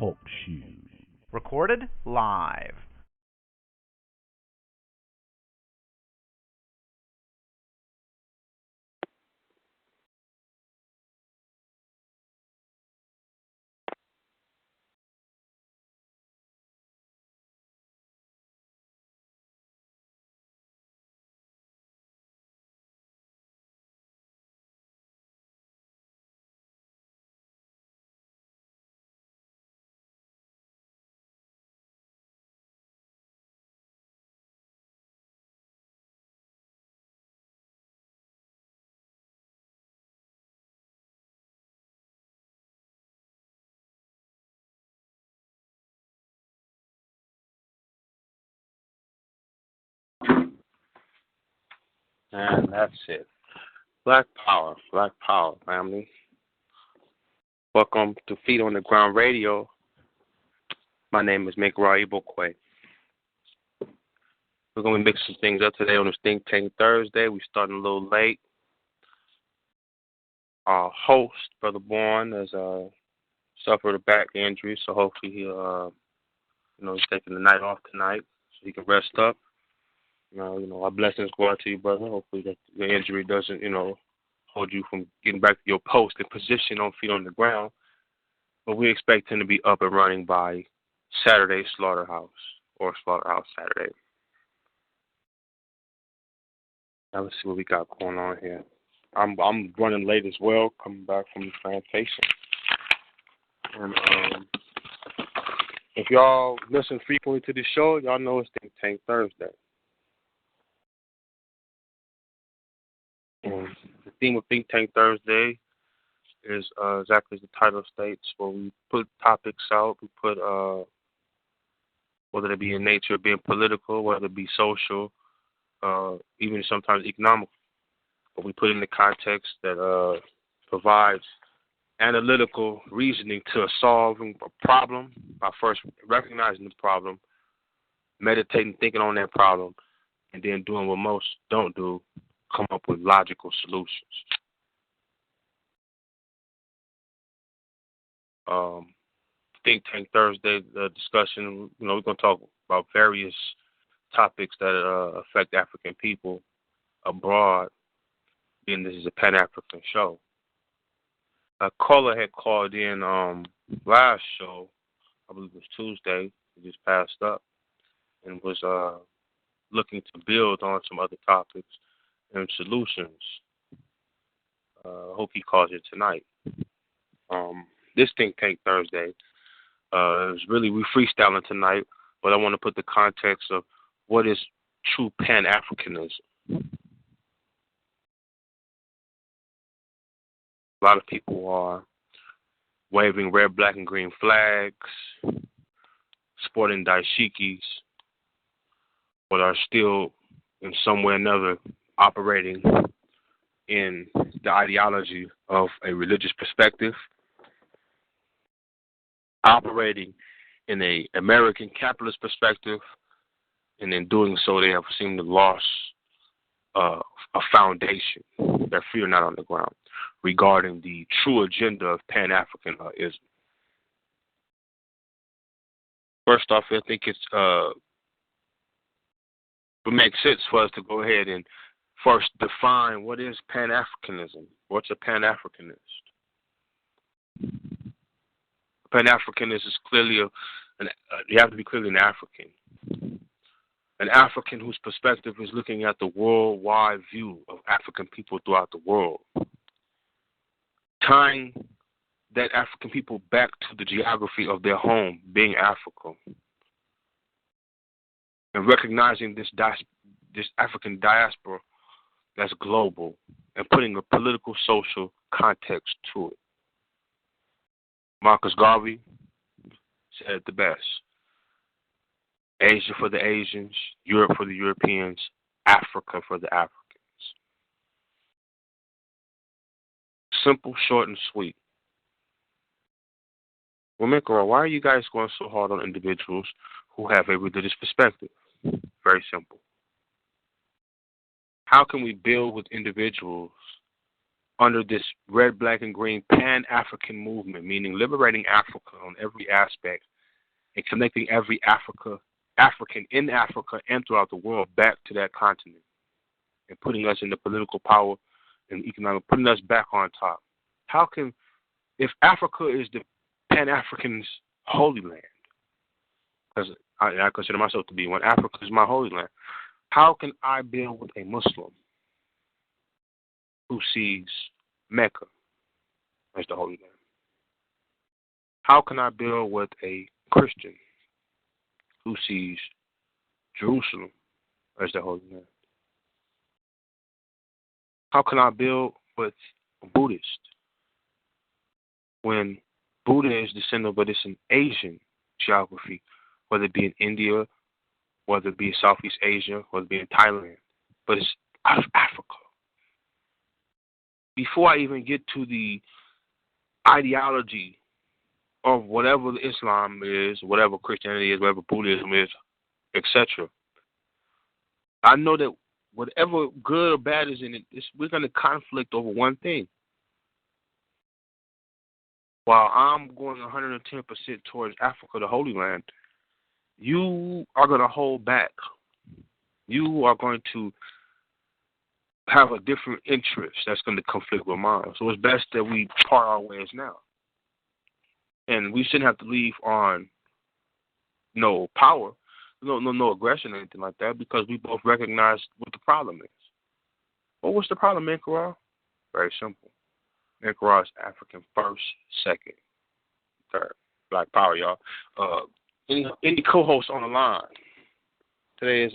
Talk shoes. Recorded live. And that's it. Black Power, family. Welcome to Feet on the Ground Radio. My name is Mikra Ibokwe. We're going to be mixing things up today on this Think Tank Thursday. We're starting a little late. Our host, Brother Bourne, has suffered a back injury, so hopefully he'll, he's taking the night off tonight so he can rest up. Our blessings go out to you, brother. Hopefully that the injury doesn't, hold you from getting back to your post and position on Feet on the Ground. But we expect him to be up and running by Saturday Slaughterhouse Saturday. Now let's see what we got going on here. I'm running late as well, coming back from the plantation. And if y'all listen frequently to the show, y'all know it's Think Tank Thursday. And the theme of Think Tank Thursday is exactly as the title states, where we put topics out. We put, whether it be in nature, being political, whether it be social, even sometimes economic. But we put in the context that provides analytical reasoning to solving a problem by first recognizing the problem, meditating, thinking on that problem, and then doing what most don't do, come up with logical solutions. Think Tank Thursday discussion, we're going to talk about various topics that affect African people abroad, being this is a Pan-African show. A caller had called in last show, I believe it was Tuesday, it just passed up, and was looking to build on some other topics and solutions. Hope he calls it tonight. This Think Tank Thursday is really, we freestyling tonight, but I want to put the context of what is true Pan-Africanism. A lot of people are waving red, black, and green flags, sporting dashikis, but are still in some way or another operating in the ideology of a religious perspective, operating in an American capitalist perspective, and in doing so, they have seemed to lost a foundation. Their feet are not on the ground regarding the true agenda of Pan-Africanism. First off, I think it would make sense for us to go ahead and first define what is Pan-Africanism. What's a Pan-Africanist? Pan-Africanist is clearly you have to be clearly an African. An African whose perspective is looking at the worldwide view of African people throughout the world, tying that African people back to the geography of their home, being Africa, and recognizing this African diaspora that's global and putting a political, social context to it. Marcus Garvey said it the best. Asia for the Asians, Europe for the Europeans, Africa for the Africans. Simple, short, and sweet. Well, Mikra, why are you guys going so hard on individuals who have a religious perspective? Very simple. How can we build with individuals under this red, black, and green Pan-African movement, meaning liberating Africa on every aspect and connecting every African in Africa and throughout the world back to that continent and putting us in the political power and economic, putting us back on top. How can, if Africa is the Pan-African's holy land, because I consider myself to be one, Africa is my holy land, how can I build with a Muslim who sees Mecca as the holy land? How can I build with a Christian who sees Jerusalem as the holy land? How can I build with a Buddhist when Buddha is descendant, but it's an Asian geography, whether it be in India, whether it be in Southeast Asia, whether it be in Thailand, but it's out of Africa. Before I even get to the ideology of whatever Islam is, whatever Christianity is, whatever Buddhism is, etc., I know that whatever good or bad is in it, we're going to conflict over one thing. While I'm going 110% towards Africa, the Holy Land, you are going to hold back. You are going to have a different interest that's going to conflict with mine. So it's best that we part our ways now. And we shouldn't have to leave on no power, no aggression or anything like that, because we both recognize what the problem is. Well, what's the problem, Inkara? Very simple. Inkara is African first, second, third. Black power, y'all. Any co-hosts on the line? Today is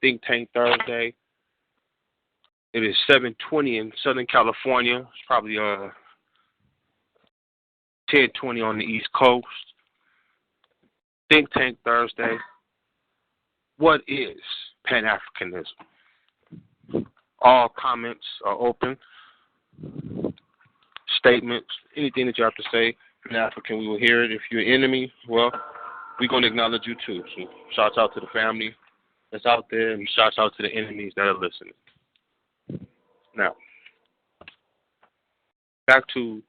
Think Tank Thursday. It is 7:20 in Southern California. It's probably 10:20 on the East Coast. Think Tank Thursday. What is Pan-Africanism? All comments are open. Statements, anything that you have to say, if you're African, we will hear it. If you're an enemy, well, we're going to acknowledge you too. So shouts out to the family that's out there, and shouts out to the enemies that are listening. Now, back to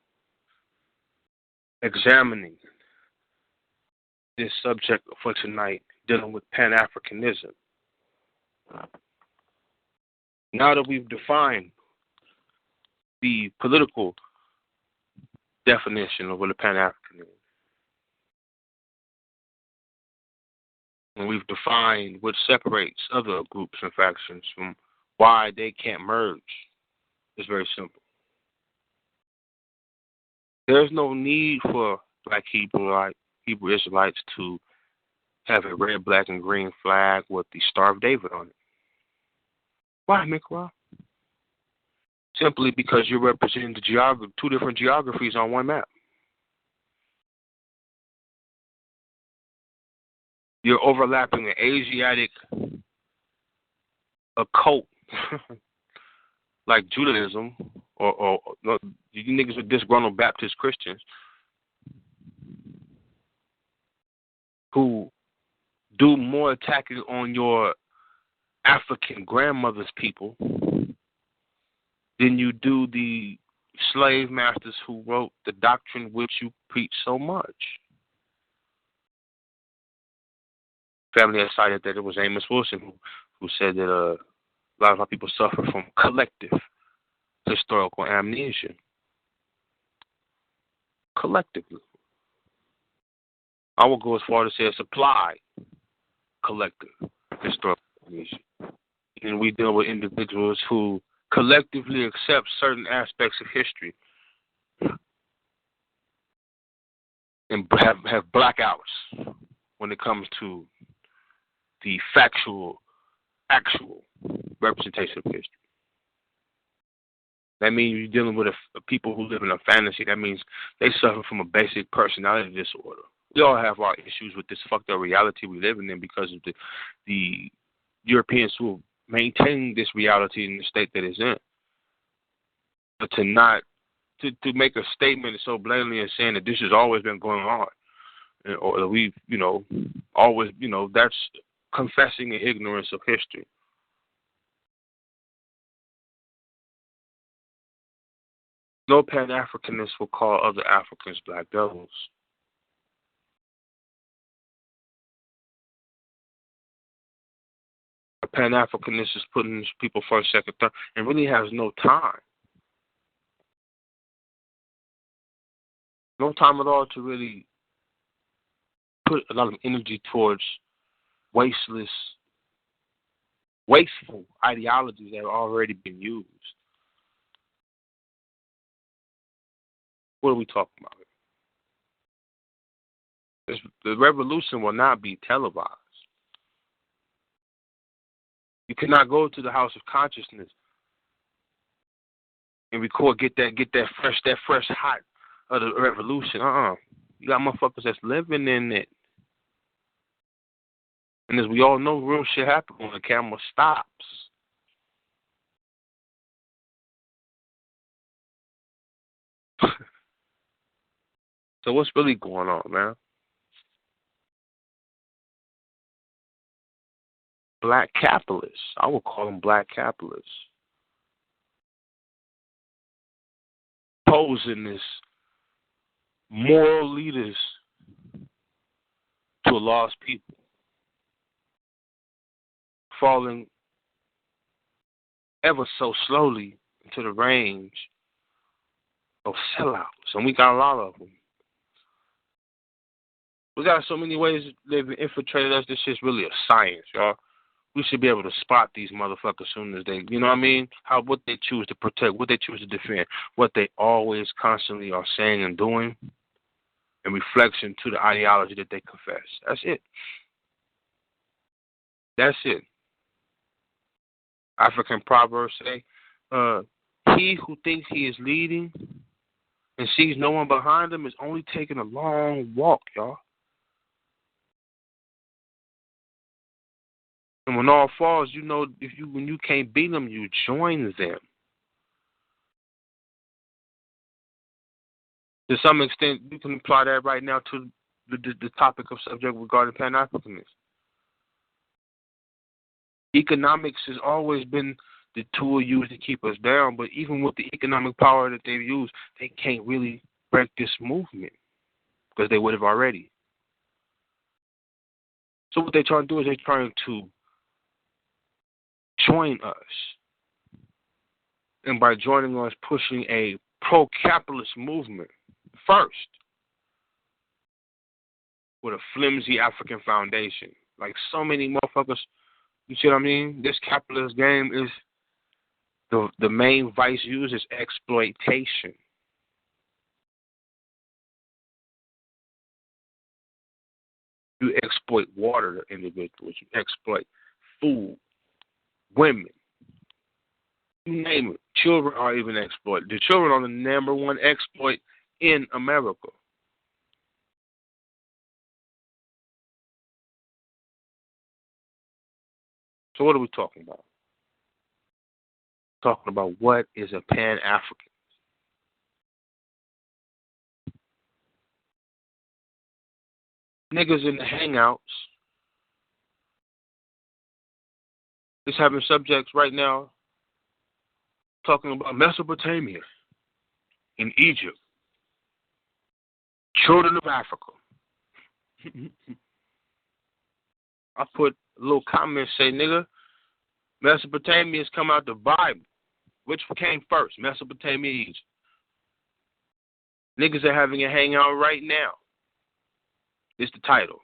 examining this subject for tonight, dealing with Pan-Africanism. Now that we've defined the political definition of what a Pan-African is, and we've defined what separates other groups and factions from why they can't merge, it's very simple. There's no need for Black Hebrew Israelites to have a red, black, and green flag with the Star of David on it. Why, Mikra? Simply because you're representing the two different geographies on one map. You're overlapping the Asiatic occult, like Judaism, or you niggas are disgruntled Baptist Christians who do more attacking on your African grandmother's people than you do the slave masters who wrote the doctrine which you preach so much. Family has cited that it was Amos Wilson who said that a lot of our people suffer from collective historical amnesia. Collectively. I will go as far to say a supply collective historical amnesia. And we deal with individuals who collectively accept certain aspects of history and have blackouts when it comes to the actual representation of history. That means you're dealing with a people who live in a fantasy. That means they suffer from a basic personality disorder. We all have our issues with this fucked up reality we live in because of the Europeans who have maintained this reality in the state that it's in. But to make a statement so blatantly and saying that this has always been going on, or that we've, always, that's confessing the ignorance of history. No Pan-Africanist will call other Africans black devils. A Pan-Africanist is putting people first, second, third, and really has no time. No time at all to really put a lot of energy towards wasteful ideologies that have already been used. What are we talking about? The revolution will not be televised. You cannot go to the House of Consciousness and record, get that fresh hot of the revolution. You got motherfuckers that's living in it. And as we all know, real shit happens when the camera stops. So what's really going on, man? Black capitalists. I would call them black capitalists. Posing as moral leaders to a lost people. Falling ever so slowly into the range of sellouts. And we got a lot of them. We got so many ways they've infiltrated us. This shit's really a science, y'all. We should be able to spot these motherfuckers soon as they, you know what I mean? What they choose to protect, what they choose to defend, what they always constantly are saying and doing in reflection to the ideology that they confess. That's it. That's it. African proverbs say, he who thinks he is leading and sees no one behind him is only taking a long walk, y'all. And when all falls, you know, when you can't beat them, you join them. To some extent, you can apply that right now to the topic of subject regarding Pan-Africanism. Economics has always been the tool used to keep us down, but even with the economic power that they've used, they can't really break this movement because they would have already. So what they're trying to do is they're trying to join us. And by joining us, pushing a pro-capitalist movement first with a flimsy African foundation. Like so many motherfuckers, you see what I mean? This capitalist game is the main vice used is exploitation. You exploit water to individuals. You exploit food, women. You name it. Children are even exploited. The children are the number one exploit in America. So what are we talking about? Talking about what is a Pan-African. Niggas in the hangouts is having subjects right now talking about Mesopotamia in Egypt, children of Africa. I put a little comment say, nigga, Mesopotamia has come out the Bible. Which came first, Mesopotamia, Egypt? Niggas are having a hangout right now. It's the title.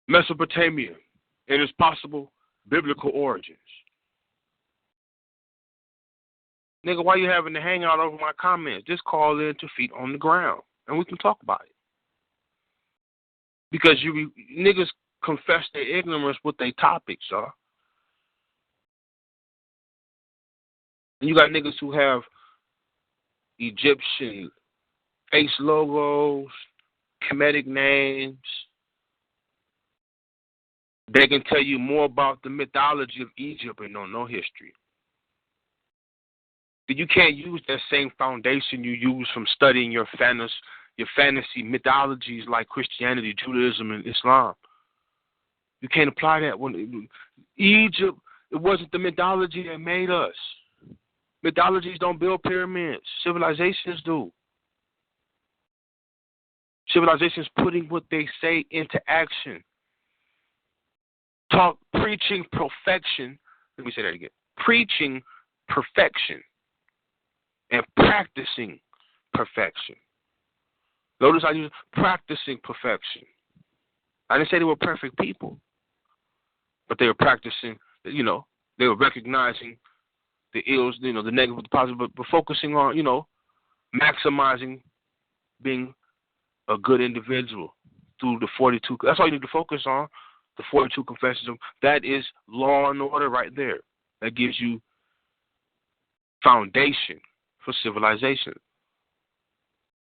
Mesopotamia and its possible biblical origins. Nigga, why you having a hangout over my comments? Just call in to Feet on the Ground, and we can talk about it. Because niggas confess their ignorance with their topics, y'all. And you got niggas who have Egyptian face logos, Kemetic names. They can tell you more about the mythology of Egypt and don't know history. But you can't use that same foundation you use from studying your fantasy mythologies like Christianity, Judaism, and Islam. You can't apply that. When Egypt, it wasn't the mythology that made us. Mythologies don't build pyramids. Civilizations do. Civilizations putting what they say into action. Preaching perfection. Let me say that again. Preaching perfection and practicing perfection. Notice I use practicing perfection. I didn't say they were perfect people, but they were practicing, they were recognizing the ills, the negative, the positive, but focusing on, maximizing being a good individual through the 42. That's all you need to focus on, the 42 confessions. That is law and order right there. That gives you foundation for civilization.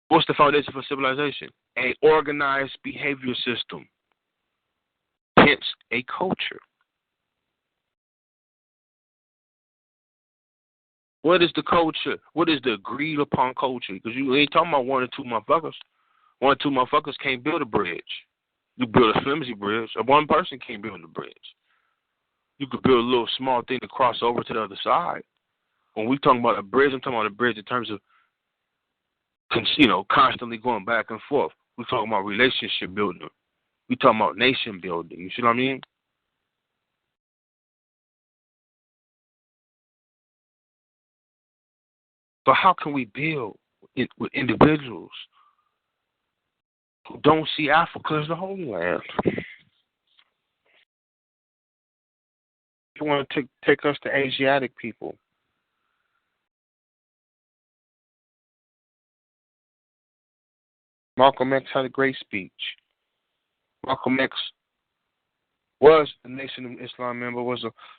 What's the foundation for civilization? A organized behavior system. Hence, a culture. What is the culture? What is the agreed upon culture? Because you ain't talking about one or two motherfuckers. One or two motherfuckers can't build a bridge. You build a flimsy bridge. One person can't build a bridge. You could build a little small thing to cross over to the other side. When we talking about a bridge, I'm talking about a bridge in terms of, constantly going back and forth. We're talking about relationship building. We're talking about nation building. You see what I mean? So how can we build with individuals who don't see Africa as the Holy Land? You want to take us to Asiatic people. Malcolm X had a great speech. Malcolm X was a Nation of Islam member,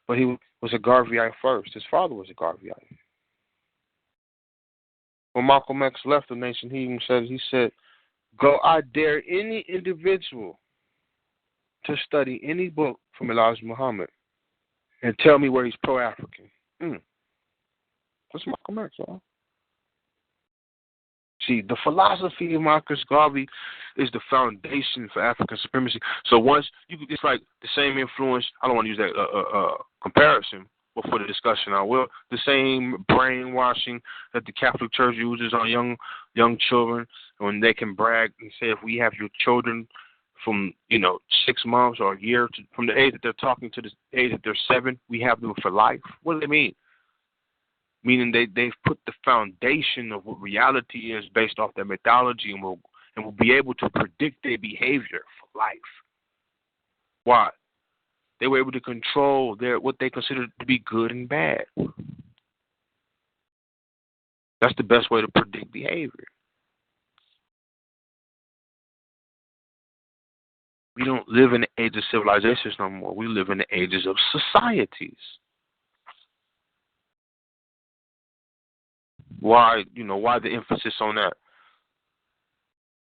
but he was a Garveyite first. His father was a Garveyite. When Malcolm X left the nation, he said, "Go, I dare any individual to study any book from Elijah Muhammad and tell me where he's pro-African." That's Malcolm X, y'all. See, the philosophy of Marcus Garvey is the foundation for African supremacy. So it's like the same influence. I don't want to use that comparison, but for the discussion, I will. The same brainwashing that the Catholic Church uses on young children when they can brag and say, if we have your children from 6 months or a year from the age that they're talking to the age that they're 7, we have them for life. What do they mean? Meaning they've put the foundation of what reality is based off their mythology and will be able to predict their behavior for life. Why? They were able to control what they consider to be good and bad. That's the best way to predict behavior. We don't live in the age of civilizations no more. We live in the ages of societies. Why the emphasis on that?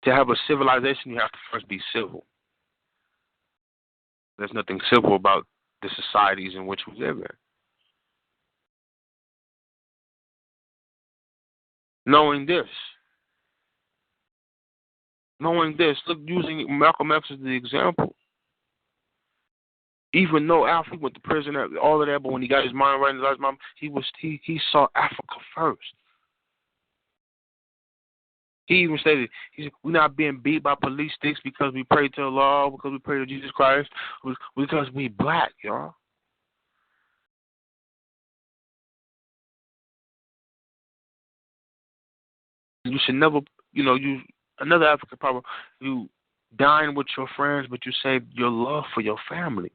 To have a civilization, you have to first be civil. There's nothing civil about the societies in which we live in. Knowing this, look, using Malcolm X as the example. Even though Africa went to prison, all of that, but when he got his mind right, he saw Africa first. He even stated, we're not being beat by police sticks because we pray to Allah, because we pray to Jesus Christ, because we black, y'all. You should never, another African problem, you dine with your friends, but you save your love for your family.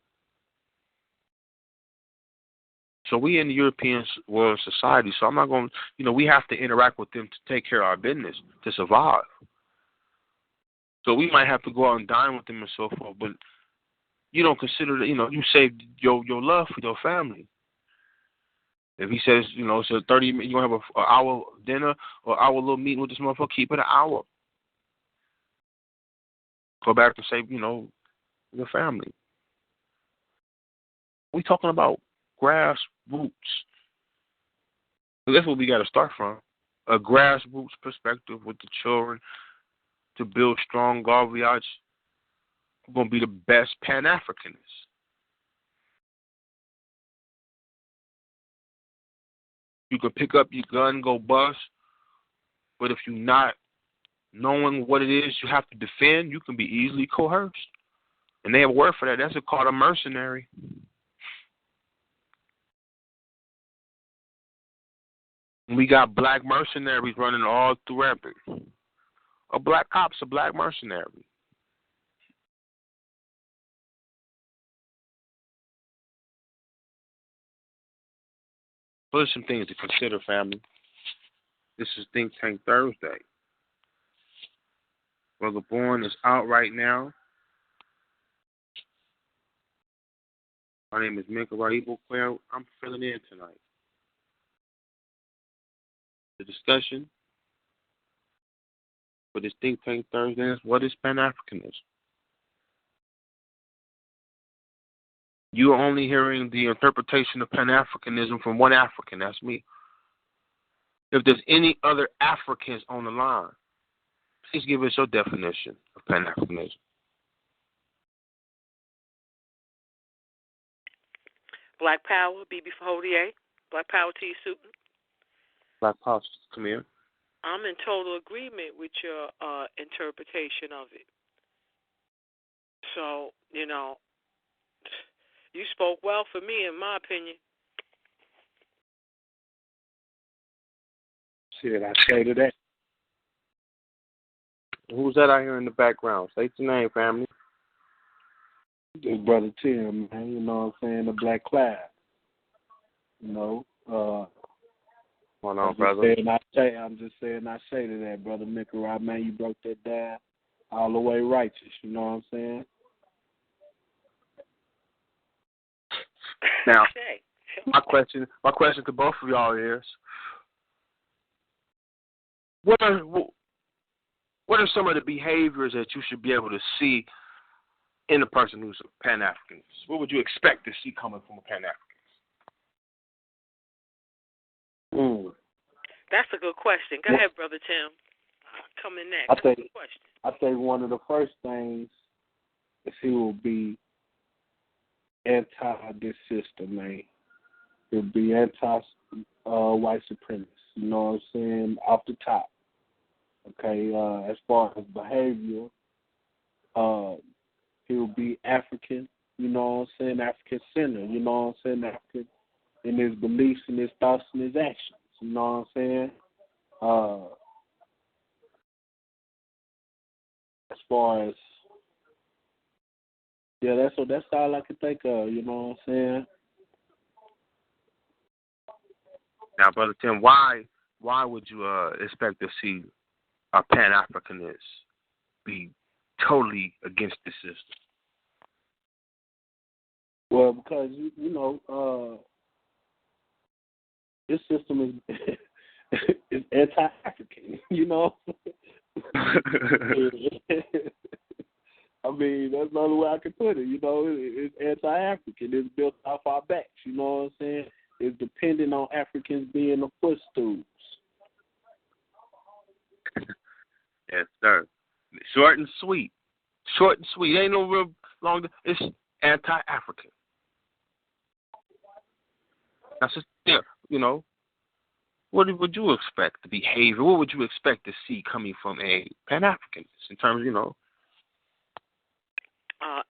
So we in the European world society, so I'm not going to, we have to interact with them to take care of our business, to survive. So we might have to go out and dine with them and so forth, but you don't consider that, you saved your love for your family. If he says, it's a 30 minute, you're going to have an hour dinner or hour little meeting with this motherfucker, keep it an hour. Go back and save, your family. We talking about grassroots. So that's what we got to start from. A grassroots perspective with the children to build strong Garveyites. We're going to be the best Pan-Africanists. You can pick up your gun, go bust, but if you're not knowing what it is you have to defend, you can be easily coerced. And they have a word for that. That's called a mercenary. We got black mercenaries running all through Epic. A black cop's a black mercenary. There's some things to consider, family. This is Think Tank Thursday. Brother Bourne is out right now. My name is Minka Rahibo Quail. I'm filling in tonight. The discussion for this Think Tank Thursday is, what is Pan-Africanism? You are only hearing the interpretation of Pan-Africanism from one African. That's me. If there's any other Africans on the line, please give us your definition of Pan-Africanism. Black Power, BB Fahodier. Black Power to you, Susan. Black Power, come here. I'm in total agreement with your interpretation of it. So, you spoke well for me, in my opinion. Shit, I say to that. Who's that out here in the background? Say your name, family. It's Brother Tim, man. You know what I'm saying? The Black Cloud. Going on, brother? I'm just saying I say to that, Brother Mickey, man. You broke that down all the way righteous. You know what I'm saying? Now, my question to both of y'all is, what are some of the behaviors that you should be able to see in a person who's a Pan-Africanist? What would you expect to see coming from a Pan-Africanist? That's a good question. Go ahead, Brother Tim. Come in next. That's a good question. I think one of the first things is he will be anti this system, man. He'll be anti-white supremacist. You know what I'm saying? Off the top. Okay, as far as behavior, he'll be African, you know what I'm saying, African-centered, you know what I'm saying, African in his beliefs and his thoughts and his actions, you know what I'm saying? As far as, that's all I can think of, you know what I'm saying? Now, Brother Tim, why would you expect to see a Pan-Africanist be totally against the system? Well, because, this system is anti-African, you know? I mean, that's the only way I can put it, you know? It's anti-African. It's built off our backs, you know what I'm saying? It's dependent on Africans being the footstools. Yes, sir. Short and sweet. Ain't no real long. It's anti-African. That's just, what would you expect the behavior? What would you expect to see coming from a Pan-Africanist in terms,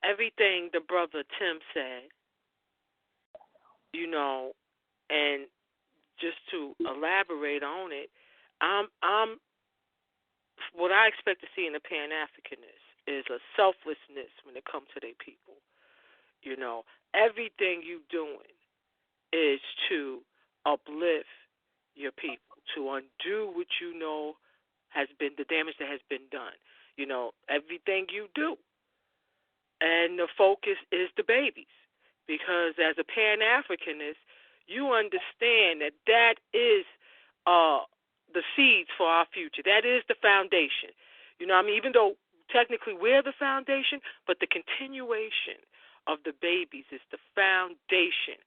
everything the brother Tim said, and just to elaborate on it, what I expect to see in a Pan-Africanist is a selflessness when it comes to their people. Everything you doing is to uplift your people, to undo what you know has been the damage that has been done. Everything you do. And the focus is the babies. Because as a Pan-Africanist, you understand that is the seeds for our future. That is the foundation. Even though technically we're the foundation, but the continuation of the babies is the foundation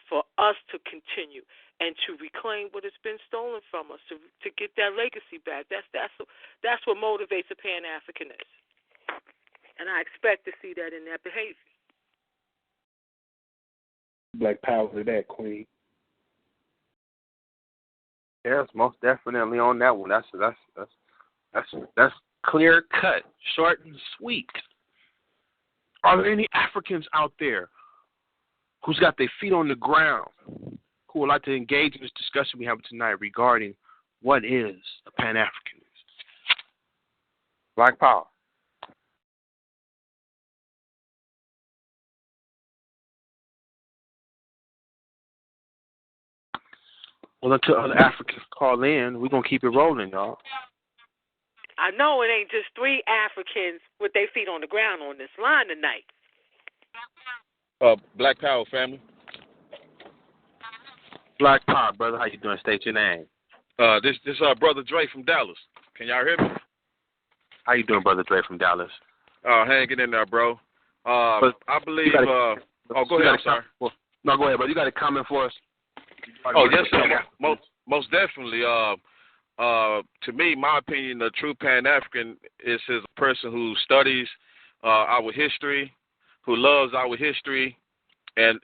for us to continue and to reclaim what has been stolen from us, to get that legacy back. That's what motivates a Pan-Africanist. And I expect to see that in their behavior. Black power to that, Queen. Yes, most definitely on that one. That's clear cut, short and sweet. Are there any Africans out there who's got their feet on the ground who would like to engage in this discussion we have tonight regarding what is a Pan-Africanist? Black Power. Well, until other Africans call in, we're going to keep it rolling, y'all. I know it ain't just 3 Africans with their feet on the ground on this line tonight. Black Power family. Black Power, brother. How you doing? State your name. This brother Dre from Dallas. Can y'all hear me? How you doing, brother Dre from Dallas? Hanging in there, bro. I believe. Go ahead. I'm sorry. No, go ahead, but you got a comment for us? Oh, yes, sir. Most definitely. To me, my opinion, a true Pan-African is a person who studies our history, who loves our history, and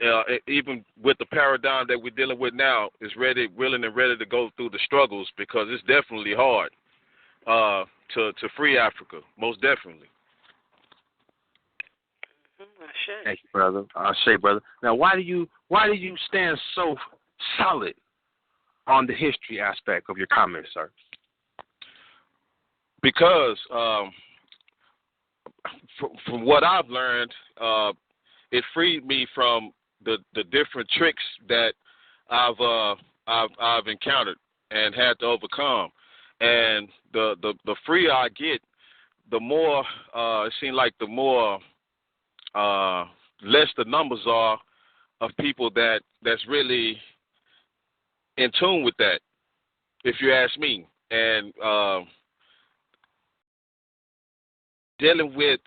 even with the paradigm that we're dealing with now, is willing and ready to go through the struggles, because it's definitely hard to free Africa. Most definitely. Thank you, brother. Brother. Now, why do you stand so solid on the history aspect of your comments, sir? Because from what I've learned, it freed me from the different tricks that I've encountered and had to overcome. And the freer I get, the more it seems like the more less the numbers are of people that's really in tune with that, if you ask me. And dealing with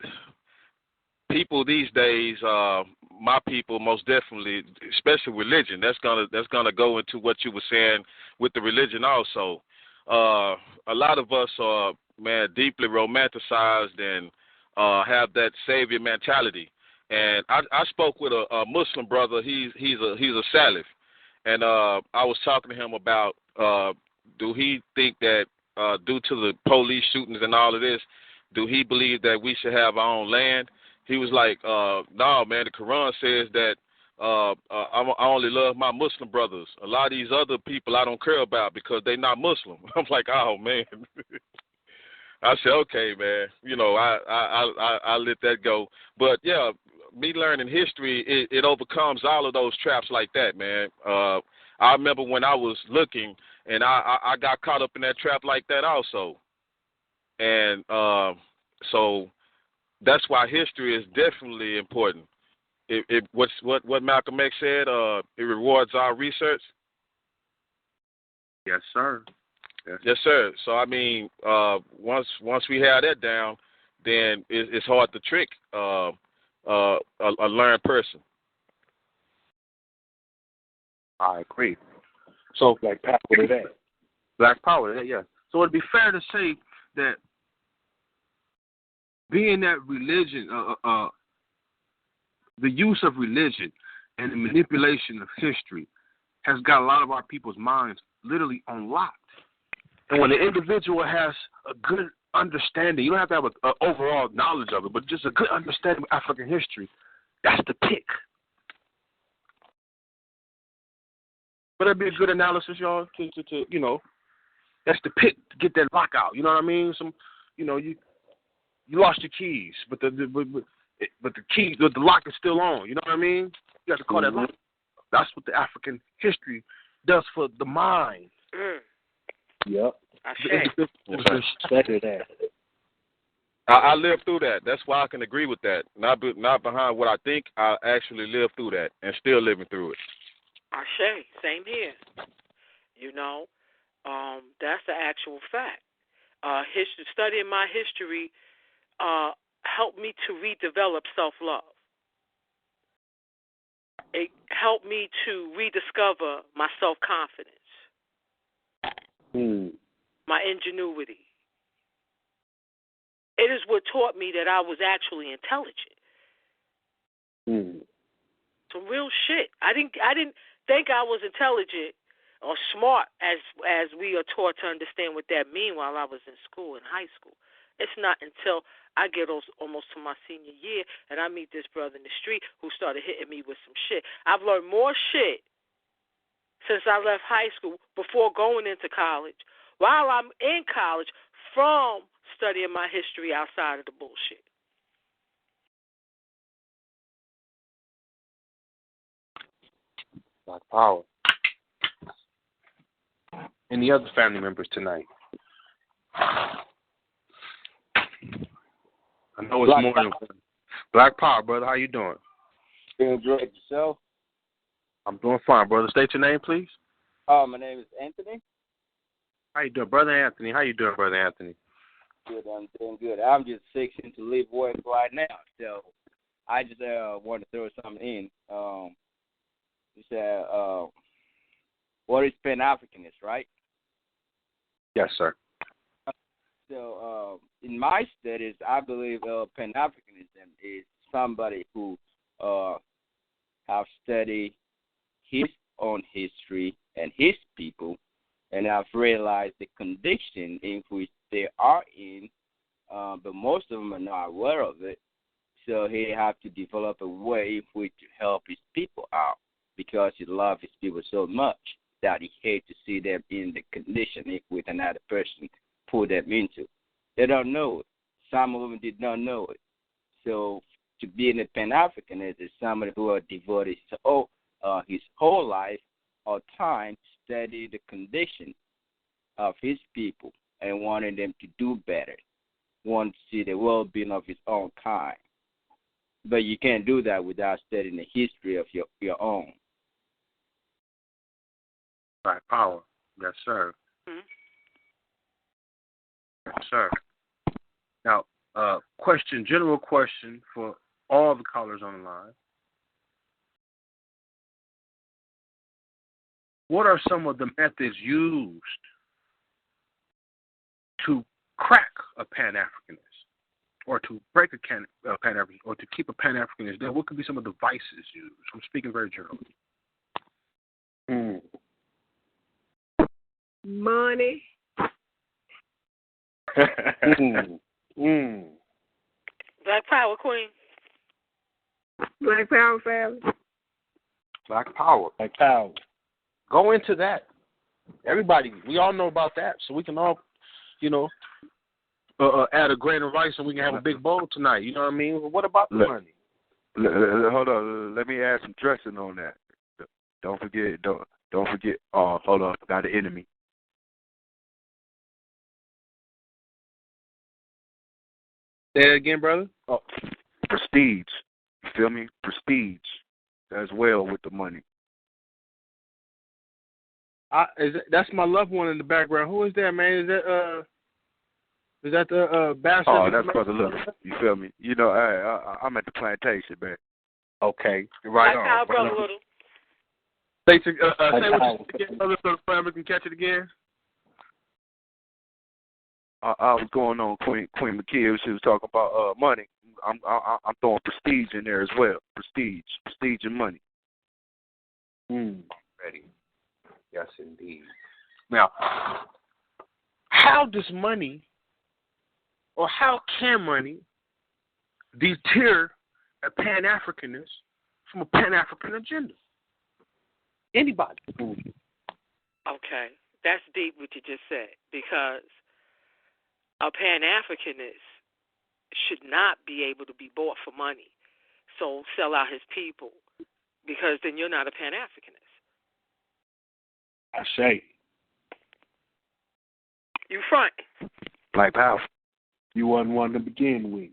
people these days, my people, most definitely, especially religion, that's gonna go into what you were saying with the religion also. A lot of us are, deeply romanticized and have that savior mentality. And I spoke with a Muslim brother. He's a Salaf, and I was talking to him about do he think that due to the police shootings and all of this, do he believe that we should have our own land? He was like, no, man, the Quran says that I only love my Muslim brothers. A lot of these other people I don't care about because they're not Muslim. I'm like, oh, man. I said, okay, man. You know, I let that go. But, yeah, me learning history, it overcomes all of those traps like that, man. I remember when I was looking, and I got caught up in that trap like that also. And so that's why history is definitely important. What Malcolm X said, it rewards our research. Yes, sir. Yes, sir. So I mean, once we have that down, then it's hard to trick a learned person. I agree. So Black Power to that. Black Power to that, yeah. So it'd be fair to say that being that religion, the use of religion and the manipulation of history has got a lot of our people's minds literally unlocked. And when the individual has a good understanding, you don't have to have an overall knowledge of it, but just a good understanding of African history, that's the pick. But that'd be a good analysis, y'all, to you know, that's the pick to get that lockout. You know what I mean? You lost your keys, but the key, the lock is still on. You know what I mean? You have to call that lock. That's what the African history does for the mind. Yep. I lived through that. That's why I can agree with that. Not behind what I think. I actually lived through that and still living through it. Ashe, same here. You know, that's the actual fact. Studying my history helped me to redevelop self-love. It helped me to rediscover my self-confidence, my ingenuity. It is what taught me that I was actually intelligent. Some real shit. I didn't think I was intelligent or smart as we are taught to understand what that means while I was in school, in high school. It's not until I get almost to my senior year and I meet this brother in the street who started hitting me with some shit. I've learned more shit since I left high school before going into college, while I'm in college, from studying my history outside of the bullshit. Black power. Any other family members tonight? I know it's more than one. Black power, brother. How you doing? Doing great. Yourself? I'm doing fine, brother. State your name, please. My name is Anthony. How you doing, brother Anthony? How you doing, brother Anthony? Good. I'm doing good. I'm just fixing to leave work right now, so I just want to throw something in. You said, what is Pan-Africanist, right? Yes, sir. So, in my studies, I believe Pan-Africanism is somebody who have studied his own history and his people, and have realized the condition in which they are in, but most of them are not aware of it. So he have to develop a way in which to help his people out, because he loves his people so much that he hates to see them in the condition in which another person put them into. They don't know it. Some of them did not know it. So to be a Pan-Africanist is somebody who has devoted his whole life or time to study the condition of his people and wanting them to do better, want to see the well-being of his own kind. But you can't do that without studying the history of your own. Black power. Yes, sir. Mm-hmm. Yes, sir. Now, general question for all the callers on the line. What are some of the methods used to crack a Pan-Africanist, or to break a Pan-Africanist, or to keep a Pan-Africanist there? What could be some of the vices used? I'm speaking very generally. Money. Black Power Queen. Black Power family. Black power. Black power. Go into that. Everybody, we all know about that, so we can all, add a grain of rice and we can have a big bowl tonight. You know what I mean? What about the money? Hold on. Let me add some dressing on that. Don't forget. Don't forget. Oh, hold on. Got an enemy. Say it again, brother. Oh, prestige. You feel me? Prestige as well with the money. That's my loved one in the background. Who is that, man? Is that the bastard? Oh, that's Brother Little. You feel me? I'm at the plantation, man. Okay, right Black on. Power, Brother Little. Say what you said again, brother, so the family can catch it again. I was going on Queen McKee. She was talking about money. I'm throwing prestige in there as well. Prestige and money. Ready. Yes, indeed. Now, how does money, or how can money, deter a Pan-Africanist from a Pan-African agenda? Anybody. Okay, that's deep what you just said, because a Pan-Africanist should not be able to be bought for money. So sell out his people, because then you're not a Pan-Africanist. I say. You front. Black power. You wasn't one to begin with.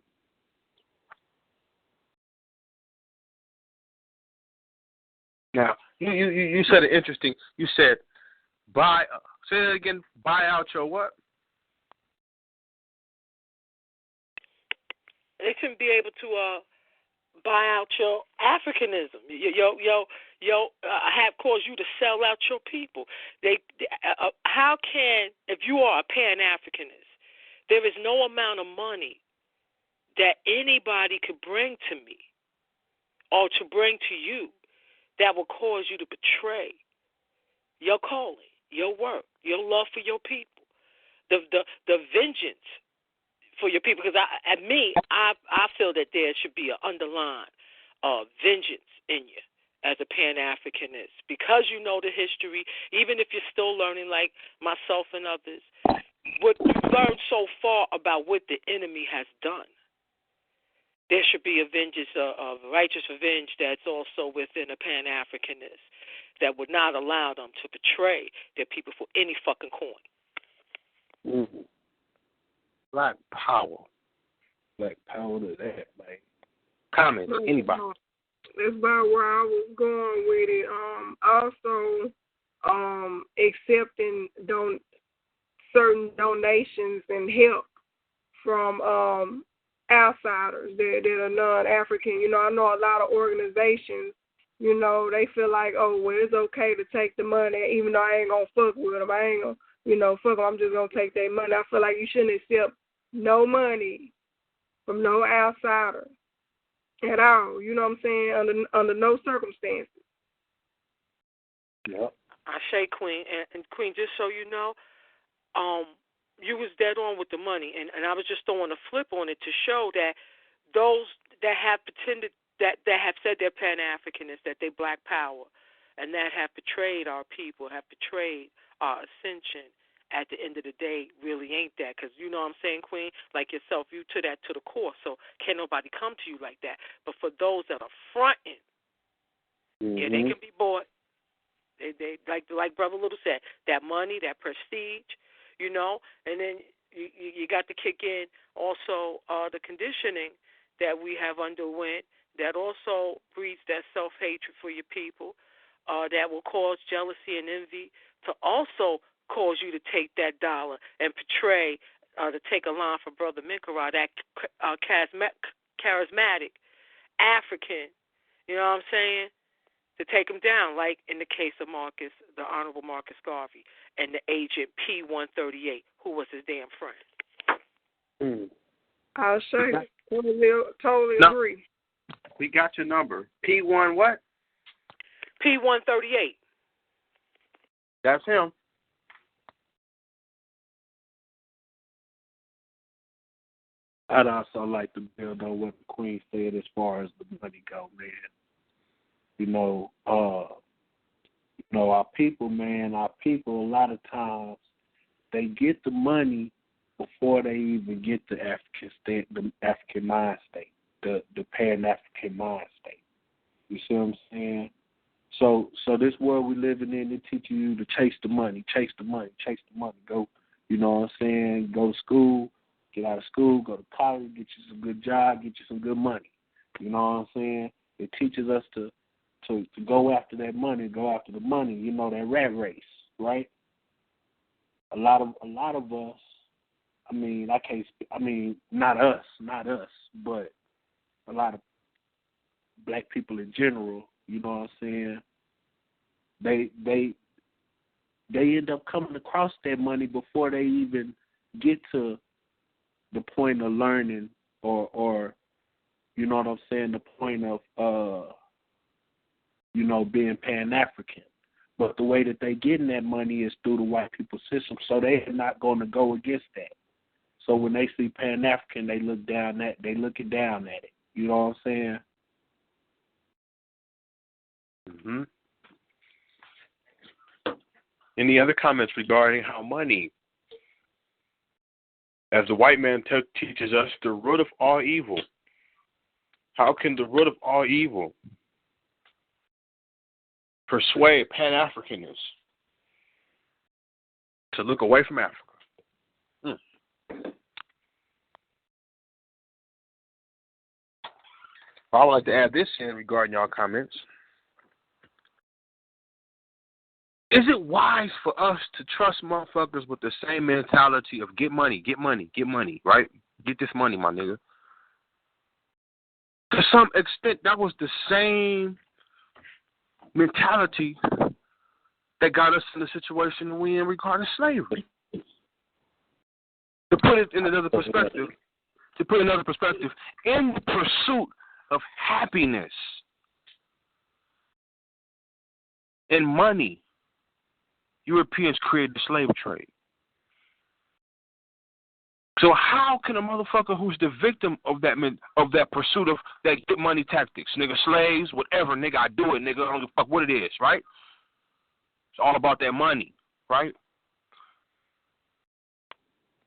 Now, you said it interesting. You said say it again, buy out your what? They shouldn't be able to buy out your Africanism. Have caused you to sell out your people. How can, if you are a Pan-Africanist, there is no amount of money that anybody could bring to me or to bring to you that will cause you to betray your calling, your work, your love for your people, the vengeance for your people. Because I feel that there should be an underlying vengeance in you as a Pan-Africanist, because you know the history. Even if you're still learning, like myself and others, what you've learned so far about what the enemy has done, there should be a vengeance, of righteous revenge that's also within a Pan-Africanist that would not allow them to betray their people for any fucking coin. Mm-hmm. Black power. Black power to that, man. Comments, anybody? That's about where I was going with it. Also, accepting certain donations and help from outsiders that are non-African. You know, I know a lot of organizations, you know, they feel like, oh, well, it's okay to take the money, even though I ain't going to fuck with them. I ain't going to, fuck them. I'm just going to take their money. I feel like you shouldn't accept no money from no outsider at all. You know what I'm saying? Under no circumstances. Yep. I say, Queen, and Queen, just so you know, you was dead on with the money, and I was just throwing a flip on it to show that those that have pretended that have said they're Pan-Africanists, that they Black Power, and that have betrayed our people, have betrayed our ascension, at the end of the day, really ain't that. Because you know what I'm saying, Queen? Like yourself, you to that to the core, so can't nobody come to you like that. But for those that are fronting, yeah, they can be bought. They like Brother Little said, that money, that prestige, you know, and then you got to kick in also the conditioning that we have underwent that also breeds that self-hatred for your people, that will cause jealousy and envy to also cause you to take that dollar and portray, to take a line from Brother Minkara, that charismatic African, you know what I'm saying, to take him down, like in the case of Marcus, the Honorable Marcus Garvey, and the agent P-138, who was his damn friend. I'll show you. Totally agree. We got your number. P1 what? P-138. That's him. I'd also like to build on what the Queen said as far as the money go, man. You know, our people, man, a lot of times they get the money before they even get the African state, the African mind state, the Pan-African mind state. You see what I'm saying? So this world we living in, they teach you to chase the money. Go, you know what I'm saying? Go to school, get out of school, go to college, get you some good job, get you some good money. You know what I'm saying? It teaches us to go after that money, you know, that rat race, right? A lot of us, not us, but a lot of black people in general, you know what I'm saying? They end up coming across that money before they even get to the point of learning or you know what I'm saying, the point of you know, being Pan-African. But the way that they getting that money is through the white people system, so they're not going to go against that. So when they see Pan-African, they looking down at it. You know what I'm saying? Mm-hmm. Any other comments regarding how money, as the white man teaches us, the root of all evil? How can the root of all evil persuade Pan-Africanists to look away from Africa? I would like to add this in regarding y'all comments. Is it wise for us to trust motherfuckers with the same mentality of get money, right? Get this money, my nigga. To some extent, that was the same mentality that got us in the situation we in regarding slavery. To put it in another perspective, in the pursuit of happiness and money, Europeans created the slave trade. So how can a motherfucker who's the victim of that pursuit of that get money tactics, nigga, slaves, whatever, nigga, I do it, nigga, I don't give a fuck what it is, right? It's all about that money, right?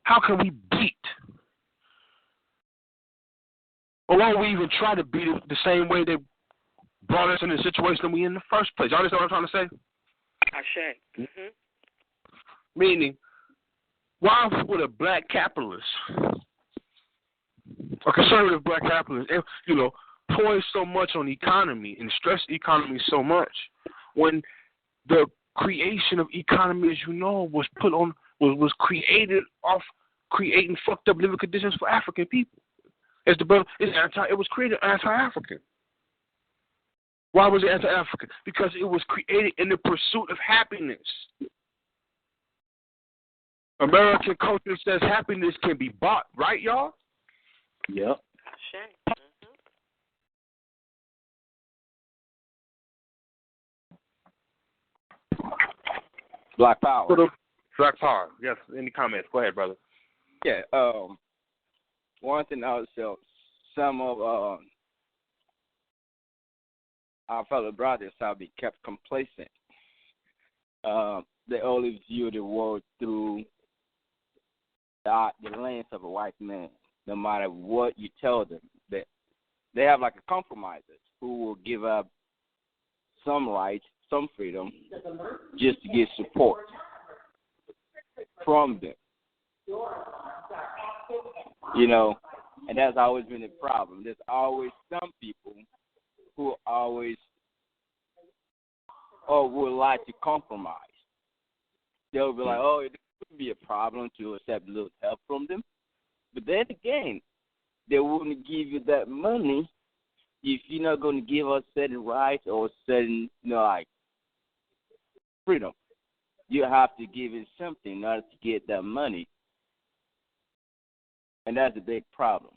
How can we beat, or why don't we even try to beat it the same way they brought us in the situation we in the first place? You understand what I'm trying to say? Ashe. Mm-hmm. Meaning, why would a black capitalist, a conservative black capitalist, poise so much on the economy and stress the economy so much when the creation of economy, as you know, was created off creating fucked up living conditions for African people? It was created anti-African. Why was it anti-African? Because it was created in the pursuit of happiness. American culture says happiness can be bought, right, y'all? Yep. Black Power. Black Power. Yes. Any comments? Go ahead, brother. Yeah. One thing also, some of our fellow brothers have been kept complacent. They only view the world through the lens of a white man. No matter what you tell them, they have like a compromisers who will give up some rights, some freedom, just to get support from them. And that's always been a problem. There's always some people who always would like to compromise. They'll be like, it wouldn't be a problem to accept a little help from them. But then again, they wouldn't give you that money if you're not going to give us certain rights or certain, freedom. You have to give it something in order to get that money. And that's a big problem.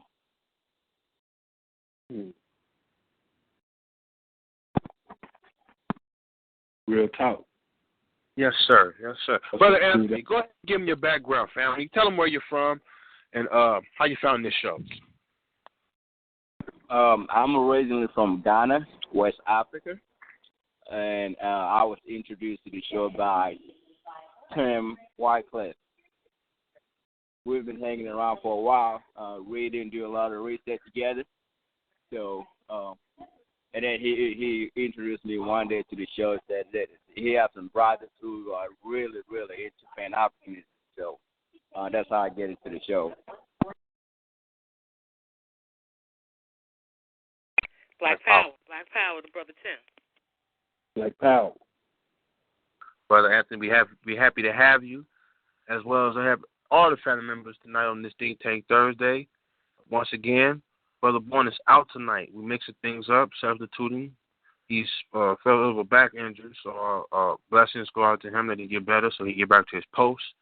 Real talk. Yes, sir. Yes, sir. Brother Anthony, go ahead and give me your background, family. Tell them where you're from and how you found this show. I'm originally from Ghana, West Africa, and I was introduced to the show by Tim Wycliffe. We've been hanging around for a while, reading and doing a lot of research together. So, and then he introduced me one day to the show, said that he has some brothers who are really, really into Pan-Africanism. So that's how I get into the show. Black Power, the brother Tim. Black Power. Brother Anthony, we happy to have you, as well as I have all the family members tonight on this Think Tank Thursday. Once again, Brother Born is out tonight. We're mixing things up, substituting. He's fell over back injury, so blessings go out to him that he get better so he get back to his post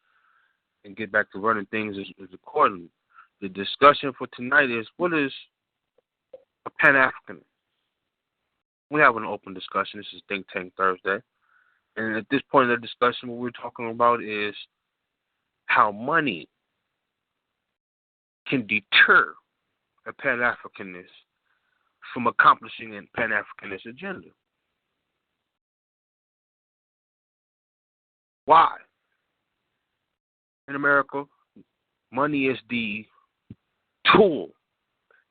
and get back to running things as accordingly. The discussion for tonight is, what is a Pan-Africanist? We have an open discussion. This is Think Tank Thursday. And at this point in the discussion, what we're talking about is how money can deter a Pan-Africanist from accomplishing a Pan-Africanist agenda. Why? In America, money is the tool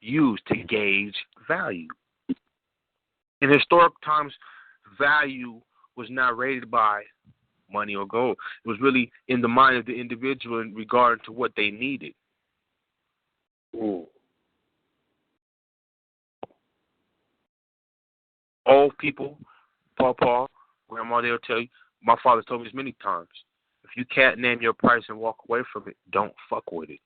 used to gauge value. In historic times, value was not rated by money or gold. It was really in the mind of the individual in regard to what they needed. Old people, Papa, Grandma, they'll tell you, my father told me this many times, if you can't name your price and walk away from it, don't fuck with it.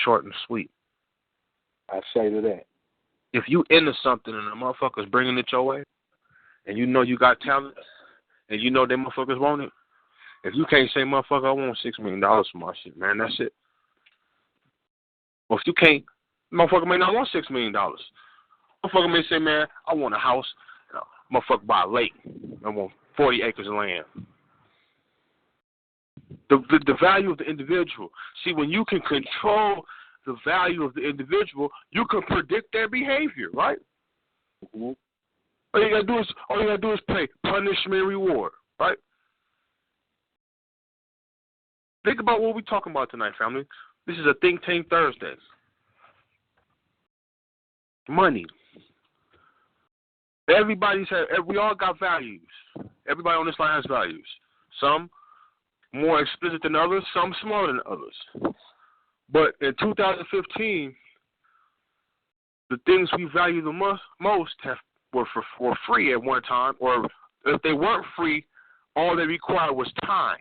Short and sweet. I say to that. If you into something and the motherfucker's bringing it your way, and you know you got talent, and you know them motherfuckers want it, if you can't say, motherfucker, I want $6 million for my shit, man, that's it. Well, if you can't, motherfucker may not want $6 million. Motherfucker may say, man, I want a house, motherfucker buy a lake. I want 40 acres of land. The value of the individual. See, when you can control the value of the individual, you can predict their behavior, right? Mm-hmm. All you gotta do is pay punishment, reward, right? Think about what we're talking about tonight, family. This is a Think Tank Thursday. Money. We all got values. Everybody on this line has values. Some more explicit than others, some smaller than others. But in 2015, the things we value the most were free at one time, or if they weren't free, all they required was time.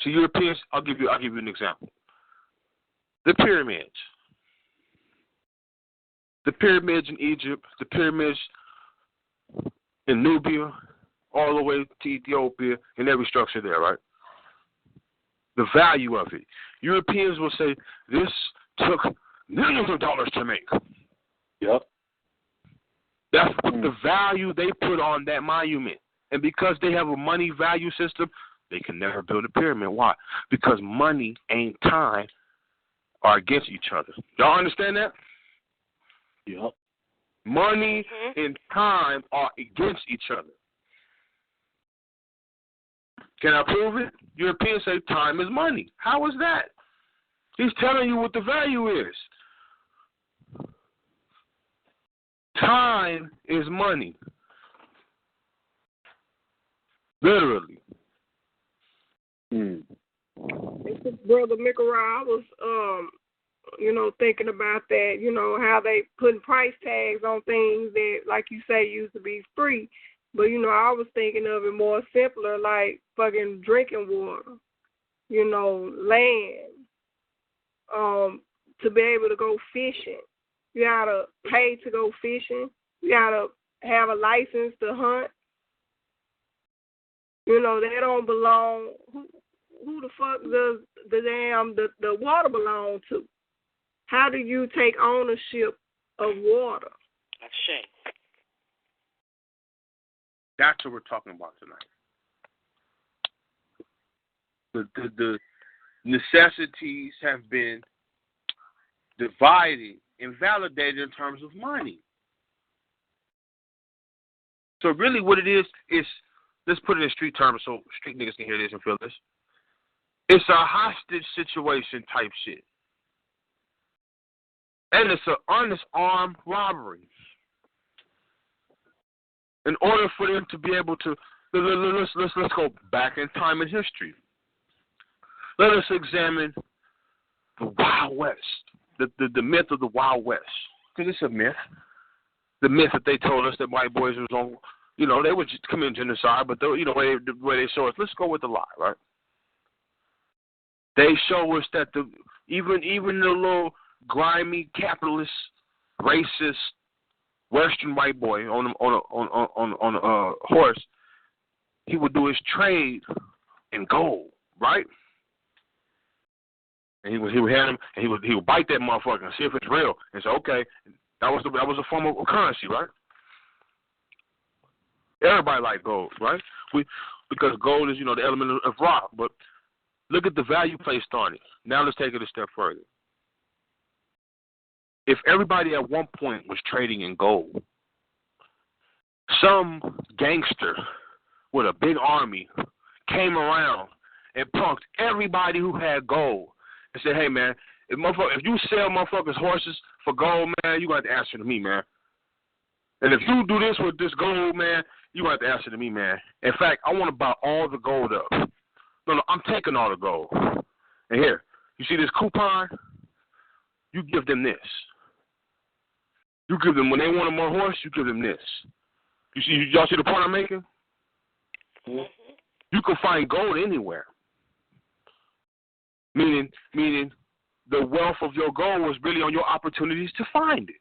So Europeans, I'll give you an example. The pyramids. The pyramids in Egypt, the pyramids in Nubia, all the way to Ethiopia, and every structure there, right? The value of it. Europeans will say, this took millions of dollars to make. Yep. That's the value they put on that monument. And because they have a money value system, they can never build a pyramid. Why? Because money and time are against each other. Y'all understand that? Yep. Money and time are against each other. Can I prove it? Europeans say time is money. How is that? He's telling you what the value is. Time is money. Literally. Brother Mikarai, I was thinking about that, how they putting price tags on things that, like you say, used to be free. But, I was thinking of it more simpler, like fucking drinking water, land, to be able to go fishing. You got to pay to go fishing. You got to have a license to hunt. They don't belong. Who the fuck does the water belong to? How do you take ownership of water? That's shame. That's what we're talking about tonight. The necessities have been divided and validated in terms of money. So really what it is, let's put it in street terms so street niggas can hear this and feel this. It's a hostage situation type shit. And it's an honest armed robbery. In order for them to be able to, let's go back in time in history. Let us examine the Wild West, the myth of the Wild West. Because it's a myth. The myth that they told us that white boys was on, they would just commit genocide, but the way they show us, let's go with the lie, right? They show us that even the little grimy capitalist, racist, Western white boy on a horse, he would do his trade in gold, right? And he would hand him, and he would bite that motherfucker and see if it's real, and say, okay, that was a form of currency, right? Everybody like gold, right? Because gold is the element of rock, but look at the value placed on it. Now let's take it a step further. If everybody at one point was trading in gold, some gangster with a big army came around and punked everybody who had gold and said, hey, man, if you sell motherfuckers horses for gold, man, you got to answer to me, man. And if you do this with this gold, man, you got to answer to me, man. In fact, I want to buy all the gold up. No, I'm taking all the gold. And here, you see this coupon? You give them this. You give them, when they want a more horse, you give them this. Y'all see the point I'm making? Mm-hmm. You can find gold anywhere. Meaning the wealth of your gold was really on your opportunities to find it.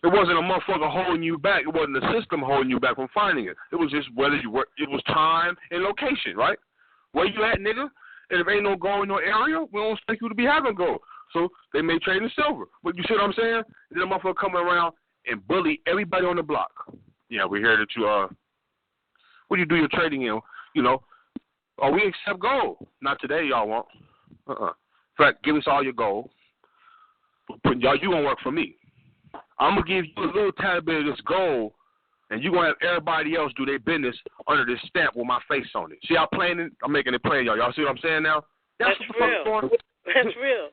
It wasn't a motherfucker holding you back. It wasn't the system holding you back from finding it. It was just whether you were. It was time and location, right? Where you at, nigga? And if ain't no gold in your area, we don't expect you to be having gold. So they may trade in silver. But you see what I'm saying? And then a motherfucker coming around and bully everybody on the block. Yeah, we hear that you what do you do your trading in? You know, oh, we accept gold. Not today, y'all won't. In fact, give us all your gold. Y'all, you gonna work for me. I'm gonna give you a little tad bit of this gold, and you gonna have everybody else do their business under this stamp with my face on it. See how I'm making it plain, y'all. Y'all see what I'm saying now? That's what the fuck is going on. That's real.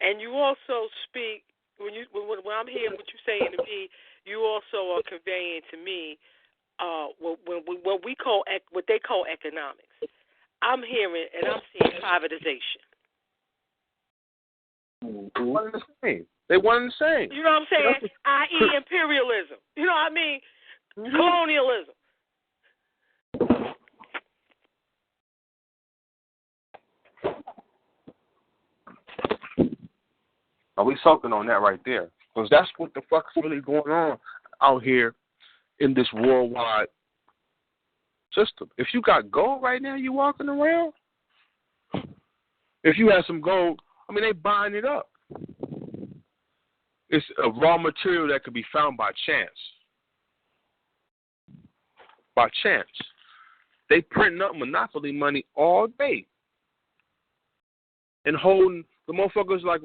And you also speak when I'm hearing what you're saying to me. You also are conveying to me what they call economics. I'm hearing and I'm seeing privatization. They one and the same. They one and the same. You know what I'm saying? I.e. imperialism. You know what I mean? Colonialism. Are we soaking on that right there? Because that's what the fuck's really going on out here in this worldwide system. If you got gold right now, you walking around. If you have some gold, I mean, they buying it up. It's a raw material that could be found by chance. By chance. They printing up monopoly money all day. And holding the motherfuckers like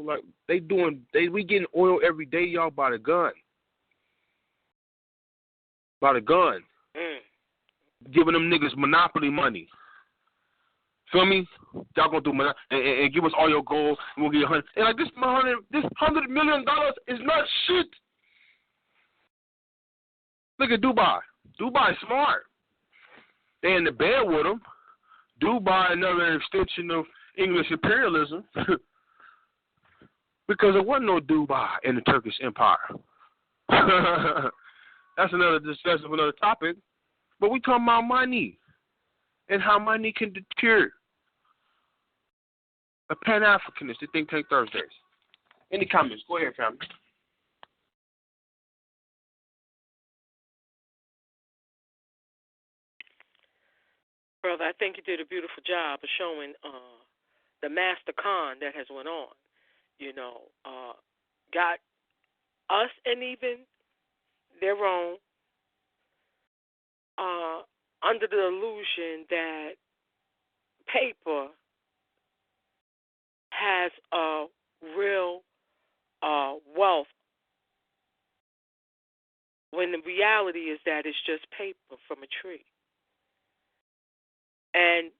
we getting oil every day, y'all, by the gun. By the gun. Giving them niggas monopoly money. Feel me? Y'all gonna do and give us all your gold, and we'll get $100. And like this $100 million is not shit. Look at Dubai. Dubai smart. They in the bed with them. Dubai another extension of English imperialism. Because there wasn't no Dubai in the Turkish Empire. That's another discussion of another topic. But we talking about money and how money can deter a Pan-Africanist to Think Tank Thursdays. Any comments? Go ahead, family. Brother, I think you did a beautiful job of showing the master con that has went on. You know, got us and even their own under the illusion that paper has a real wealth, when the reality is that it's just paper from a tree. And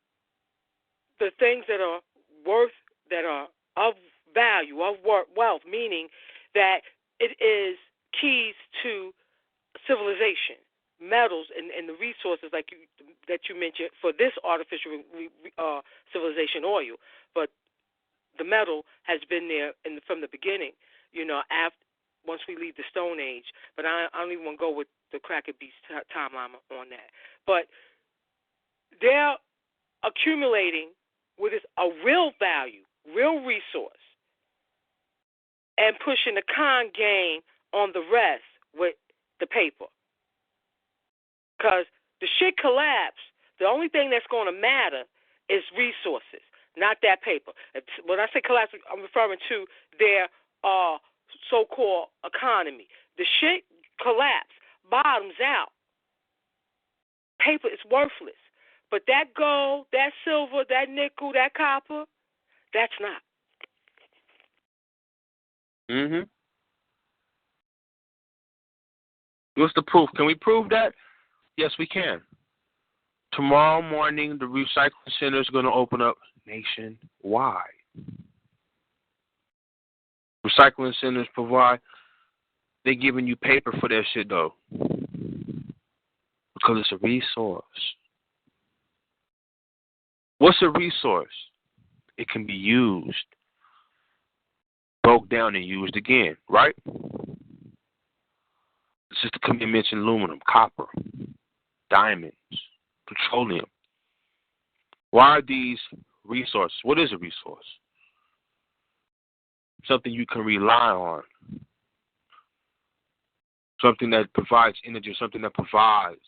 the things that are worth, that are of value, of wealth, meaning that it is keys to civilization, metals and the resources like that you mentioned for this artificial civilization, oil. But the metal has been there from the beginning, you know, once we leave the Stone Age. But I don't even want to go with the Cracker Beast timeline on that. But they're accumulating what is a real value, real resource, and pushing the con game on the rest with the paper. Because the shit collapsed. The only thing that's going to matter is resources, not that paper. When I say collapse, I'm referring to their so-called economy. The shit collapsed, bottoms out. Paper is worthless. But that gold, that silver, that nickel, that copper, that's not. What's the proof? Can we prove that? Yes, we can. Tomorrow morning, the recycling center is going to open up nationwide. Recycling centers they're giving you paper for that shit, though. Because it's a resource. What's a resource? It can be used, broke down and used again, right? Sister Camille mentioned aluminum, copper, diamonds, petroleum. Why are these resources? What is a resource? Something you can rely on. Something that provides energy, something that provides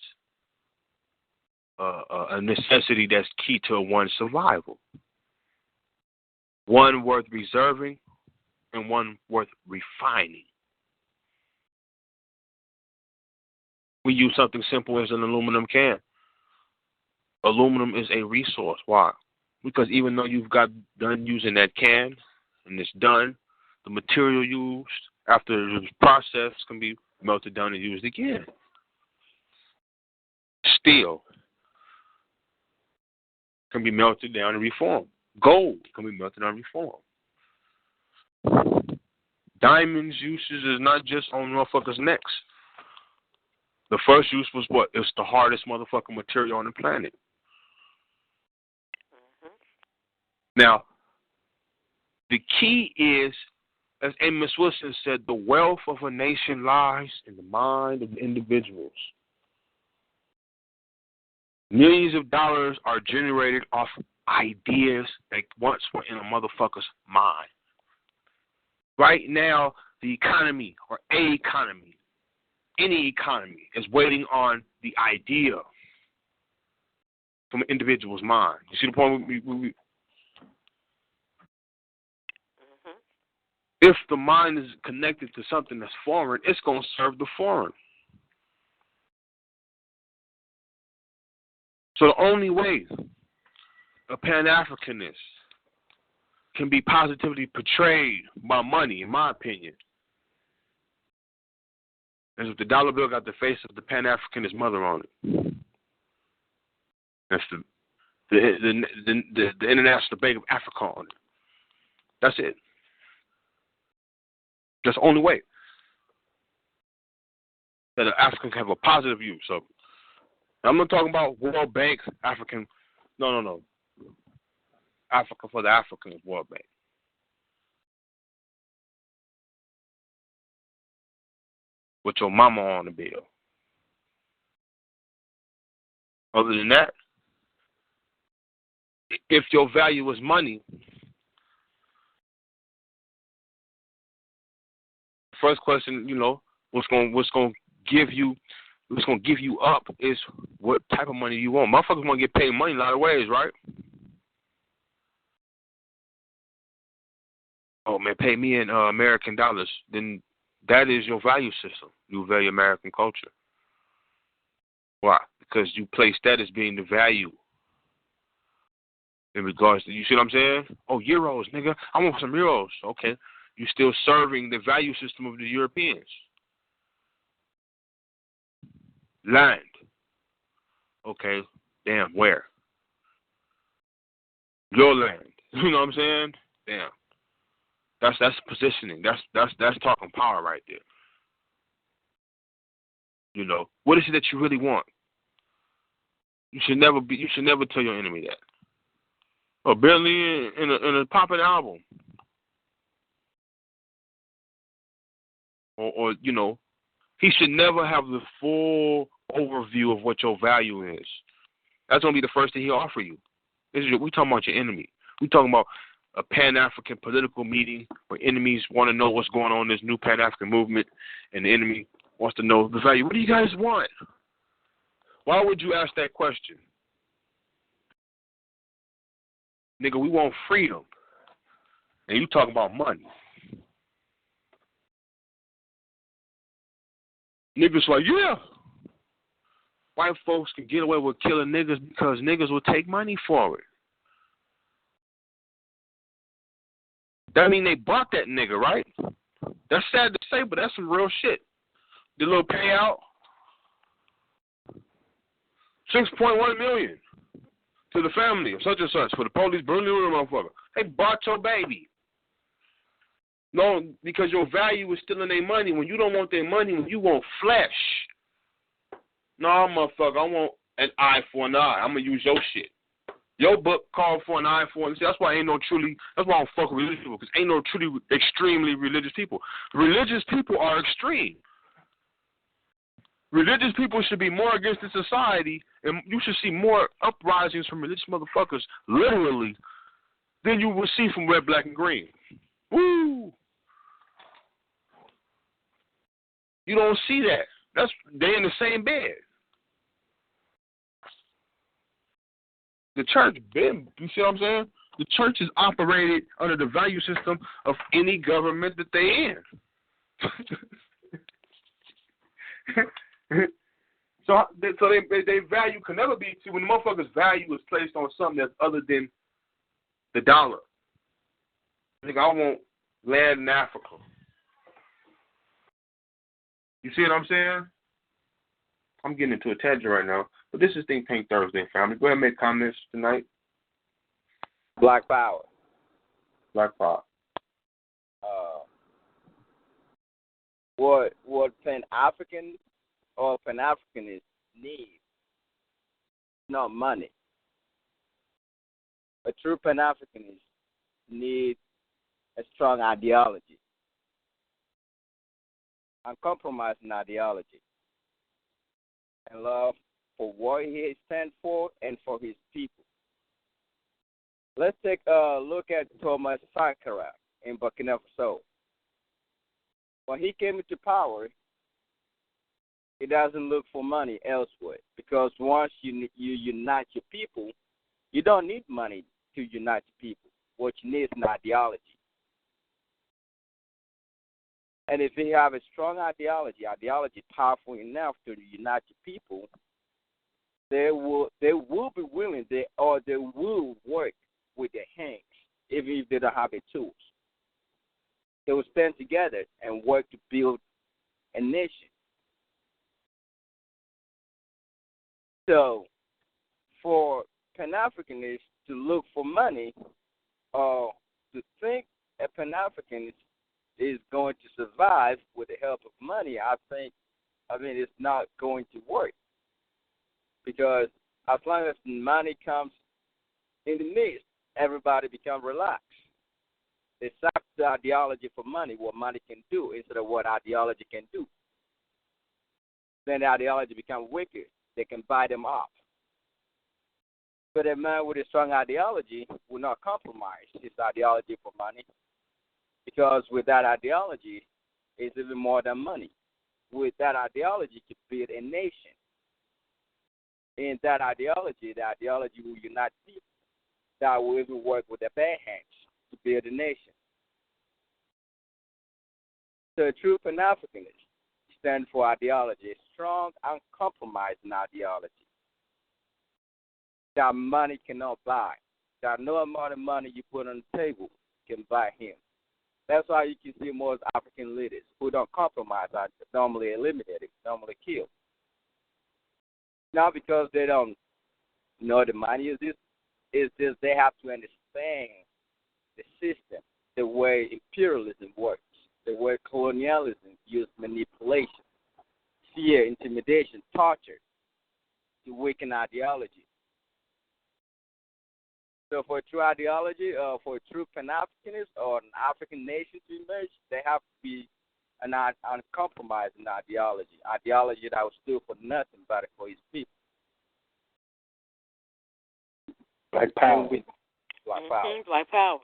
a necessity that's key to one's survival. One worth reserving, and one worth refining. We use something simple as an aluminum can. Aluminum is a resource. Why? Because even though you've got done using that can and it's done, the material used after it's processed can be melted down and used again. Steel can be melted down and reformed. Gold can be melted down and reformed. Diamonds uses is not just on motherfuckers' necks. The first use was what? It's the hardest motherfucking material on the planet. Now, the key is, as Amos Wilson said, the wealth of a nation lies in the mind of the individuals. Millions of dollars are generated off ideas that once were in a motherfucker's mind. Right now, the economy, or a economy, any economy, is waiting on the idea from an individual's mind. You see the point? If the mind is connected to something that's foreign, it's going to serve the foreign. So the only way a Pan-Africanist can be positively portrayed by money, in my opinion, is if the dollar bill got the face of the Pan-Africanist mother on it. That's the International Bank of Africa on it. That's it. That's the only way that an African can have a positive view. So I'm not talking about World Bank, African. No. Africa for the Africans, World Bank. With your mama on the bill. Other than that, if your value is money, first question, what's going to give you up is what type of money you want. Motherfuckers want to get paid money in a lot of ways, right? Oh man, pay me in American dollars. Then that is your value system. You value American culture. Why? Because you place that as being the value in regards to, you see what I'm saying? Oh, euros, nigga. I want some euros. Okay. You're still serving the value system of the Europeans. Land. Okay. Damn, where? Your land. You know what I'm saying? Damn. That's positioning. That's talking power right there. What is it that you really want? You should never tell your enemy that. Oh, barely in a popping album. Or he should never have the full overview of what your value is. That's gonna be the first thing he'll offer you. We talking about your enemy. We talking about a Pan-African political meeting where enemies want to know what's going on in this new Pan-African movement, and the enemy wants to know the value. What do you guys want? Why would you ask that question? Nigga, we want freedom. And you talking about money. Niggas like, yeah. White folks can get away with killing niggas because niggas will take money for it. That mean they bought that nigga, right? That's sad to say, but that's some real shit. The little payout, $6.1 million to the family of such and such for the police burning the motherfucker. They bought your baby. No, because your value is still in their money. When you don't want their money, when you want flesh. No, motherfucker, I want an eye for an eye. I'm going to use your shit. Your book called for an eye for an eye. That's why I don't fuck with religious people, because ain't no truly extremely religious people. Religious people are extreme. Religious people should be more against the society, and you should see more uprisings from religious motherfuckers, literally, than you will see from red, black, and green. Woo! You don't see that. They in the same bed. The church been, you see what I'm saying? the church is operated under the value system of any government that they in. So they value can never be, see, when the motherfuckers' value is placed on something that's other than the dollar. I want land in Africa. You see what I'm saying? I'm getting into a tangent right now. But this is Think Tank Thursday, family. Go ahead and make comments tonight. Black Power. Black Power. What Pan-African or Pan-Africanists need, not money. A true Pan-Africanist needs a strong ideology, uncompromising ideology, and love for what he stands for and for his people. Let's take a look at Thomas Sankara in Burkina Faso. When he came into power, he doesn't look for money elsewhere, because once you unite your people, you don't need money to unite your people. What you need is an ideology. And if you have a strong ideology powerful enough to unite your people, they will be willing, they will work with their hands, even if they don't have the tools. They will stand together and work to build a nation. So, for Pan-Africanists to look for money or to think a Pan-Africanist is going to survive with the help of money, I mean, it's not going to work. Because as long as money comes in the midst, everybody becomes relaxed. They sack the ideology for money, what money can do, instead of what ideology can do. Then the ideology becomes wicked. They can buy them off. But a man with a strong ideology will not compromise his ideology for money, because with that ideology, it's even more than money. With that ideology, you build a nation. In that ideology, the ideology will unite people that will even work with their bare hands to build a nation. So a true Pan-Africanist stands for ideology, a strong, uncompromising ideology that money cannot buy, that no amount of money you put on the table can buy him. That's why you can see most African leaders who don't compromise are normally eliminated, normally killed. Not because they don't know the money is this. It's just they have to understand the system, the way imperialism works, the way colonialism uses manipulation, fear, intimidation, torture to weaken ideology. So for a true ideology, for a true Pan-Africanist or an African nation to emerge, they have to be an uncompromising ideology that will steal for nothing but for his people. Black power. Black power. Black power.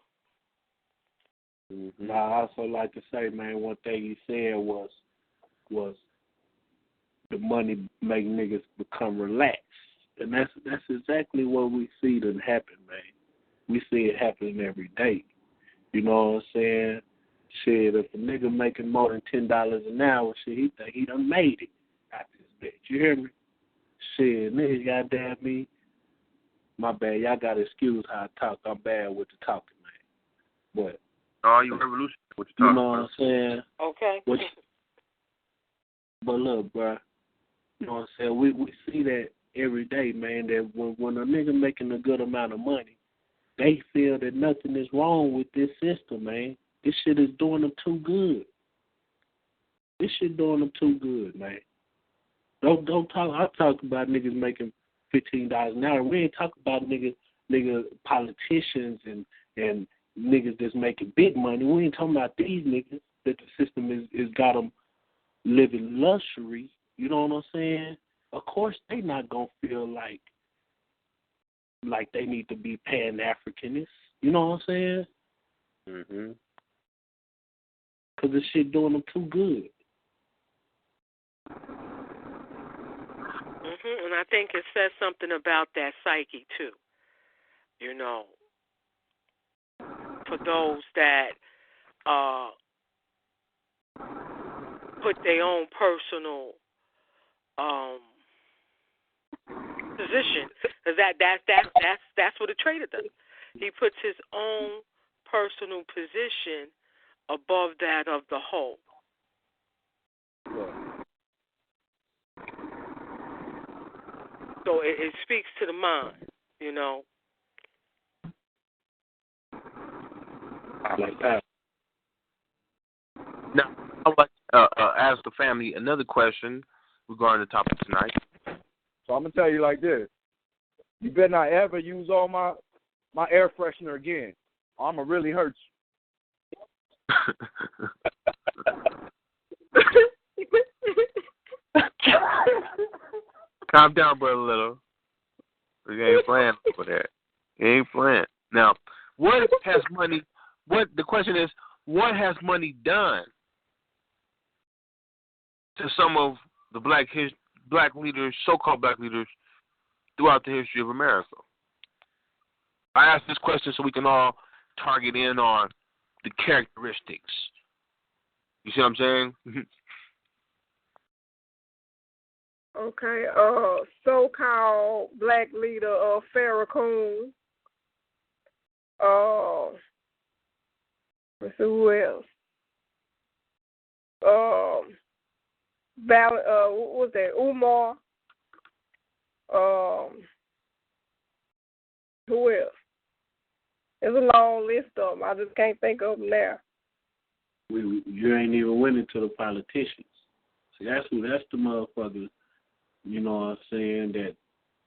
Mm-hmm. I also like to say, man, one thing he said was the money make niggas become relaxed, and that's exactly what we see that happen, man. We see it happening every day. You know what I'm saying? Shit, if a nigga making more than $10 an hour, shit, he think he done made it out this bitch. You hear me? Shit, niggas, goddamn me. My bad, y'all gotta excuse how I talk. I'm bad with the talking, man. But oh, you revolutionary with your talking. You know what I'm saying? Okay. But look, bro, you know what I'm saying? We see that every day, man, that when a nigga making a good amount of money, they feel that nothing is wrong with this system, man. This shit is doing them too good. This shit doing them too good, man. Don't talk. I talk about niggas making $15 an hour. We ain't talking about nigga politicians and niggas that's making big money. We ain't talking about these niggas that the system is got them living luxury. You know what I'm saying? Of course, they not gonna feel like they need to be Pan-Africanists. You know what I'm saying? Mhm. Cause this shit doing them too good. And I think it says something about that psyche too. You know, for those that put their own personal position. That's what a trader does. He puts his own personal position above that of the whole. So it speaks to the mind, you know. Like that. Now, I'd like to ask the family another question regarding the topic tonight. So I'm gonna tell you like this: you better not ever use all my air freshener again. I'ma really hurt you. Calm down, brother Little. We ain't playing for that. You ain't playing. Now, what has money? What the question is? What has money done to some of the black leaders, so-called black leaders, throughout the history of America? I ask this question so we can all target in on the characteristics. You see what I'm saying? Okay, so-called black leader Farrakhan. Let's see who else. What was that? Umar. Who else? There's a long list of them. I just can't think of them now. You ain't even went into the politicians. See, that's the motherfuckers. You know what I'm saying?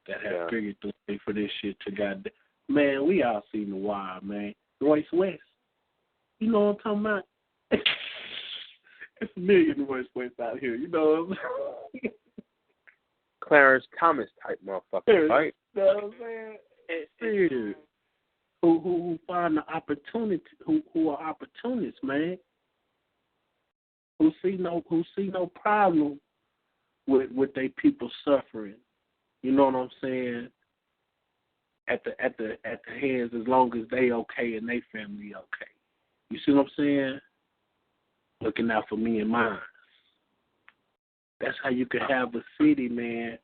That have figured the way for this shit to goddamn. Man, we all seen the Wire, man. Royce West. You know what I'm talking about? It's a million Royce West out here. You know what I'm saying? Clarence Thomas type motherfucker, right? You know what I'm saying? Who find the opportunity? Who are opportunists, man? Who see no problem with they people suffering. You know what I'm saying? At the hands, as long as they okay and they family okay. You see what I'm saying? Looking out for me and mine. That's how you can have a city, man,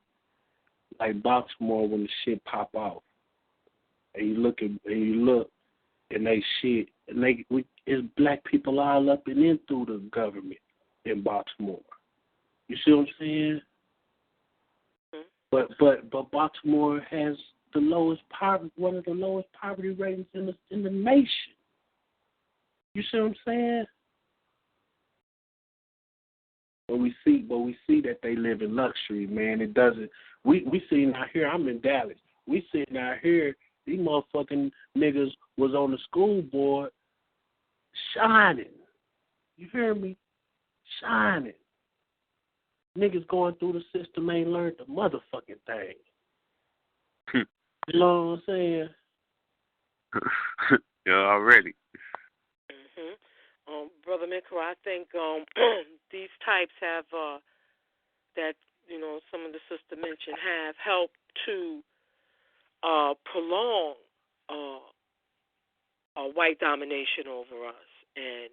like Baltimore when the shit pop off. And you look and they shit, and it's black people all up and in through the government in Baltimore. You see what I'm saying? But Baltimore has one of the lowest poverty ratings in the nation. You see what I'm saying? But we see that they live in luxury, man. It doesn't. We sitting out here. I'm in Dallas. We sitting out here. These motherfucking niggas was on the school board, shining. You hear me? Shining. Niggas going through the system ain't learned the motherfucking thing. You know what I'm saying? Yeah, already. Brother Mikra, I think these types have that some of the sister mentioned have helped to prolong white domination over us and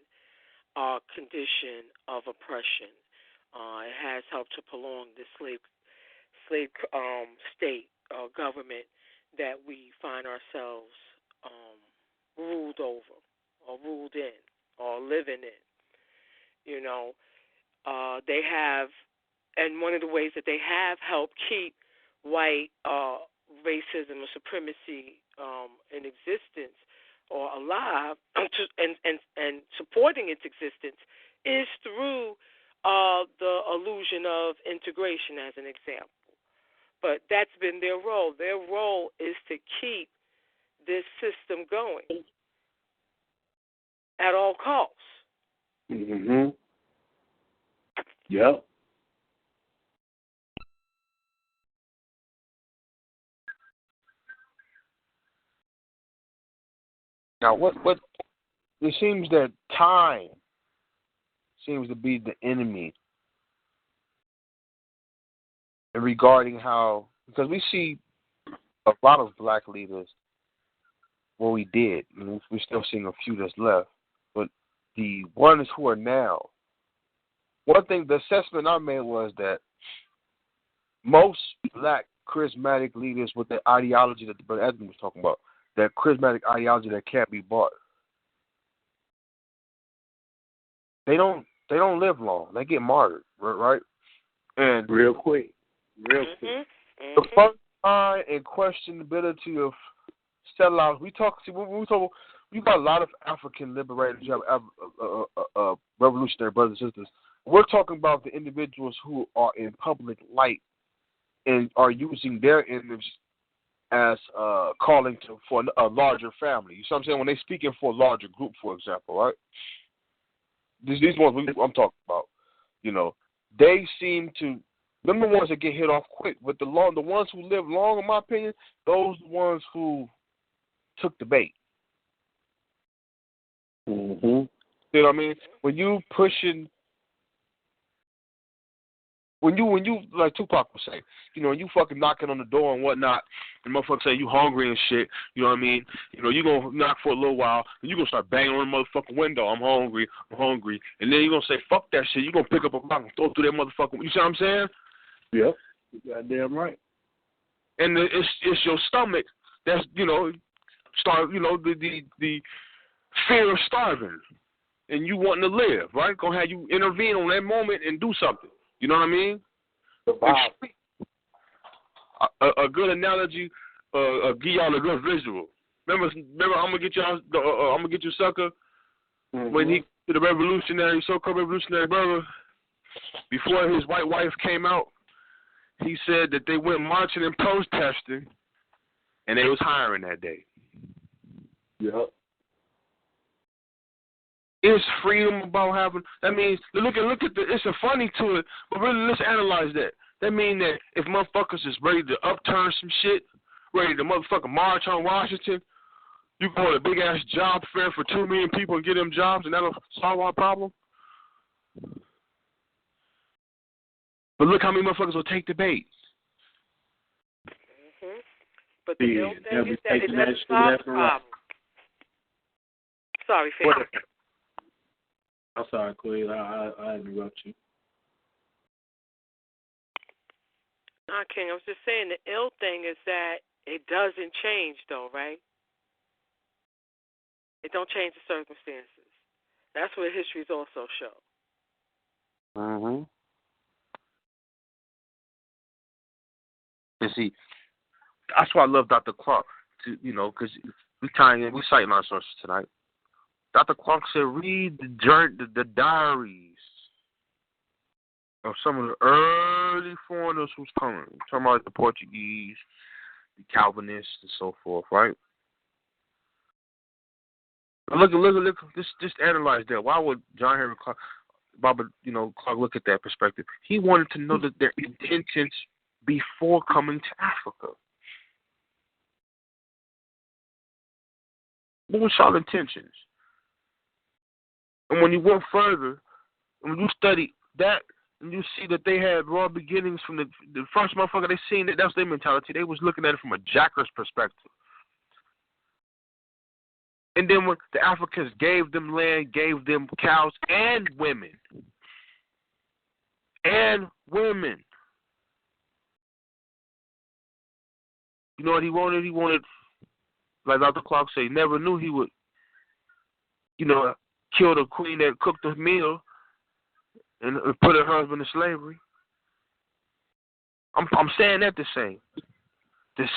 our condition of oppression. It has helped to prolong the slave state government that we find ourselves ruled over or ruled in or living in. They have, and one of the ways that they have helped keep white racism or supremacy in existence or alive and supporting its existence is through the illusion of integration, as an example. But that's been their role. Their role is to keep this system going at all costs. Mm-hmm. Yep. Now, what it seems that time seems to be the enemy regarding how, because we see a lot of black leaders well, we did. We're still seeing a few that's left. But the ones who are now, one thing, the assessment I made was that most black charismatic leaders with the ideology that Brother Edmund was talking about, that charismatic ideology that can't be bought, they don't live long. They get martyred, right? And real quick. The first time and questionability of sellouts. We got a lot of African liberators. You have revolutionary brothers and sisters. We're talking about the individuals who are in public light and are using their image as calling for a larger family. You see what I'm saying? When they're speaking for a larger group, for example, right? These ones I'm talking about, they seem to. Them the ones that get hit off quick, but the ones who live long, in my opinion, those are the ones who took the bait. Mm-hmm. You know what I mean? When you like Tupac would say, you fucking knocking on the door and whatnot, and motherfuckers say you hungry and shit, you know what I mean? You gonna knock for a little while, and you gonna start banging on the motherfucking window, I'm hungry, and then you gonna say, fuck that shit, you gonna pick up a rock and throw through that motherfucking, you see what I'm saying? Yep, you goddamn right. And it's your stomach that's, the fear of starving, and you wanting to live, right? Gonna have you intervene on that moment and do something. You know what I mean? A good analogy, give y'all a good visual. Remember, I'm gonna get you, sucker. Mm-hmm. When he to the so-called revolutionary brother, before his white wife came out, he said that they went marching and protesting, and they was hiring that day. Yep. Is freedom about having? That means look at it's a funny to it, but really let's analyze that. That means that if motherfuckers is ready to upturn some shit, ready to motherfucking march on Washington, you go to a big ass job fair for 2 million people and get them jobs, and that'll solve our problem. But look how many motherfuckers will take the bait. Mm-hmm. But the ill thing is that it doesn't solve the problem. Sorry, Fanny. I'm sorry, Queen. I interrupt you. Nah, King, I was just saying the ill thing is that it doesn't change, though, right? It don't change the circumstances. That's what histories also show. Mm-hmm. And see, that's why I love Dr. Clark, because we citing our sources tonight. Dr. Clark said, read the diaries of some of the early foreigners who's coming. I'm talking about the Portuguese, the Calvinists, and so forth, right? But look, just analyze that. Why would John Henry Clark, Clark look at that perspective? He wanted to know that their intentions before coming to Africa. What was y'all intentions? And when you went further, and when you study that, and you see that they had raw beginnings from the first motherfucker they seen, that's their mentality. They was looking at it from a jacker's perspective. And then when the Africans gave them land, gave them cows and women. And women. You know what he wanted? He wanted, like Dr. Clark said, he never knew he would, kill the queen that cooked the meal and put her husband in slavery. I'm saying that the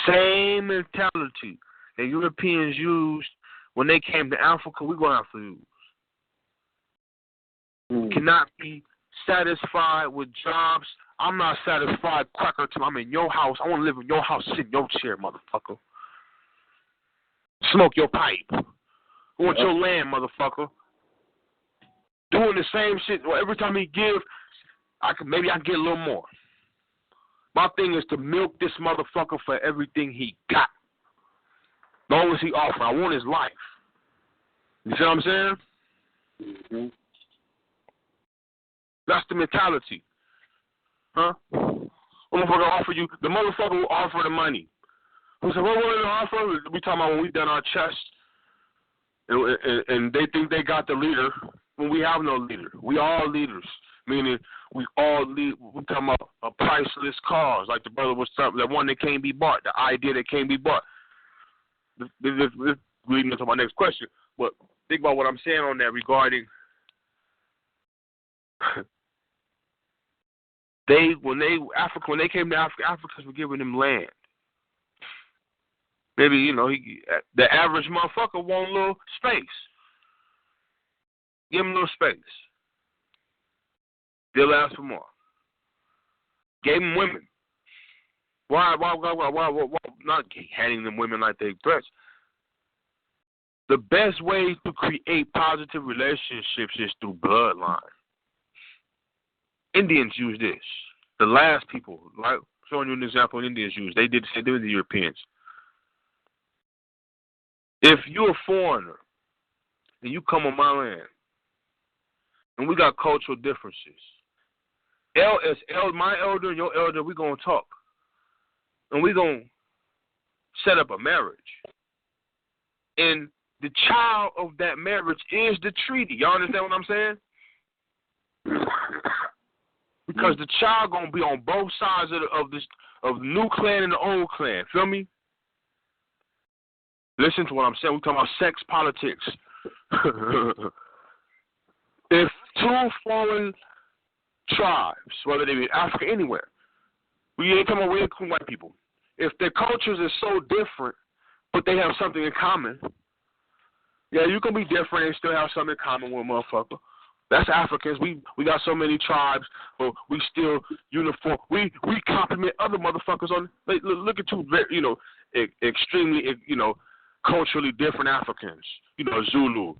same mentality that Europeans used when they came to Africa, we're going to have to use. Cannot be satisfied with jobs. I'm not satisfied, cracker, till I'm in your house. I want to live in your house, sit in your chair, motherfucker. Smoke your pipe. I want your land, motherfucker. Doing the same shit. Well, every time he give, maybe I can get a little more. My thing is to milk this motherfucker for everything he got. As long as he offer, I want his life. You see what I'm saying? Mm-hmm. That's the mentality. Huh? What motherfucker offer you? The motherfucker will offer the money. Who said, what will they offer? We talking about when we done our chest and they think they got the leader when we have no leader. We all leaders, meaning we all lead. We're talking about a priceless cause, like the brother was talking, the one that can't be bought, the idea that can't be bought. This leading into my next question, but think about what I'm saying on that regarding when they came to Africa, Africans were giving them land. Maybe, the average motherfucker want a little space. Give him a little space. They'll ask for more. Gave them women. Why not handing them women like they threats? The best way to create positive relationships is through bloodline. Indians use this. The last people, like showing you an example, Indians use. They did the same thing with the Europeans. If you're a foreigner and you come on my land, and we got cultural differences, my elder and your elder, we're going to talk. And we're going to set up a marriage. And the child of that marriage is the treaty. Y'all understand what I'm saying? Because the child going to be on both sides of the new clan and the old clan. Feel me? Listen to what I'm saying. We're talking about sex politics. If two foreign tribes, whether they be in Africa, anywhere, we ain't talking about white people. If their cultures are so different, but they have something in common, yeah, you can be different and still have something in common with a motherfucker. That's Africans. We got so many tribes, but we still uniform. We compliment other motherfuckers on. Look at two, extremely, culturally different Africans. Zulu.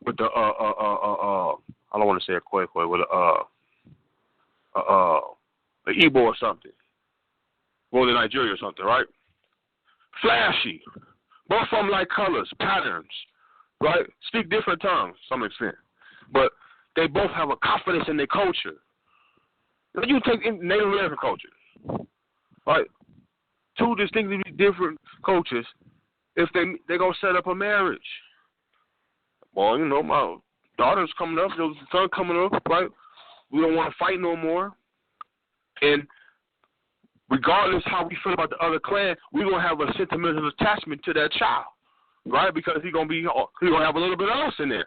With the I don't want to say a Khoi with an Igbo or something. Well, in Nigeria or something, right? Flashy. Both of them like colors, patterns, right? Speak different tongues to some extent. But they both have a confidence in their culture. You take Native American culture, right? Two distinctly different cultures. If they're going to set up a marriage. Well, my daughter's coming up, the son coming up, right? We don't want to fight no more. And regardless how we feel about the other clan, we're going to have a sentimental attachment to that child, right? Because he's going to have a little bit of us in there.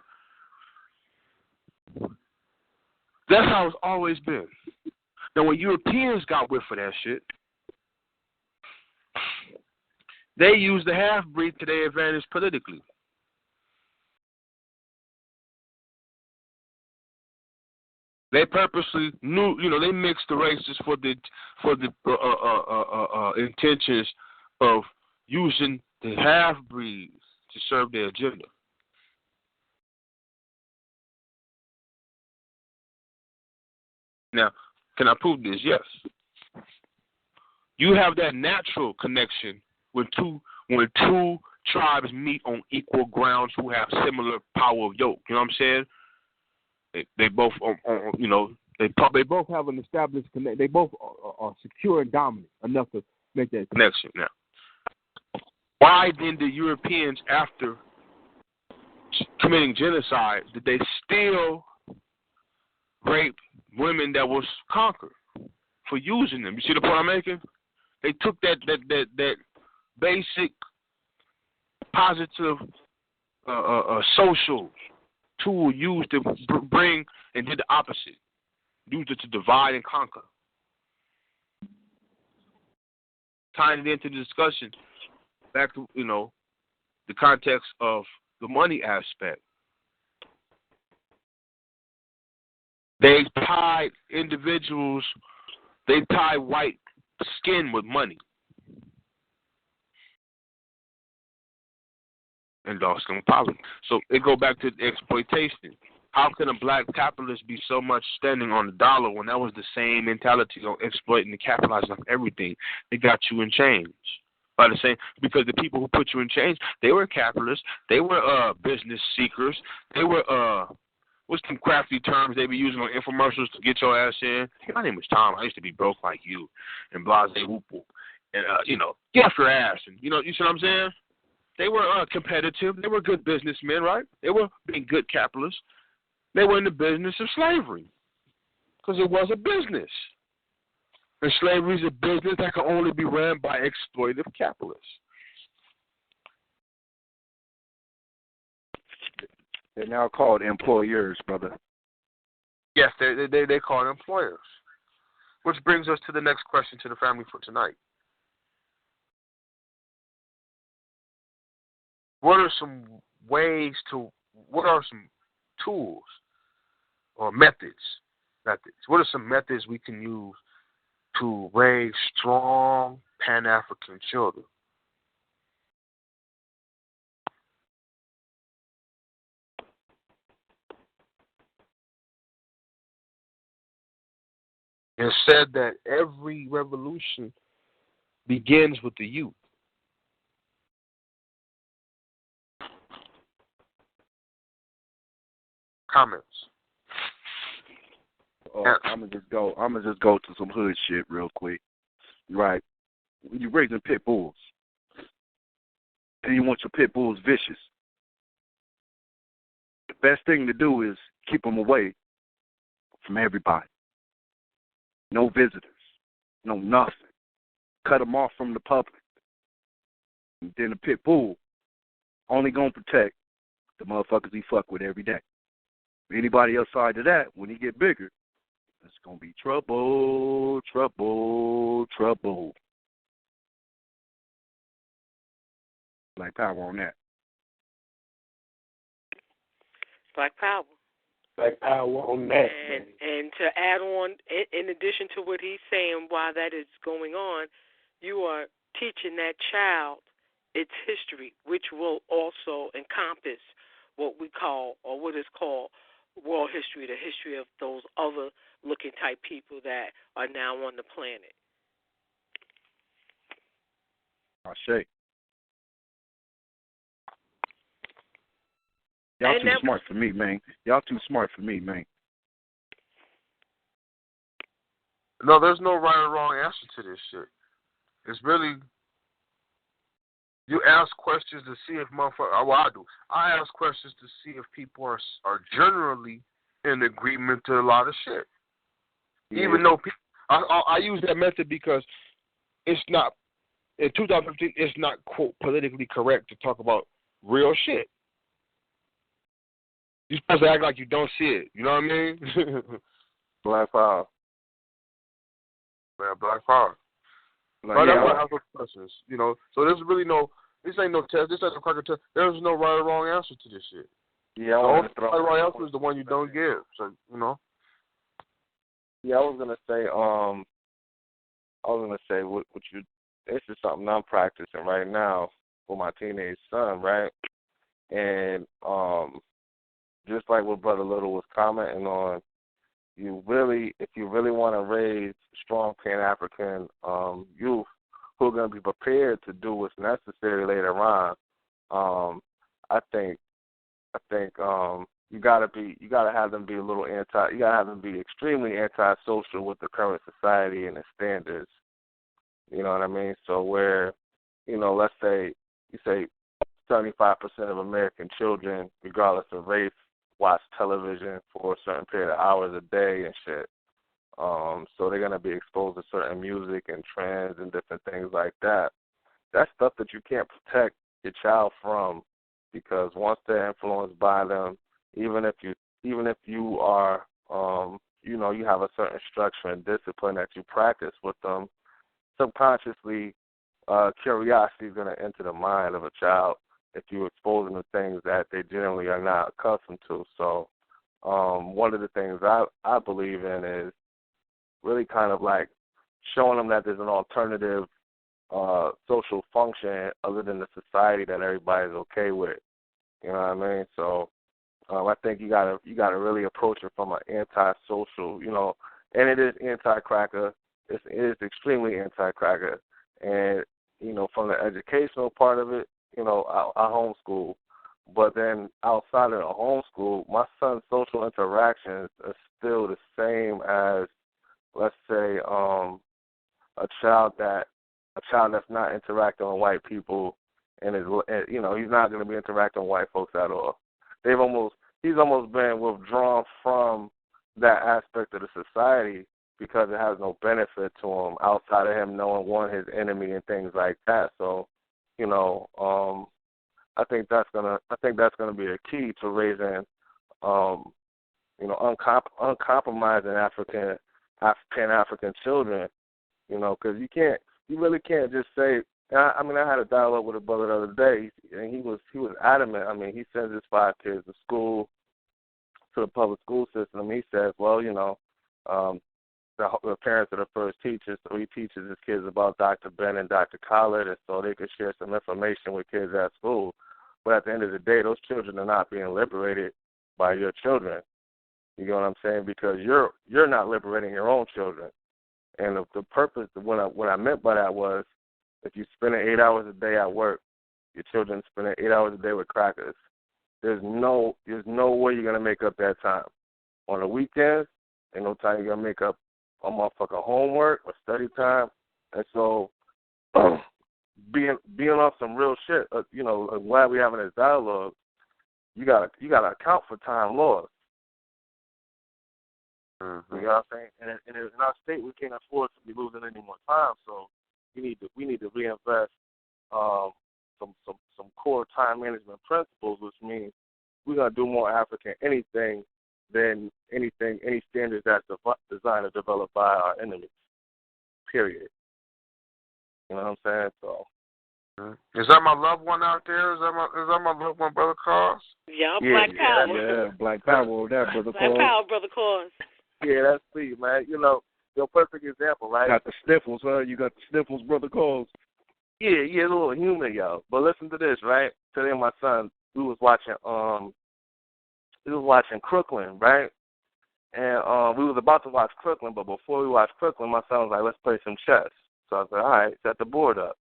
That's how it's always been. Now, when Europeans got whiff for that shit, they used the half-breed to their advantage politically. They purposely knew, they mixed the races for the intentions of using the half-breeds to serve their agenda. Now, can I prove this? Yes. You have that natural connection when two tribes meet on equal grounds who have similar power of yoke. You know what I'm saying? They both, they both have an established connection. They both are secure and dominant enough to make that connection. Now, why then the Europeans, after committing genocide, did they still rape women that was conquered for using them? You see the point I'm making? They took that basic, positive, social tool used to bring and did the opposite. Used it to divide and conquer. Tying it into the discussion, back to, the context of the money aspect. They tied individuals, they tied white skin with money. And lost them problem. So it go back to exploitation. How can a black capitalist be so much standing on the dollar when that was the same mentality on exploiting and capitalizing on everything? They got you in chains. By the same, because the people who put you in chains, they were capitalists. They were business seekers. They were what's some crafty terms they be using on infomercials to get your ass in? Hey, my name is Tom. I used to be broke like you, and blase whoop whoop, and get off your ass, and you see what I'm saying? They were competitive. They were good businessmen, right? They were being good capitalists. They were in the business of slavery because it was a business. And slavery is a business that can only be run by exploitative capitalists. They're now called employers, brother. Yes, they call it employers. Which brings us to the next question to the family for tonight. What are some tools or methods? What are some methods we can use to raise strong Pan-African children? It's said that every revolution begins with the youth. Comments? I'm gonna just go to some hood shit real quick. Right? When you're raising pit bulls, and you want your pit bulls vicious, the best thing to do is keep them away from everybody. No visitors, no nothing. Cut them off from the public. And then the pit bull only gonna protect the motherfuckers he fuck with every day. Anybody outside of that, when he get bigger, it's gonna be trouble, trouble, trouble. Black power on that. Black power. Black power on that. And to add on, in addition to what he's saying, while that is going on, you are teaching that child its history, which will also encompass what we call, or what is called, world history, the history of those other looking type people that are now on the planet. I say. Y'all too smart for me, man. Y'all too smart for me, man. No, there's no right or wrong answer to this shit. It's really, you ask questions to see if motherfuckers, well, I do. I ask questions to see if people are generally in agreement to a lot of shit. Yeah. Even though I use that method because it's not, in 2015, it's not, quote, politically correct to talk about real shit. You're supposed to act like you don't see it. You know what I mean? Black power. Man, black power. Like, right, that's why I have those questions. You know, so there's really this ain't no test. This ain't no cracker test. There's no right or wrong answer to this shit. Yeah, the only right or wrong answer is the one you don't give. So, you know. Yeah, I was gonna say what you. This is something I'm practicing right now for my teenage son, right? And just like what Brother Little was commenting on, if you really want to raise strong Pan-African youth who are going to be prepared to do what's necessary later on, I think you gotta have them be a little you gotta have them be extremely antisocial with the current society and its standards. You know what I mean? So where, let's say you say 75% of American children, regardless of race, watch television for a certain period of hours a day and shit. So they're gonna be exposed to certain music and trends and different things like that. That's stuff that you can't protect your child from, because once they're influenced by them, even if you are you have a certain structure and discipline that you practice with them, subconsciously curiosity is gonna enter the mind of a child if you expose them to things that they generally are not accustomed to. So one of the things I believe in is really kind of like showing them that there's an alternative social function other than the society that everybody's okay with. You know what I mean? So I think you gotta really approach it from an anti-social, and it is anti-cracker. It is extremely anti-cracker, and from the educational part of it, I homeschool. But then outside of the homeschool, my son's social interactions are still the same as, let's say, a child that's not interacting with white people and he's not going to be interacting with white folks at all. He's almost been withdrawn from that aspect of the society because it has no benefit to him outside of him knowing his enemy and things like that. So, I think that's gonna be a key to raising, uncompromising Pan-African children. Because you really can't just say. I had a dialogue with a brother the other day, and he was adamant. I mean, he sends his 5 kids to school, to the public school system. He says, well, the parents are the first teachers, so he teaches his kids about Dr. Ben and Dr. Khaled, and so they could share some information with kids at school. But at the end of the day, those children are not being liberated by your children. You know what I'm saying? Because you're not liberating your own children. And the purpose, what I meant by that was, if you're spending 8 hours a day at work, your children spending 8 hours a day with crackers, there's no way you're gonna make up that time. On the weekends, ain't no time you're gonna make up a motherfucking homework or study time. And so, being on some real shit, I'm glad we're having this dialogue. You gotta account for time lost. Mm-hmm. You know what I'm saying? And in our state, we can't afford to be losing any more time. So we need to reinvest some core time management principles, which means we're gonna do more African anything than any standards that's designed or developed by our enemies. Period. You know what I'm saying? So. Is that my loved one out there? Is that my loved one, Brother Cause? Yeah, Black Power. Yeah, Black Power over there, Brother Cause. Black Power, Brother Cause. Yeah, that's me, man. Your perfect example, right? Got the sniffles, huh? You got the sniffles, Brother Cause. Yeah, a little humor, yo. But listen to this, right? Today, my son, we was watching Crooklyn, right? And we was about to watch Crooklyn, but before we watched Crooklyn, my son was like, let's play some chess. So I was like, all right, set the board up.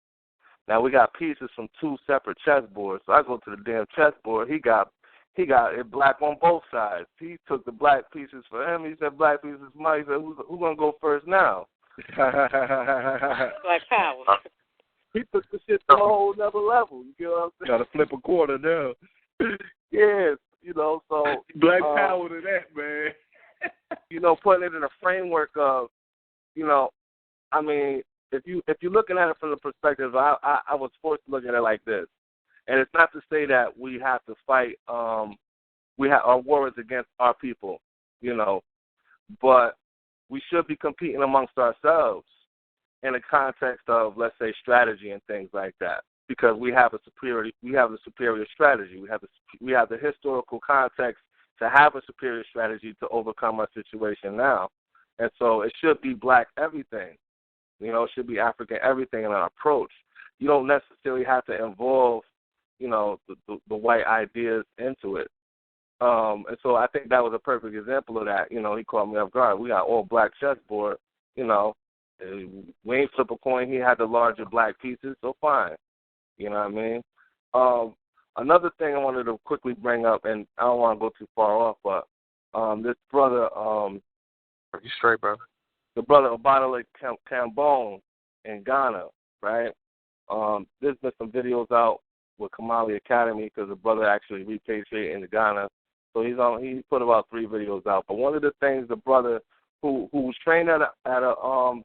Now we got pieces from 2 separate chessboards. So I go to the damn chessboard. He got it black on both sides. He took the black pieces for him. He said black pieces for mine. He said, who's gonna go first now? Black Power. He took the shit to a whole nother level. You get what I'm saying? Gotta flip a quarter now. Yes, so Black Power to that, man. Putting it in a framework of, if you're looking at it from the perspective, I was forced to look at it like this, and it's not to say that we have to fight. We have our wars against our people, but we should be competing amongst ourselves in the context of, let's say, strategy and things like that, because we have the superior strategy. We have the historical context to have a superior strategy to overcome our situation now, and so it should be black everything. It should be African everything in our approach. You don't necessarily have to involve, the white ideas into it. And so I think that was a perfect example of that. He caught me off guard. We got all black chessboard. We ain't flip a coin. He had the larger black pieces, so fine. You know what I mean? Another thing I wanted to quickly bring up, and I don't want to go too far off, but this brother, you straight, brother? The brother Obadale Cambone in Ghana, right? There's been some videos out with Kamali Academy because the brother actually repatriated into Ghana. So he put about 3 videos out. But one of the things, the brother who was trained at a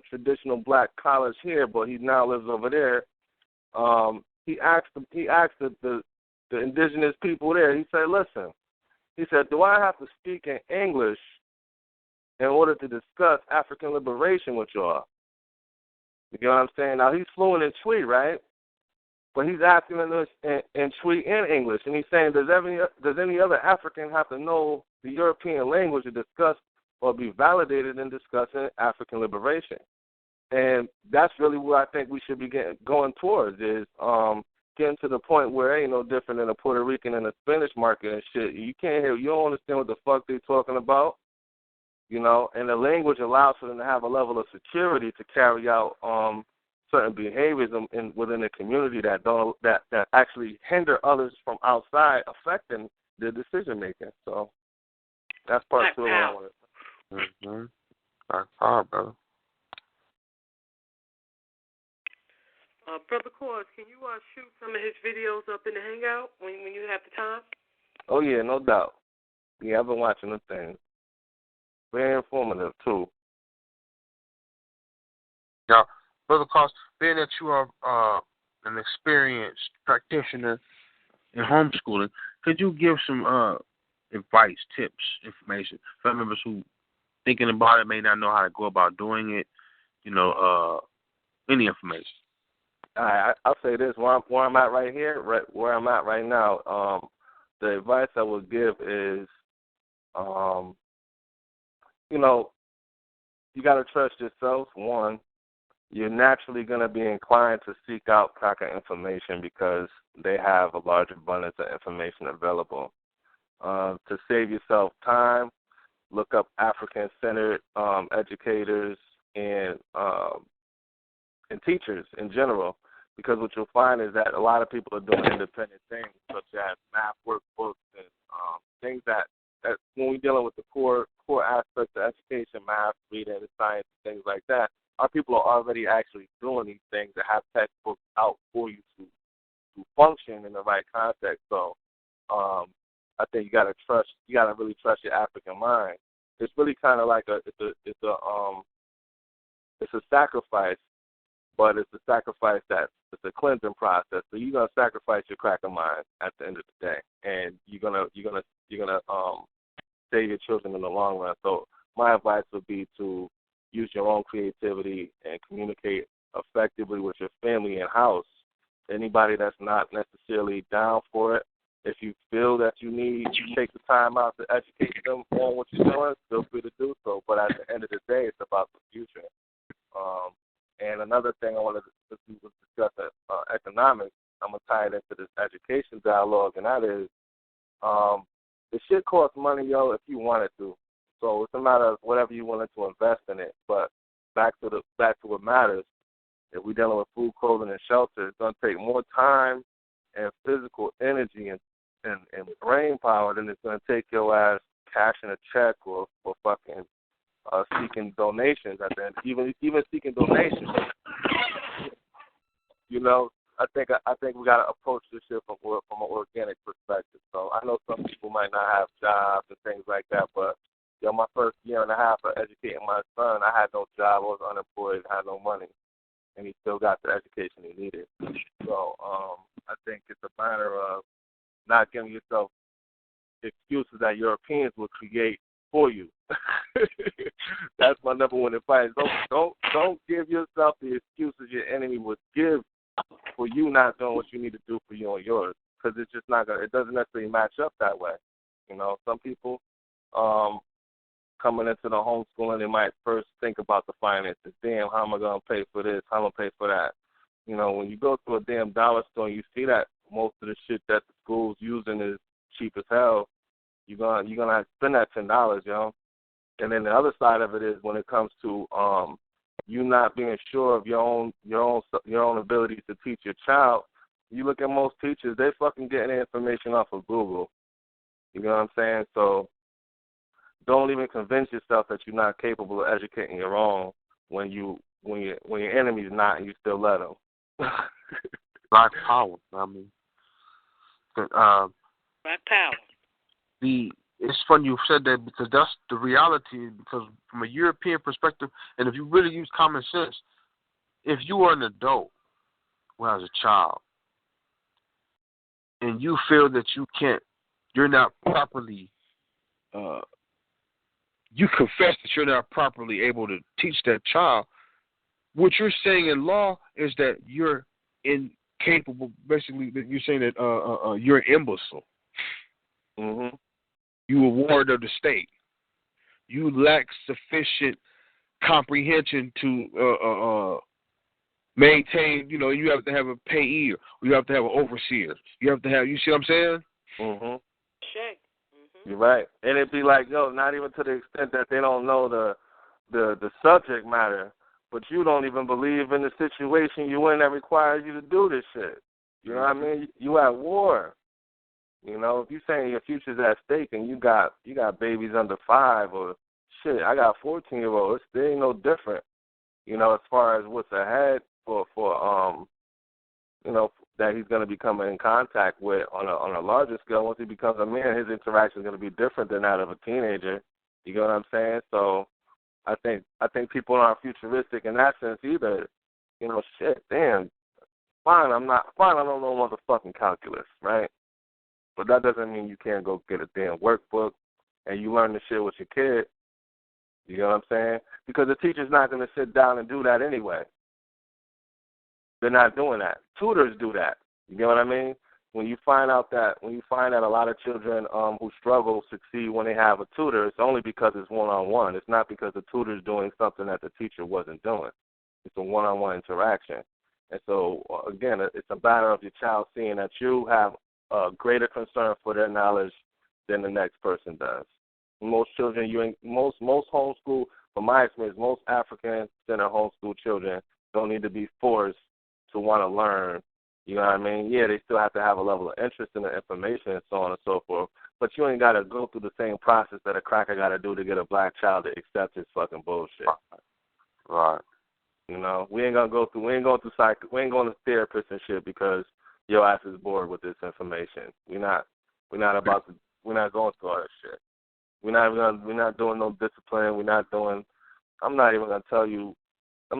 traditional black college here, but he now lives over there. He asked the indigenous people there. He said, "Listen," he said, "do I have to speak in English in order to discuss African liberation with y'all?" You know what I'm saying? Now, he's fluent in Twi, right? But he's asking us in Twi and English. And he's saying, does any other African have to know the European language to discuss or be validated in discussing African liberation? And that's really where I think we should be going towards, is getting to the point where it ain't no different than a Puerto Rican and a Spanish market and shit. You don't understand what the fuck they talking about. And the language allows for them to have a level of security to carry out certain behaviors within the community that actually hinder others from outside affecting their decision making. So that's part 2 of what I wanted. That's hard, brother. Brother Cause, can you shoot some of his videos up in the Hangout when you have the time? Oh, yeah, no doubt. Yeah, I've been watching the thing. Very informative, too. Now, Brother Cost, being that you are an experienced practitioner in homeschooling, could you give some advice, tips, information for members who thinking about it may not know how to go about doing it? Any information. All right, I'll say this: where I'm at right here, where I'm at right now. The advice I would give is, you got to trust yourself. One, you're naturally going to be inclined to seek out cracker information because they have a large abundance of information available. To save yourself time, look up African-centered educators and teachers in general, because what you'll find is that a lot of people are doing independent things, such as math workbooks and things that when we're dealing with the core aspects of education, math, reading, science, things like that, our people are already actually doing these things that have textbooks out for you to function in the right context. So I think you gotta really trust your African mind. It's really kind of like it's a sacrifice, but it's a sacrifice it's a cleansing process. So you're gonna sacrifice your cracker mind at the end of the day, and you're gonna save your children in the long run. So my advice would be to use your own creativity and communicate effectively with your family and house. Anybody that's not necessarily down for it, if you feel that you need to take the time out to educate them on what you're doing, feel free to do so. But at the end of the day, it's about the future. And another thing I wanted to discuss economics. I'm going to tie it into this education dialogue, and that is the shit costs money, yo, if you want it to. So it's a matter of whatever you wanted to invest in it. But back to what matters. If we're dealing with food, clothing, and shelter, it's going to take more time and physical energy and brain power than it's going to take your ass cashing a check or fucking seeking donations at the end. Even seeking donations. I think we got to approach this shit from an organic perspective. So I know some people might not have jobs and things like that, but my first year and a half of educating my son, I had no job, I was unemployed, had no money, and he still got the education he needed. So I think it's a matter of not giving yourself excuses that Europeans will create for you. That's my number one advice. Don't give yourself the excuses your enemy would give for you not doing what you need to do for you and yours, because it's just not gonna. It doesn't necessarily match up that way. Some people coming into the homeschooling, they might first think about the finances. Damn, how am I gonna pay for this? How am I gonna pay for that? When you go to a damn dollar store and you see that most of the shit that the school's using is cheap as hell, you're gonna have to spend that $10, yo. And then the other side of it is when it comes to you not being sure of your own abilities to teach your child. You look at most teachers, they fucking getting their information off of Google. You know what I'm saying? So don't even convince yourself that you're not capable of educating your own when your enemy's not, and you still let them. Black power. I mean, Black power. It's funny you said that, because that's the reality. Because from a European perspective, and if you really use common sense, if you are an adult who has a child, and you feel that you're not properly, you confess that you're not properly able to teach that child, what you're saying in law is that you're incapable. Basically, you're saying that you're an imbecile. Mm-hmm. You a ward of the state. You lack sufficient comprehension to maintain. You have to have a payee, or you have to have an overseer. You have to have. You see what I'm saying? Mm-hmm. Check. Mm-hmm. You're right, and it'd be like, not even to the extent that they don't know the subject matter, but you don't even believe in the situation you're in that requires you to do this shit. You know what I mean? You at war. If you're saying your future's at stake and you got babies under 5, or shit, I got 14-year-olds, they ain't no different. As far as what's ahead for that he's going to be coming in contact with on a larger scale. Once he becomes a man, his interaction is going to be different than that of a teenager. You get what I'm saying? So I think people aren't futuristic in that sense either. Shit, damn. Fine, I don't know motherfucking calculus, right? But that doesn't mean you can't go get a damn workbook and you learn the shit with your kid. You know what I'm saying? Because the teacher's not going to sit down and do that anyway. They're not doing that. Tutors do that. You know what I mean? When you find out that a lot of children who struggle succeed when they have a tutor, it's only because it's one-on-one. It's not because the tutor's doing something that the teacher wasn't doing. It's a one-on-one interaction. And so, again, it's a matter of your child seeing that you have a greater concern for their knowledge than the next person does. Most children, most homeschool, from my experience, most African-centered homeschool children don't need to be forced to want to learn. You know what I mean? Yeah, they still have to have a level of interest in the information and so on and so forth. But you ain't got to go through the same process that a cracker got to do to get a black child to accept his fucking bullshit. Right. We ain't going to therapists and shit because your ass is bored with this information. We're not going through all that shit. We're not doing no discipline. I'm not even gonna tell you. So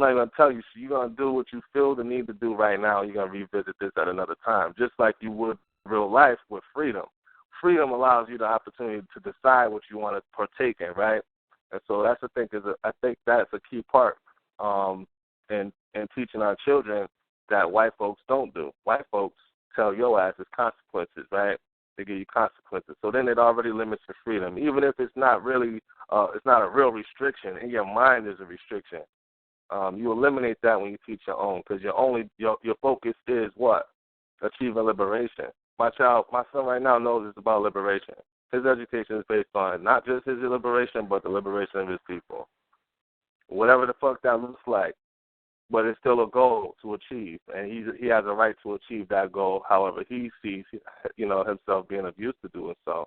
you're going to do what you feel the need to do right now. You're going to revisit this at another time, just like you would in real life with freedom. Freedom allows you the opportunity to decide what you want to partake in, right? And so that's the thing. I think that's a key part in teaching our children that white folks don't do. White folks tell your ass it's consequences, right? They give you consequences. So then it already limits your freedom, even if it's not really, it's not a real restriction. In your mind, there's a restriction. You eliminate that when you teach your own, because your focus is what? Achieving liberation. My son right now knows it's about liberation. His education is based on not just his liberation, but the liberation of his people. Whatever the fuck that looks like, but it's still a goal to achieve, and he has a right to achieve that goal. However, he sees himself being of use to doing so.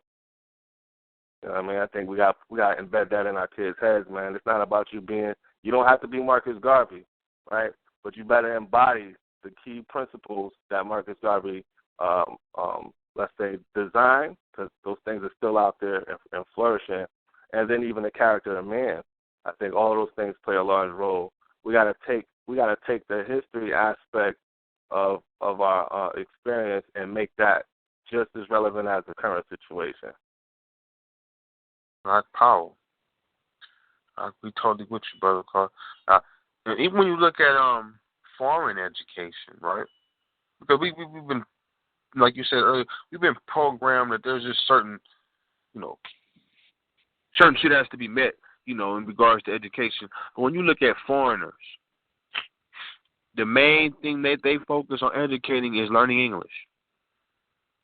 I mean, I think we got to embed that in our kids' heads, man. It's not about you being. You don't have to be Marcus Garvey, right? But you better embody the key principles that Marcus Garvey, let's say, designed, because those things are still out there and flourishing, and then even the character of man. I think all of those things play a large role. We got to take the history aspect of our experience and make that just as relevant as the current situation. Black power. I agree totally with you, brother. And even when you look at foreign education, right? Because we've been, like you said earlier, we've been programmed that there's just certain shit has to be met, in regards to education. But when you look at foreigners, the main thing that they focus on educating is learning English.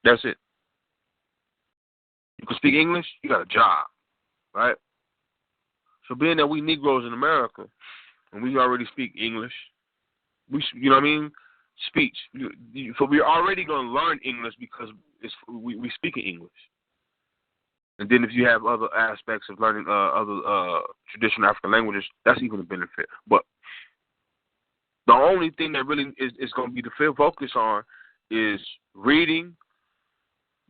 That's it. You can speak English, you got a job, right? So being that we Negroes in America, and we already speak English, speech. So we're already going to learn English because we speak in English. And then if you have other aspects of learning other traditional African languages, that's even a benefit. But the only thing that really is going to be the focus on is reading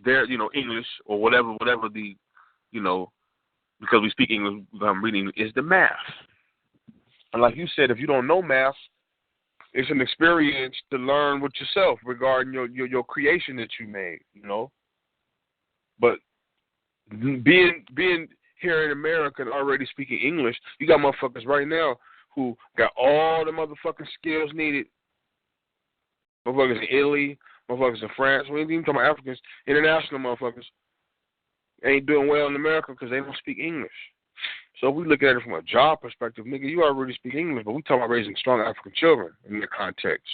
their, English or whatever the, because we speak English, reading is the math. And like you said, if you don't know math, it's an experience to learn with yourself regarding your creation that you made, But being here in America and already speaking English, you got motherfuckers right now who got all the motherfucking skills needed. Motherfuckers in Italy, motherfuckers in France, we ain't even talking about Africans, international motherfuckers ain't doing well in America because they don't speak English. So if we look at it from a job perspective, nigga, you already speak English, but we talking about raising strong African children in that context.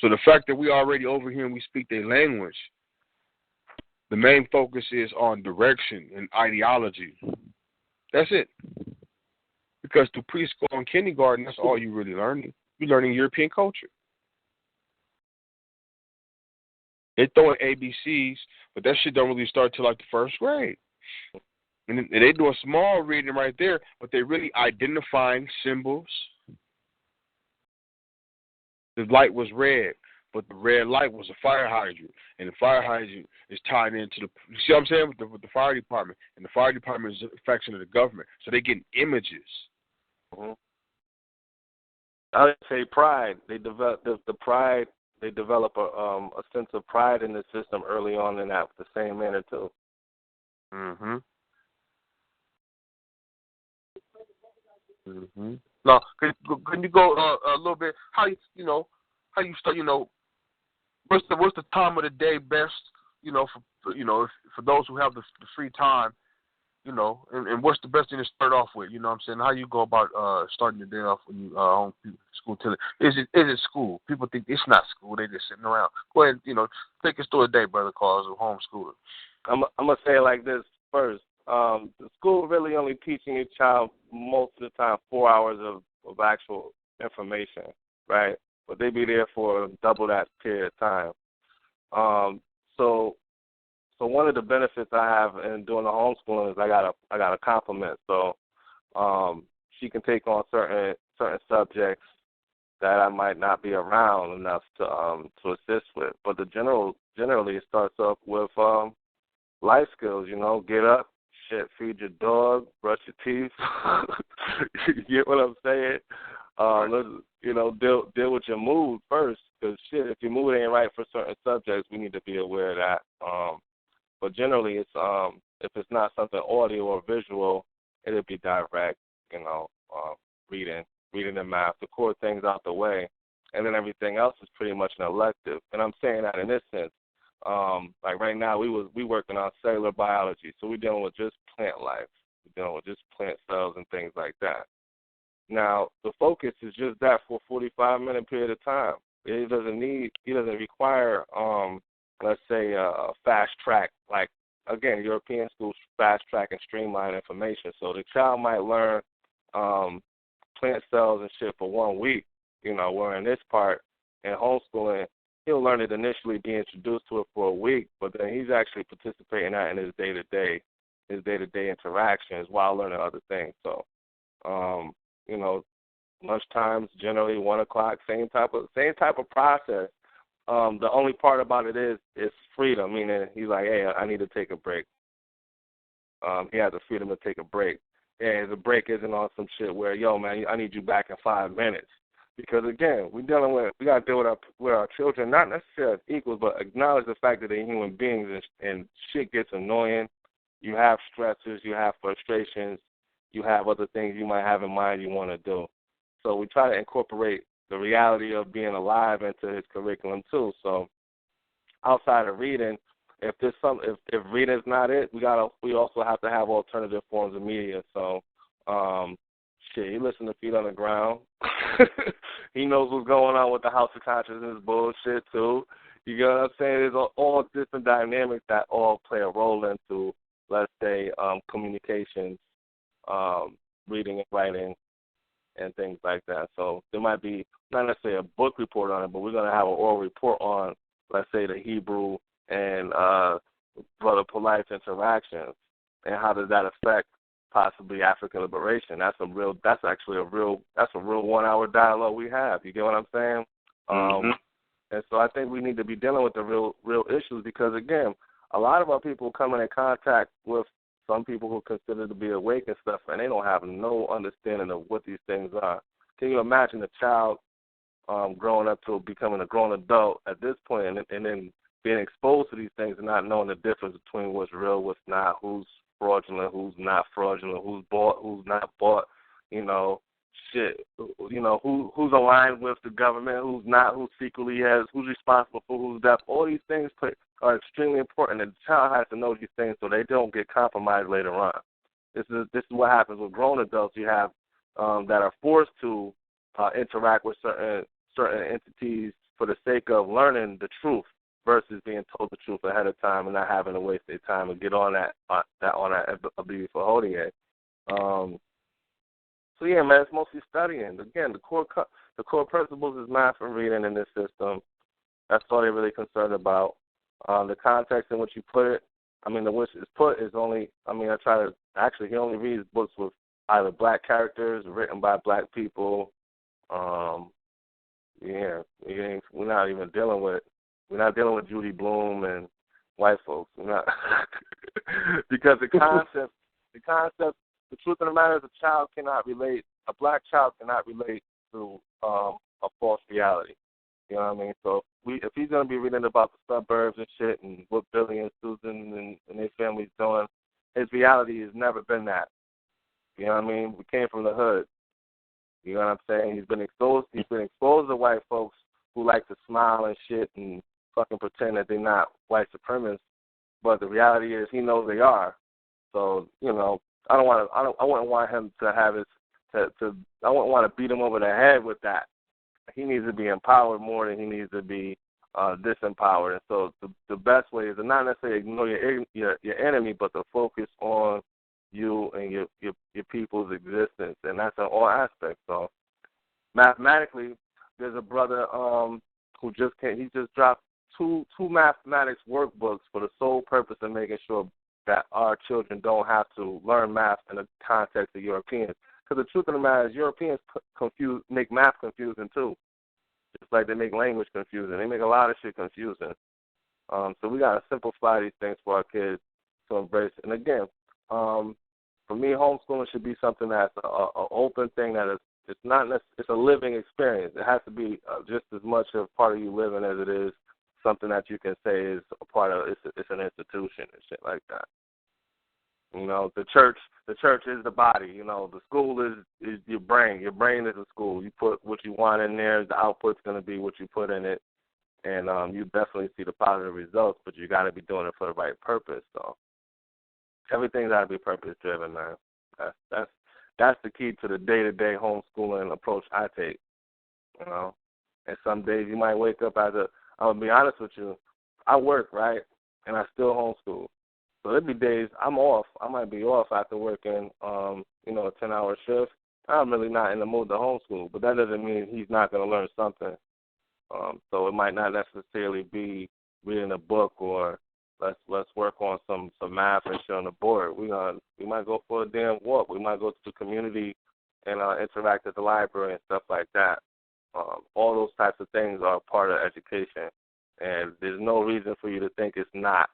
So the fact that we already over here and we speak their language, the main focus is on direction and ideology. That's it. Because through preschool and kindergarten, that's all you're really learning. You're learning European culture. They throw in ABCs, but that shit don't really start till like the first grade. And they do a small reading right there, but they're really identifying symbols. The light was red. but the red light was a fire hydrant, and the fire hydrant is tied into the. You see what I'm saying with the fire department, and the fire department is a fraction of the government, so they getting images. Mm-hmm. I would say pride. They develop the pride. They develop a sense of pride in the system early on in that the same manner too. Mhm. Mhm. Now, can you go a little bit? How you start? What's the time of the day best? For those who have the free time, and what's the best thing to start off with? You know what I'm saying? How you go about starting your day off when you home school till is it school? People think it's not school, they just sitting around. Go ahead, take us through a day, brother Carl, as a homeschooler. I'm gonna say it like this first. The school really only teaching your child most of the time 4 hours of actual information, right? But they be there for double that period of time. So one of the benefits I have in doing the homeschooling is I got a complement. So she can take on certain subjects that I might not be around enough to assist with. But generally it starts off with life skills. Get up, feed your dog, brush your teeth. You get what I'm saying? Deal with your mood first, because if your mood ain't right for certain subjects, we need to be aware of that. But generally, it's if it's not something audio or visual, it'll be direct. Reading and math, the core things out the way, and then everything else is pretty much an elective. And I'm saying that in this sense. Like right now, we working on cellular biology, so we're dealing with just plant life. We're dealing with just plant cells and things like that. Now, the focus is just that for a 45-minute period of time. It doesn't require, let's say, a fast track, like, again, European schools fast track and streamline information. So the child might learn plant cells and shit for 1 week, where in this part, in homeschooling, he'll learn it initially, be introduced to it for a week, but then he's actually participating in that in his day-to-day interactions while learning other things. So, lunch times generally 1 o'clock, same type of process. The only part about it is freedom, meaning he's like, hey, I need to take a break. He has the freedom to take a break. And the break isn't on some shit where, yo, man, I need you back in 5 minutes. Because again, we got to deal with our children, not necessarily as equals, but acknowledge the fact that they're human beings and shit gets annoying. You have stresses, you have frustrations, you have other things you might have in mind you want to do. So we try to incorporate the reality of being alive into his curriculum too. So outside of reading, if reading's not it, we also have to have alternative forms of media. So he listens to Feet on the Ground. He knows what's going on with the House of Consciousness bullshit too. You get what I'm saying? There's all different dynamics that all play a role into, let's say, communications, reading and writing, and things like that. So there might be not necessarily a book report on it, but we're going to have an oral report on, let's say, the Hebrew and Brother Polite's interactions, and how does that affect possibly African liberation. That's a real 1 hour dialogue we have. You get what I'm saying? And so I think we need to be dealing with the real issues, because again, a lot of our people coming in contact with some people who consider to be awake and stuff, and they don't have no understanding of what these things are. Can you imagine a child growing up to becoming a grown adult at this point, and then being exposed to these things and not knowing the difference between what's real, what's not, who's fraudulent, who's not fraudulent, who's bought, who's not bought, who's aligned with the government, who's not, who's responsible for who's deaf. All these things are extremely important, and the child has to know these things so they don't get compromised later on. This is what happens with grown adults. You have that are forced to interact with certain entities for the sake of learning the truth, versus being told the truth ahead of time and not having to waste their time and get on that ability for holding it. So yeah, man, it's mostly studying. Again, the core principles is math and reading in this system. That's all they're really concerned about. The context in which you put it, the which is put is only. He only reads books with either black characters written by black people. Yeah, we're not even dealing with Judy Blume and white folks. We're not because the truth of the matter is a black child cannot relate to a false reality. You know what I mean? So if he's gonna be reading about the suburbs and shit and what Billy and Susan and their family's doing, his reality has never been that. You know what I mean? We came from the hood. You know what I'm saying? He's been exposed to white folks who like to smile and shit and fucking pretend that they're not white supremacists. But the reality is he knows they are. So, you know, I wouldn't want him to have I wouldn't want to beat him over the head with that. He needs to be empowered more than he needs to be disempowered. And so the best way is to not necessarily ignore your enemy, but to focus on you and your people's existence, and that's in all aspects. So mathematically, there's a brother who just dropped two mathematics workbooks for the sole purpose of making sure that our children don't have to learn math in the context of Europeans. Because the truth of the matter is Europeans make math confusing too, just like they make language confusing. They make a lot of shit confusing. So we got to simplify these things for our kids to embrace. And again, for me, homeschooling should be something that's an open thing that it's a living experience. It has to be just as much a part of you living as it is something that you can say is a part of. It's an institution and shit like that. You know, the church is the body. You know, the school is your brain. Your brain is a school. You put what you want in there. The output's going to be what you put in it, and you definitely see the positive results. But you got to be doing it for the right purpose. So everything's got to be purpose driven, man. That's the key to the day-to-day homeschooling approach I take. You know, and some days you might wake up I'm gonna be honest with you, I work, right, and I still homeschool. So there'll be days I'm off. I might be off after working, a 10-hour shift. I'm really not in the mood to homeschool, but that doesn't mean he's not going to learn something. So it might not necessarily be reading a book or let's work on some math and shit on the board. We might go for a damn walk. We might go to the community and interact at the library and stuff like that. All those types of things are part of education, and there's no reason for you to think it's not.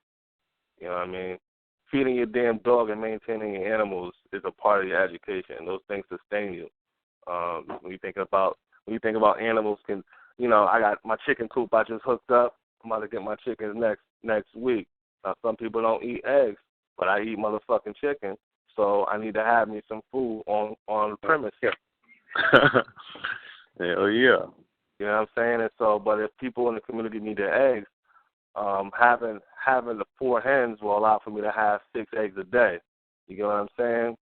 You know what I mean? Feeding your damn dog and maintaining your animals is a part of your education. Those things sustain you. When you think about animals, I got my chicken coop I just hooked up. I'm about to get my chickens next week. Now, some people don't eat eggs, but I eat motherfucking chicken, so I need to have me some food on the premise here. Hell yeah. You know what I'm saying? And so, but if people in the community need their eggs, having the 4 hens will allow for me to have 6 eggs a day. You get what I'm saying?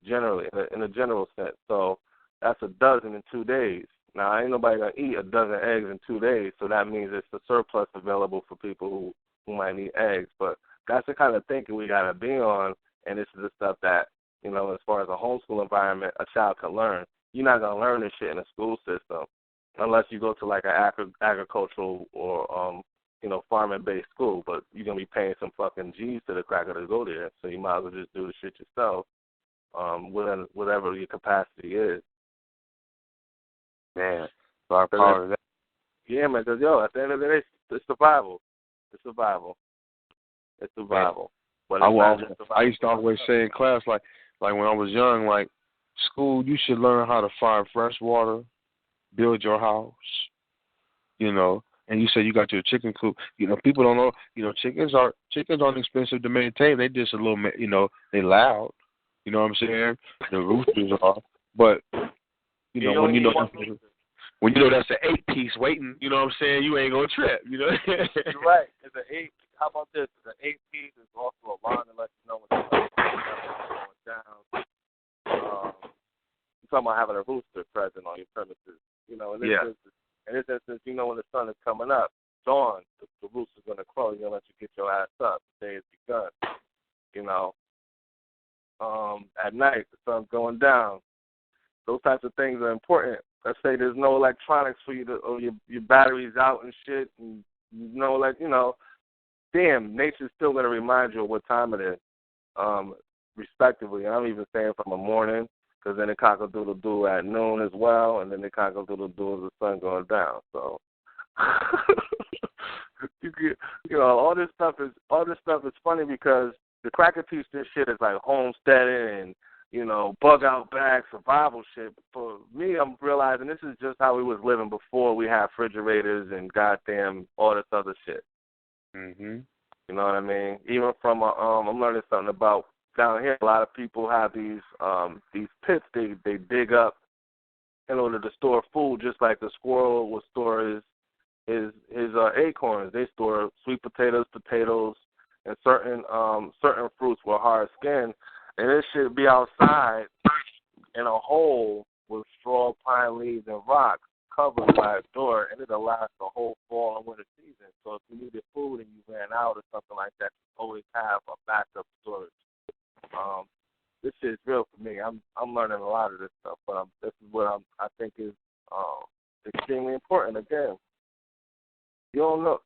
Generally, in a general sense. So that's a dozen in 2 days. Now, ain't nobody going to eat a dozen eggs in 2 days, so that means it's a surplus available for people who might need eggs. But that's the kind of thinking we got to be on, and this is the stuff that, as far as a homeschool environment, a child can learn. You're not going to learn this shit in a school system unless you go to like an agricultural or farming-based school, but you're going to be paying some fucking G's to the cracker to go there, so you might as well just do the shit yourself, whatever your capacity is. Man, so I'm proud of that. Yeah, man, because, at the end of the day, it's survival. It's survival. It's survival. But I used to always say in class, like when I was young, like, school, you should learn how to find fresh water, build your house, And you said you got your chicken coop. People don't know. Chickens aren't expensive to maintain. They just a little, they loud. You know what I'm saying? The roosters are, but when you know that's an 8-piece waiting. You know what I'm saying? You ain't gonna trip. You're right. It's an 8. How about this? It's an 8-piece. It's also a line to let you know when the sun is going down. You're talking about having a rooster present on your premises. In this instance, when the sun is coming up, dawn, the rooster's going to crow. You're going to let you get your ass up. The day has begun. At night, the sun's going down. Those types of things are important. Let's say there's no electronics for you or your battery's out and shit. And, damn, nature's still going to remind you of what time it is, respectively. And I'm even saying from a morning because then the cock-a-doodle-doo at noon as well, and then the cock-a-doodle-doo as the sun going down. So, all this stuff is funny because the cracker teach this shit is like homesteading and bug out bag survival shit. For me, I'm realizing this is just how we was living before we had refrigerators and goddamn all this other shit. Mhm. You know what I mean? Even from I'm learning something about down here. A lot of people have these pits they dig up in order to store food, just like the squirrel will store his acorns. They store sweet potatoes, and certain fruits with hard skin, and it should be outside in a hole with straw, pine leaves, and rocks covered by a door, and it'll last the whole fall and winter season. So if you needed food and you ran out or something like that, you always have a backup storage. This shit is real for me. I'm learning a lot of this stuff, but this is what I think is extremely important. Again, you don't know.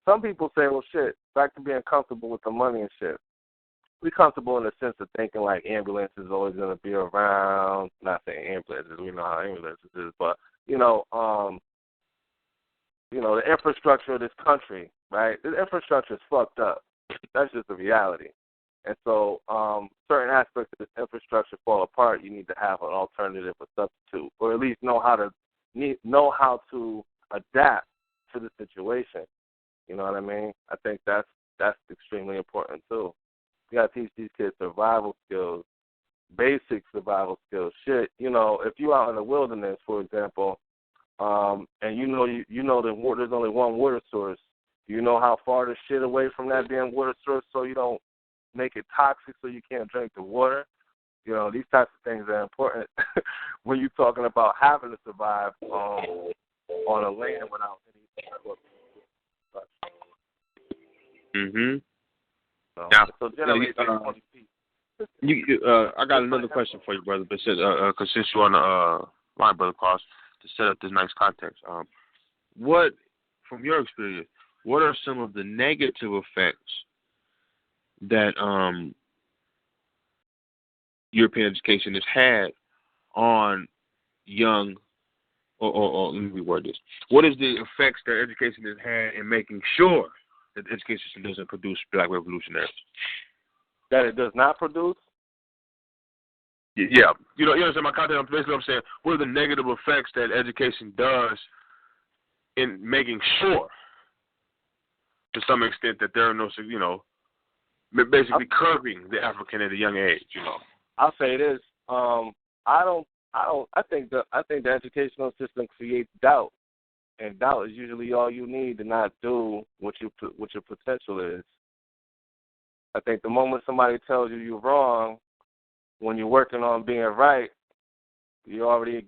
Some people say, well, shit, back to being comfortable with the money and shit. We comfortable in the sense of thinking like ambulance is always going to be around. Not saying ambulances, we know how ambulances is, but the infrastructure of this country, right? The infrastructure is fucked up. That's just the reality. And so certain aspects of this infrastructure fall apart. You need to have an alternative or substitute, or at least know how to adapt to the situation. You know what I mean? I think that's extremely important too. You got to teach these kids survival skills, basic survival skills. Shit, if you out in the wilderness, for example, and there's only one water source, you know how far to shit away from that damn water source so you don't make it toxic so you can't drink the water. These types of things are important when you're talking about having to survive on a land without any. Mhm. Yeah. So generally, I got another question for you, brother. But since you're on the line, brother Carlos, to set up this nice context, what, from your experience, what are some of the negative effects that European education has had on young, or let me reword this. What is the effects that education has had in making sure that the education system doesn't produce black revolutionaries? That it does not produce? Yeah. You understand my content? Basically, I'm saying, what are the negative effects that education does in making sure, to some extent, that there are no, basically curbing the African at a young age, I'll say this. I think the educational system creates doubt, and doubt is usually all you need to not do what your potential is. I think the moment somebody tells you you're wrong when you're working on being right, you already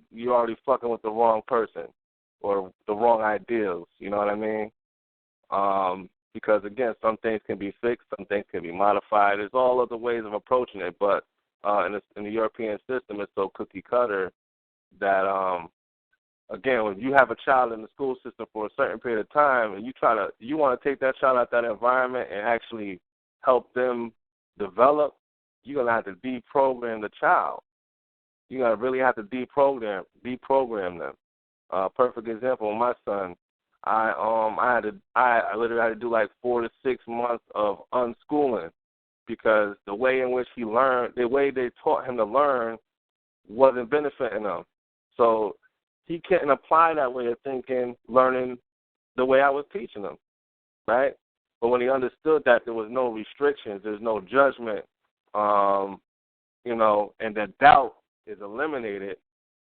fucking with the wrong person or the wrong ideals. You know what I mean? Because again, some things can be fixed, some things can be modified. There's all other ways of approaching it, but in the European system, it's so cookie cutter that again, when you have a child in the school system for a certain period of time, and you want to take that child out that environment and actually help them develop, you're gonna have to deprogram the child. You're gonna really have to deprogram them. Perfect example, my son. I literally had to do like 4 to 6 months of unschooling because the way in which he learned, the way they taught him to learn, wasn't benefiting him. So he couldn't apply that way of thinking, learning the way I was teaching him, right? But when he understood that there was no restrictions, there's no judgment, and that doubt is eliminated,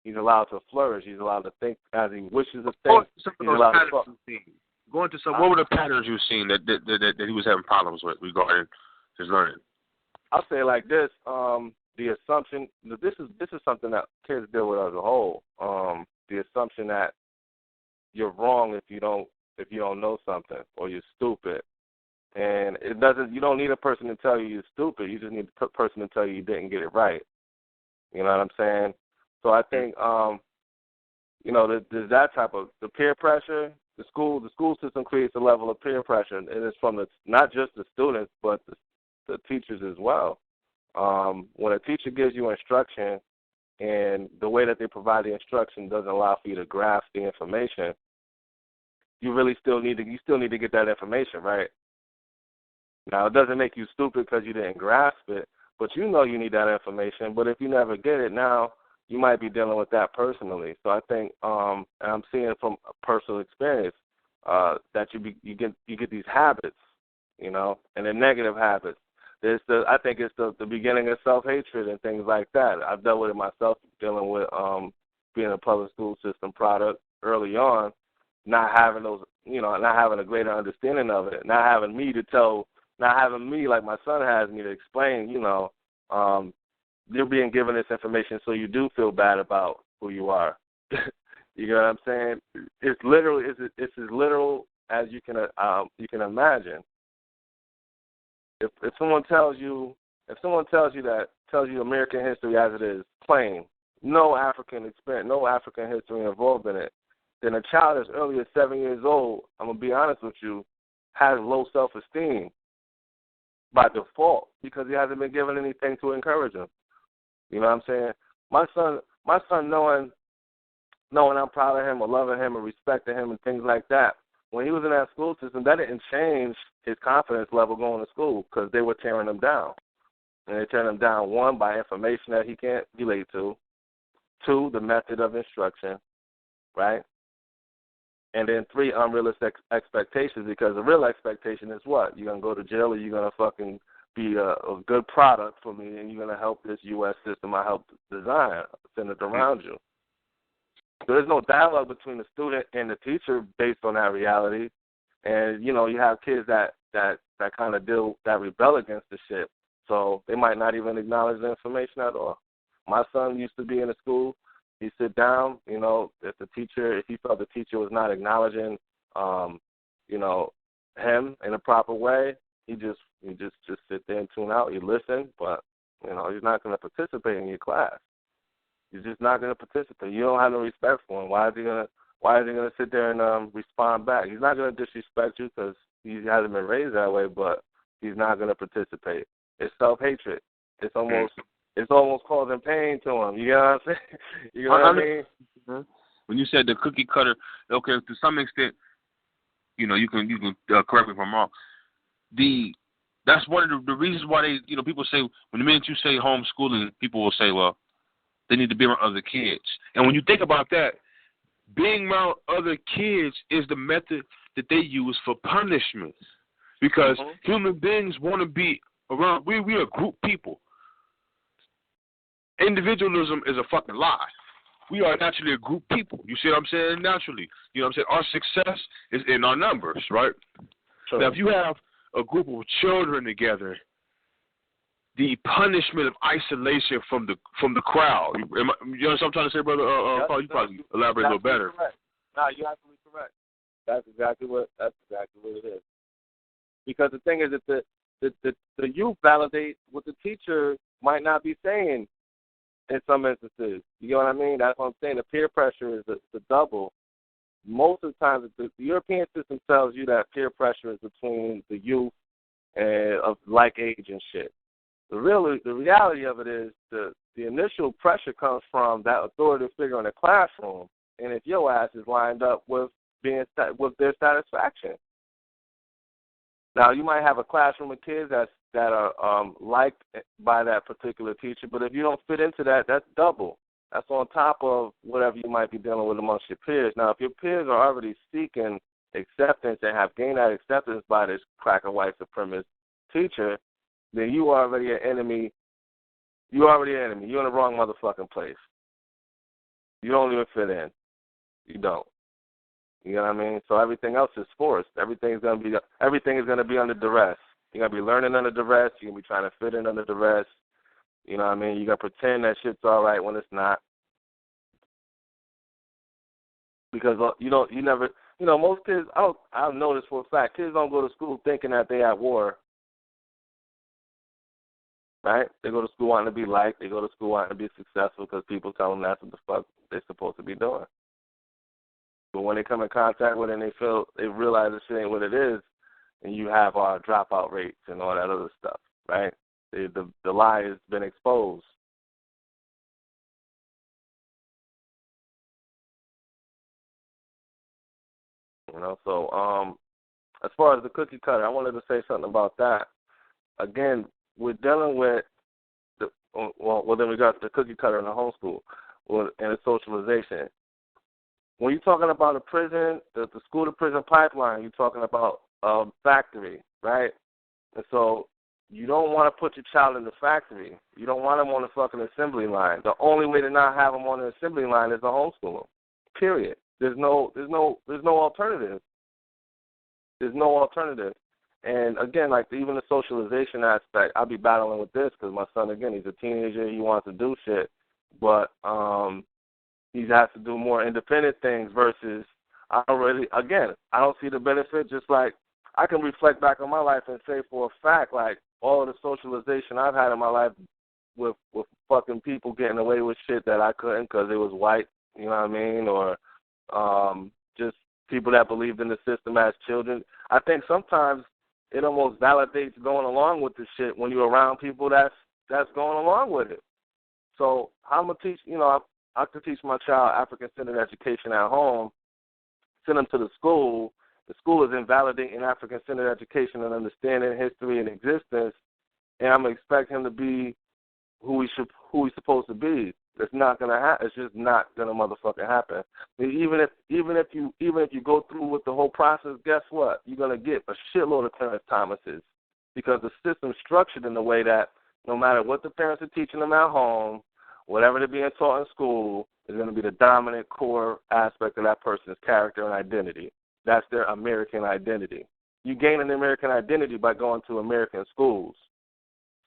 he's allowed to flourish. He's allowed to think as he wishes to think. He's allowed to fuck. What were the patterns you've seen that he was having problems with regarding his learning? I'll say it like this: the assumption that this is something that kids deal with as a whole. The assumption that you're wrong if you don't know something or you're stupid. And you don't need a person to tell you you're stupid. You just need a person to tell you didn't get it right. You know what I'm saying? So I think, there's that type of the peer pressure. The school system creates a level of peer pressure, and it's from not just the students, but the teachers as well. When a teacher gives you instruction and the way that they provide the instruction doesn't allow for you to grasp the information, you really still need to get that information, right? Now, it doesn't make you stupid because you didn't grasp it, but you know you need that information. But if you never get it, now you might be dealing with that personally. So I think, and I'm seeing from personal experience, that you get these habits, you know, and the negative habits. I think it's the beginning of self-hatred and things like that. I've dealt with it myself, dealing with being a public school system product early on, not having a greater understanding of it, not having me like my son has me to explain, you know, you're being given this information so you do feel bad about who you are. You know what I'm saying? It's as literal as you can imagine. If someone tells you American history as it is, plain, no African experience, no African history involved in it, then a child as early as 7 years old, I'm gonna be honest with you, has low self-esteem by default because he hasn't been given anything to encourage him. You know what I'm saying? My son knowing I'm proud of him or loving him or respecting him and things like that, when he was in that school system, that didn't change his confidence level going to school because they were tearing him down. And they turned him down, 1, by information that he can't relate to, 2, the method of instruction, right? And then 3, unrealistic expectations, because the real expectation is what? You're going to go to jail or you're going to fucking be a good product for me and you're going to help this U.S. system I helped design, centered around you. There's no dialogue between the student and the teacher based on that reality. And, you know, you have kids that kind of rebel against the shit. So they might not even acknowledge the information at all. My son used to be in a school. He'd sit down, you know, if he felt the teacher was not acknowledging, you know, him in a proper way, he just sit there and tune out. He listen, but, you know, he's not going to participate in your class. He's just not going to participate. You don't have no respect for him. Why is he going to sit there and respond back? He's not going to disrespect you because he hasn't been raised that way, but he's not going to participate. It's self-hatred. It's almost causing pain to him. You know what I'm saying? You know what I mean? Mm-hmm. When you said the cookie cutter, okay, to some extent, you know, you can correct me if I'm wrong. That's one of the reasons why they, you know, people say, when the minute you say homeschooling, people will say, well, they need to be around other kids. And when you think about that, being around other kids is the method that they use for punishment. Because human beings want to be around, we are group people. Individualism is a fucking lie. We are naturally a group people. You see what I'm saying? Naturally. You know what I'm saying? Our success is in our numbers, right? Sure. Now, if you have a group of children together, the punishment of isolation from the crowd. You know what I'm trying to say, brother? Paul, you probably elaborate a little better. Correct. No, you're absolutely correct. That's exactly what it is. Because the thing is that the youth validate what the teacher might not be saying in some instances. You know what I mean? That's what I'm saying. The peer pressure is the double. Most of the time, the European system tells you that peer pressure is between the youth and of like age and shit. The reality of it is the initial pressure comes from that authoritative figure in the classroom, and if your ass is lined up with their satisfaction. Now, you might have a classroom of kids that are liked by that particular teacher, but if you don't fit into that, that's double. That's on top of whatever you might be dealing with amongst your peers. Now, if your peers are already seeking acceptance and have gained that acceptance by this cracker white supremacist teacher, then you are already an enemy. You're already an enemy. You're in the wrong motherfucking place. You don't even fit in. You don't. You know what I mean? So everything else is forced. Everything is going to be under duress. You're going to be learning under duress. You're going to be trying to fit in under duress. You know what I mean? You're going to pretend that shit's all right when it's not. Because most kids, I've noticed for a fact, kids don't go to school thinking that they're at war. Right? They go to school wanting to be liked. They go to school wanting to be successful because people tell them that's what the fuck they're supposed to be doing. But when they come in contact with it and they realize this shit ain't what it is, and you have our dropout rates and all that other stuff, right? The lie has been exposed. So as far as the cookie cutter, I wanted to say something about that. Again, we're dealing with then we got the cookie cutter and the homeschool and the socialization. When you're talking about a prison, the school to prison pipeline, you're talking about a factory, right? And so you don't want to put your child in the factory. You don't want them on the fucking assembly line. The only way to not have them on the assembly line is to homeschool them. Period. There's no alternative. There's no alternative. And again, like even the socialization aspect, I'll be battling with this because my son, again, he's a teenager. He wants to do shit, but he has to do more independent things versus I don't see the benefit. Just like I can reflect back on my life and say for a fact, like all of the socialization I've had in my life with fucking people getting away with shit that I couldn't because it was white, you know what I mean, or just people that believed in the system as children. I think sometimes it almost validates going along with the shit when you're around people that's going along with it. So I'm gonna teach, I could teach my child African-centered education at home, send them to the school. The school is invalidating African-centered education and understanding history and existence, and I'm gonna expect him to be who he's supposed to be. It's not gonna happen. It's just not gonna motherfucking happen. I mean, even if you go through with the whole process, guess what? You're gonna get a shitload of Clarence Thomases because the system's structured in a way that no matter what the parents are teaching them at home, whatever they're being taught in school is going to be the dominant core aspect of that person's character and identity. That's their American identity. You gain an American identity by going to American schools.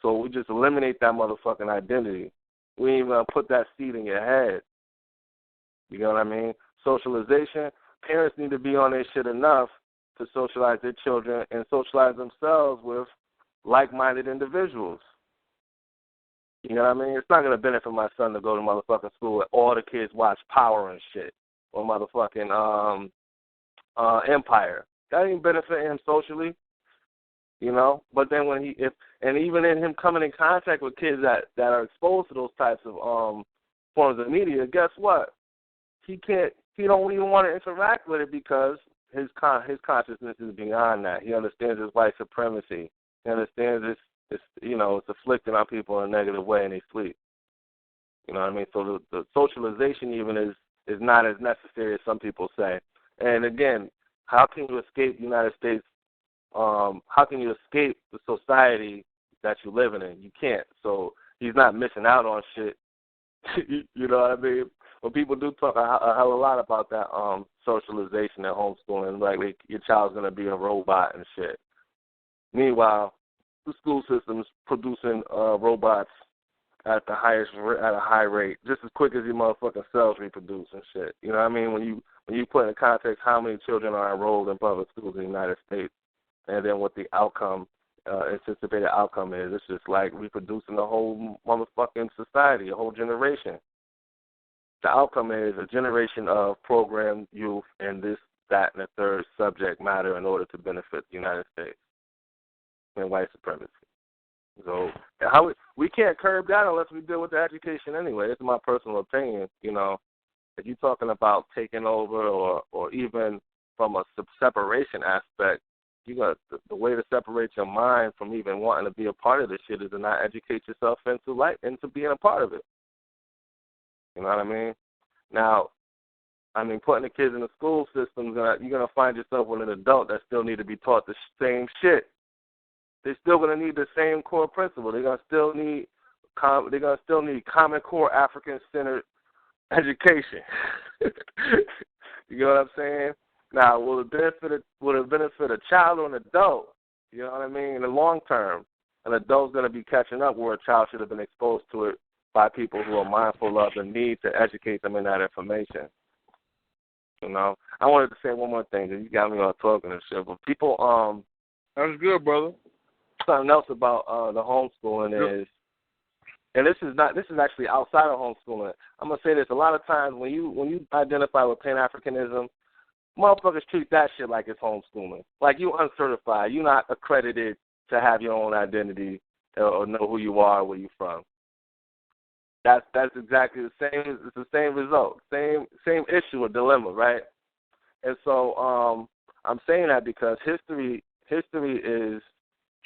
So we just eliminate that motherfucking identity. We ain't even going to put that seed in your head. You know what I mean? Socialization, parents need to be on their shit enough to socialize their children and socialize themselves with like-minded individuals. You know what I mean? It's not going to benefit my son to go to motherfucking school where all the kids watch Power and shit or motherfucking Empire. That ain't benefit him socially, But then even in him coming in contact with kids that are exposed to those types of forms of media, guess what? He don't even want to interact with it because his consciousness is beyond that. He understands his white supremacy. He understands it's afflicting on people in a negative way and they sleep. You know what I mean? So the socialization even is not as necessary as some people say. And again, how can you escape the United States? How can you escape the society that you're living in? You can't. So he's not missing out on shit. You know what I mean? When people do talk a hell of a lot about that socialization and homeschooling, like your child's going to be a robot and shit. Meanwhile, the school system's producing robots at a high rate, just as quick as your motherfucking cells reproduce and shit. You know what I mean? When you put in context how many children are enrolled in public schools in the United States, and then what the anticipated outcome is, it's just like reproducing the whole motherfucking society, a whole generation. The outcome is a generation of programmed youth and this, that, and the third subject matter in order to benefit the United States and white supremacy. So we can't curb that unless we deal with the education anyway. This is my personal opinion. If you're talking about taking over or even from a separation aspect, you got the way to separate your mind from even wanting to be a part of this shit is to not educate yourself into being a part of it. You know what I mean? Now, putting the kids in the school system, you're gonna find yourself with an adult that still need to be taught the same shit. They're still going to need the same core principle. They're going to still need common core African-centered education. You know what I'm saying? Now, will it benefit a child or an adult? You know what I mean? In the long term, an adult's going to be catching up where a child should have been exposed to it by people who are mindful of the need to educate them in that information. I wanted to say one more thing because you got me all talking and shit. But people, That's good, brother. Something else about the homeschooling is, and this is actually outside of homeschooling. I'm gonna say this: a lot of times when you identify with Pan-Africanism, motherfuckers treat that shit like it's homeschooling. Like you uncertified, you're not accredited to have your own identity or know who you are, where you're from. That's exactly the same. It's the same result, same issue or dilemma, right? And so I'm saying that because history is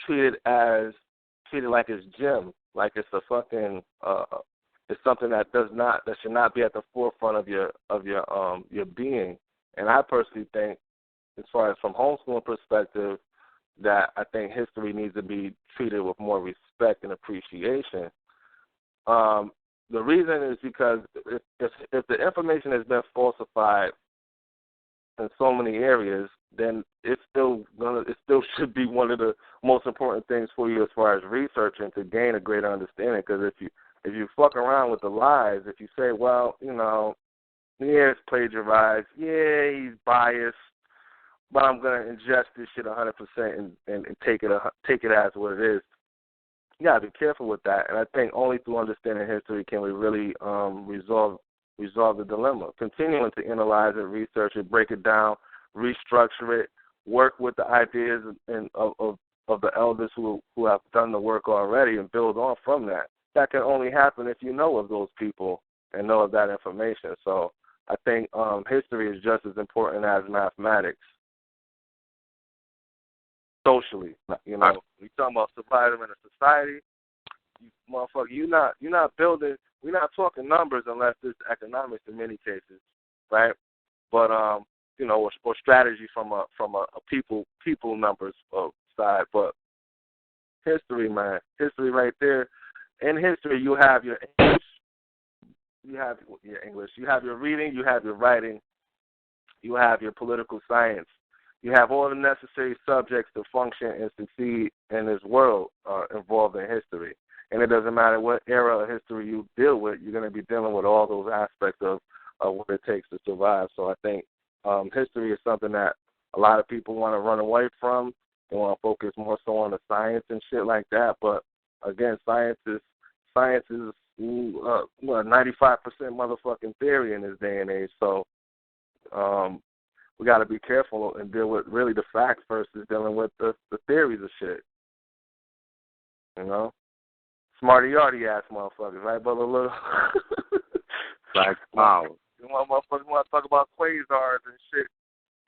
treated like it's gym, like it's a fucking it's something that should not be at the forefront of your being. And I personally think, as far as from homeschooling perspective, that I think history needs to be treated with more respect and appreciation. The reason is because if the information has been falsified in so many areas, then it still should be one of the most important things for you as far as researching to gain a greater understanding. Because if you fuck around with the lies, if you say, well, yeah, it's plagiarized, yeah, he's biased, but I'm gonna ingest this shit 100% and take it as what it is. You gotta be careful with that, and I think only through understanding history can we really resolve the dilemma. Continuing to analyze it, research it, break it down, restructure it, work with the ideas of the elders who have done the work already, and build on from that. That can only happen if you know of those people and know of that information. So I think history is just as important as mathematics. Socially, we talking about surviving in a society. Motherfucker, you're not building. We're not talking numbers unless it's economics in many cases, right? But or strategy from a people numbers side. But history, man, history right there. In history, you have your English, you have your reading, you have your writing, you have your political science. You have all the necessary subjects to function and succeed in this world involved in history. And it doesn't matter what era of history you deal with, you're going to be dealing with all those aspects of what it takes to survive. So I think history is something that a lot of people want to run away from. They want to focus more so on the science and shit like that. But again, science is 95% motherfucking theory in this day and age. So we got to be careful and deal with really the facts versus dealing with the theories of shit. Smarty-yardy ass motherfuckers, right, brother Little? Black power. Motherfuckers want to talk about quasars and shit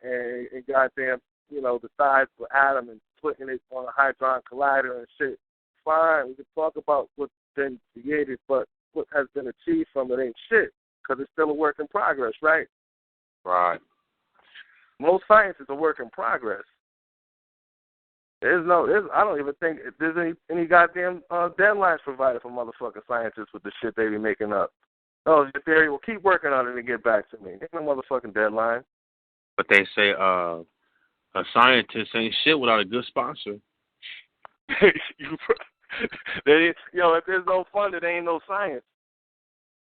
and goddamn, the size of an atom and putting it on a hadron collider and shit. Fine, we can talk about what's been created, but what has been achieved from it ain't shit because it's still a work in progress, right? Right. Most science is a work in progress. I don't even think there's any goddamn deadlines provided for motherfucking scientists with the shit they be making up. Oh, your theory, well, keep working on it and get back to me. Ain't no motherfucking deadline. But they say a scientist ain't shit without a good sponsor. If there's no fun, there ain't no science.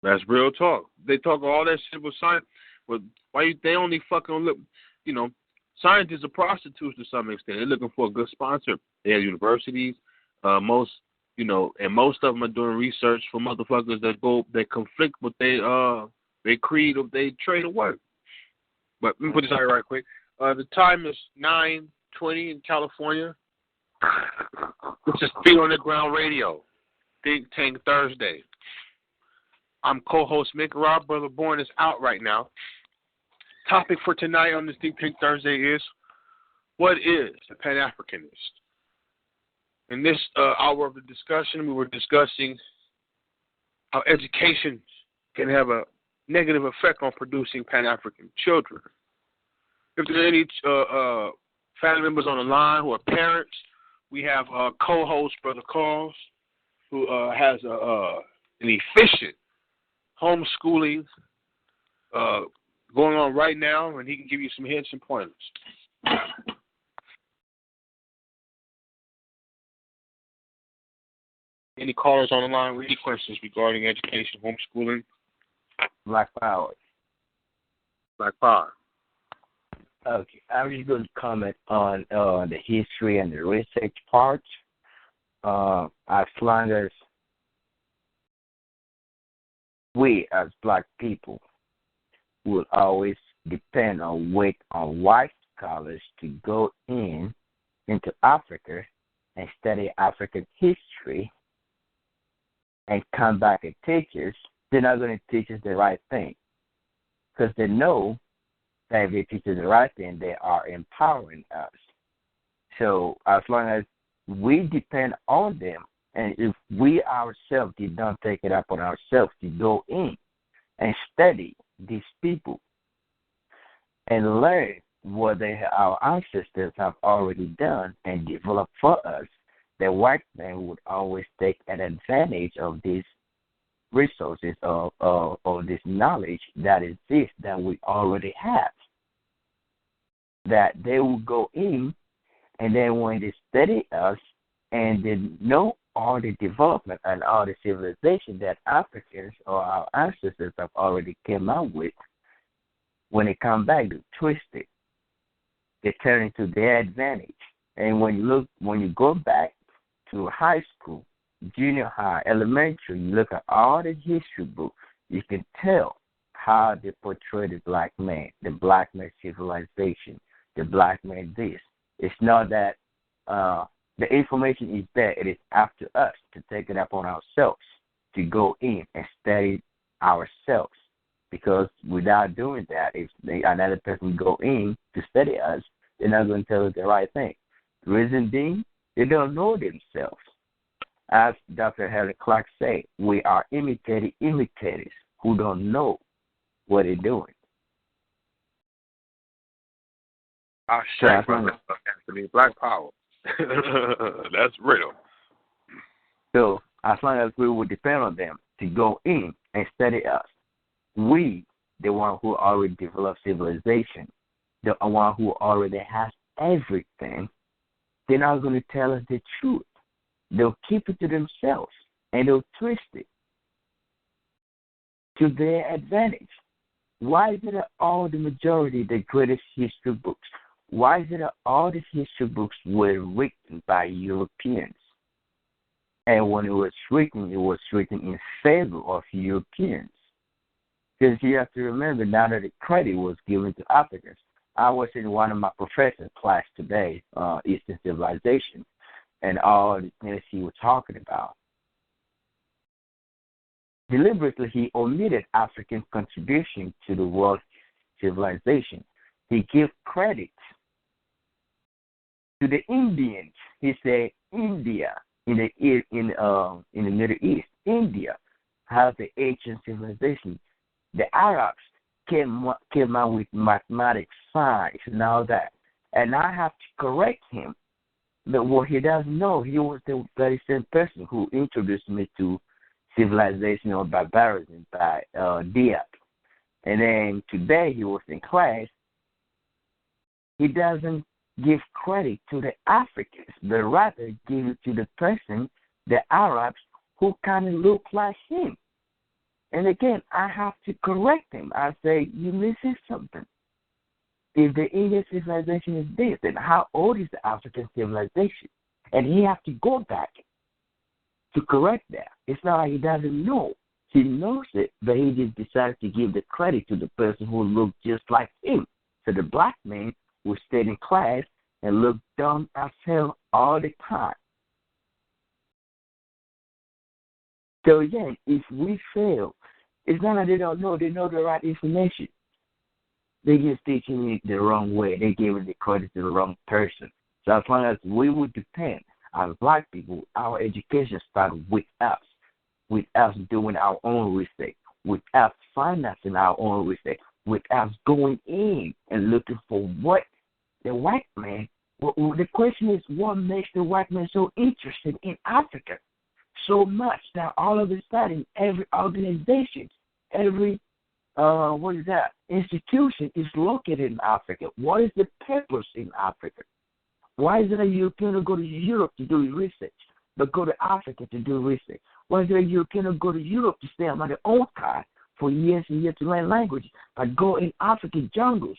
That's real talk. They talk all that shit with science, but they only fucking look, scientists are prostitutes to some extent. They're looking for a good sponsor. They have universities, most of them are doing research for motherfuckers that conflict with their creed or their trade of work. But let me put this out here right quick. The time is 9:20 in California. This is Feet on the Ground Radio, Think Tank Thursday. I'm co-host Mick Rob. Brother Bourne is out right now. Topic for tonight on this Think Tank Thursday is, what is a Pan-Africanist? In this hour of the discussion, we were discussing how education can have a negative effect on producing Pan-African children. If there are any family members on the line who are parents, we have co-host Brother Carls, who has an efficient homeschooling going on right now, and he can give you some hints and pointers. Any callers on the line with any questions regarding education, homeschooling? Black Power. Black Power. Okay, I was going to comment on the history and the research part. As long as we as black people will always depend on wait on white scholars to go into Africa and study African history and come back and teach us, they're not going to teach us the right thing. Because they know that if they teach us the right thing, they are empowering us. So as long as we depend on them, and if we ourselves did not take it upon ourselves to go in and study these people and learn what our ancestors have already done and developed for us, the white man would always take an advantage of these resources or this knowledge that exists that we already have. That they will go in, and then when they study us and they know all the development and all the civilization that Africans or our ancestors have already came out with, when they come back, they twist it. They turn it to their advantage. And when you go back to high school, junior high, elementary, you look at all the history books, you can tell how they portray the black man civilization, the black man this. It's not that the information is there. It is up to us to take it upon ourselves, to go in and study ourselves. Because without doing that, if another person go in to study us, they're not going to tell us the right thing. The reason being, they don't know themselves. As Dr. Harry Clark said, we are imitators who don't know what they're doing. I shake brother Anthony. Black power. That's real. So as long as we will depend on them to go in and study us, we, the one who already developed civilization, the one who already has everything, they're not going to tell us the truth. They'll keep it to themselves, and they'll twist it to their advantage. Why is it that all the majority, the greatest history books, why is it that all these history books were written by Europeans? And when it was written in favor of Europeans. Because you have to remember now that the credit was given to Africans. I was in one of my professors' class today, Eastern Civilization, and all the things he was talking about. Deliberately, he omitted African contribution to the world civilization. He gave credit to the Indians. He said India in the Middle East, India has the ancient civilization. The Arabs came out with mathematics, science, and all that. And I have to correct him. But what he doesn't know, he was the very same person who introduced me to civilization or barbarism by Diab. And then today he was in class. He doesn't give credit to the Africans, but rather give it to the person, the Arabs, who kind of look like him. And again, I have to correct him. I say, you're missing something. If the Indian civilization is this, then how old is the African civilization? And he has to go back to correct that. It's not like he doesn't know. He knows it, but he just decided to give the credit to the person who looked just like him. So the black man will stay in class and look dumb as hell all the time. So again, if we fail, it's not that they don't know. They know the right information. They just teaching it the wrong way. They giving the credit to the wrong person. So as long as we would depend as black people, our education starts with us doing our own research, with us financing our own research, with us going in and looking for what the white man. Well, the question is, what makes the white man so interested in Africa so much that all of a sudden every organization, every institution is located in Africa? What is the purpose in Africa? Why is it a European will go to Europe to do research, but go to Africa to do research? Why is it a European will go to Europe to stay on their own time for years and years to learn language, but go in African jungles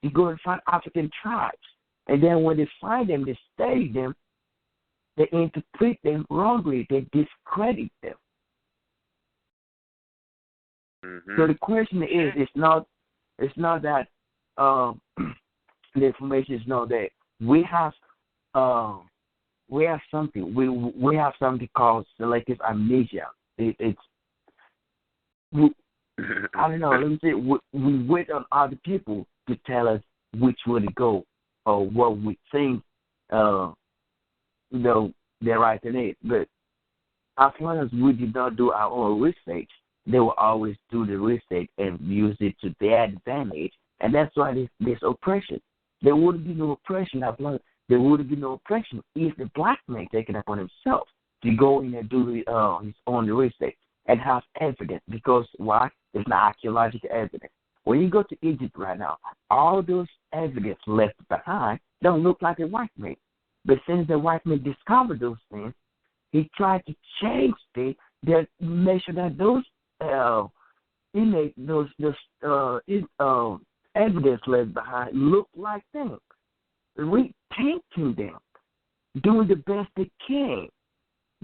to go and find African tribes? And then when they find them, they study them, they interpret them wrongly, they discredit them. Mm-hmm. So the question is, it's not that the information is not there. We have something. We have something called selective amnesia. I don't know. Let me say we wait on other people to tell us which way to go or what we think, they're right in it. But as long as we did not do our own research, they will always do the research and use it to their advantage. And that's why there's oppression. There wouldn't be no oppression as long as there wouldn't be no oppression if the black man taking it upon himself to go in and do his own research and have evidence. Because why? It's not archaeological evidence. When you go to Egypt right now, all those evidence left behind don't look like a white man. But since the white man discovered those things, he tried to change things that make sure that those evidence left behind look like them, repainting them, doing the best they can.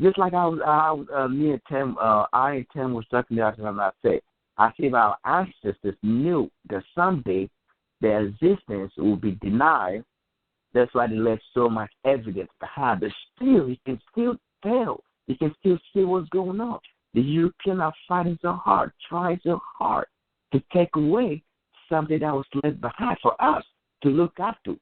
Just like me and Tim, I and Tim was talking about time I said, I see our ancestors knew that someday their existence will be denied. That's why they left so much evidence behind. But still, you can still tell. You can still see what's going on. The Europeans are fighting so hard, trying so hard to take away something that was left behind for us to look up to.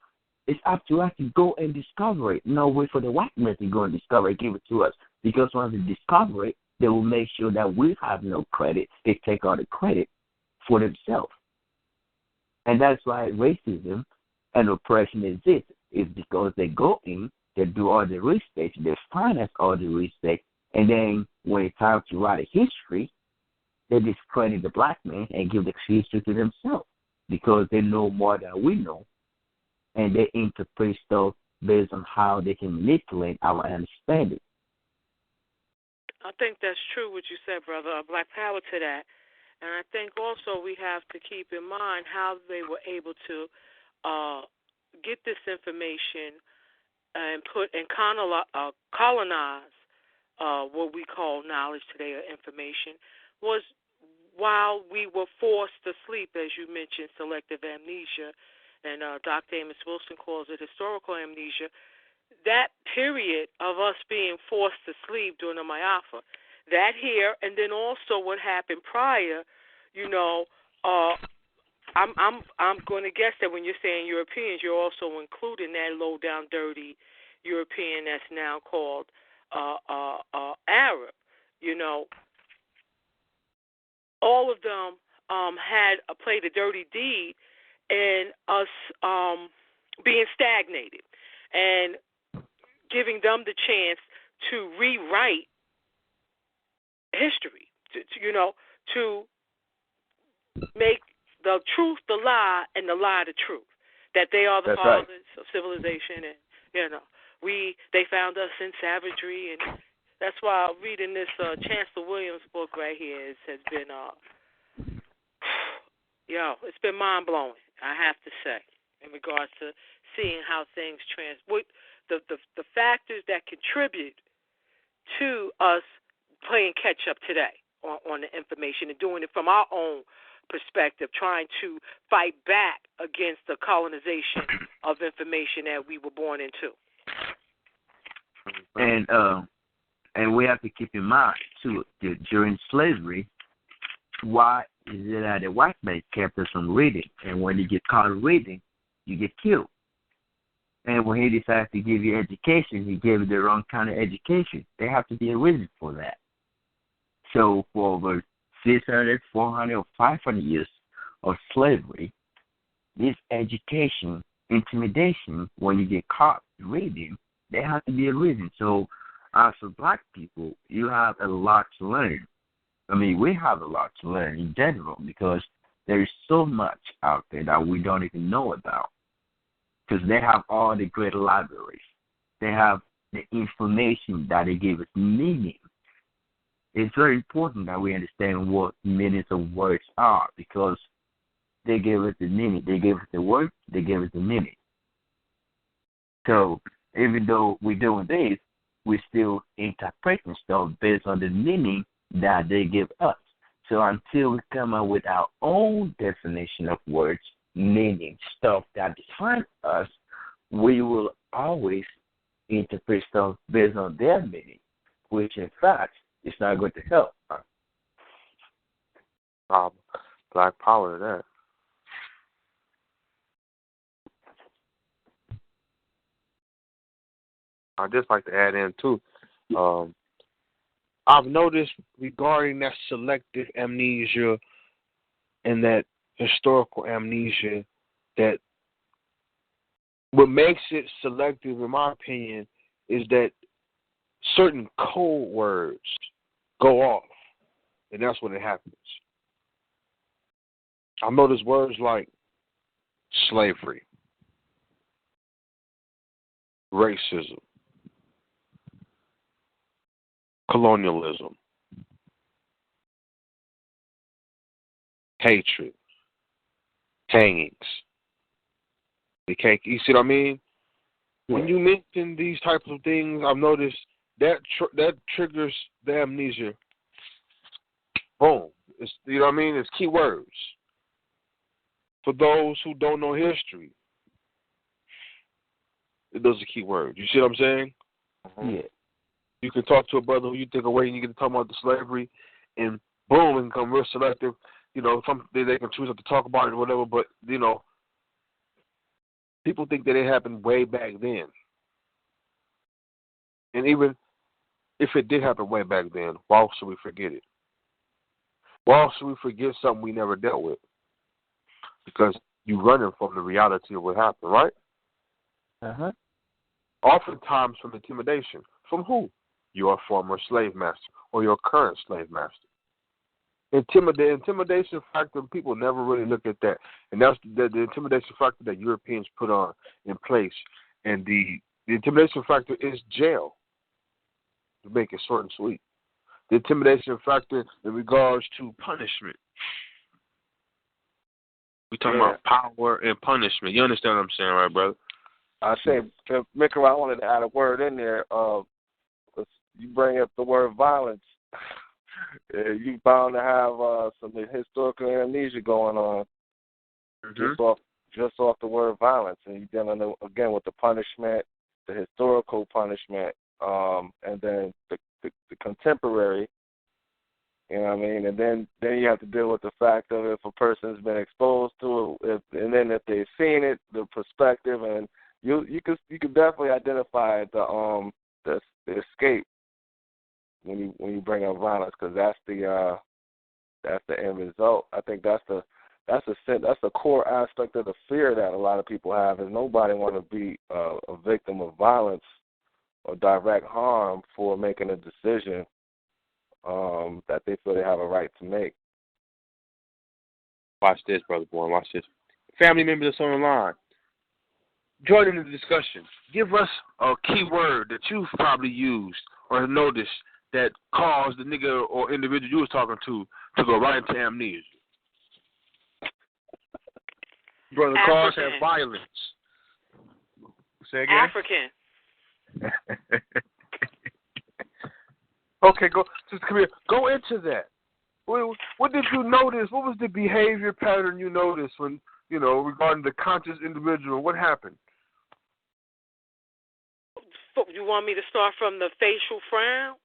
It's up to us to go and discover it. No wait for the white man to go and discover it, give it to us. Because once they discover it, they will make sure that we have no credit. They take all the credit for themselves. And that's why racism and oppression exists. It's because they go in, they do all the research, they finance all the research, and then when it's time to write a history, they discredit the black man and give the history to themselves because they know more than we know, and they interpret stuff based on how they can manipulate our understanding. I think that's true what you said, brother. Black power to that. And I think also we have to keep in mind how they were able to get this information and colonize what we call knowledge today or information was while we were forced to sleep, as you mentioned, selective amnesia, and Dr. Amos Wilson calls it historical amnesia. That period of us being forced to sleep during the Ma'afa, that here, and then also what happened prior, I'm going to guess that when you're saying Europeans, you're also including that low down, dirty European that's now called Arab. All of them had played a dirty deed in us being stagnated and giving them the chance to rewrite history, to make the truth the lie and the lie the truth, that they are the That's fathers right. of civilization, and they found us in savagery, and that's why reading this Chancellor Williams book right here has been it's been mind blowing, I have to say, in regards to seeing how things the factors that contribute to us playing catch up today on the information and doing it from our own perspective, trying to fight back against the colonization of information that we were born into. And we have to keep in mind too that during slavery, why is it that the white man kept us from reading? And when you get caught reading, you get killed. And when he decides to give you education, he gave you the wrong kind of education. There have to be a reason for that. So for over 600, 400, or 500 years of slavery, this education, intimidation, when you get caught reading, there has to be a reason. So as for black people, you have a lot to learn. I mean, we have a lot to learn in general because there is so much out there that we don't even know about. Because they have all the great libraries. They have the information that they give us meaning. It's very important that we understand what meanings of words are because they gave us the meaning. They gave us the word, they gave us the meaning. So even though we're doing this, we're still interpreting stuff based on the meaning that they give us. So until we come up with our own definition of words, meaning, stuff that defines us, we will always interpret stuff based on their meaning, which in fact is not going to help us. Black power, that. I'd just like to add in too. I've noticed regarding that selective amnesia and that historical amnesia that what makes it selective, in my opinion, is that certain code words go off, and that's when it happens. I notice words like slavery, racism, colonialism, hatred, hangings. You see what I mean? When you mention these types of things, I've noticed that triggers the amnesia. Boom. You know what I mean? It's key words. For those who don't know history, those are key words. You see what I'm saying? Yeah. You can talk to a brother who you think away and you get to talk about the slavery, and boom, and become real selective. You know, they can choose not to talk about it or whatever, but, you know, people think that it happened way back then. And even if it did happen way back then, why should we forget it? Why should we forget something we never dealt with? Because you're running from the reality of what happened, right? Uh-huh. Oftentimes from intimidation. From who? Your former slave master or your current slave master. The intimidation factor, people never really look at that. And that's the intimidation factor that Europeans put on in place. And the intimidation factor is jail, to make it short and sweet. The intimidation factor in regards to punishment. We're talking about power and punishment. You understand what I'm saying, right, brother? I said, Mika, I wanted to add a word in there. You bring up the word violence. You bound to have some historical amnesia going on, just off the word violence, and you're dealing again with the punishment, the historical punishment, and then the contemporary. You know what I mean? And then you have to deal with the fact of if a person's been exposed to it, and then if they've seen it, the perspective, and you could definitely identify the escape when you bring up violence, because that's the end result. I think that's the core aspect of the fear that a lot of people have, is nobody want to be a victim of violence or direct harm for making a decision that they feel they have a right to make. Watch this, brother boy. Watch this. Family members that's on the line, join in the discussion. Give us a key word that you've probably used or noticed that caused the nigga or individual you was talking to go right into amnesia. Brother Cars have violence. Say again? African. Okay, come here. Go into that. What did you notice? What was the behavior pattern you noticed when, regarding the conscious individual? What happened? You want me to start from the facial frown?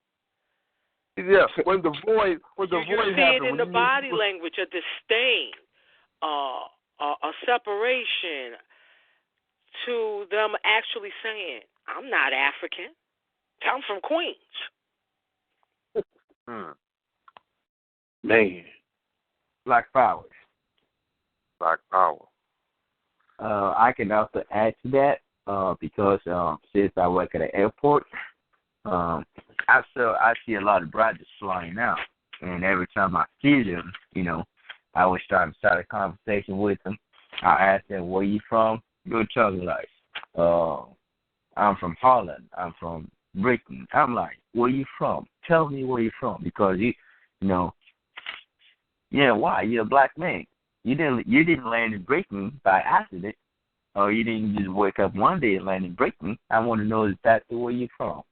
Yeah, when the void you happened. See it in the body language, a disdain, a separation, to them actually saying, I'm not African. I'm from Queens. Man. Black power. Black power. I can also add to that because since I work at an airport, I see a lot of brothers flying out, and every time I see them, I always try to start a conversation with them. I ask them, where you from? You're talking like, I'm from Holland. I'm from Britain. I'm like, where you from? Tell me where you're from, because why? You're a black man. You didn't land in Britain by accident, or you didn't just wake up one day and land in Britain. I want to know exactly where you're from.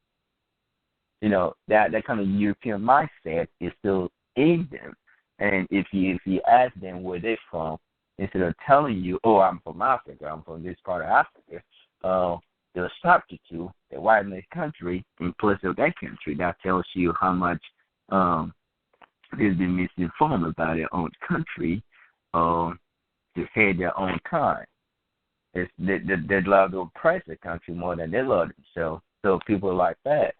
That kind of European mindset is still in them. And if you ask them where they're from, instead of telling you, oh, I'm from Africa, I'm from this part of Africa, they'll stop you to the white man's country in place of that country. That tells you how much they've been misinformed about their own country, to hate their own kind. They love to oppress the country more than they love themselves. So people like that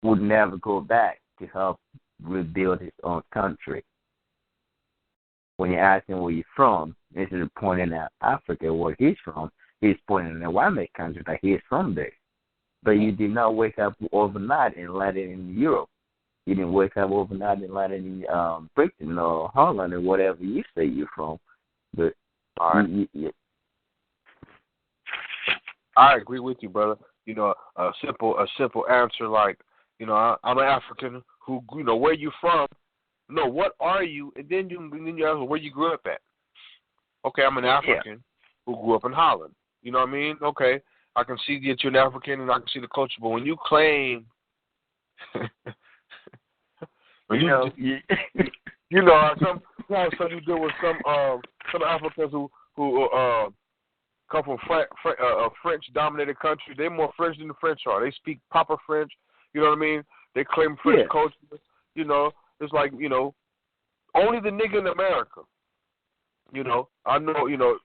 would never go back to help rebuild his own country. When you ask him where you're from, instead of pointing out Africa, where he's from, he's pointing at white country that he's from there. But you did not wake up overnight and land in Europe. You didn't wake up overnight and land in Britain or Holland or whatever you say you're from. But I agree with you, brother. You know, a simple answer like, you know, I'm an African who, you know, where you from? No, what are you? And then you ask where you grew up at. Okay, I'm an African who grew up in Holland. You know what I mean? Okay, I can see that you're an African and I can see the culture, but when you claim, when some you deal with some Africans who come from a French-dominated country. They're more French than the French are. They speak proper French. You know what I mean? They claim French culture. You know, it's like, you know, only the nigga in America. You know, I know, you know,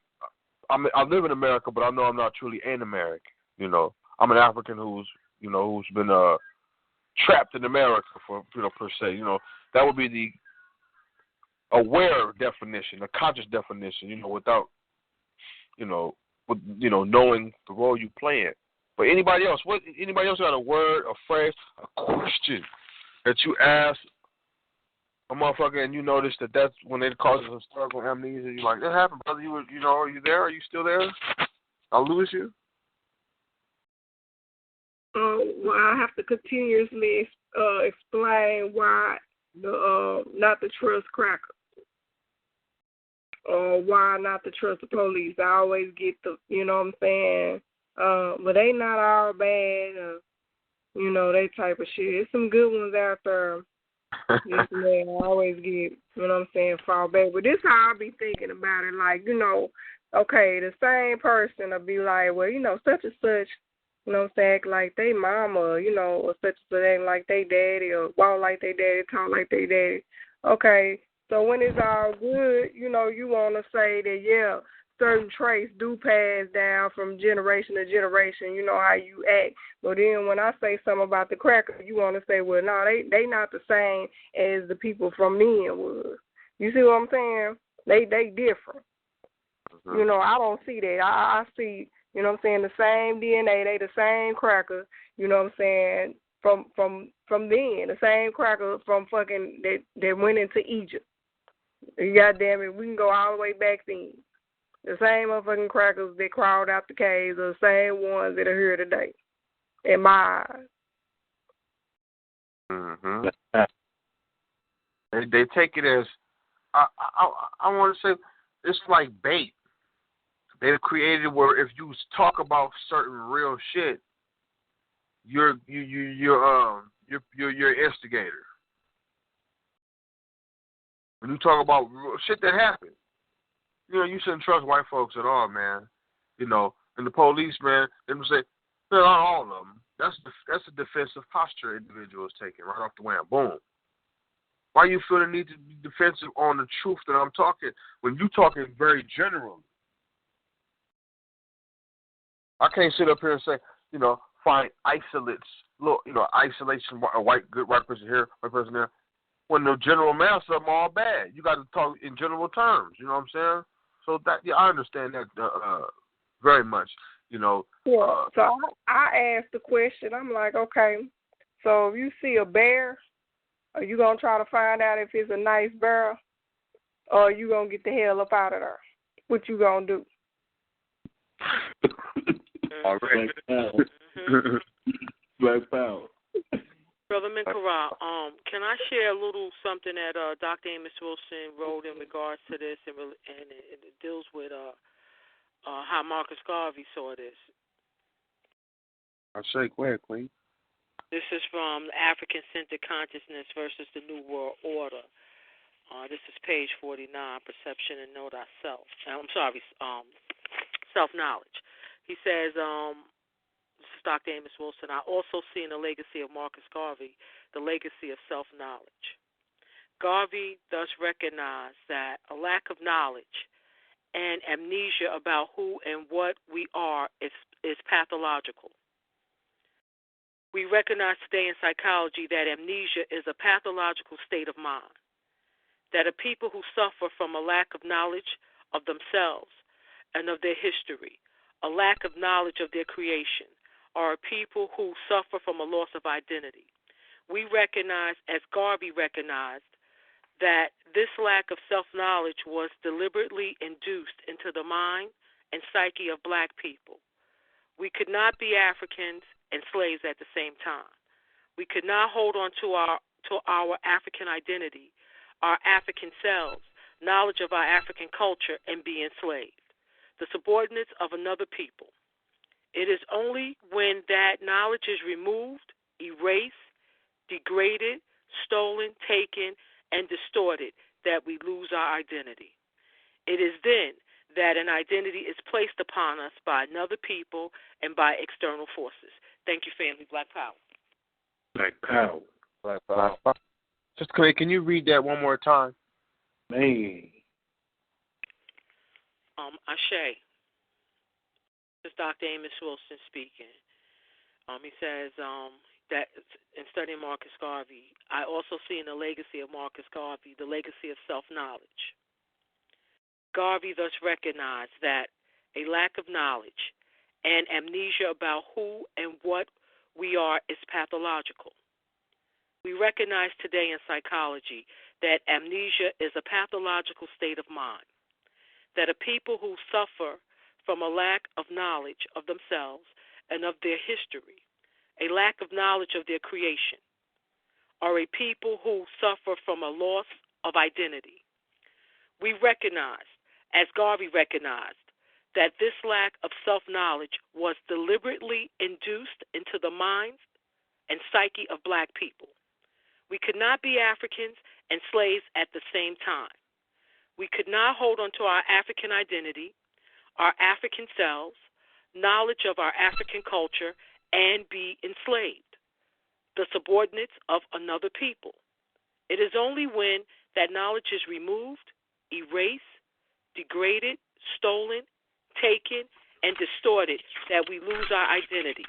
I live in America, but I know I'm not truly an American. You know, I'm an African who's been trapped in America for, you know, per se. You know, that would be the aware definition, the conscious definition. You know, without, you know, knowing the role you play in. But anybody else got a word, a phrase, a question that you ask a motherfucker and you notice that's when it causes historical amnesia? You're like, that happened, brother. You know, are you there? Are you still there? I lose you. Well, I have to continuously explain why not to trust crackers. Or why not to trust the police. I always get the, you know what I'm saying, but they not all bad, you know, that type of shit. There's some good ones out there. Yes, man, I always get, you know what I'm saying, fall back. But this how I be thinking about it. Like, you know, okay, the same person will be like, well, you know, such and such, you know what I'm saying, act like they mama, you know, or such and such ain't like they daddy, or walk like they daddy, talk like they daddy. Okay. So when it's all good, you know, you want to say that, yeah, certain traits do pass down from generation to generation, you know, how you act. But then when I say something about the cracker, you want to say, well, no, they not the same as the people from then was. You see what I'm saying? They different. Mm-hmm. You know, I don't see that. I see, you know what I'm saying, the same DNA, they the same cracker, you know what I'm saying, from then, the same cracker from fucking that went into Egypt. God damn it, we can go all the way back then. The same motherfucking crackers that crawled out the caves are the same ones that are here today, in my eyes. Mm-hmm. They take it as, I want to say, it's like bait. They've created where if you talk about certain real shit, you're an instigator. When you talk about shit that happened, you know, you shouldn't trust white folks at all, man. You know, and the police, man, they will say, not all of them. That's a defensive posture individuals taking right off the wham. Boom. Why you feel the need to be defensive on the truth that I'm talking when you talking very generally? I can't sit up here and say, you know, find isolates, look, you know, isolation, a good white person here, white person there. When the general mass of them all bad, you got to talk in general terms. You know what I'm saying? So that, yeah, I understand that very much. You know. Yeah. So I asked the question. I'm like, okay, so if you see a bear, are you gonna try to find out if it's a nice bear, or are you gonna get the hell up out of there? What you gonna do? Already. Black power. Brother Minkara, can I share a little something that Dr. Amos Wilson wrote in regards to this, and it deals with how Marcus Garvey saw this? I say, go ahead, Queen. This is from African-Centered Consciousness versus the New World Order. This is page 49, Perception and Know Thyself. I'm sorry, Self-Knowledge. He says, this is Dr. Amos Wilson, I also see in the legacy of Marcus Garvey the legacy of self-knowledge. Garvey thus recognized that a lack of knowledge and amnesia about who and what we are is is pathological. We recognize today in psychology that amnesia is a pathological state of mind, that a people who suffer from a lack of knowledge of themselves and of their history, a lack of knowledge of their creation, are a people who suffer from a loss of identity. We recognize, as Garvey recognized, that this lack of self-knowledge was deliberately induced into the mind and psyche of black people. We could not be Africans and slaves at the same time. We could not hold on to our African identity, our African selves, knowledge of our African culture, and be enslaved, the subordinates of another people. It is only when that knowledge is removed, erased, degraded, stolen, taken, and distorted that we lose our identity. It is then that an identity is placed upon us by another people and by external forces. Thank you, family. Black Power. Black Power. Black Power. Just can you read that one more time? Man. Ashe. This is Dr. Amos Wilson speaking. He says that in studying Marcus Garvey, I also see in the legacy of Marcus Garvey the legacy of self-knowledge. Garvey thus recognized that a lack of knowledge and amnesia about who and what we are is pathological. We recognize today in psychology that amnesia is a pathological state of mind, that a people who suffer from a lack of knowledge of themselves and of their history, a lack of knowledge of their creation, are a people who suffer from a loss of identity. We recognize, as Garvey recognized, that this lack of self-knowledge was deliberately induced into the minds and psyche of black people. We could not be Africans and slaves at the same time. We could not hold on to our African identity, our African selves, knowledge of our African culture, and be enslaved, the subordinates of another people. It is only when that knowledge is removed, erased, degraded, stolen, taken, and distorted that we lose our identity.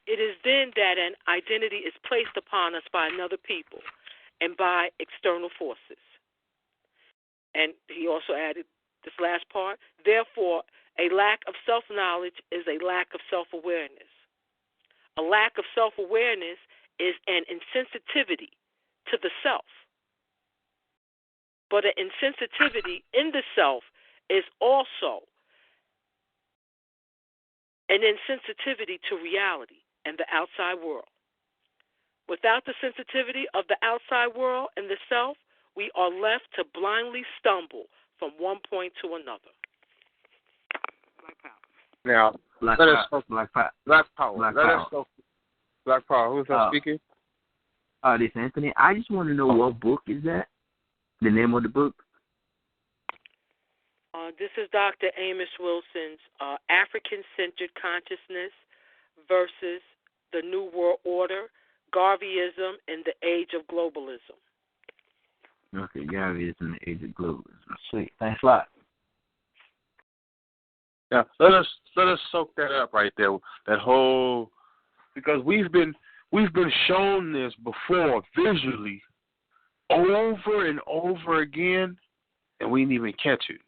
It is then that an identity is placed upon us by another people and by external forces. And he also added this last part, therefore, a lack of self-knowledge is a lack of self-awareness. A lack of self-awareness is an insensitivity to the self. But an insensitivity in the self is also an insensitivity to reality and the outside world. Without the sensitivity of the outside world and the self, we are left to blindly stumble from one point to another. Now, Black Power. Black Power. Black Power. Who's that speaking? This is Anthony. I just want to know what book is that? The name of the book? This is Dr. Amos Wilson's African-Centered Consciousness versus the New World Order, Garveyism in the Age of Globalism. Okay, Garveyism in the Age of Globalism. Sweet. Thanks a lot. Now, let us soak that up right there. That whole, because we've been shown this before visually over and over again, and we didn't even catch it.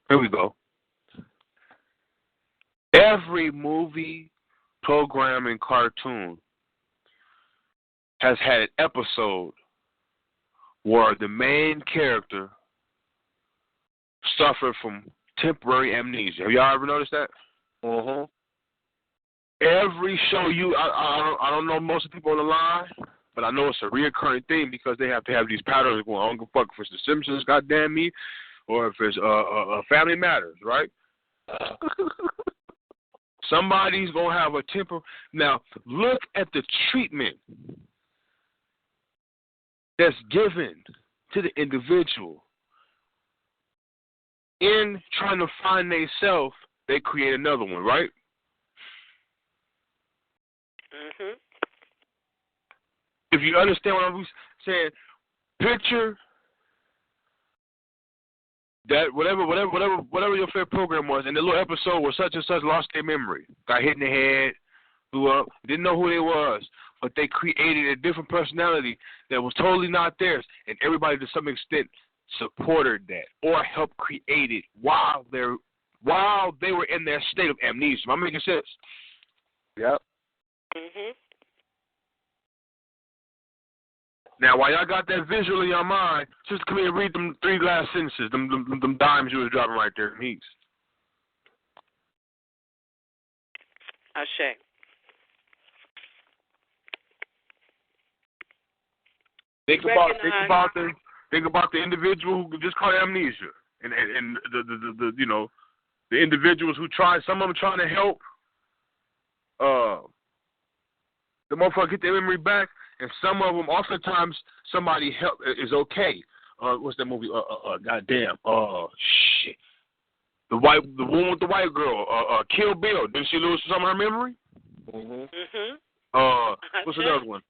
Here we go. Every movie, program, and cartoon has had an episode where the main character suffered from temporary amnesia. Have y'all ever noticed that? Mm-hmm. Every show I don't know most of the people on the line, but I know it's a reoccurring thing because they have to have these patterns going. I don't give a fuck if it's The Simpsons, goddamn me, or if it's Family Matters, right? Somebody's gonna have a temper. Now look at the treatment that's given to the individual. In trying to find themselves, they create another one, right? Mm-hmm. If you understand what I'm saying, picture that whatever your favorite program was, and the little episode where such and such lost their memory, got hit in the head, blew up, didn't know who they was, but they created a different personality that was totally not theirs, and everybody to some extent supported that or helped create it while they were in their state of amnesia. Am I making sense? Yep. Mhm. Now, while y'all got that visual in your mind, just come here and read them 3 last sentences, them dimes you was dropping right there, Meeks. Ashe. Think about the individual who just caught amnesia, and the you know, the individuals who tried. Some of them trying to help the motherfucker get their memory back, and some of them oftentimes somebody help is okay. What's that movie? Goddamn. Shit. The one with the white girl. Kill Bill. Didn't she lose some of her memory? Mhm. Mhm. What's another one?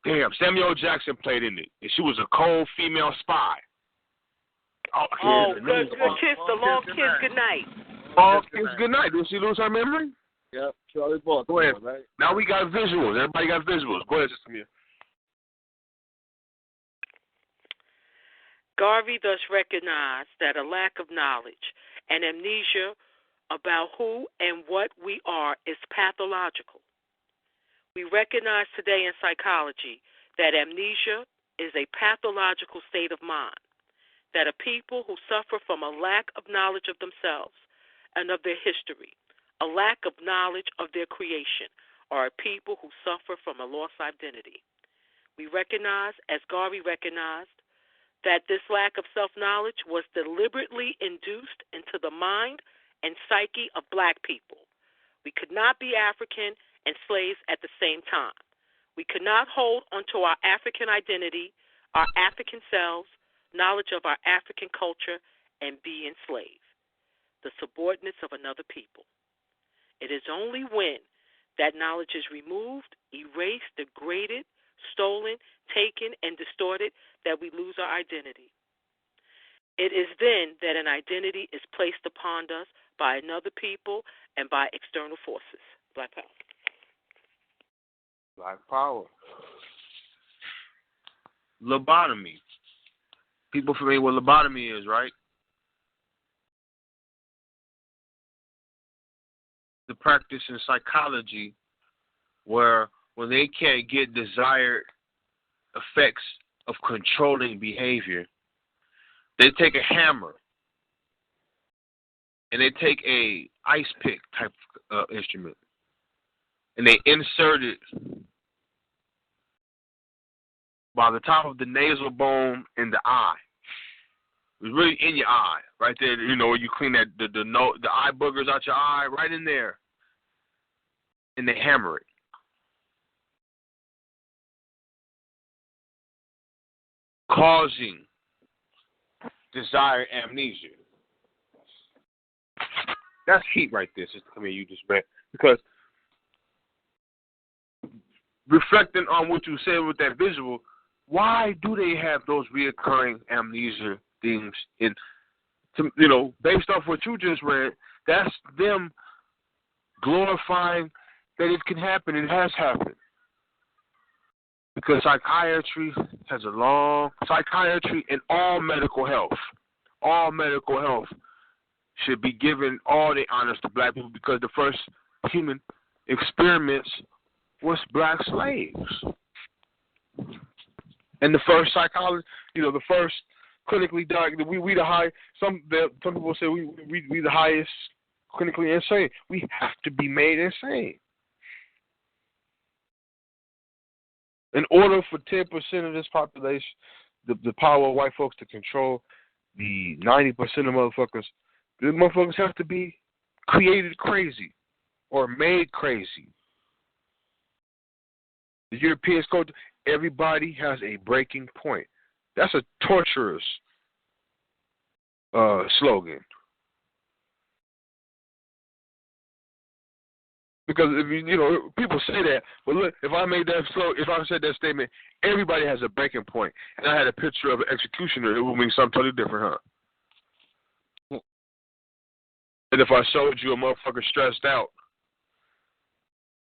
Damn, Samuel Jackson played in it. And she was a cold female spy. Good kiss, the long kiss, good night. Long kiss, good night. Did she lose her memory? Yep, Charlie Baltimore. Go ahead. Right? Now we got visuals. Everybody got visuals. Go ahead, Sister Mia. Garvey thus recognized that a lack of knowledge and amnesia about who and what we are is pathological. We recognize today in psychology that amnesia is a pathological state of mind, that a people who suffer from a lack of knowledge of themselves and of their history, a lack of knowledge of their creation, are a people who suffer from a lost identity. We recognize, as Garvey recognized, that this lack of self-knowledge was deliberately induced into the mind and psyche of black people. We could not be African and slaves at the same time. We could not hold onto our African identity, our African selves, knowledge of our African culture, and be enslaved, the subordinates of another people. It is only when that knowledge is removed, erased, degraded, stolen, taken, and distorted that we lose our identity. It is then that an identity is placed upon us by another people and by external forces. Black Power. Black Power. Lobotomy. People familiar with lobotomy is, right? The practice in psychology where when they can't get desired effects of controlling behavior, they take a hammer and they take a ice pick type instrument and they insert it by the top of the nasal bone in the eye. It's really in your eye, right there. You know, where you clean that the eye boogers out your eye, right in there, and they hammer it. Causing desired amnesia. That's heat right there, Sister Camille, you just read. Because reflecting on what you said with that visual, why do they have those reoccurring amnesia things? You know, based off what you just read, that's them glorifying that it can happen. It has happened. Because psychiatry and all medical health should be given all the honors to black people because the first human experiments was black slaves. And the first psychology, you know, the first clinically diagnosed, we the high, some people say we the highest clinically insane. We have to be made insane. In order for 10% of this population, the power of white folks to control the 90% of motherfuckers, the motherfuckers have to be created crazy or made crazy. The European culture, everybody has a breaking point. That's a torturous slogan. Because you know, people say that, but look, if I said that statement, everybody has a breaking point, and I had a picture of an executioner, it would mean something totally different, huh? And if I showed you a motherfucker stressed out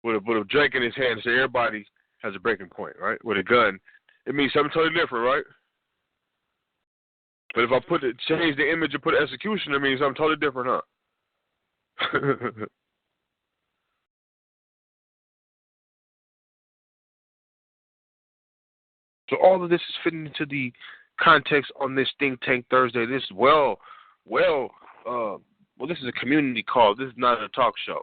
with a drink in his hand and say everybody has a breaking point, right? With a gun, it means something totally different, right? But if I change the image and put execution, it means something totally different, huh? So all of this is fitting into the context on this Think Tank Thursday. This is this is a community call. This is not a talk show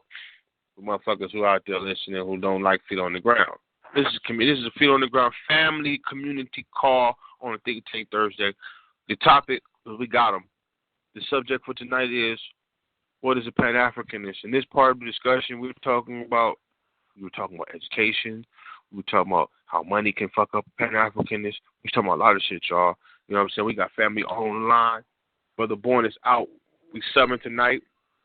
for motherfuckers who are out there listening who don't like feet on the ground. This is a feet on the ground family community call on a Think Tank Thursday. The topic, we got them. The subject for tonight is, what is a Pan-Africanist? In this part of the discussion, we were talking about education. We were talking about how money can fuck up Pan-Africanist. We were talking about a lot of shit, y'all. You know what I'm saying? We got family on the line. Brother Born is out. We subbing tonight.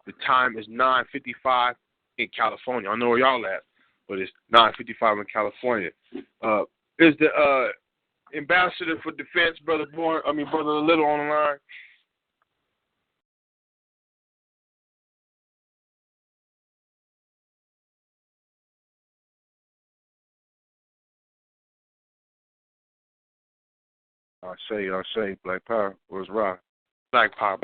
The time is 9:55 in California. I know where y'all at, but it's 9:55 in California. Is the ambassador for defense, Brother Little on the line? I say, Black Power. Where's Rock? Black Power.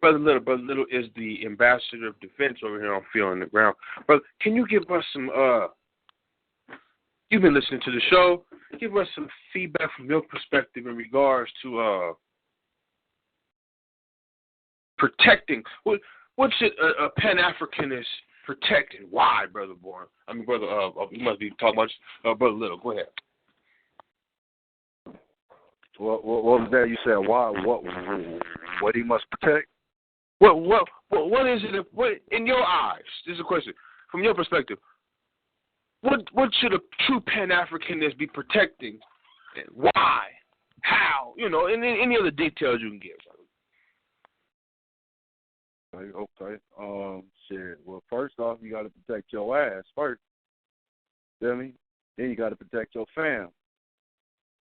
Brother Little is the ambassador of defense over here on Feet on the Ground. Brother, can you give us some, you've been listening to the show, give us some feedback from your perspective in regards to protecting, what should a Pan-Africanist protect and why, Brother Born? I mean, Brother, you must be talking about Brother Little. Go ahead. What was that you said? Why? What he must protect? What is it? What in your eyes? This is a question from your perspective. What should a true Pan-Africanist be protecting? And why? How? You know, and any other details you can give. Okay. Shit. Well, first off, you got to protect your ass first. Feel me? Then you got to protect your fam.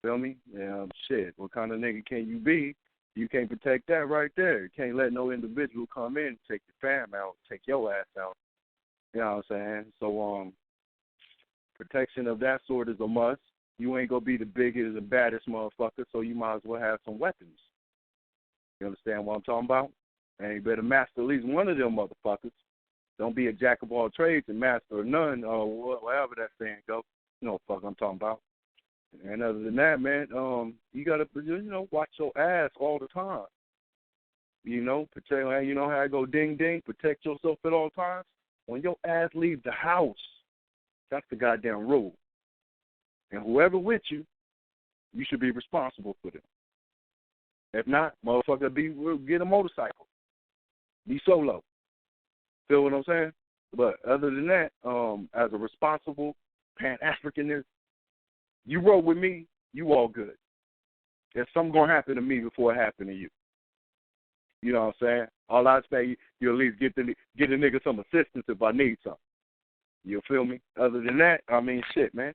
Feel me? Shit. What kind of nigga can you be? You can't protect that right there. You can't let no individual come in and take your fam out, take your ass out. You know what I'm saying? So, protection of that sort is a must. You ain't gonna be the biggest and baddest motherfucker, so you might as well have some weapons. You understand what I'm talking about? And you better master at least one of them motherfuckers. Don't be a jack of all trades and master of none, or whatever that saying go. You know what the fuck I'm talking about. And other than that, man, you gotta, watch your ass all the time. Protect. You know how I go ding ding. Protect yourself at all times. When your ass leaves the house, that's the goddamn rule. And whoever with you, you should be responsible for them. If not, motherfucker, get a motorcycle. Be solo. Feel what I'm saying? But other than that, as a responsible Pan-Africanist, you roll with me, you all good. There's something going to happen to me before it happen to you. You know what I'm saying? All I say, you at least get a nigga some assistance if I need something. You feel me? Other than that, I mean, shit, man.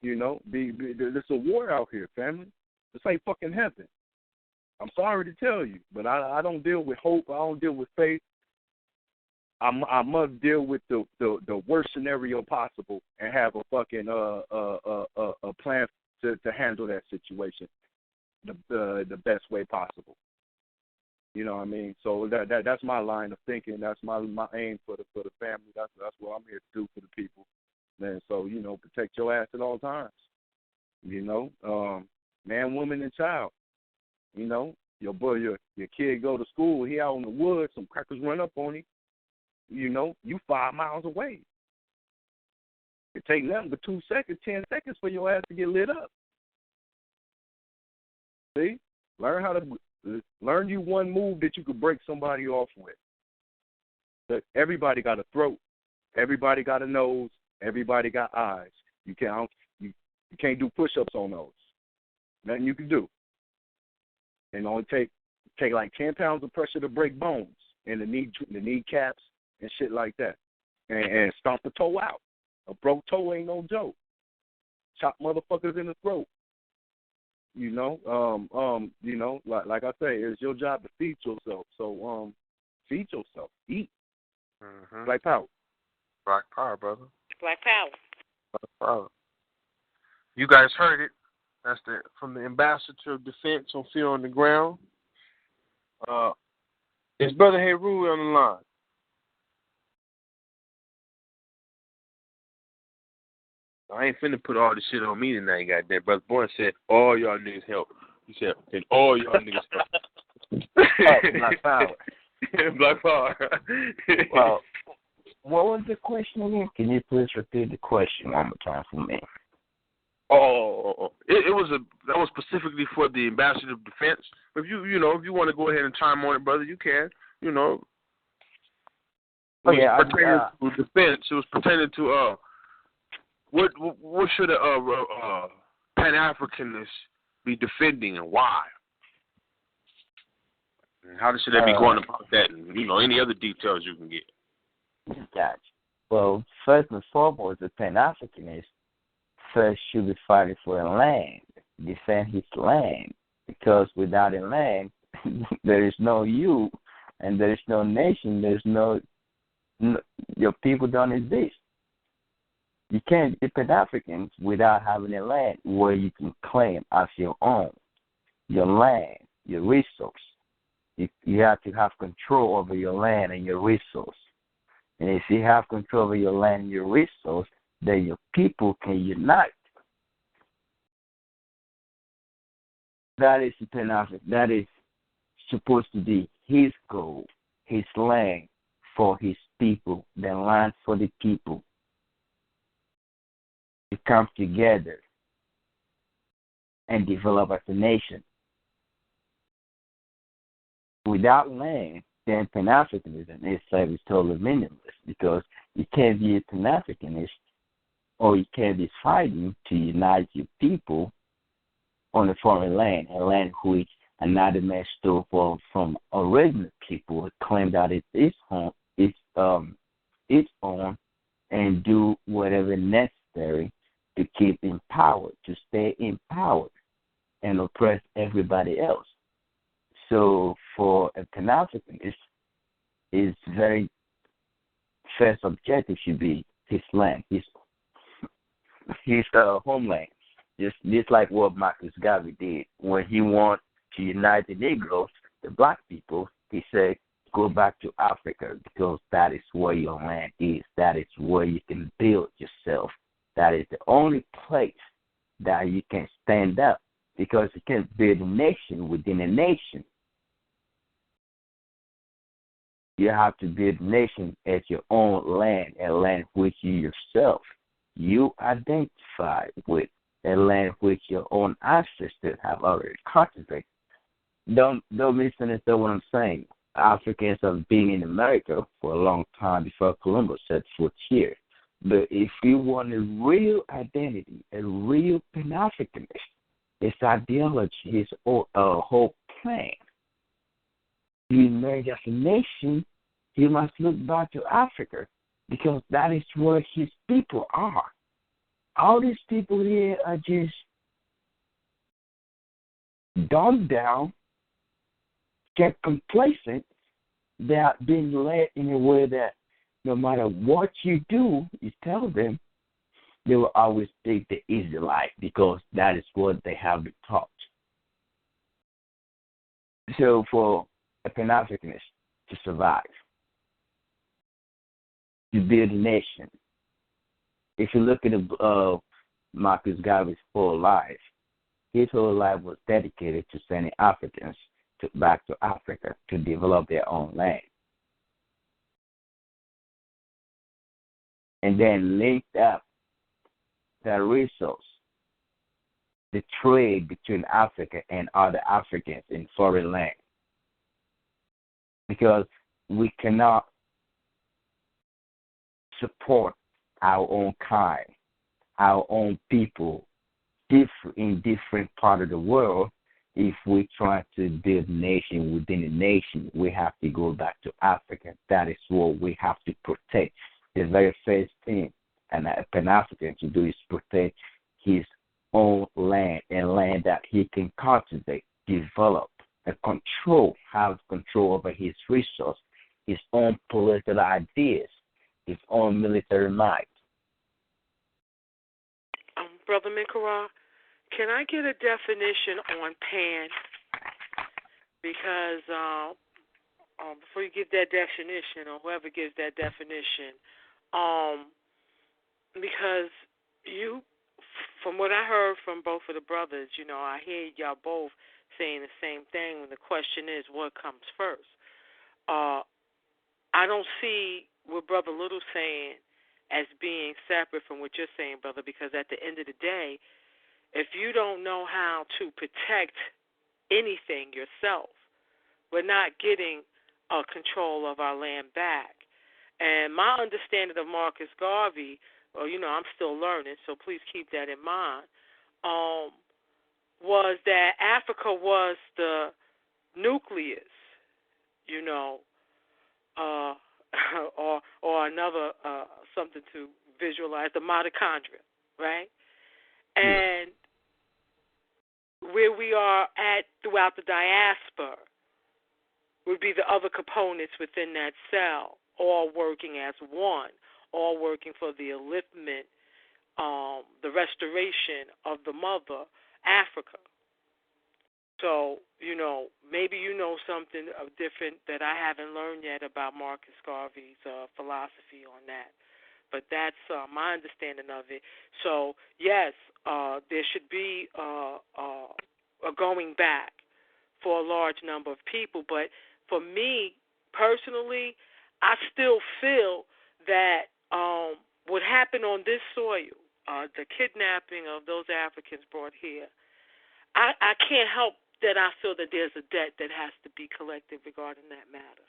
There's a war out here, family. This ain't fucking heaven. I'm sorry to tell you, but I don't deal with hope. I don't deal with faith. I must deal with the worst scenario possible and have a fucking a plan to handle that situation the best way possible. You know what I mean? So that's my line of thinking. That's my aim for the family. That's what I'm here to do for the people, man. So protect your ass at all times. Man, woman, and child. Your boy, your kid go to school. He out in the woods. Some crackers run up on him. You 5 miles away. It take nothing but 2 seconds, 10 seconds for your ass to get lit up. See? Learn you one move that you could break somebody off with. But everybody got a throat. Everybody got a nose. Everybody got eyes. You can't do push-ups on those. Nothing you can do. And only take like 10 pounds of pressure to break bones and the kneecaps and shit like that. And stomp the toe out. A broke toe ain't no joke. Chop motherfuckers in the throat. Like I say, it's your job to feed yourself. So, Feed yourself. Eat. Mm-hmm. Black power. Black power, brother. Black power. Black power. You guys heard it. That's from the Ambassador of Defense on Fear on the Ground. Is Brother Heru on the line? I ain't finna put all this shit on me tonight, goddamn. Brother Bourne said, all y'all niggas help. He said, and all y'all niggas help. Black power. Black power. Well, what was the question again? Can you please repeat the question one more time for me? That was specifically for the Ambassador of Defense. If you want to go ahead and chime on it, brother, you can. It was pertaining to defense. It was pertaining to what should a Pan-Africanist be defending and why? And how should they be going about that? And, any other details you can get. Gotcha. Well, first and foremost, the Pan-Africanist first should be fighting for a land, defend his land, because without a land, there is no you, and there is no nation. There's no your people don't exist. You can't be Pan-Africans without having a land where you can claim as your own, your land, your resource. You have to have control over your land and your resource. And if you have control over your land and your resource, then your people can unite. That is Pan-African. That is supposed to be his goal, his land for his people, the land for the people. To come together and develop as a nation. Without land, then Pan-Africanism is totally meaningless, because you can't be a Pan-Africanist or you can't be fighting to unite your people on a foreign land, a land which another man stole from original people, claim that it's its own, and do whatever necessary to keep in power, to stay in power, and oppress everybody else. So for a Pan-Africanist, his very first objective should be his land, his homeland. Just like what Marcus Garvey did when he wanted to unite the Negroes, the black people. He said, "Go back to Africa, because that is where your land is. That is where you can build yourself. That is the only place that you can stand up, because you can't build a nation within a nation. You have to build a nation at your own land, a land which you yourself, you identify with, a land which your own ancestors have already cultivated." Don't misunderstand what I'm saying. Africans have been in America for a long time before Columbus set foot here. But if you want a real identity, a real Pan-Africanist, his ideology, his whole plan, to emerge as a nation, he must look back to Africa, because that is where his people are. All these people here are just dumbed down, get complacent. They are being led in a way that no matter what you do, you tell them, they will always take the easy life, because that is what they have been taught. So for a Pan-Africanist to survive, to build a nation, if you look at Marcus Garvey's whole life, his whole life was dedicated to sending Africans back to Africa to develop their own land. And then linked up the resource, the trade between Africa and other Africans in foreign land. Because we cannot support our own kind, our own people, in different parts of the world. If we try to build a nation within a nation, we have to go back to Africa. That is what we have to protect. The very first thing a Pan-African to do is protect his own land, and land that he can cultivate, develop, and control, have control over his resource, his own political ideas, his own military might. Brother Minkara, can I get a definition on pan? Because before you give that definition, or whoever gives that definition, because you, from what I heard from both of the brothers, I hear y'all both saying the same thing. And the question is, what comes first? I don't see what Brother Little's saying as being separate from what you're saying, brother, because at the end of the day, if you don't know how to protect anything yourself, we're not getting control of our land back. And my understanding of Marcus Garvey, I'm still learning, so please keep that in mind, was that Africa was the nucleus, or another something to visualize, the mitochondria, right? And where we are at throughout the diaspora would be the other components within that cell, all working as one, all working for the upliftment, the restoration of the mother, Africa. So, maybe you know something different that I haven't learned yet about Marcus Garvey's philosophy on that. But that's my understanding of it. So, yes, there should be a going back for a large number of people. But for me, personally, I still feel that what happened on this soil, the kidnapping of those Africans brought here, I can't help that I feel that there's a debt that has to be collected regarding that matter.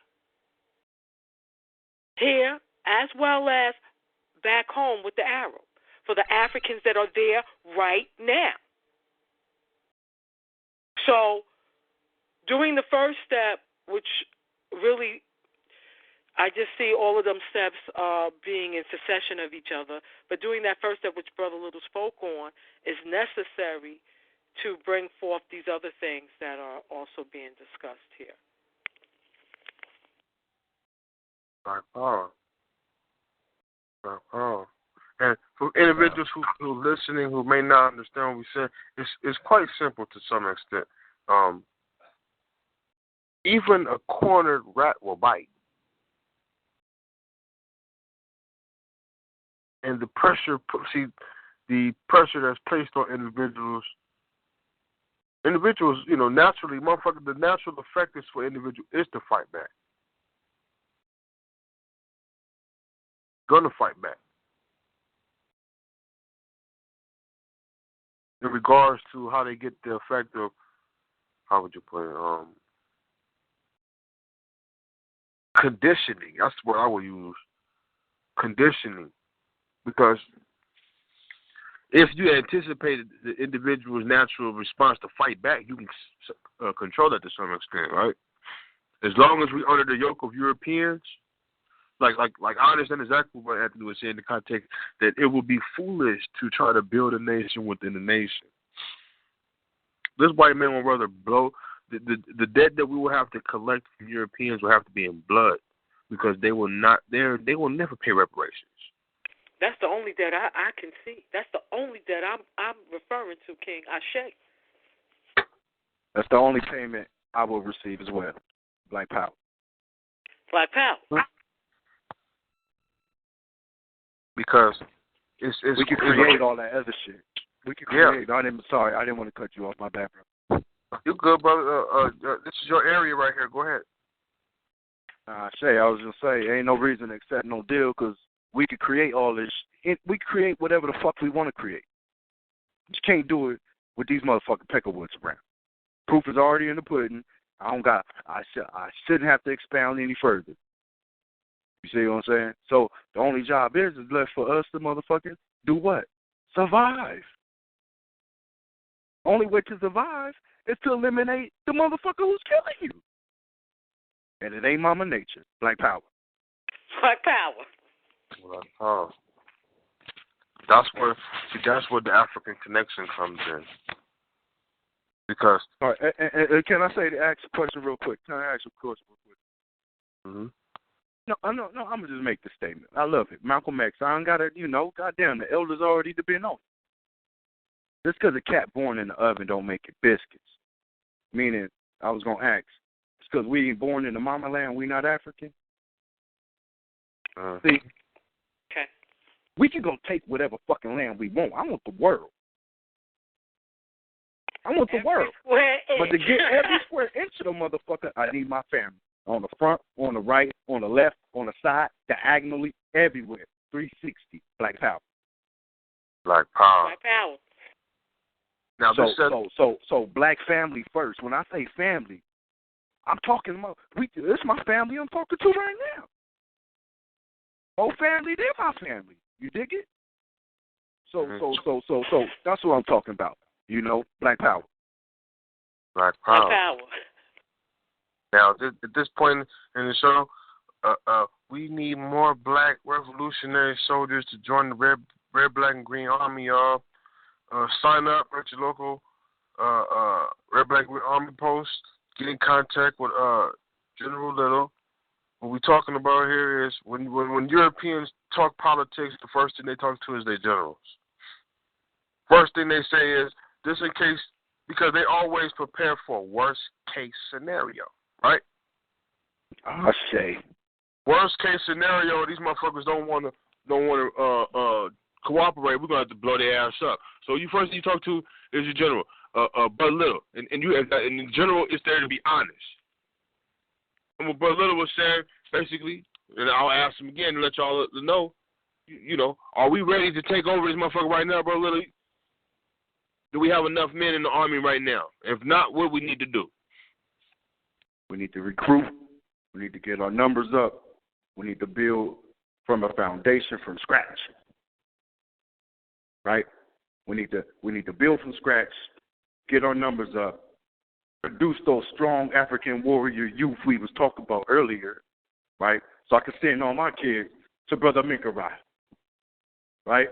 Here, as well as back home with the Arab, for the Africans that are there right now. So, doing the first step, which really, I just see all of them steps being in succession of each other, but doing that first step, which Brother Little spoke on, is necessary to bring forth these other things that are also being discussed here. And for individuals who are listening who may not understand what we said, it's quite simple to some extent. Even a cornered rat will bite. And the pressure that's placed on individuals, naturally, motherfucker, the natural effect is for individual is to fight back. Gonna fight back. In regards to how they get the effect of, how would you put it, conditioning. That's what I would use. Conditioning. Because if you anticipated the individual's natural response to fight back, you can control that to some extent, right? As long as we under the yoke of Europeans, like I understand exactly what Anthony was saying in the context that it would be foolish to try to build a nation within a nation. This white man would rather blow the debt that we will have to collect from Europeans will have to be in blood, because they will never pay reparations. That's the only debt I can see. That's the only debt I'm referring to, King Ashe. That's the only payment I will receive as well. Black power. Black power. Because we can create all that other shit. We can create. Yeah. I didn't want to cut you off. My bad, bro. You good, brother? This is your area right here. Go ahead. Shay, I was just say, ain't no reason to accept no deal, because we could create all this. We create whatever the fuck we want to create. Just can't do it with these motherfucking peckerwoods around. Proof is already in the pudding. I shouldn't have to expound any further. You see what I'm saying? So the only job is left for us to motherfuckers do what? Survive. Only way to survive is to eliminate the motherfucker who's killing you. And it ain't Mama Nature. Black power. Black power. Black power. That's where the African connection comes in. Because. All right, and can I ask a question real quick? Can I ask a question real quick? Mm-hmm. No, I'm gonna just make the statement. I love it. Malcolm X. I ain't gotta, goddamn, the elders already been on. Just because a cat born in the oven don't make it biscuits. Meaning, I was gonna ask, it's because we ain't born in the mama land, we not African. See, okay, we can go take whatever fucking land we want. I want the world. I want the world. But to get every square inch of the motherfucker, I need my family. On the front, on the right, on the left, on the side, diagonally, everywhere. 360. Black power. Black power. Black power. Now, so black family first. When I say family, I'm talking about it's my family I'm talking to right now. Whole family, they're my family. You dig it? So that's what I'm talking about. Black power. Black power. Black power. Now, at this point in the show, we need more black revolutionary soldiers to join the Red, Black, and Green Army, y'all. Sign up at your local Red, Black, and Green Army post. Get in contact with General Little. What we're talking about here is when Europeans talk politics, the first thing they talk to is their generals. First thing they say is, this in case, because they always prepare for a worst case scenario, right? I say. Worst case scenario, these motherfuckers don't want to cooperate. We're gonna have to blow their ass up. So first thing you talk to is your general, Bud Little, and the general is there to be honest. And what Bud Little was saying, basically, and I'll ask him again to let y'all know, are we ready to take over this motherfucker right now, Bud Little? Do we have enough men in the army right now? If not, what we need to do? We need to recruit. We need to get our numbers up. We need to build from a foundation from scratch. Right? We need to build from scratch, get our numbers up, produce those strong African warrior youth we was talking about earlier, right? So I can send all my kids to Brother Minkarai. Right?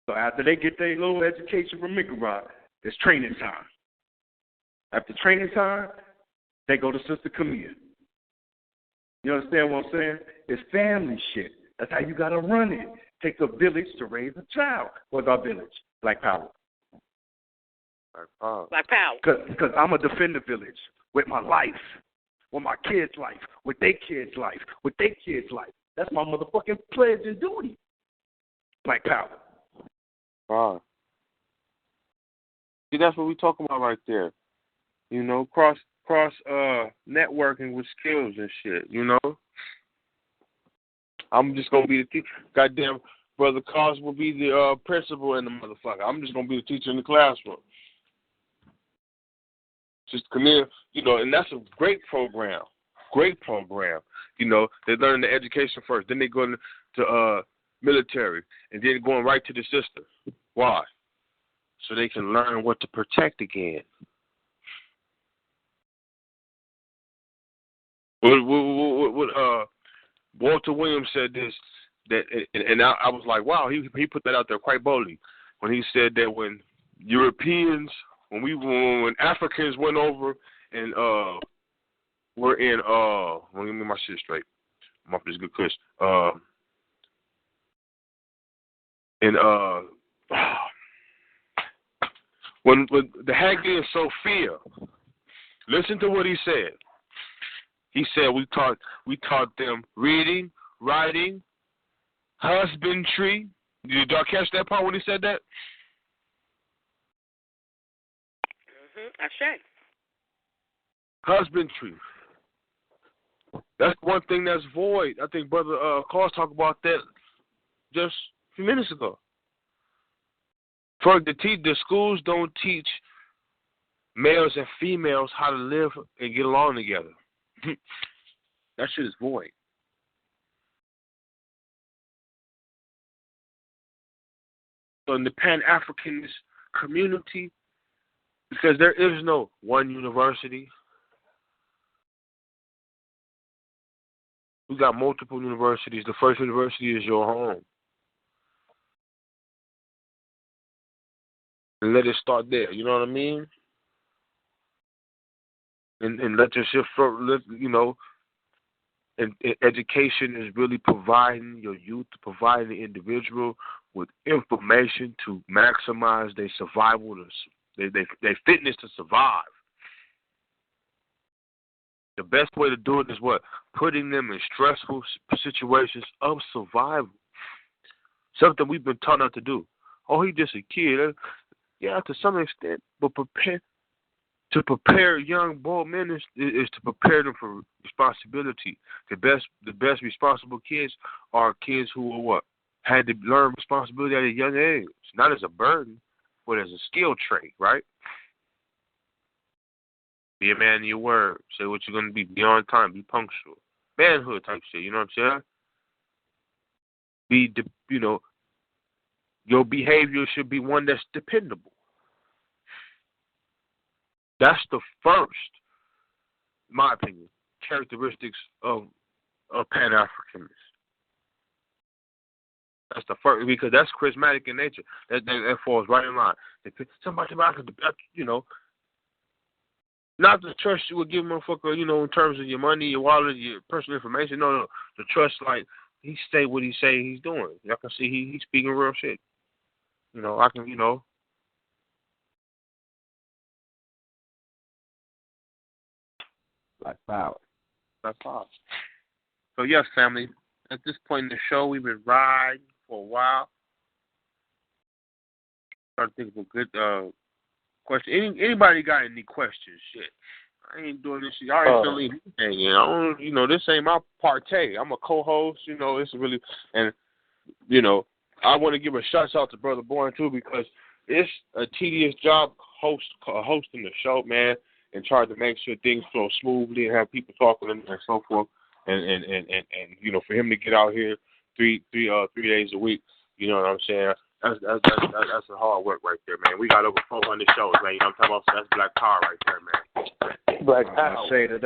So after they get their little education from Minkarai, it's training time. After training time, they go to Sister Camille. You understand what I'm saying? It's family shit. That's how you got to run it. Takes a village to raise a child. What's our village? Black power. Black power. Black power. Because I'm going to defend the village with my life, with my kids' life, with their kids' life, with their kids' life. That's my motherfucking pledge and duty. Black power. Wow. See, that's what we're talking about right there. Cross networking with skills and shit, I'm just going to be the teacher. Goddamn, Brother Cos will be the principal in the motherfucker. I'm just going to be the teacher in the classroom. Just come in, and that's a great program. Great program. They learn the education first. Then they go into military. And then going right to the sister. Why? So they can learn what to protect again. What Walter Williams said this, and I was like, wow, he put that out there quite boldly when he said that when Africans went over and were in let me get my shit straight. I'm off this good kush. When the Hagia Sophia, listen to what he said. He said we taught them reading, writing, husbandry. Did y'all catch that part when he said that? I said. Husbandry. That's one thing that's void. I think Brother Carl talked about that just a few minutes ago. The schools don't teach males and females how to live and get along together. That shit is void. So in the Pan-Africanist community, because there is no one university, we got multiple universities. The first university is your home. And let it start there. You know what I mean? And let your shit, And education is really providing your youth, providing the individual with information to maximize their survival, their fitness to survive. The best way to do it is what? Putting them in stressful situations of survival. Something we've been taught not to do. Oh, he's just a kid. Yeah, to some extent, but to prepare young bold men is to prepare them for responsibility. The best responsible kids are kids who are what? Had to learn responsibility at a young age, not as a burden, but as a skill trait, right? Be a man of your word. Say what you're going to be. Be on time. Be punctual. Manhood type shit. You know what I'm saying? Your behavior should be one that's dependable. That's the first, in my opinion, characteristics of Pan-Africanists. That's the first, because that's charismatic in nature. That falls right in line. Somebody, not the trust you would give a motherfucker, in terms of your money, your wallet, your personal information. No. The trust, like, he say what he say he's doing. Y'all can see he's speaking real shit. I can. Black power. That's all. So, yes, family, at this point in the show, we've been riding for a while. Trying to think of a good question. Anybody got any questions? Shit. I ain't doing this shit. I ain't feeling anything. This ain't my partay. I'm a co-host. It's really, and, I want to give a shout out to Brother Bourne, too, because it's a tedious job hosting the show, man, and trying to make sure things flow smoothly and have people talking and so forth. And for him to get out here three days a week, you know what I'm saying? That's a hard work right there, man. We got over 400 shows, man. You know what I'm talking about? So that's black power right there, man. Black power. I say to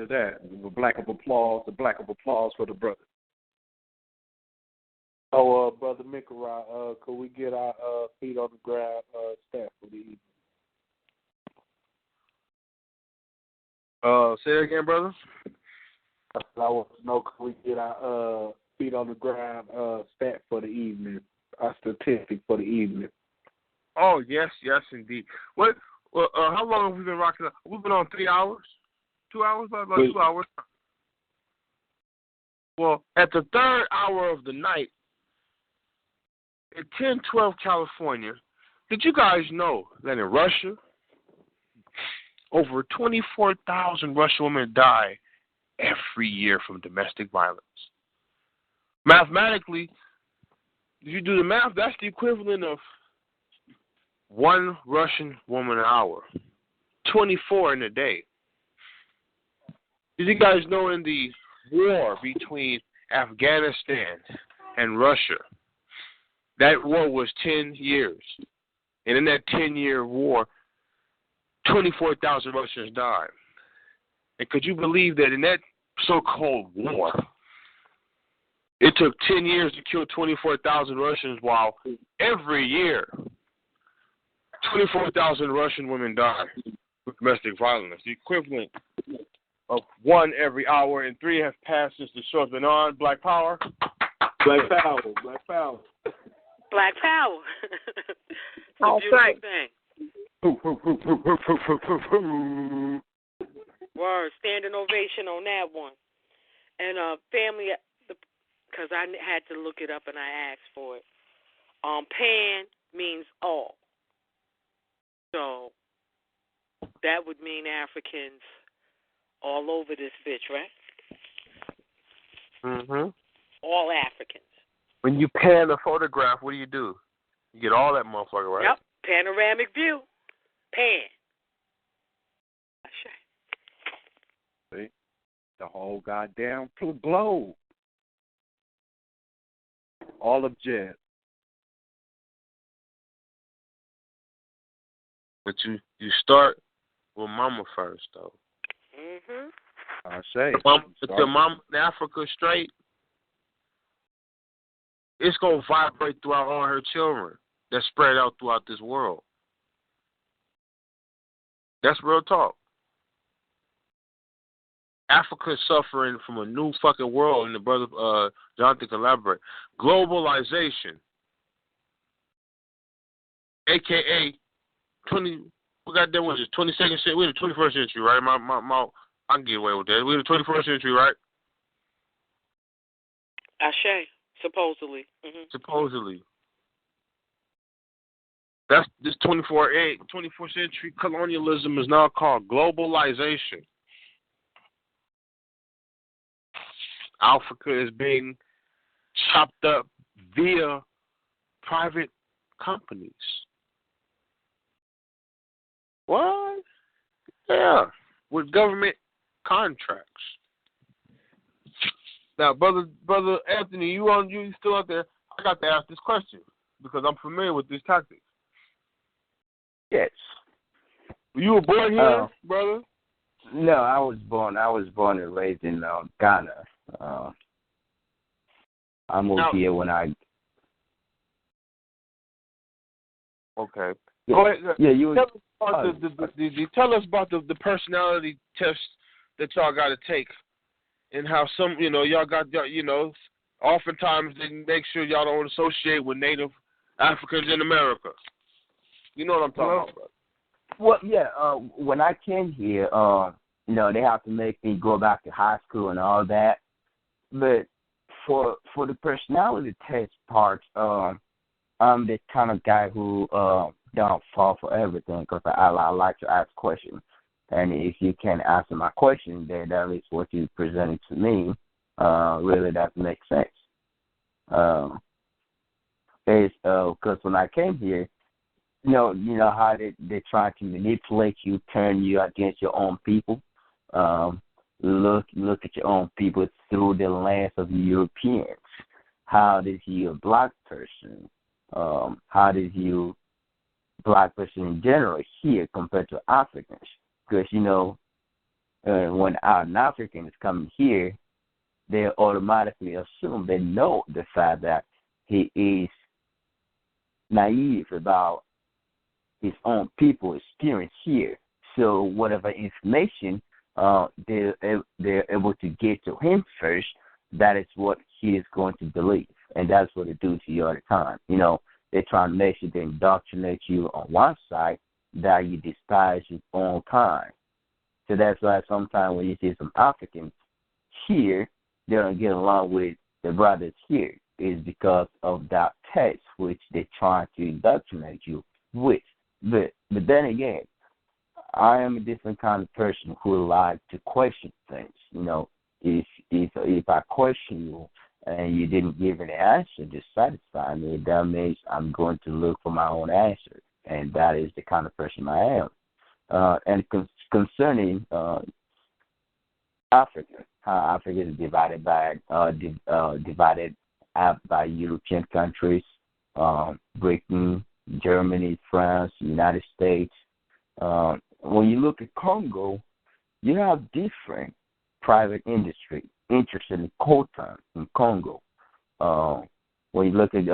that. The black of applause for the brother. Oh, Brother Mikarai, could we get our feet on the ground stat for the evening? Say that again, brother. I want to know, could we get our feet on the ground stat for the evening, our statistic for the evening? Oh, yes, indeed. What? How long have we been rocking up? We've been on 3 hours? 2 hours? About 2 hours. Well, at the third hour of the night, in 1012 California, did you guys know that in Russia, over 24,000 Russian women die every year from domestic violence? Mathematically, if you do the math, that's the equivalent of one Russian woman an hour, 24 in a day. Did you guys know in the war between Afghanistan and Russia, that war was 10 years. And in that 10-year war, 24,000 Russians died. And could you believe that in that so-called war, it took 10 years to kill 24,000 Russians, while every year 24,000 Russian women die with domestic violence, the equivalent of one every hour, and 3 have passed since the show's been on. Black power. Black power. Black power. Black power. It's a beautiful thing. Word, standing ovation on that one. And family, because I had to look it up and I asked for it. Pan means all. So that would mean Africans all over this bitch, right? Mm-hmm. All Africans. When you pan a photograph, what do? You get all that motherfucker, right? Yep. Panoramic view. Pan. See? The whole goddamn globe. All of Jed. But you start with mama first, though. Mm-hmm. I say. If the mama in Africa straight, it's going to vibrate throughout all her children that spread out throughout this world. That's real talk. Africa is suffering from a new fucking world, and the brother Jonathan can elaborate. Globalization, a.k.a. 20. What goddamn was it? 22nd century. We're in the 21st century, right? I can get away with that. We're in the 21st century, right? Ashe, supposedly. Supposedly. That's this 24th century colonialism is now called globalization. Africa is being chopped up via private companies. What? Yeah, with government contracts. Now, brother Anthony, you still out there? I got to ask this question because I'm familiar with these tactics. Yes. You were born here, brother? No, I was born and raised in Ghana. I moved here when I. Okay. Yeah. Go ahead. Yeah, you. Tell us about the personality test that y'all got to take, and how some y'all got oftentimes they make sure y'all don't associate with Native Africans in America. You know what I'm talking about, brother. Well, yeah. When I came here, they have to make me go back to high school and all that. But for the personality test part, I'm the kind of guy who don't fall for everything because I like to ask questions. And if you can't answer my question, then that is what you presented to me. Really doesn't make sense. Because when I came here, you know how they try to manipulate you, turn you against your own people. Look at your own people through the lens of Europeans. How did you a black person? How did you black person in general here compared to Africans? Because when an African is coming here, they automatically assume they know the fact that he is naive about his own people experience here. So whatever information they're able to get to him first, that is what he is going to believe. And that's what they do to you all the time. They try to make sure they indoctrinate you on one side that you despise your own kind. So that's why sometimes when you see some Africans here, they don't get along with the brothers here. Is because of that test which they try to indoctrinate you with. But then again, I am a different kind of person who like to question things. If I question you and you didn't give an answer to satisfy me, that means I'm going to look for my own answer, and that is the kind of person I am. And concerning Africa, how Africa is divided up by European countries, Britain, Germany, France, United States. When you look at Congo, you have different private industry interested in coltan in Congo. When you look at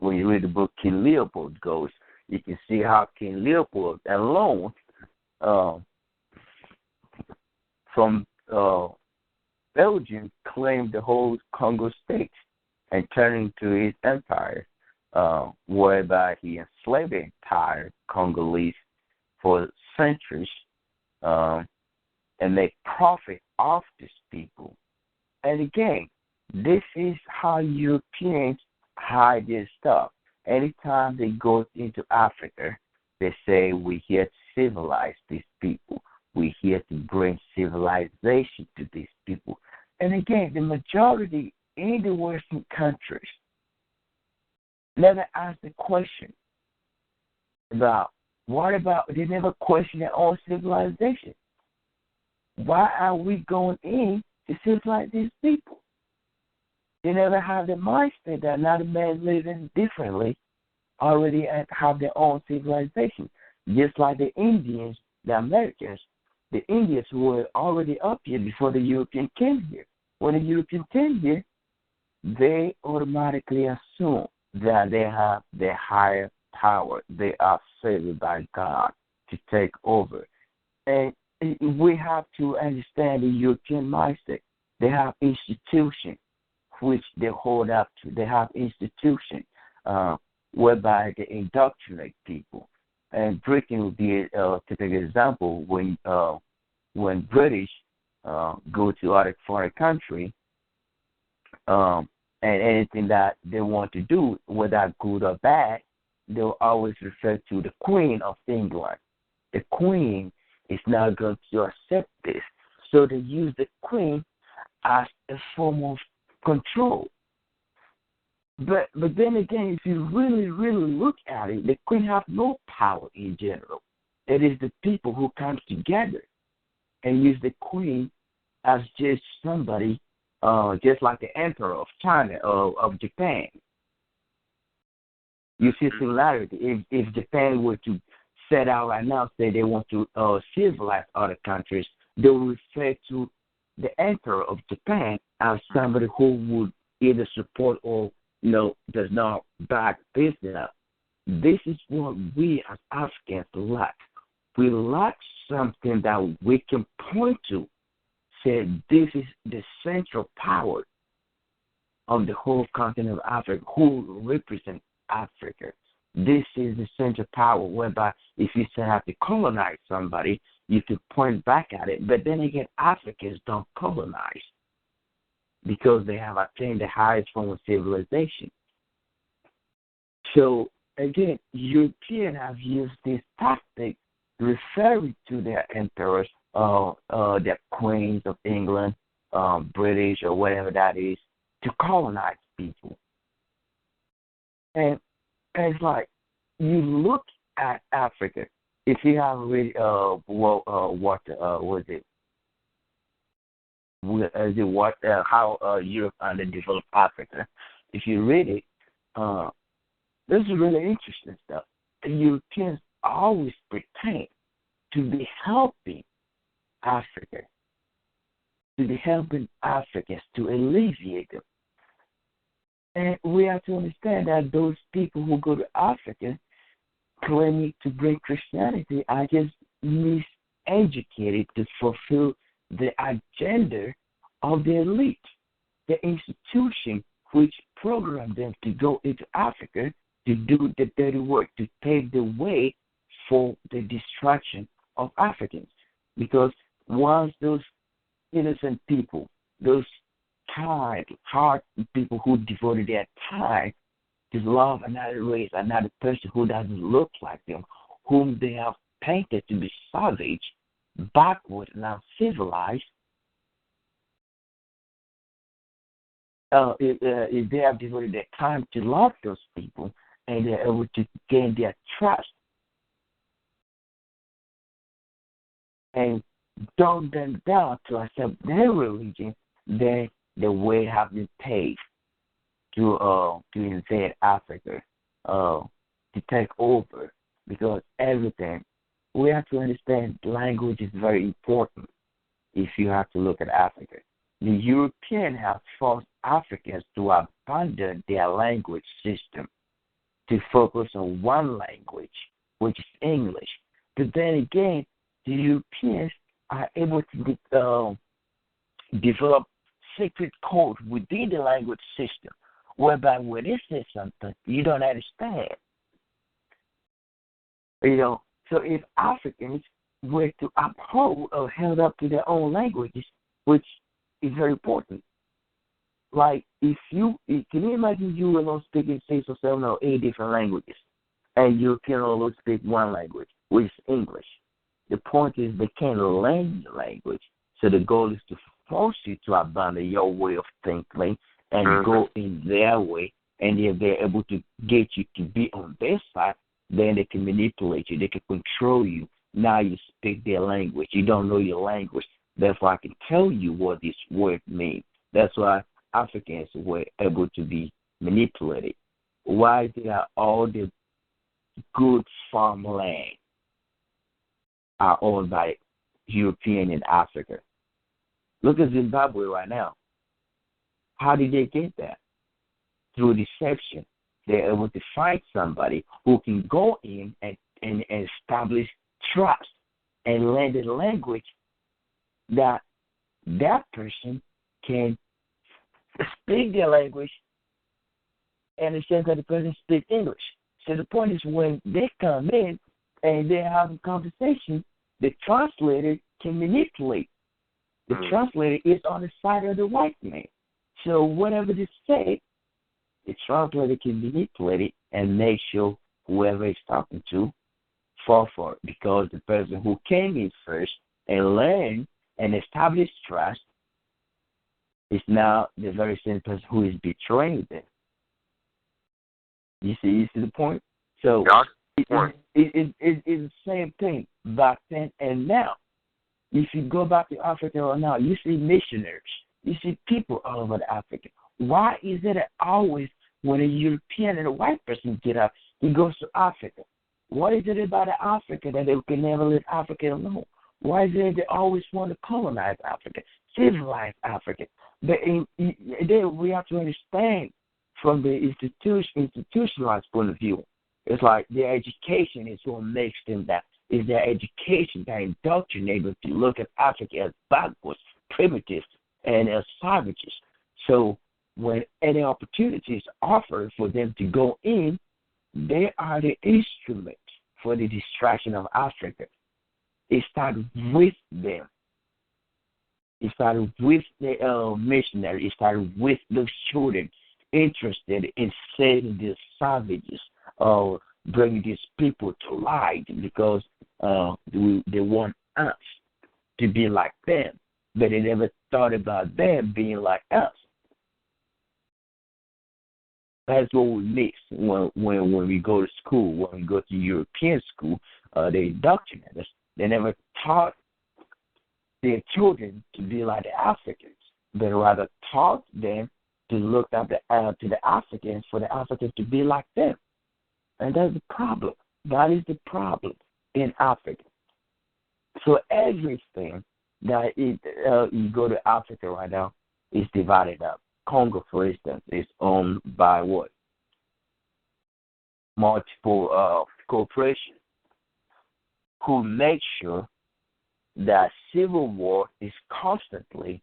when you read the book King Leopold goes, you can see how King Leopold alone from Belgium claimed the whole Congo state and turned into his empire, whereby he enslaved the entire Congolese for centuries and make profit off these people. And again, this is how Europeans hide their stuff. Anytime they go into Africa, they say, we're here to civilize these people. We're here to bring civilization to these people. And again, the majority in the Western countries never ask the question about they never question their own civilization. Why are we going in to civilize these people? They never have the mindset that another man living differently already have their own civilization. Just like the Indians, the Americans, the Indians who were already up here before the Europeans came here. When the Europeans came here, they automatically assume that they have the higher power. They are favored by God to take over. And we have to understand the European mindset. They have institutions which they hold up to. They have institutions whereby they indoctrinate people. And Britain would be a typical example when British go to other foreign country and anything that they want to do, whether good or bad, they'll always refer to the Queen of England. The Queen is not going to accept this. So they use the Queen as a form of control. But then again, if you really, really look at it, the Queen has no power in general. It is the people who come together and use the Queen as just somebody, just like the Emperor of China or of Japan. You see similarity. If Japan were to set out right now, say they want to civilize other countries, they will refer to the Emperor of Japan as somebody who would either support or does not back business up. This is what we as Africans lack. We lack something that we can point to, say this is the central power of the whole continent of Africa, who represent Africa. This is the central power whereby if you set out to colonize somebody, you could point back at it. But then again, Africans don't colonize because they have attained the highest form of civilization. So, again, Europeans have used this tactic referring to their emperors, their queens of England, British, or whatever that is, to colonize people. And it's like, you look at Africa, if you have read how Europe underdeveloped Africa, if you read it, this is really interesting stuff. The Europeans always pretend to be helping Africa, to be helping Africans to alleviate them. And we have to understand that those people who go to Africa claiming to bring Christianity are just miseducated to fulfill the agenda of the elite, the institution which programmed them to go into Africa to do the dirty work, to pave the way for the destruction of Africans. Because once those innocent people, those kind, hard people who devoted their time to love another race, another person who doesn't look like them, whom they have painted to be savage, backward, and uncivilized, if they have devoted their time to love those people and they're able to gain their trust and dumb them down to accept their religion, then the way have been paved to invade Africa, to take over, because everything, we have to understand language is very important if you have to look at Africa. The Europeans have forced Africans to abandon their language system to focus on one language, which is English. But then again, the Europeans are able to develop secret code within the language system, whereby when they say something, you don't understand. So if Africans were to uphold or held up to their own languages, which is very important. Like, can you imagine you alone speaking 6 or 7 or 8 different languages, and you can only speak one language, which is English. The point is they can't learn the language, so the goal is to force you to abandon your way of thinking and go in their way, and if they're able to get you to be on their side, then they can manipulate you, they can control you. Now you speak their language. You don't know your language. Therefore, I can tell you what this word means. That's why Africans were able to be manipulated. Why they are all the good farmland are owned by European in Africa. Look at Zimbabwe right now. How did they get that? Through deception. They're able to find somebody who can go in and establish trust and learn the language that that person can speak their language and the same time the person speaks English. So the point is when they come in and they have a conversation, the translator can manipulate. The translator is on the side of the white man. So whatever they say, the translator can manipulate it and make sure whoever is talking to fall for it, because the person who came in first and learned and established trust is now the very same person who is betraying them. You see the point? So it's the same thing back then and now. If you go back to Africa right now, you see missionaries. You see people all over Africa. Why is it that always when a European and a white person get up, he goes to Africa? What is it about Africa that they can never leave Africa alone? Why is it they always want to colonize Africa, civilize Africa? But then we have to understand from the institutionalized point of view. It's like their education is what makes them that. Is their education that indoctrinates them to look at Africa as backwards, primitive, and as savages. So when any opportunity is offered for them to go in, they are the instrument for the destruction of Africa. It started with them. It started with the missionary. It started with those children interested in saving these savages, bringing these people to light, because they want us to be like them, but they never thought about them being like us. That's what we miss when we go to school, when we go to European school. They indoctrinate us. They never taught their children to be like the Africans, but rather taught them to look up to the Africans for the Africans to be like them. And that's the problem. That is the problem in Africa. So everything that you go to Africa right now is divided up. Congo, for instance, is owned by what? Multiple corporations who make sure that civil war is constantly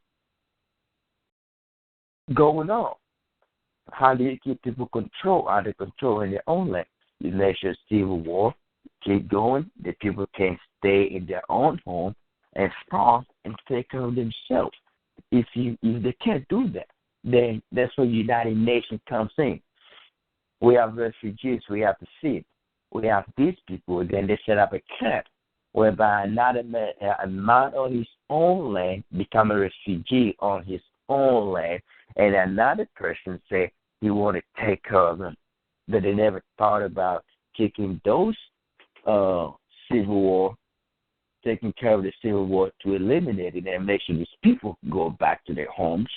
going on. How do you keep people under control in their own land? You make sure civil war keep going, the people can stay in their own home and farm and take care of themselves. If they can't do that, then that's where United Nations comes in. We have refugees, we have to see it. We have these people, then they set up a camp whereby another man, a man on his own land become a refugee on his own land, and another person say he want to take care of them. But they never thought about taking those civil war, taking care of the civil war to eliminate it and make sure these people go back to their homes.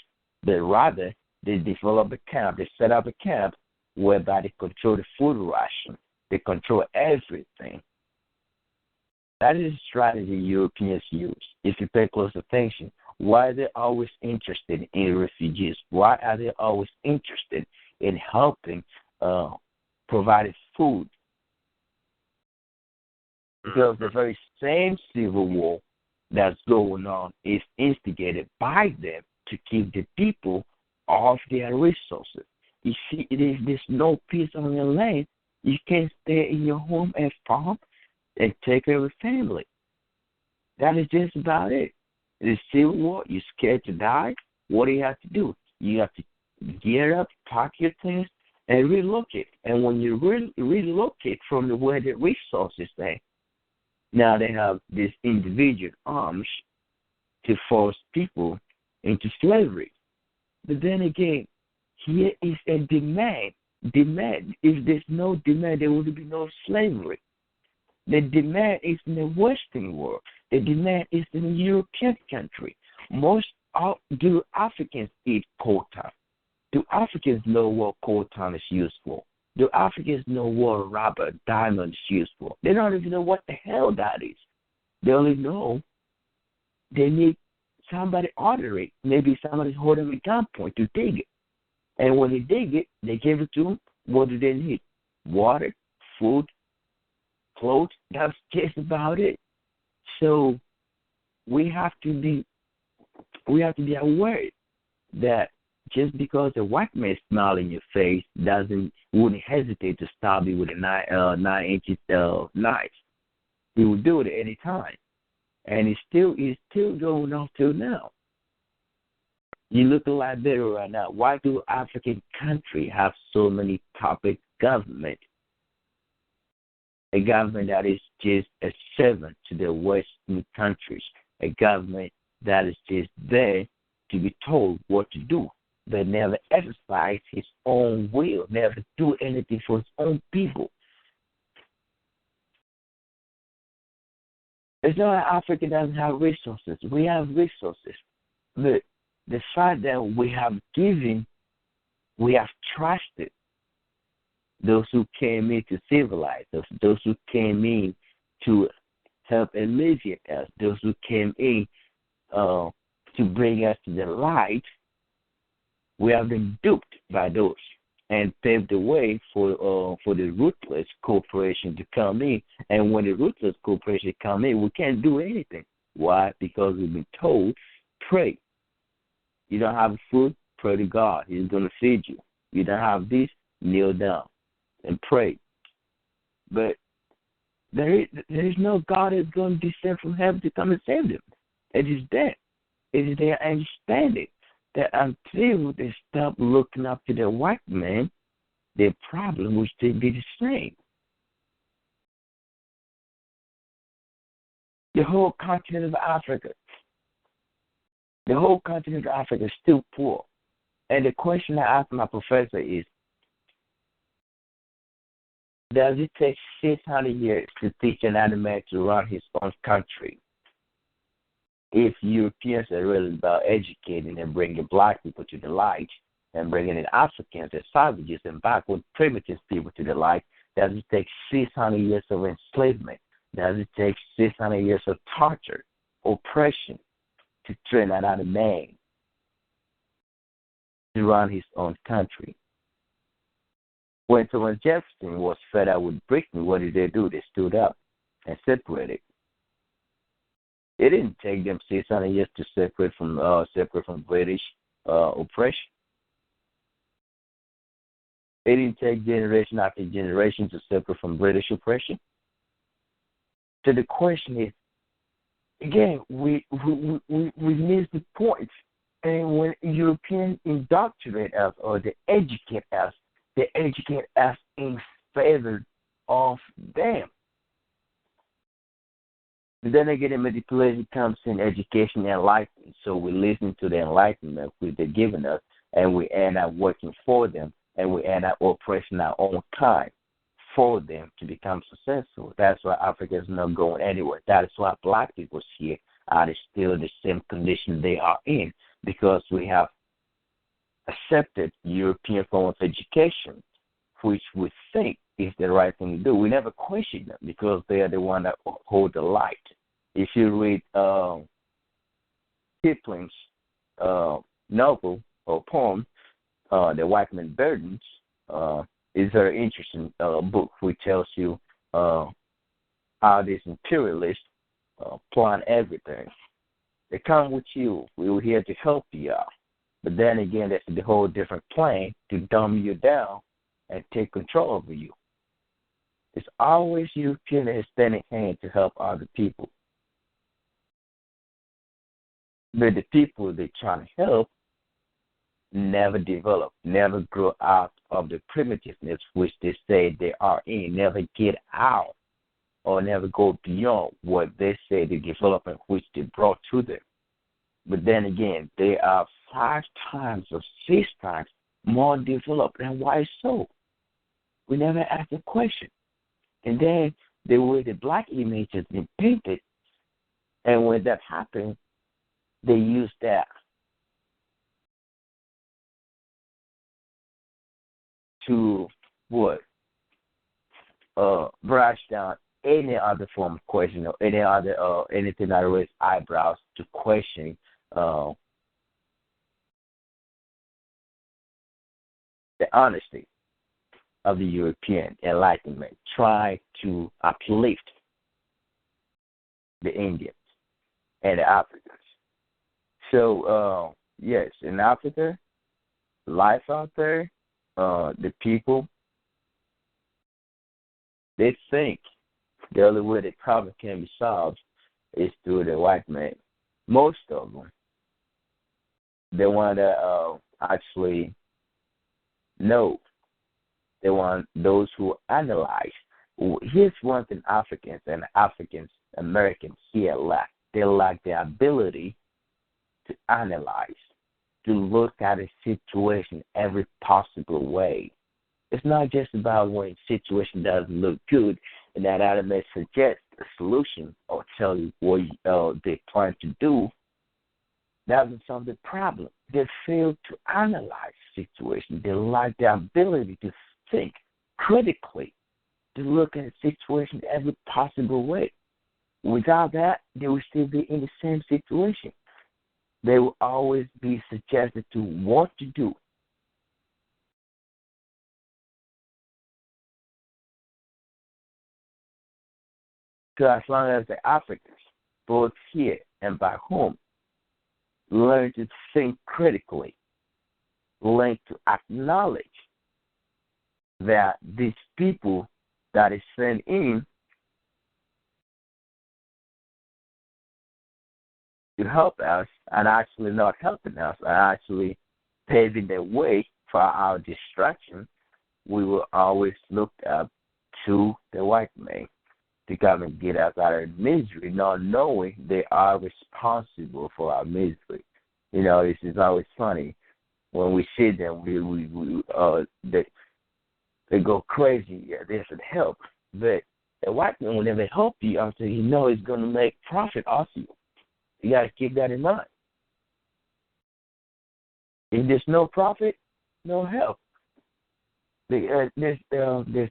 But rather, they develop a camp, they set up a camp whereby they control the food ration, they control everything. That is a strategy Europeans use. If you pay close attention, why are they always interested in refugees? Why are they always interested in helping providing food? Because the very same civil war that's going on is instigated by them to keep the people off their resources. You see, there's no peace on your land. You can't stay in your home and farm and take care of your family. That is just about it. The civil war, you're scared to die. What do you have to do? You have to get up, pack your things, and relocate. And when you relocate from where the resources are, now they have this individual arms to force people into slavery. But then again, here is a demand. If there's no demand, there will be no slavery. The demand is in the Western world. The demand is in the European country. Do Africans eat coltan? Do Africans know what coltan is used for? Do Africans know what rubber, diamond is used for? They don't even know what the hell that is. They only know they need somebody order it. Maybe somebody's holding them at gunpoint to dig it. And when they dig it, they give it to them. What do they need? Water, food, clothes. That's just about it. So we have to be aware that just because a white man smile in your face wouldn't hesitate to stab you with a 9-inch knife. He would do it at any time, and it's still going on till now. You look a lot better right now. Why do African countries have so many puppet government? A government that is just a servant to the Western countries. A government that is just there to be told what to do, but never exercise his own will, never do anything for his own people. It's not that Africa doesn't have resources. We have resources. But the fact that we have trusted those who came in to civilize us, those who came in to help alleviate us, those who came in to bring us to the light, we have been duped by those and paved the way for the ruthless corporation to come in. And when the ruthless corporation come in, we can't do anything. Why? Because we've been told, pray. You don't have food, pray to God. He's going to feed you. You don't have this, kneel down and pray. But there is no God that's going to descend from heaven to come and save them. It is there. It is their understanding that until they stop looking up to the white man, their problem will still be the same. The whole continent of Africa is still poor. And the question I asked my professor is, does it take 600 years to teach another man to run his own country? If Europeans are really about educating and bringing black people to the light and bringing in Africans as savages and backward primitive people to the light, does it take 600 years of enslavement? Does it take 600 years of torture, oppression to train another man to run his own country? When Thomas Jefferson was fed up with Britain, what did they do? They stood up and separated. It didn't take them 600 years to separate from British oppression. It didn't take generation after generation to separate from British oppression. So the question is, again, we miss the point. And when Europeans indoctrinate us or they educate us in favor of them. But then again, the manipulation comes in education and enlightenment. So we listen to the enlightenment which they're giving us, and we end up working for them, and we end up oppressing our own kind for them to become successful. That's why Africa is not going anywhere. That is why black people here are still in the same condition they are in, because we have accepted European form of education, which we think is the right thing to do. We never question them because they are the one that hold the light. If you read Kipling's novel or poem, The White Man's Burdens, is a very interesting book which tells you how these imperialists plan everything. They come with you. We were here to help you out. But then again, that's the whole different plan to dumb you down and take control over you. It's always European extending hand to help other people. But the people they try to help never develop, never grow out of the primitiveness which they say they are in, never get out or never go beyond what they say the development which they brought to them. But then again, they are 5 times or 6 times more developed. And why so? We never ask the question. And then the way the black image has been painted, and when that happens, they use that to what? Brush down any other form of question or any other anything that raises eyebrows to question the honesty of the European Enlightenment, try to uplift the Indians and the Africans. So, yes, in Africa, life out there, the people, they think the only way the problem can be solved is through the white man. Most of them, they want to actually know. They want those who analyze. Here's one thing Africans and Americans here lack. They lack the ability to analyze, to look at a situation every possible way. It's not just about when a situation doesn't look good and that item may suggest a solution or tell you what they're trying to do. That doesn't solve the problem. They fail to analyze the situation. They lack the ability to think critically, to look at a situation every possible way. Without that, they will still be in the same situation. They will always be suggested to what to do. So as long as the Africans, both here and back home, learn to think critically, learn to acknowledge that these people that is sent in to help us and actually not helping us, and actually paving the way for our destruction, we will always look up to the white man to come and get us out of misery, not knowing they are responsible for our misery. You know, this is always funny when we see them. They go crazy. Yeah, they should help, but the white man will never help you until you know he's going to make profit off you. You got to keep that in mind. If there's no profit, no help. There's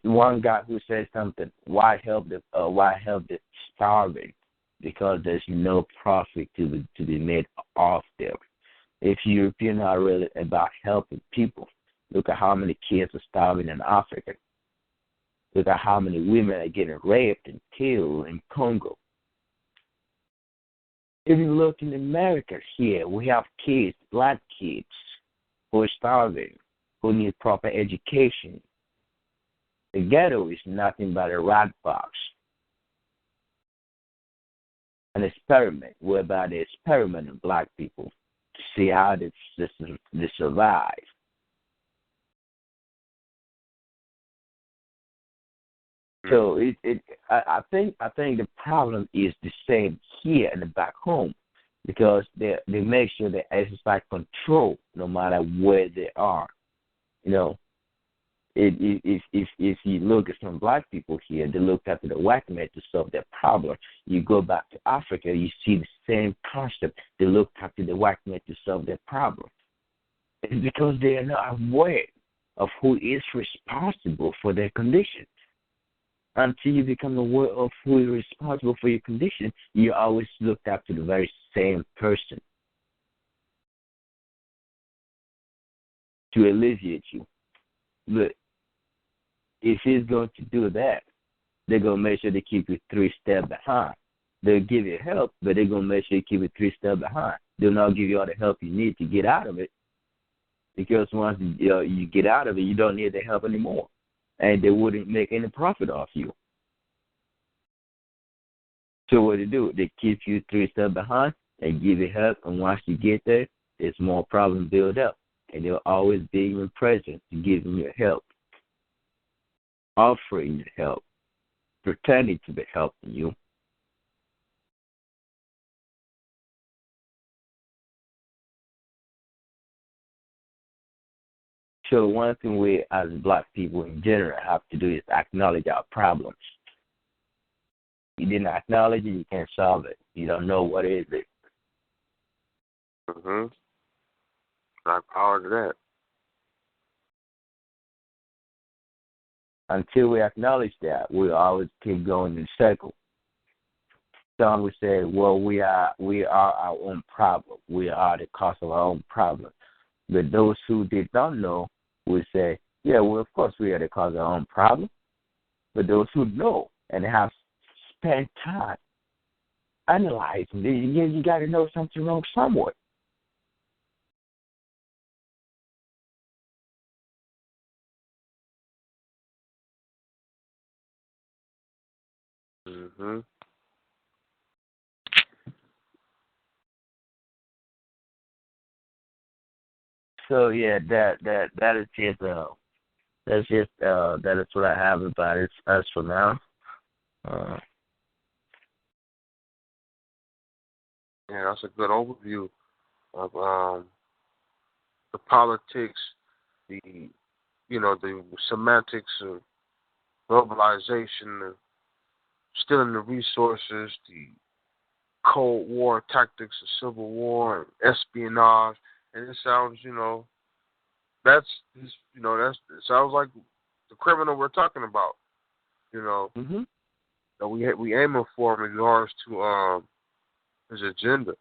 one guy who said something. Why help the starving? Because there's no profit to be made off them. If you're not really about helping people, look at how many kids are starving in Africa. Look at how many women are getting raped and killed in Congo. If you look in America here, we have kids, black kids, who are starving, who need proper education. The ghetto is nothing but a rat box. An experiment whereby they experiment on black people to see how they survive. So I think the problem is the same here and back home, because they make sure they exercise control no matter where they are. You know, if you look at some black people here, they look after the white man to solve their problem. You go back to Africa, you see the same concept. They look after the white man to solve their problem. It's because they are not aware of who is responsible for their condition. Until you become aware of who is responsible for your condition, you always look after the very same person to alleviate you. But if he's going to do that, they're going to make sure they keep you 3 steps behind. They'll give you help, but they're going to make sure you keep you 3 steps behind. They'll not give you all the help you need to get out of it, because once you get out of it, you don't need the help anymore, and they wouldn't make any profit off you. So what do? They keep you 3 steps behind and give you help, and once you get there, there's more problems build up, and they'll always be in present to give you help, offering you help, pretending to be helping you. So one thing we, as black people in general, have to do is acknowledge our problems. You didn't acknowledge it, you can't solve it. You don't know what is it. Got power to that. Until we acknowledge that, we always keep going in circles. Some would say, well, we are our own problem. We are the cause of our own problem. But those who did not know would say, yeah, well, of course we are the cause of our own problem. But those who know and have spent time analyze. You got to know something wrong somewhere. Mm-hmm. So yeah, that is just that is what I have about it as for now. Yeah, that's a good overview of the politics, the the semantics of globalization, the stealing the resources, the Cold War tactics of Civil War and espionage, and it sounds, that's it sounds like the criminal we're talking about, Mm-hmm. that we aiming for in regards to his agenda,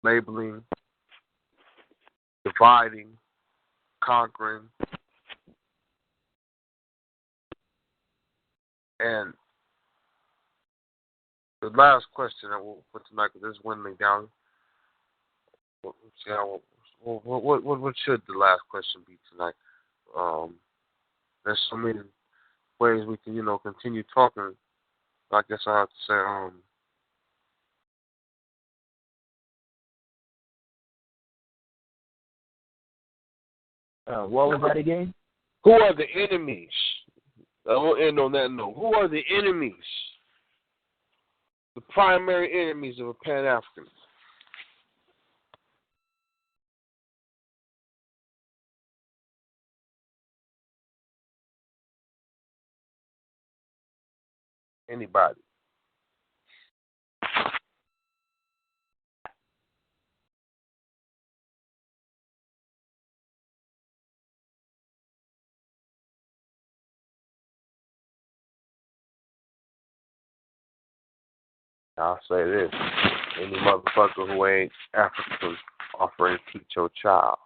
labeling, dividing, conquering, and the last question I will put tonight, because this is winding down. What should the last question be tonight? There's so many ways we can, continue talking. I guess I have to say, What was that again? who are the enemies? I will end on that note. Who are the enemies? The primary enemies of a Pan-African? Anybody? I'll say this. Any motherfucker who ain't African offering to teach your child.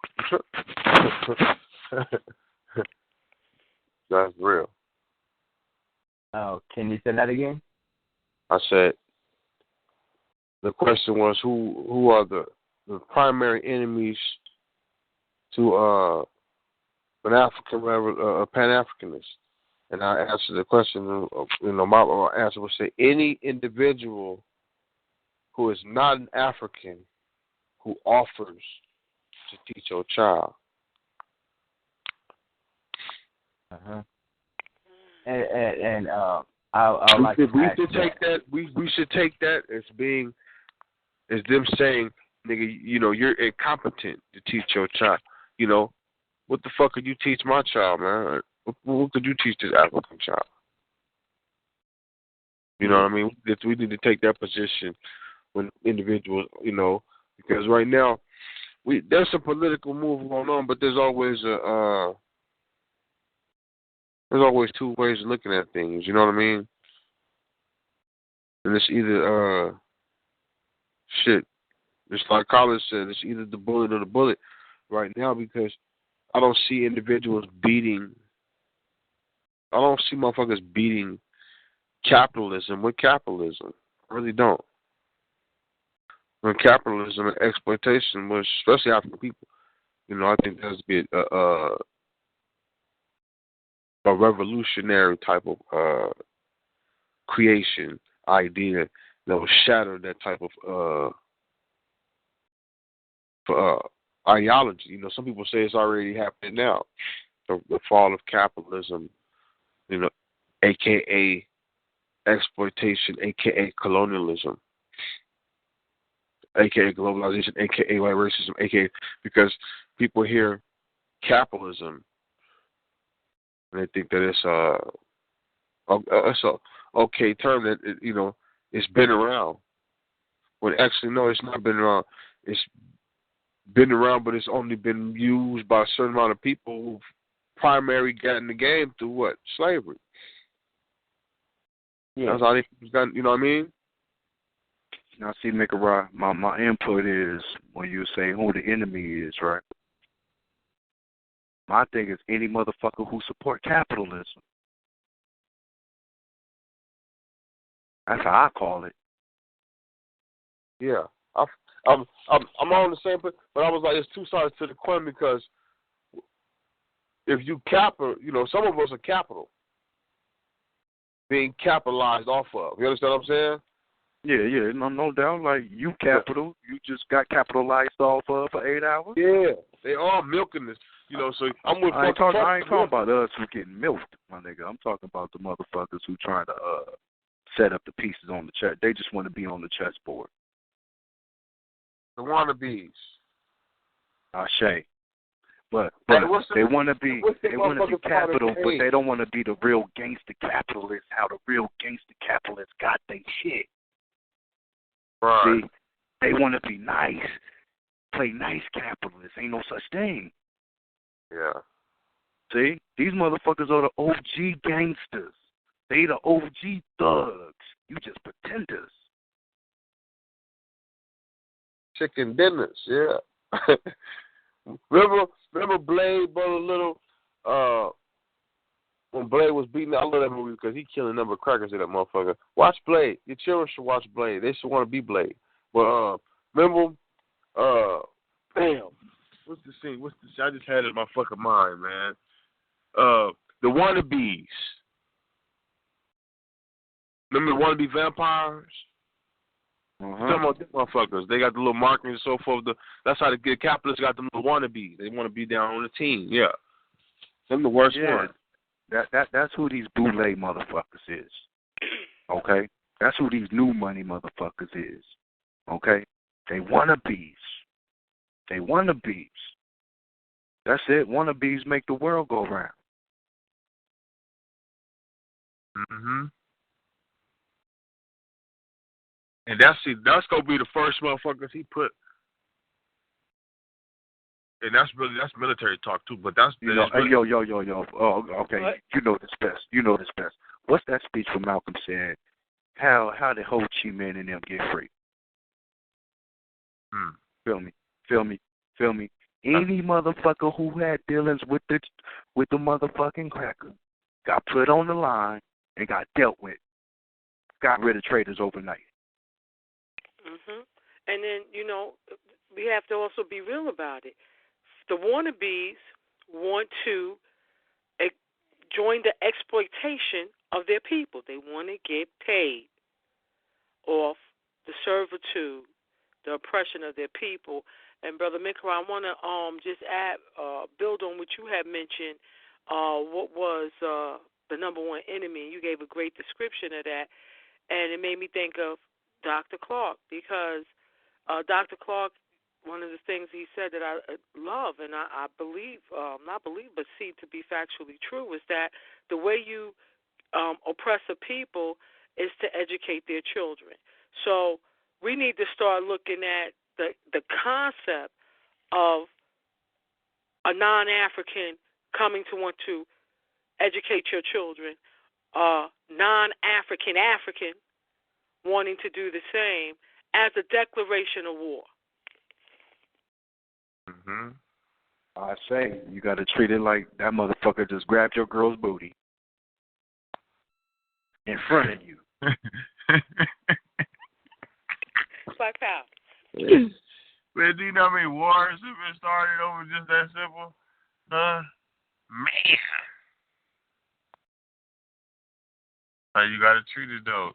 That's real. Oh, can you say that again? I said, the question was who are the primary enemies to an African a Pan-Africanist? And I answered the question, my answer would say any individual who is not an African who offers to teach your child. Uh-huh. And I like to we should take that as being, as them saying, nigga, you're incompetent to teach your child. What the fuck could you teach my child, man? What could you teach this African child? You know what I mean? We need to take that position when individuals, because right now there's a political move going on, but there's always two ways of looking at things. You know what I mean? And it's either just like Collins said, it's either the bullet or the bullet right now, because I don't see individuals I don't see motherfuckers beating capitalism with capitalism. I really don't. When capitalism and exploitation was, especially African people, I think there has to be a revolutionary type of creation idea that will shatter that type of ideology. Some people say it's already happening now. The fall of capitalism, aka exploitation, aka colonialism, aka globalization, aka white racism, aka, because people hear capitalism and they think that it's a okay term, that it's been around. When actually no, it's not been around. It's been around, but it's only been used by a certain amount of people who primarily got in the game through what? Slavery. Yeah. That's how they got, you know what I mean? Now, see, Nicaragua, my input is when you say who the enemy is, right? My thing is any motherfucker who support capitalism. That's how I call it. Yeah, I'm on the same, but I was like, it's two sides to the coin because if you capital, some of us are capital, being capitalized off of. You understand what I'm saying? Yeah, no doubt. Like you capital, you just got capitalized off of for 8 hours. Yeah, they are milking this. So I'm with. I ain't talking about us who getting milked, my nigga. I'm talking about the motherfuckers who trying to set up the pieces on the chess. They just want to be on the chessboard. The wannabes. Ashe. But they want to be capital, but they don't want to be the real gangster capitalists. How the real gangster capitalists got their shit. Right. See, they want to be nice, play nice capitalists. Ain't no such thing. Yeah. See, these motherfuckers are the OG gangsters. They the OG thugs. You just pretenders. Chicken dinners, yeah. Remember Blade, Brother Little, when Blade was beating, I love that movie because he killing a number of crackers in that motherfucker. Watch Blade. Your children should watch Blade. They should want to be Blade. But remember, damn, what's the scene? I just had it in my fucking mind, man. The wannabes. Remember the wannabe vampires? Some of them motherfuckers. They got the little markings and so forth. That's how the capitalists got them little wannabes. They want to be down on the team. Yeah. Them the worst ones. That's who these bootleg motherfuckers is. Okay? That's who these new money motherfuckers is. Okay? They wannabes. They wannabes. That's it. Wannabes make the world go round. Mm-hmm. And that's gonna be the first motherfuckers he put. And that's military talk too. But that's yo. Oh, okay. What? You know this best. What's that speech from Malcolm said? How did Ho Chi Minh and them get free? Feel me. Any motherfucker who had dealings with the motherfucking cracker got put on the line and got dealt with. Got rid of traitors overnight. Mhm. And then we have to also be real about it. The wannabes want to join the exploitation of their people. They want to get paid off the servitude, the oppression of their people. And Brother Mikra, I want to just add, build on what you had mentioned. What was the number one enemy? You gave a great description of that, and it made me think of Dr. Clark, because Dr. Clark, one of the things he said that I love, and I believe, not believe, but see to be factually true, is that the way you oppress a people is to educate their children. So we need to start looking at the concept of a non-African coming to want to educate your children, non-African wanting to do the same, as a declaration of war. Mm-hmm. I say, you got to treat it like that motherfucker just grabbed your girl's booty in front of you. Black Power. Man, do you know how many wars have been started over just that simple? Man. How you got to treat it, though.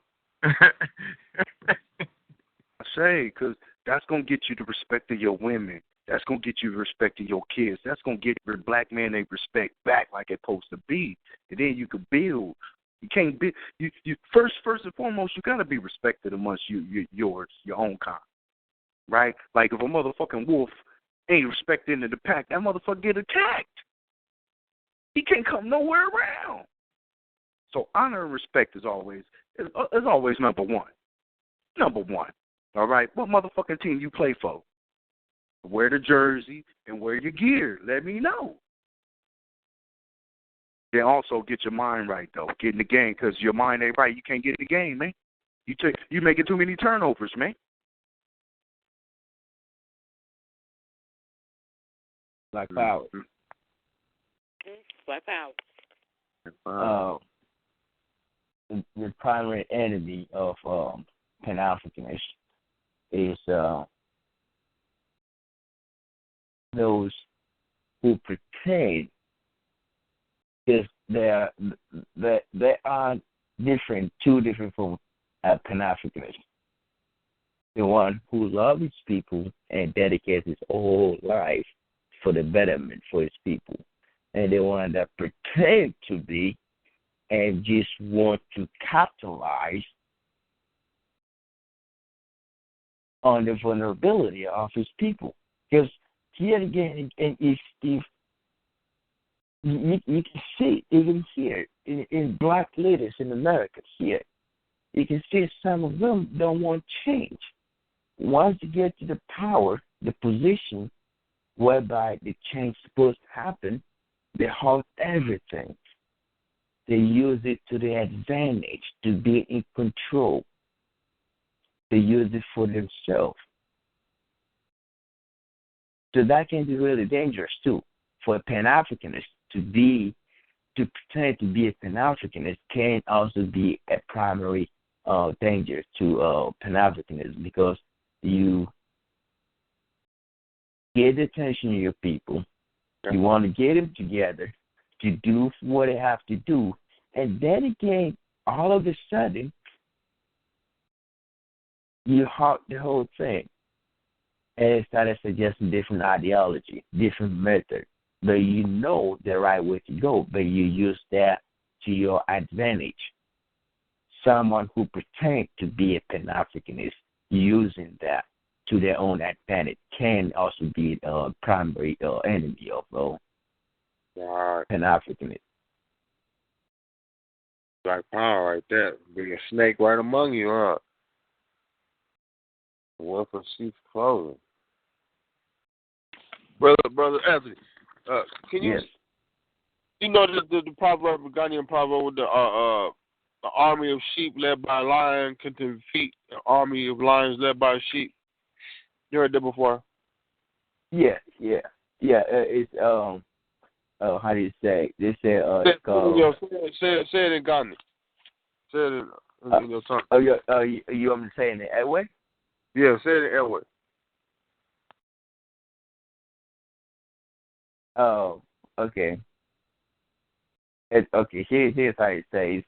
I say, because that's going to get you the respect of your women. That's going to get you the respect of your kids. That's going to get your black men their respect back like it's supposed to be. And then you can build. You can't be. You first and foremost, you got to be respected amongst your own kind. Right? Like if a motherfucking wolf ain't respected in the pack, that motherfucker get attacked. He can't come nowhere around. So honor and respect is always number one. Number one. All right? What motherfucking team you play for? Wear the jersey and wear your gear. Let me know. Then also get your mind right, though. Get in the game, because your mind ain't right. You can't get in the game, man. You making too many turnovers, man. Black Power. Black Power. the primary enemy of Pan-Africanists is those who pretend, because there are two different from Pan-Africanists. The one who loves his people and dedicates his whole life for the betterment for his people, and the one that pretend to be and just want to capitalize on the vulnerability of his people. Because here again, and if you can see, even here in black leaders in America, here you can see some of them don't want change. Once you get to the power, the position whereby the change is supposed to happen, they halt everything. They use it to their advantage to be in control. They use it for themselves. So that can be really dangerous too. For a Pan-Africanist to pretend to be a Pan-Africanist can also be a primary danger to Pan-Africanism, because you get the attention of your people. You want to get them together to do what they have to do. And then again, all of a sudden, you halt the whole thing. And started suggesting different ideology, different method. But you know the right way to go, but you use that to your advantage. Someone who pretends to be a Pan-Africanist using that to their own advantage can also be a primary enemy of Pan-Africanism. Black power right there. Be a snake right among you, huh? One for sheep's clothing. Brother Anthony, can you? Yes. You know the proverb, the Ghanaian proverb with the army of sheep led by a lion can defeat an army of lions led by a sheep. You heard that before? Yeah. It's how do you say? They say it's called. Say it in Ghana. Say it in your tongue. You want me to say it in the airway? Yeah, say it in the airway. Oh, okay. Okay, here's how you say.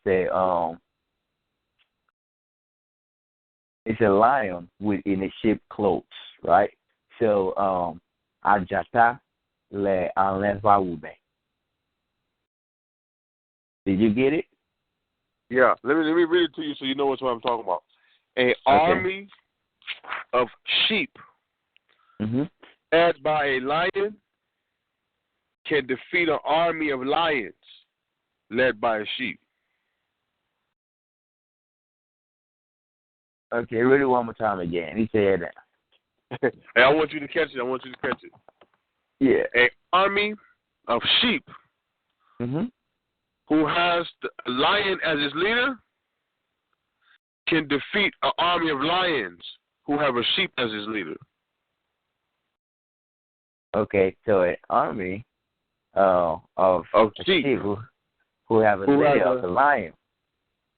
It's a lion in a sheep clothes, right? So, Ajata le enlève. Did you get it? Yeah. Let me read it to you so you know what I'm talking about. An army of sheep led by a lion can defeat an army of lions led by a sheep. Okay, read it one more time again. He said that. Hey, I want you to catch it. Yeah. An army of sheep who has the lion as his leader can defeat an army of lions who have a sheep as his leader. Okay, so an army of sheep who have a leader of the lion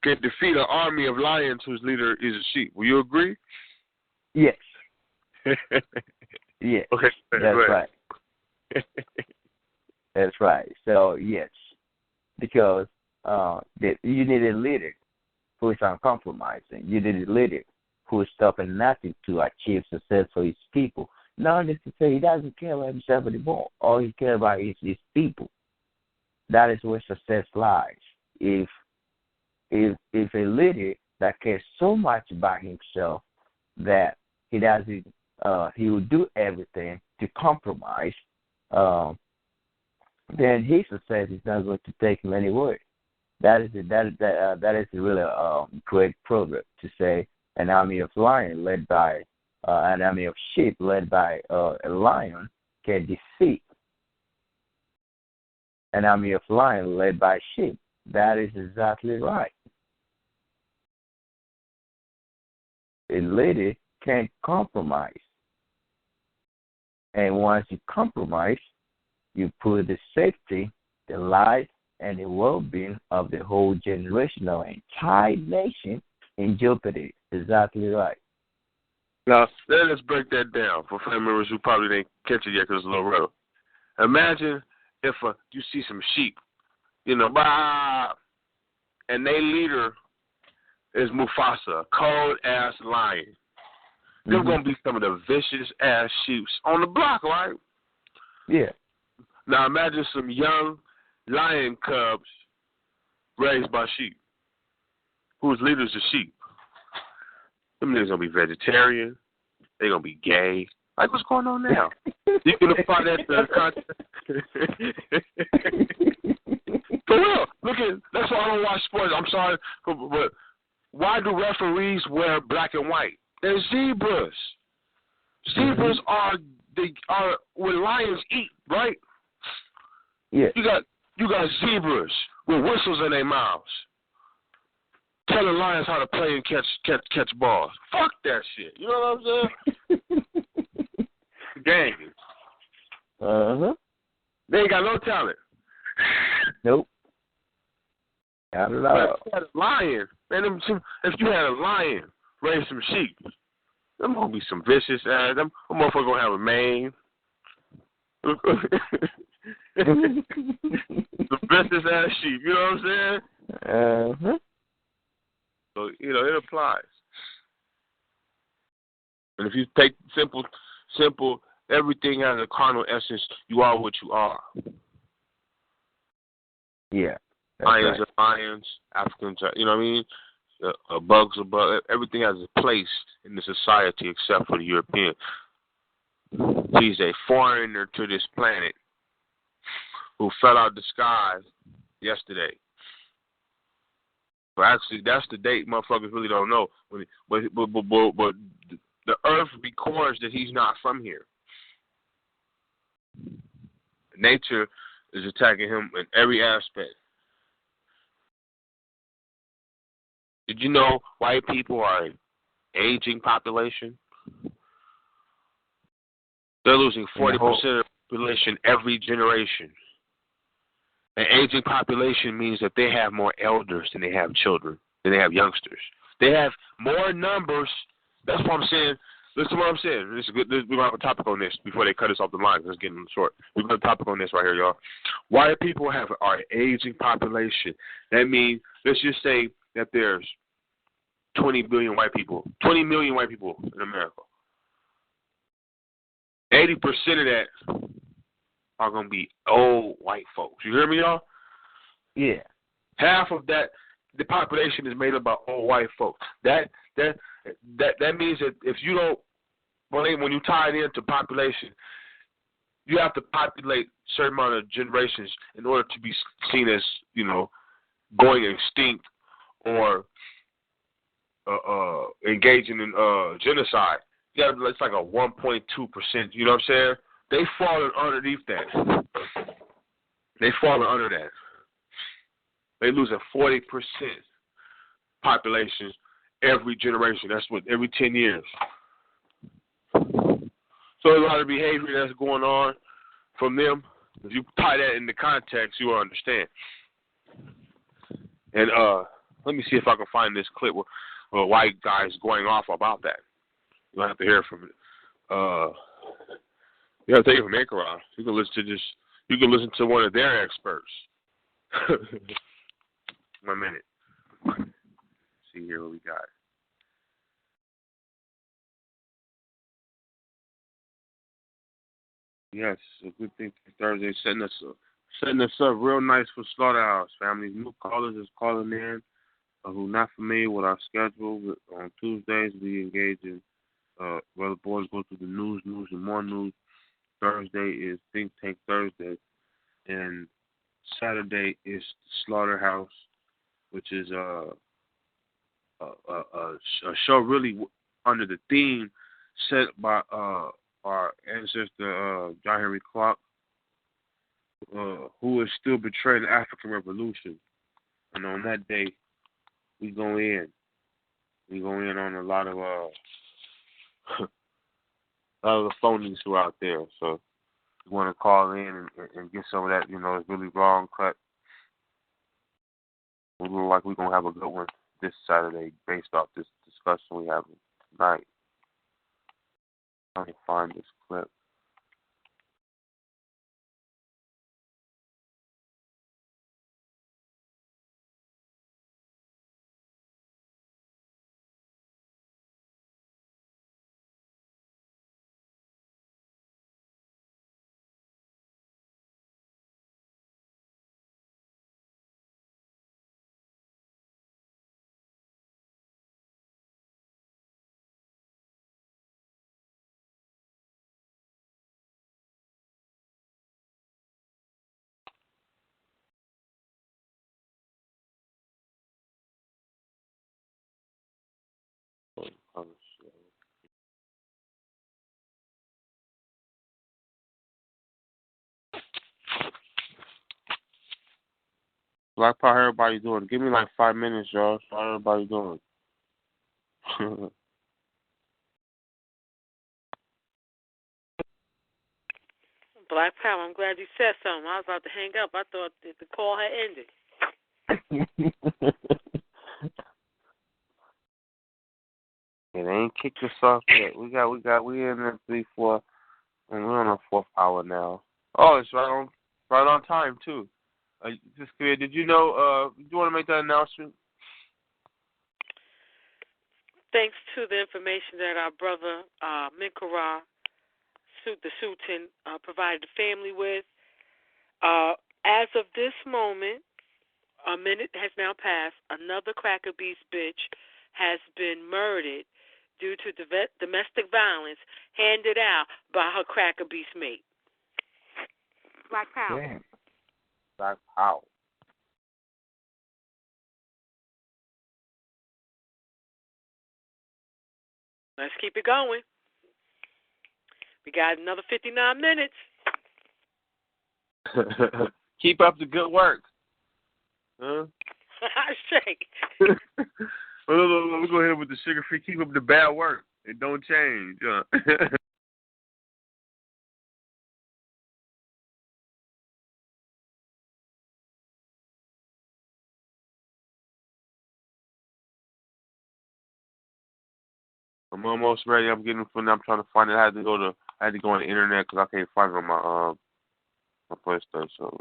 can defeat an army of lions whose leader is a sheep. Will you agree? Yes. Yes. Okay. That's right. That's right. So yes, because you need a leader who is uncompromising. You need a leader who is stopping nothing to achieve success for his people. Not just to say he doesn't care about himself anymore. All he cares about is his people. That is where success lies. If a leader that cares so much about himself that he doesn't, he will do everything to compromise, then his success is not going to take him anywhere. That is really a great proverb to say an army of lion led by an army of sheep led by a lion can defeat an army of lion led by sheep. That is exactly right. A leader can't compromise. And once you compromise, you put the safety, the life, and the well-being of the whole generation or entire nation in jeopardy. Exactly right. Now, let's break that down for family members who probably didn't catch it yet because it's a little rough. Imagine if you see some sheep, bah, and their leader is Mufasa, a cold-ass lion. They're going to be some of the vicious-ass sheep on the block, right? Yeah. Now, imagine some young lion cubs raised by sheep, whose leaders are sheep. Them niggas going to be vegetarian. They're going to be gay. Like, what's going on now? You can apply that to the content. For real. Look at, that's why I don't watch sports. I'm sorry, but why do referees wear black and white? They're zebras. Zebras are what lions eat, right? Yeah. You got zebras with whistles in their mouths, telling lions how to play and catch balls. Fuck that shit. You know what I'm saying? Gang. They ain't got no talent. Nope. Not at all. If you had a lion, man, if you had a lion raise some sheep, them gonna be some vicious ass. Them motherfuckers gonna have a mane. The vicious ass sheep. You know what I'm saying? So it applies. And if you take simple, everything has a carnal essence. You are what you are. Yeah. Lions are lions. Africans are, you know what I mean? Bugs are bugs. Everything has a place in the society except for the European. He's a foreigner to this planet who fell out of the sky yesterday. But actually, that's the date motherfuckers really don't know. But the earth records that he's not from here. Nature is attacking him in every aspect. Did you know white people are an aging population? They're losing 40% of the population every generation. An aging population means that they have more elders than they have children, than they have youngsters. They have more numbers. That's what I'm saying. Listen to what I'm saying. This is good. We're going to have a topic on this before they cut us off the line because it's getting short. We're going to have a topic on this right here, y'all. White people are an aging population. That means, let's just say that there's 20 million white people in America. 80% of that are going to be old white folks. You hear me, y'all? Yeah. Half of that, the population is made up by old white folks. That means that if you don't, when you tie it into population, you have to populate a certain amount of generations in order to be seen as, going extinct or engaging in genocide. Yeah, it's like a 1.2%. You know what I'm saying? They falling underneath that. They falling under that. They losing 40% populations every generation. That's what every 10 years. So there's a lot of behavior that's going on from them. If you tie that into context, you will understand. And let me see if I can find this clip where a white guy is going off about that. You'll have to hear from it. You have to take it from Ankara. You can listen to this. You can listen to one of their experts. 1 minute. Let's see here what we got. Yes, a good thing Thursday setting us up real nice for Slaughterhouse family. New callers is calling in who not familiar with our schedule. On Tuesdays we engage in where the boys go through the news, and more news. Thursday is Think Tank Thursday, and Saturday is Slaughterhouse, which is a show really under the theme set by our ancestor John Henry Clark, who is still betraying the African Revolution. And on that day, we go in. We go in on a lot of the phonies who are out there. So you want to call in and get some of that, it's really wrong cut We look like we're gonna have a good one this Saturday based off this discussion we have tonight. Let me find this clip. Black Power, how everybody doing? Give me like 5 minutes, y'all. How everybody doing? Black Power, I'm glad you said something. I was about to hang up. I thought that the call had ended. It ain't kicked us off yet. We in the 3-4, and we're on our 4th hour now. Oh, it's right on time too. Just clear. Did you know? Do you want to make that announcement? Thanks to the information that our brother Minkara, the Sultan, provided the family with. As of this moment, a minute has now passed. Another Cracker Beast bitch has been murdered due to domestic violence handed out by her Cracker Beast mate. Black Power. Damn. Black Power. Let's keep it going. We got another 59 minutes. Keep up the good work. Huh? Shake. Let me go ahead with the sugar-free. Keep up the bad work. It don't change. I'm almost ready. I'm getting from. I'm trying to find it. I had to go on the internet because I can't find it on my PlayStation.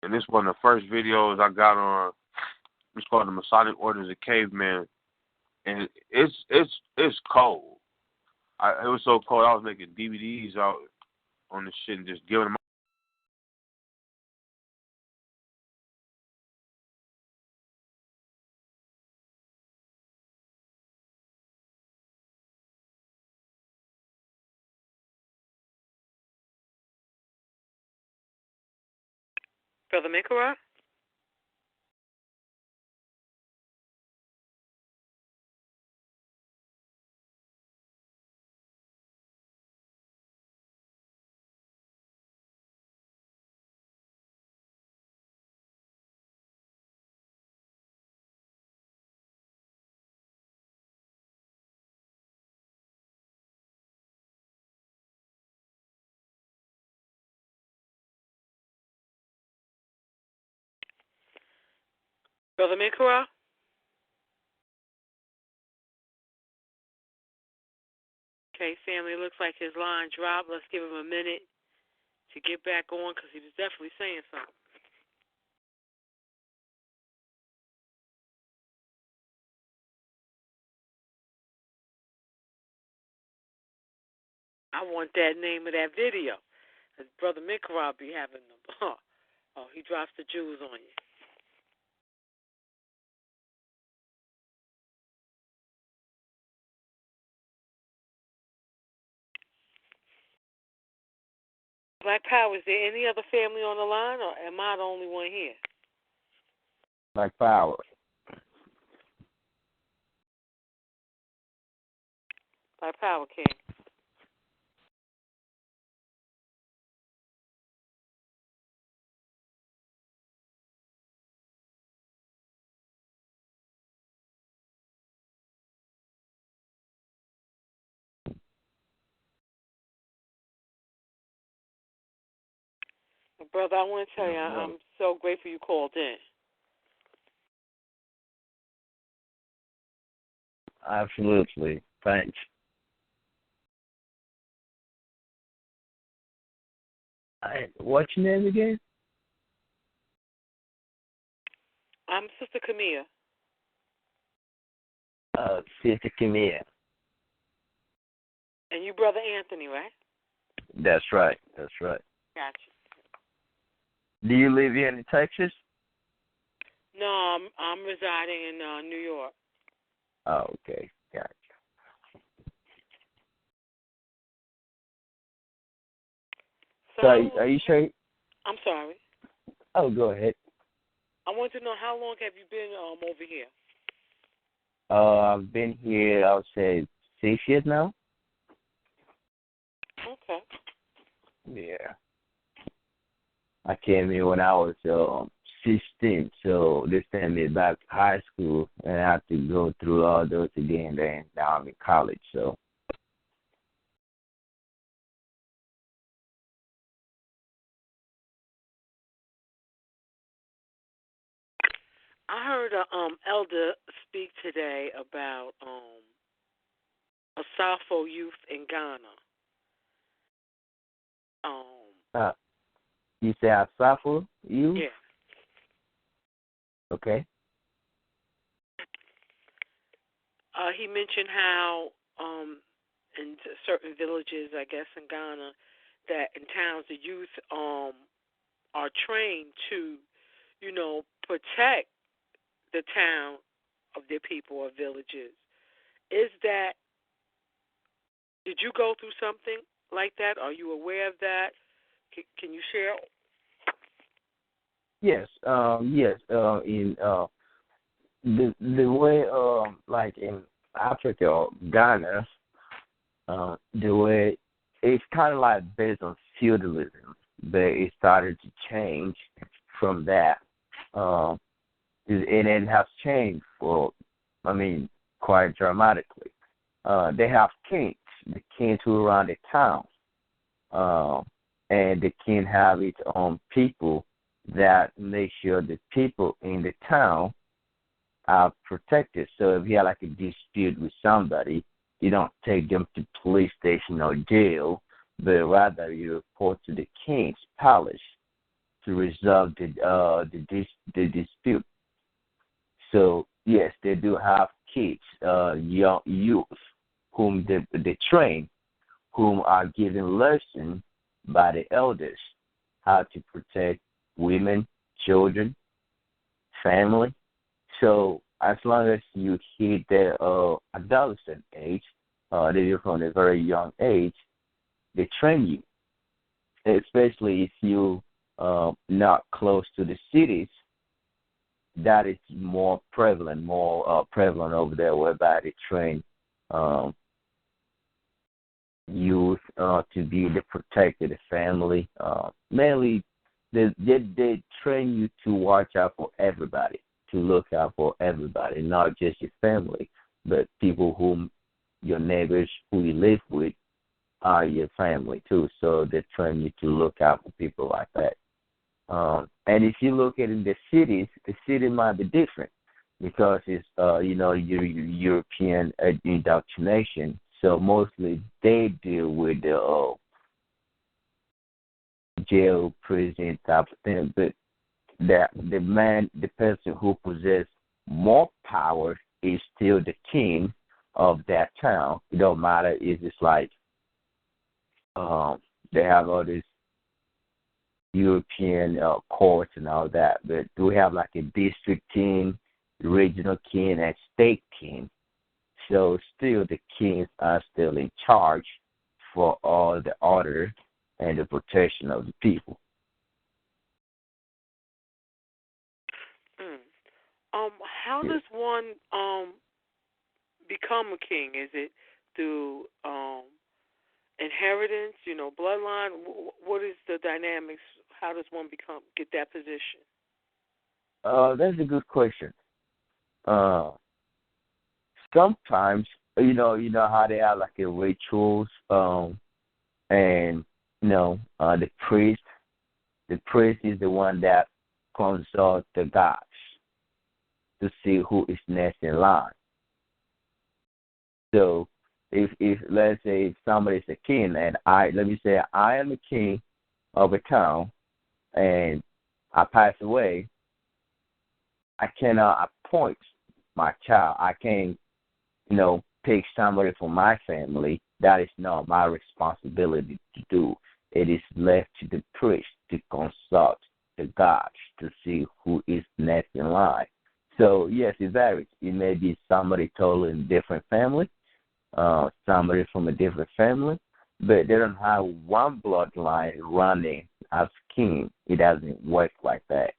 And this one of the first videos I got on. It's called the Masonic Orders of Caveman, and it's cold. It was so cold. I was making DVDs out on this shit and just giving them. Brother Minkara? Brother Minkara? Okay, family, it looks like his line dropped. Let's give him a minute to get back on because he was definitely saying something. I want that name of that video. His brother Minkara be having them. Oh, he drops the jewels on you. Black Power, is there any other family on the line, or am I the only one here? Black Power. Black Power, King. Brother, I want to tell you, Yeah. I'm so grateful you called in. Absolutely. Thanks. What's your name again? I'm Sister Camille. Sister Camille. And you, Brother Anthony, right? That's right. That's right. Gotcha. Do you live here in Texas? No, I'm residing in New York. Oh, okay. Gotcha. So are you sure? I'm sorry. Oh, go ahead. I want to know, how long have you been over here? I've been here, I would say, 6 years now. Okay. Yeah. I came here when I was 16, so they sent me back to high school, and I had to go through all those again. Then now I'm in college, so. I heard a elder speak today about a Safo youth in Ghana. You say I suffer you? Yeah. Okay. He mentioned how in certain villages, I guess in Ghana, that in towns the youth are trained to, protect the town of their people or villages. Did you go through something like that? Are you aware of that? Can you share? Yes. Yes. In the way like in Africa or Ghana, the way it's kind of like based on feudalism, but it started to change from that, and it has changed quite dramatically. They have kings, the kings who run the town, and the king have its own people that make sure the people in the town are protected. So if you have like a dispute with somebody, you don't take them to police station or jail, but rather you report to the king's palace to resolve the dispute. So yes, they do have kids, young youth, whom they train, whom are given lessons by the elders how to protect women, children, family. So as long as you hit the adolescent age, they from a very young age, they train you, especially if you not close to the cities. That is more prevalent over there, whereby they train youth to be the protector of the family. Mainly, they train you to watch out for everybody, to look out for everybody, not just your family, but people whom your neighbors who you live with are your family too. So they train you to look out for people like that. And if you look at in the cities, the city might be different because it's European indoctrination. So mostly they deal with the jail, prison type of thing. But the person who possesses more power is still the king of that town. It don't matter if it's like they have all this European courts and all that, but we have like a district king, regional king, and state king. So still the kings are still in charge for all the order and the protection of the people. How does one become a king? Is it through inheritance, bloodline? What is the dynamics? How does one get that position? That's a good question. Sometimes, you know how they have like a rituals, and the priest the priest is the one that consults the gods to see who is next in line. So if let's say if somebody's a king and let me say I am a king of a town and I pass away, I cannot appoint my child. I can't, pick somebody from my family. That is not my responsibility to do. It is left to the priest to consult the gods to see who is next in line. So, yes, it varies. It may be somebody totally in a different family, somebody from a different family, but they don't have one bloodline running as king. It doesn't work like that.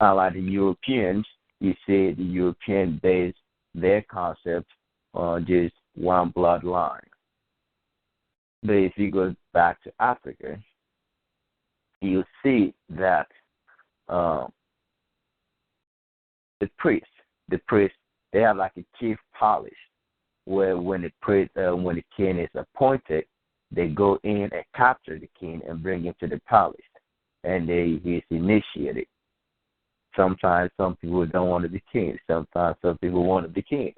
Unlike the Europeans, you see the European base their concept on just one bloodline. But if you go back to Africa, you see that the priests, they have like a chief palace where when the king is appointed, they go in and capture the king and bring him to the palace, and he's initiated. Sometimes some people don't want to be king. Sometimes some people want to be king.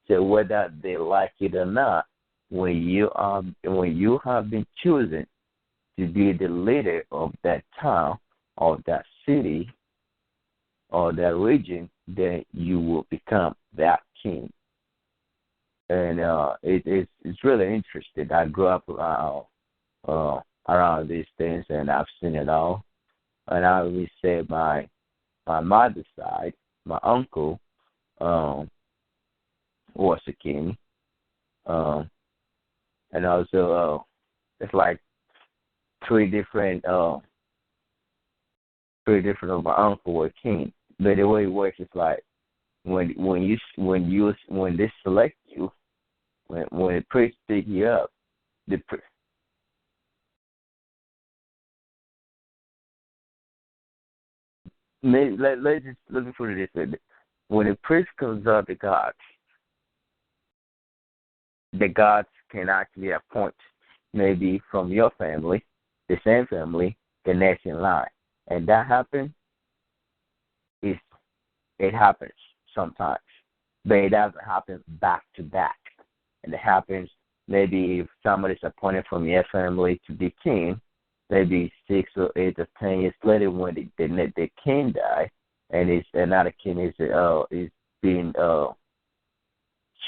So whether they like it or not, when you have been chosen to be the leader of that town or that city or that region, then you will become that king. And it's really interesting. I grew up around these things, and I've seen it all. And I always say my mother's side, my uncle was a king, and also it's like three different of my uncle were king. But the way it works is like when they select you, when the priest pick you up, let me put it this way: when the priest comes out, the gods can actually appoint maybe from your family, the same family, the next in line, and that happens. It happens sometimes, but it doesn't happen back to back. And it happens maybe if somebody's appointed from your family to be king, maybe 6 or 8 or 10 years later when the king die, and it's another king is being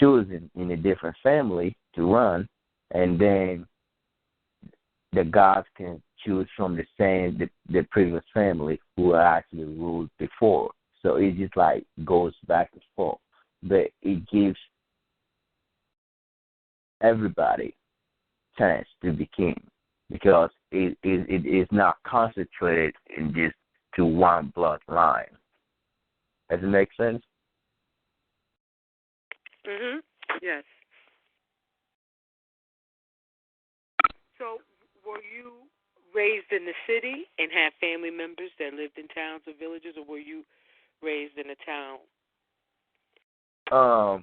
chosen in a different family to run, and then the gods can choose from the previous family who actually ruled before. So it just like goes back and forth, but it gives everybody chance to be king because it is not concentrated in just to one bloodline. Does it make sense? Mhm. Yes. So, were you raised in the city and had family members that lived in towns or villages, or were you raised in a town? I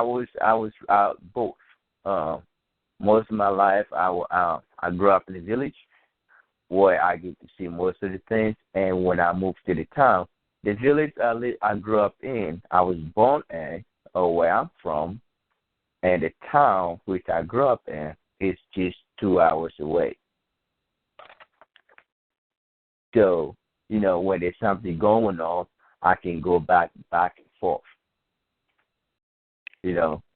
was both. Most of my life, I grew up in the village where I get to see most of the things, and when I moved to the town, the village I grew up in, I was born in, or where I'm from, and the town which I grew up in is just 2 hours away. So, when there's something going on, I can go back and forth. Mhm.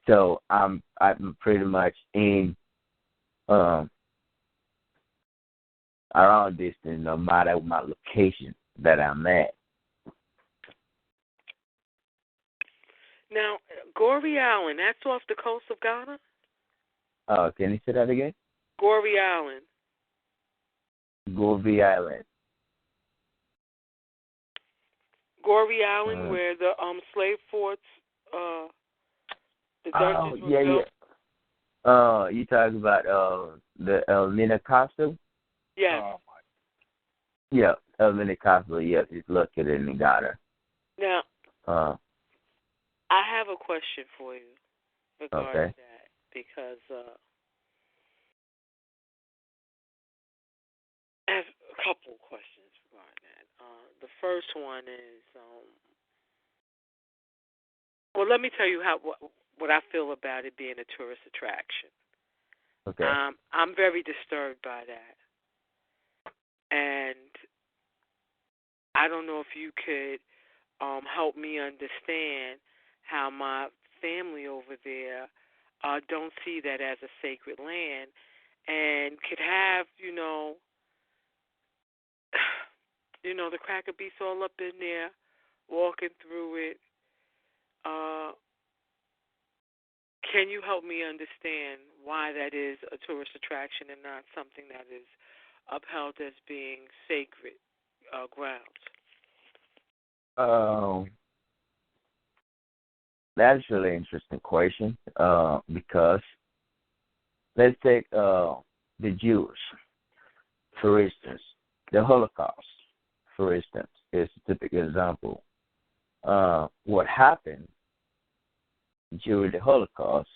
So I'm pretty much in around this thing, no matter my location that I'm at. Now, Goree Island, that's off the coast of Ghana? Can you say that again? Goree Island. Goree Island. Goree Island, where the slave forts, the dungeons were built. Yeah. You talking about the Elmina Castle? Yes. Yeah, Elmina Castle. Yes, it's located in Ghana. Now, I have a question for you regarding that because I have a couple questions regarding that. The first one is, well, let me tell you what I feel about it being a tourist attraction. Okay. I'm very disturbed by that, and I don't know if you could help me understand how my family over there don't see that as a sacred land, and could have, the cracker beats all up in there, walking through it. Can you help me understand why that is a tourist attraction and not something that is upheld as being sacred grounds? That's a really interesting question because let's take the Jews, for instance. The Holocaust, for instance, is a typical example. What happened during the Holocaust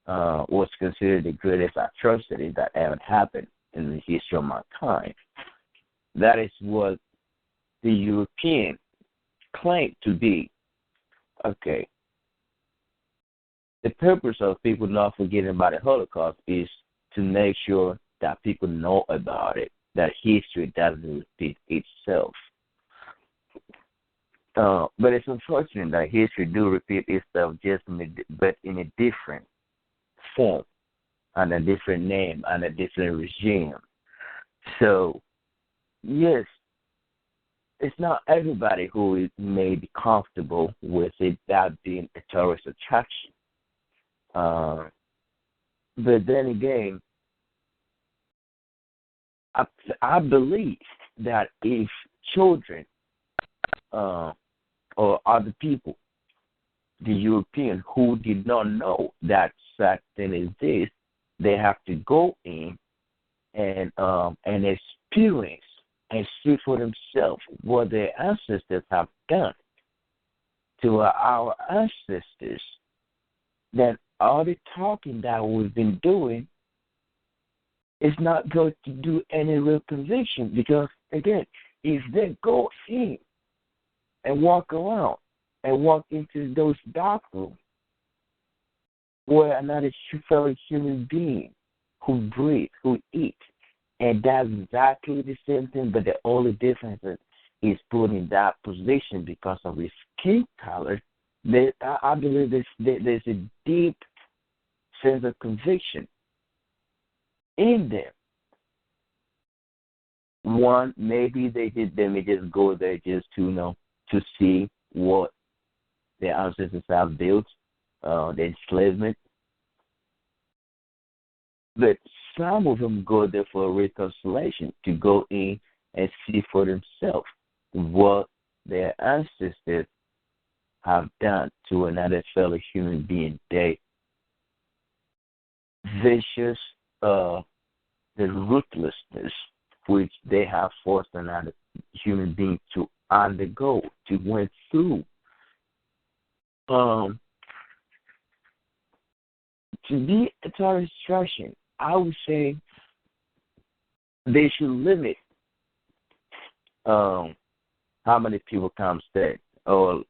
was considered the greatest atrocity that ever happened in the history of mankind. That is what the European claimed to be. Okay. The purpose of people not forgetting about the Holocaust is to make sure that people know about it, that history doesn't repeat itself. But it's unfortunate that history do repeat itself but in a different form, and a different name, and a different regime. So, yes, it's not everybody who may be comfortable with it that being a tourist attraction. But then again, I believe that if children or other people, the European who did not know that such thing exists, they have to go in and experience and see for themselves what their ancestors have done to our ancestors. Then all the talking that we've been doing is not going to do any real conviction, because, again, if they go in and walk around and walk into those dark rooms where another fellow human being who breathes, who eats, and does exactly the same thing, but the only difference is put in that position because of his skin color, I believe there's a deep sense of conviction in them. One, maybe they may just go there just to see what their ancestors have built, the enslavement. But some of them go there for reconciliation, to go in and see for themselves what their ancestors have done to another fellow human being. They vicious, the ruthlessness which they have forced another human being to undergo, to went through. To be a tourist attraction, I would say they should limit how many people come stay, or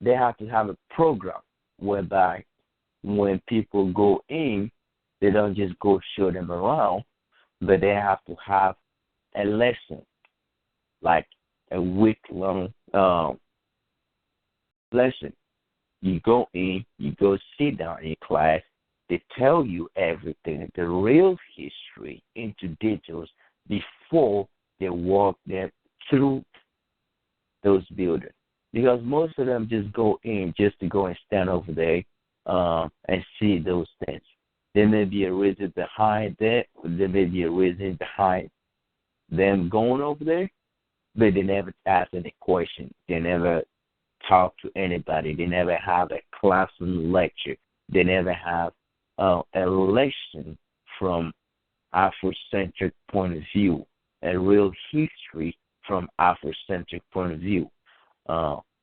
they have to have a program whereby when people go in, they don't just go show them around, but they have to have a lesson, like a week-long lesson. You go in, you go sit down in class, they tell you everything, the real history into details before they walk them through those buildings. Because most of them just go in just to go and stand over there and see those things. There may be a reason behind that. There may be a reason behind them going over there, but they never ask any question. They never talk to anybody. They never have a classroom lecture. They never have a lesson from Afrocentric point of view, a real history from Afrocentric point of view.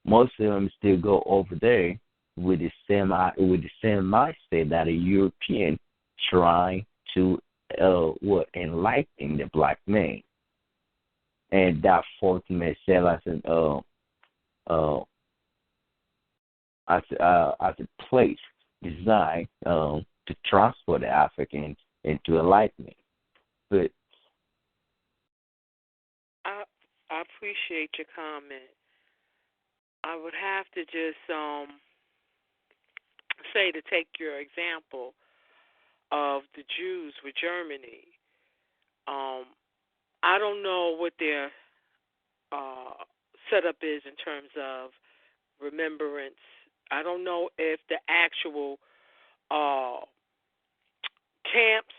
Most of them still go over there with the same mindset that a European trying to were enlightening the black man, and that formed itself as a place designed to transfer the Africans into enlightenment. But I appreciate your comment. I would have to just say, to take your example of the Jews with Germany, I don't know what their setup is in terms of remembrance. I don't know if the actual camps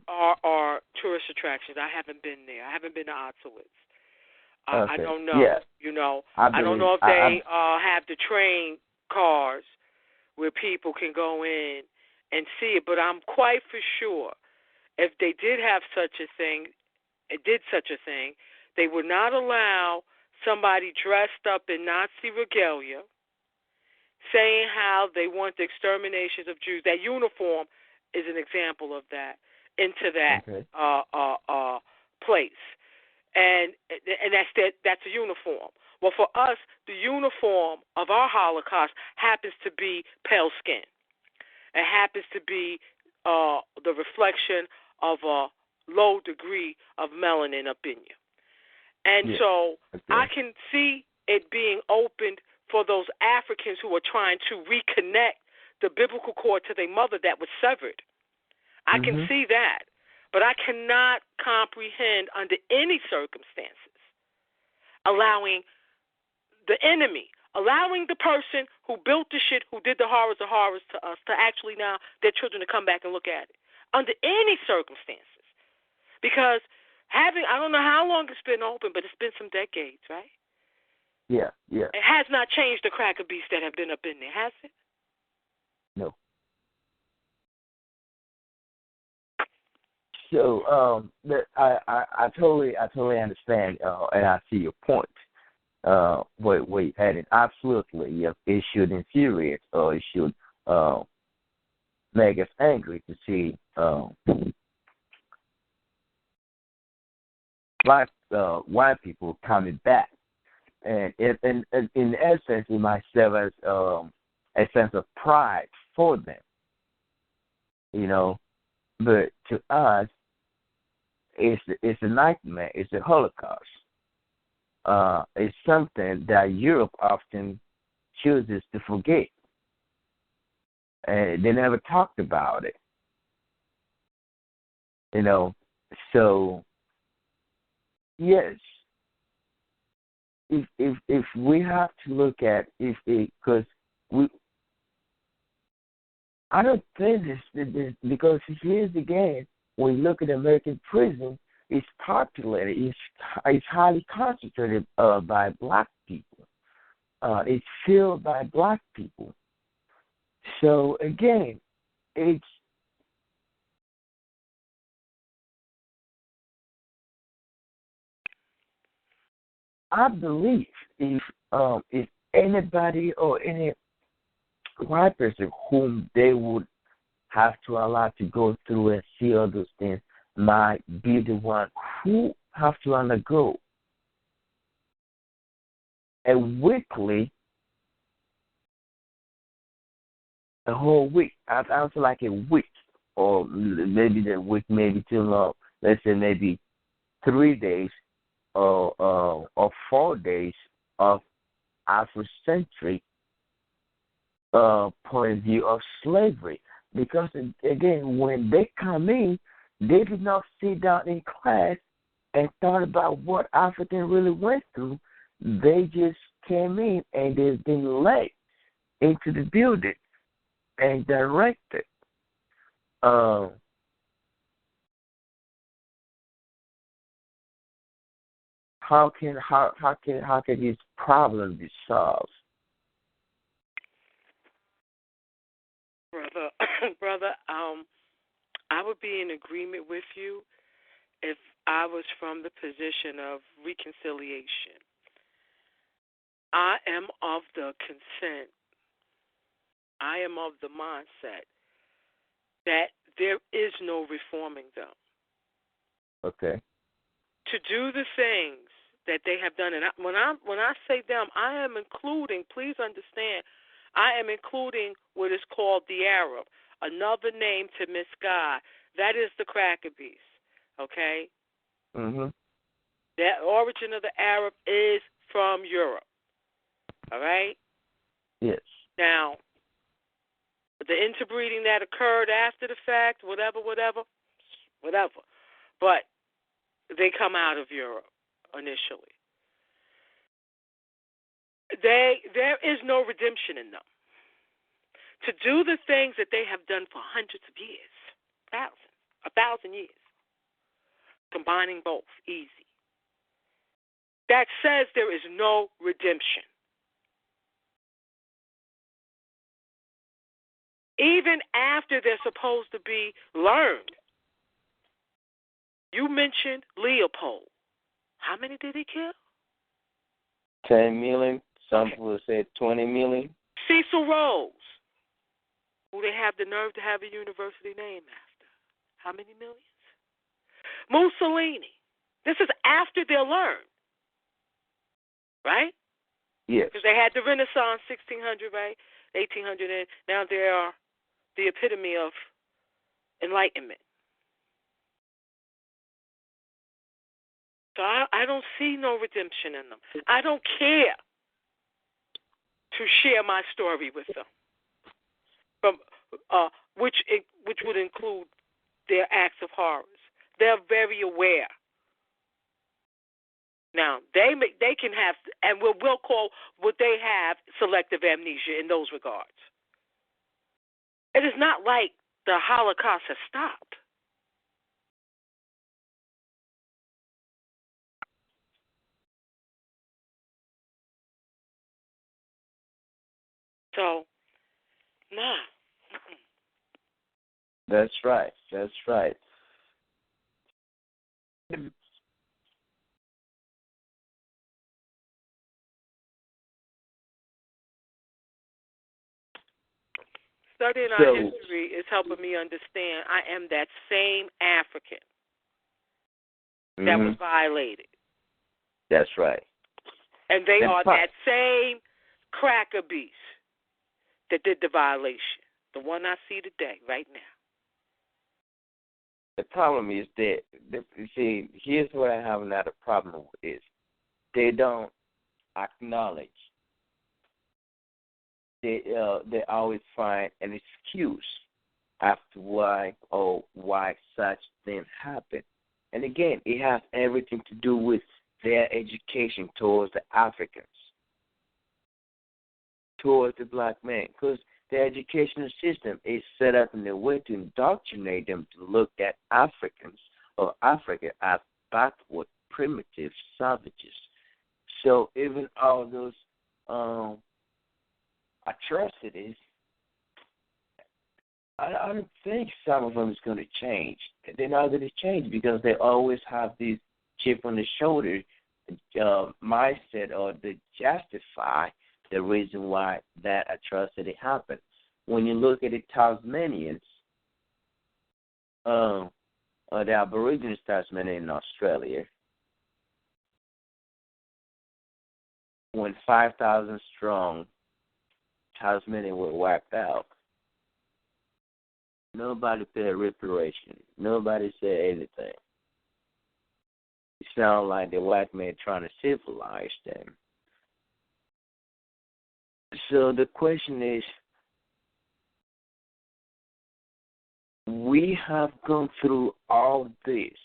are tourist attractions. I haven't been there. I haven't been to Auschwitz. I don't know. Yeah. I don't know if they have the train cars where people can go in and see it, but I'm quite for sure if they did have such a thing, they would not allow somebody dressed up in Nazi regalia saying how they want the exterminations of Jews. That uniform is an example of that, into that place. And that's a uniform. Well, for us, the uniform of our Holocaust happens to be pale skin. It happens to be the reflection of a low degree of melanin up in you. And so I can see it being opened for those Africans who are trying to reconnect the biblical cord to their mother that was severed. I can see that. But I cannot comprehend under any circumstances allowing the enemy, allowing the person who built the shit, who did the horrors of horrors to us, to actually now their children to come back and look at it. Under any circumstances. Because I don't know how long it's been open, but it's been some decades, right? Yeah. It has not changed the cracker beasts that have been up in there, has it? No. So I totally understand, and I see your point. Where you're heading. Absolutely, it should infuriate, or it should make us angry to see white people coming back, and in essence, it might serve as a sense of pride for them, But to us, it's a nightmare. It's a Holocaust. It's something that Europe often chooses to forget, and they never talked about it. So yes, if we have to look at because I don't think this because here's again, when you look at American prison, it's populated, it's highly concentrated by black people. It's filled by black people. So again, I believe if anybody or any white person whom they would have to allow to go through and see all those things might be the one who have to undergo a whole week. I feel like a week, or maybe the week, maybe too long. Let's say maybe 3 days or 4 days of Afrocentric point of view of slavery. Because, again, when they come in, they did not sit down in class and thought about what Africans really went through. They just came in and they've been led into the building and directed. How can this problem be solved? Brother, I would be in agreement with you if I was from the position of reconciliation. I am of the consent. I am of the mindset that there is no reforming them. Okay. To do the things that they have done, and when I say them, I am including. Please understand, I am including what is called the Arab, another name to misguide. That is the cracker beast. Okay. Mhm. The origin of the Arab is from Europe. All right. Yes. Now, the interbreeding that occurred after the fact, whatever. But they come out of Europe initially. There is no redemption in them. To do the things that they have done for hundreds of years, 1,000 years, combining both, easy. That says there is no redemption. Even after they're supposed to be learned. You mentioned Leopold. How many did he kill? 10 million. Some people said 20 million. Cecil Rose, who they have the nerve to have a university named after. How many millions? Mussolini. This is after they're learned. Right? Yes. Because they had the Renaissance, 1600, right? 1800, and now they are the epitome of enlightenment. So I don't see no redemption in them. I don't care to share my story with them, from which would include their acts of horrors. They're very aware. Now they can have, and we'll call what they have selective amnesia in those regards. It is not like the Holocaust has stopped. So, nah. That's right. That's right. Studying our history is helping me understand I am that same African that was violated. That's right. And they are that same cracker beast that did the violation, the one I see today, right now. The problem is that, you see, here's what I have another problem with is they don't acknowledge. They always find an excuse as to why such things happen. And again, it has everything to do with their education towards the Africans, towards the black man, because the educational system is set up in a way to indoctrinate them to look at Africans or Africa as backward, primitive savages. So even all those atrocities, I don't think some of them is going to change. They're not going to change because they always have this chip on the shoulder mindset or to justify the reason why that atrocity happened. When you look at the Tasmanians, the Aborigines Tasmanian in Australia, when 5,000 strong Tasmanians were wiped out, nobody paid reparation. Nobody said anything. It sounds like the white man trying to civilize them. So the question is, we have gone through all this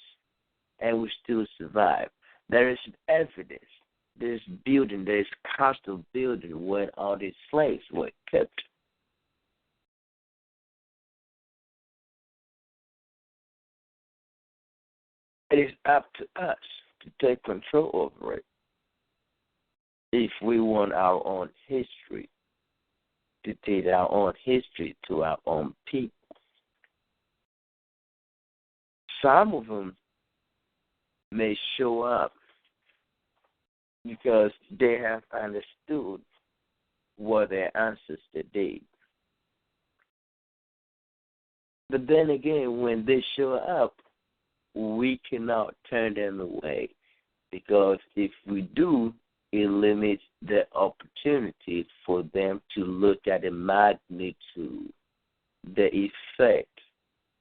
and we still survive. There is evidence. There's building, there's constant building where all these slaves were kept. It is up to us to take control over it if we want our own history, to teach our own history to our own people. Some of them may show up because they have understood what their ancestors did. But then again, when they show up, we cannot turn them away, because if we do, it limits the opportunity for them to look at the magnitude, the effect,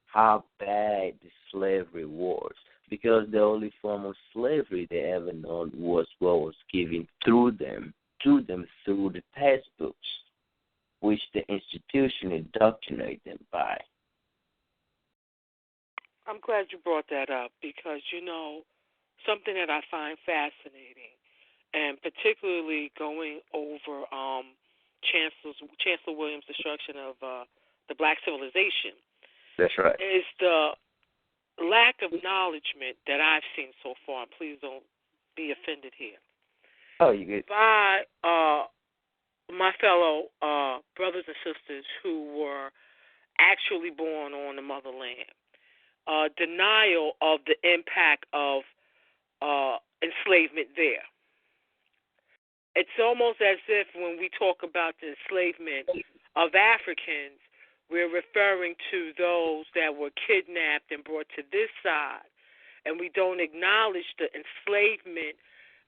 how bad the slavery was. Because the only form of slavery they ever known was what was given through them through the textbooks, which the institution indoctrinated them by. I'm glad you brought that up because, something that I find fascinating, and particularly going over Chancellor Williams' destruction of the black civilization. That's right. Is the lack of acknowledgement that I've seen so far. And please don't be offended here. Oh, you get by my fellow brothers and sisters who were actually born on the motherland. Denial of the impact of enslavement there. It's almost as if when we talk about the enslavement of Africans, we're referring to those that were kidnapped and brought to this side, and we don't acknowledge the enslavement,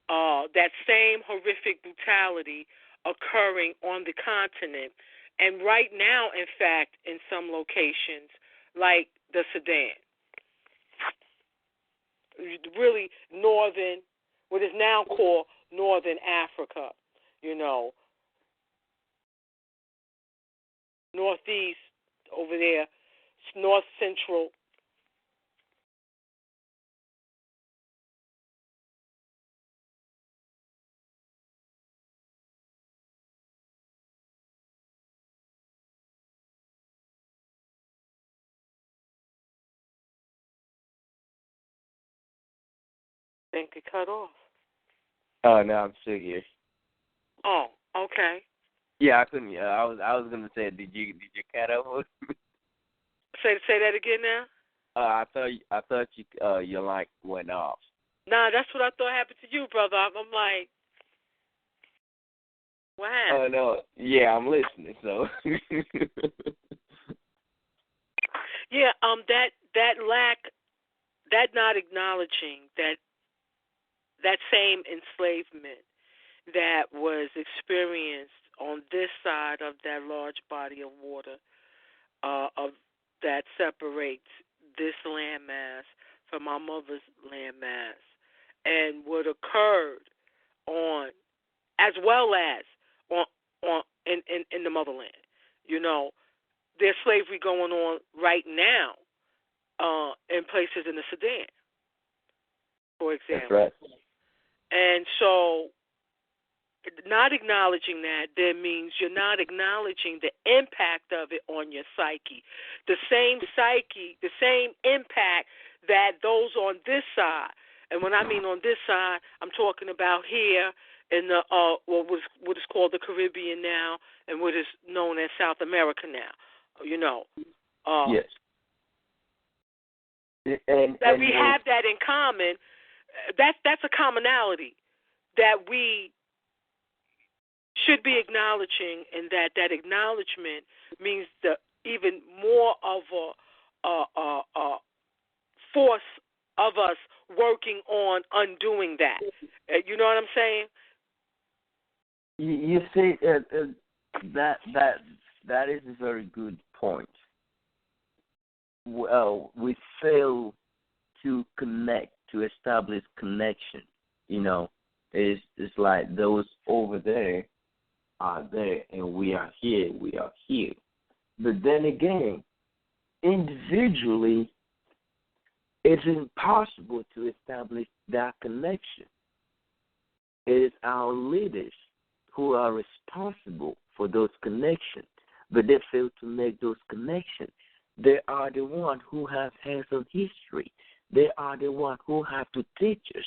that same horrific brutality occurring on the continent, and right now, in fact, in some locations, like the Sudan. Really northern, what is now called northern Africa, northeast over there, north central. Think it cut off. Oh, no, I'm still here. Oh, okay. Yeah, I couldn't. I was gonna say, did you cut off? Say that again now. I thought your light went off. Nah, that's what I thought happened to you, brother. I'm like, what happened? Oh no, yeah, I'm listening. So. Yeah, that lack, that not acknowledging that same enslavement that was experienced on this side of that large body of water, of that separates this landmass from our mother's landmass, and what occurred on, as well as on in the motherland. There's slavery going on right now in places in the Sudan, for example. That's right. And so not acknowledging that then means you're not acknowledging the impact of it on your psyche. The same psyche, the same impact that those on this side, and when I mean on this side, I'm talking about here in the what is called the Caribbean now and what is known as South America now. Yes. That we have that in common. That's a commonality that we should be acknowledging, and that acknowledgement means even more of a force of us working on undoing that. You know what I'm saying? You see, that is a very good point. Well, we fail to connect, to establish connection. It's like those over there are there, and we are here. We are here. But then again, individually, it's impossible to establish that connection. It is our leaders who are responsible for those connections, but they fail to make those connections. They are the ones who have hands-on history. They are the ones who have to teach us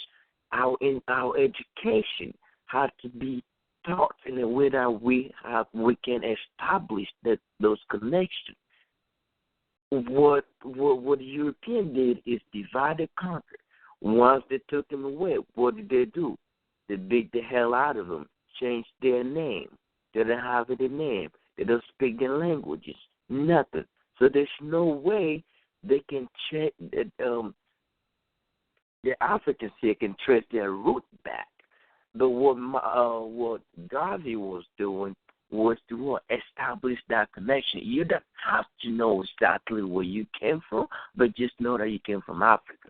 in our education how to be taught in a way that we can establish those connections. What the European did is divide and conquer. Once they took them away, what did they do? They beat the hell out of them, changed their name. They don't have any name. They don't speak their languages. Nothing. So there's no way they can check that the Africans here can trace their root back. But what Garvey was doing was to establish that connection. You don't have to know exactly where you came from, but just know that you came from Africa.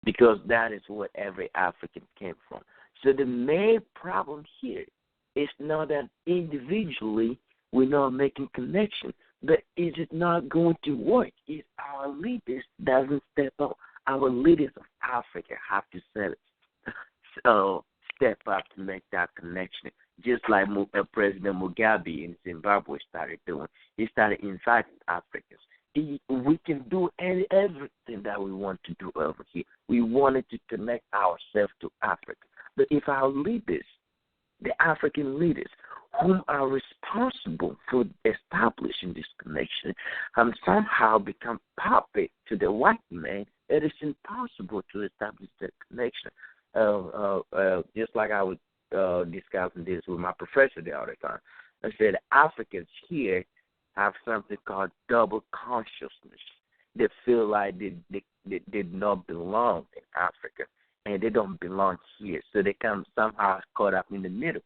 Because that is where every African came from. So the main problem here is not that individually we're not making connection, but is it not going to work if our leaders doesn't step up? Our leaders of Africa have to step up to make that connection, just like President Mugabe in Zimbabwe started doing. He started inviting Africans. We can do everything that we want to do over here. We wanted to connect ourselves to Africa. But if our leaders, the African leaders, whom are responsible for establishing this connection, somehow become puppet to the white man, it is impossible to establish that connection. Just like I was discussing this with my professor the other time. I said Africans here have something called double consciousness. They feel like they did not belong in Africa, and they don't belong here. So they come somehow caught up in the middle.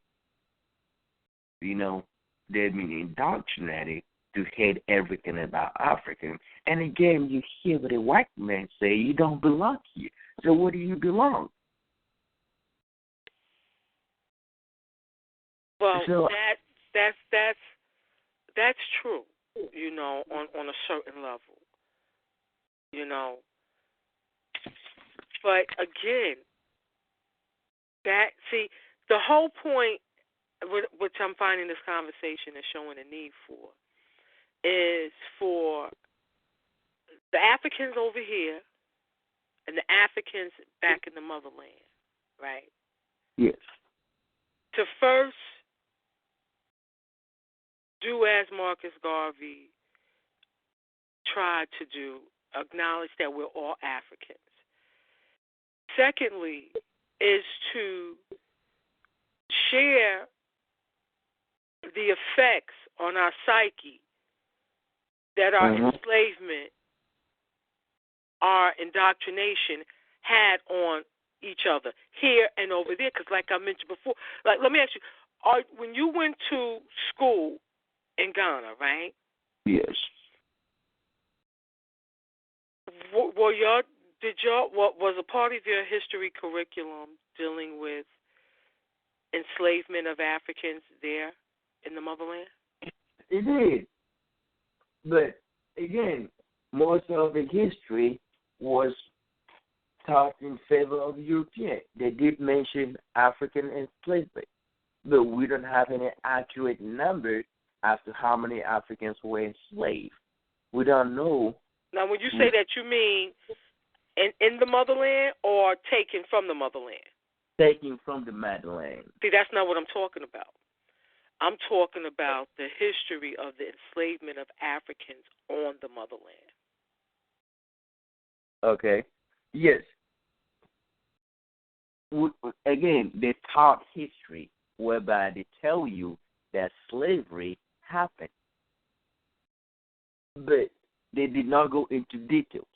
You know, they've been indoctrinated to hate everything about Africa. And again, you hear what a white man say, you don't belong here. So where do you belong? Well, so, that's true, you know, on a certain level, you know. But again, the whole point, which I'm finding this conversation is showing a need for, is for the Africans over here and the Africans back in the motherland, right? Yes. To first do as Marcus Garvey tried to do, acknowledge that we're all Africans. Secondly, is to share the effects on our psyche that our enslavement, our indoctrination had on each other here and over there. Because like I mentioned before, like let me ask you, when you went to school in Ghana, right? Yes. Was a part of your history curriculum dealing with enslavement of Africans there in the motherland? It did. But again, most of the history was taught in favor of European. They did mention African enslavement, but we don't have any accurate numbers as to how many Africans were enslaved. We don't know. Now, when you say that, you mean in the motherland or taken from the motherland? Taken from the motherland. See, that's not what I'm talking about. I'm talking about the history of the enslavement of Africans on the motherland. Okay. Yes. Again, they taught history whereby they tell you that slavery happened. But they did not go into details.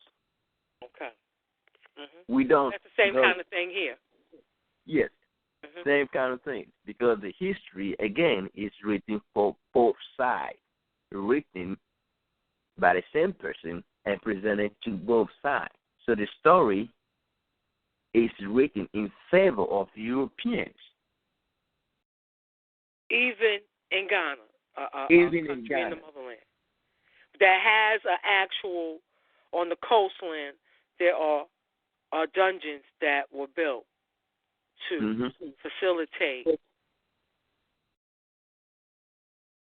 Okay. Mm-hmm. We don't. That's the same kind of thing here. Yes. Mm-hmm. Same kind of thing. Because the history, again, is written for both sides. Written by the same person and presented to both sides. So the story is written in favor of Europeans. Even in Ghana. Even in Ghana. In the motherland. That has an actual, on the coastland, there are dungeons that were built to facilitate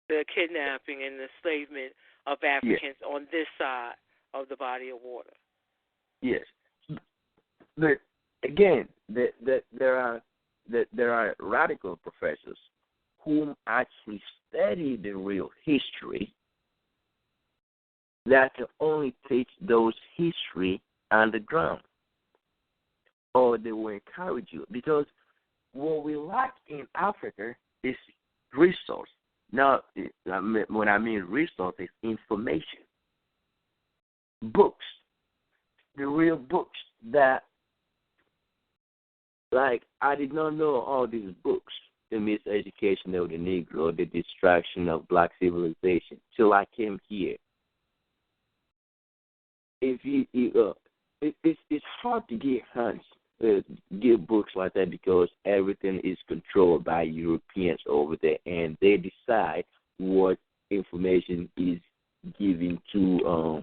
the kidnapping and the enslavement of Africans on this side of the body of water. Yes. But again, there are radical professors whom actually study the real history that can only teach those history underground. Or they will encourage you. Because what we lack in Africa is resource. Now, when I mean resources, information, books, the real books that, like, I did not know all these books, the miseducation of the Negro, the destruction of black civilization, till I came here. If it's hard to get books like that because everything is controlled by Europeans over there, and they decide what information is given to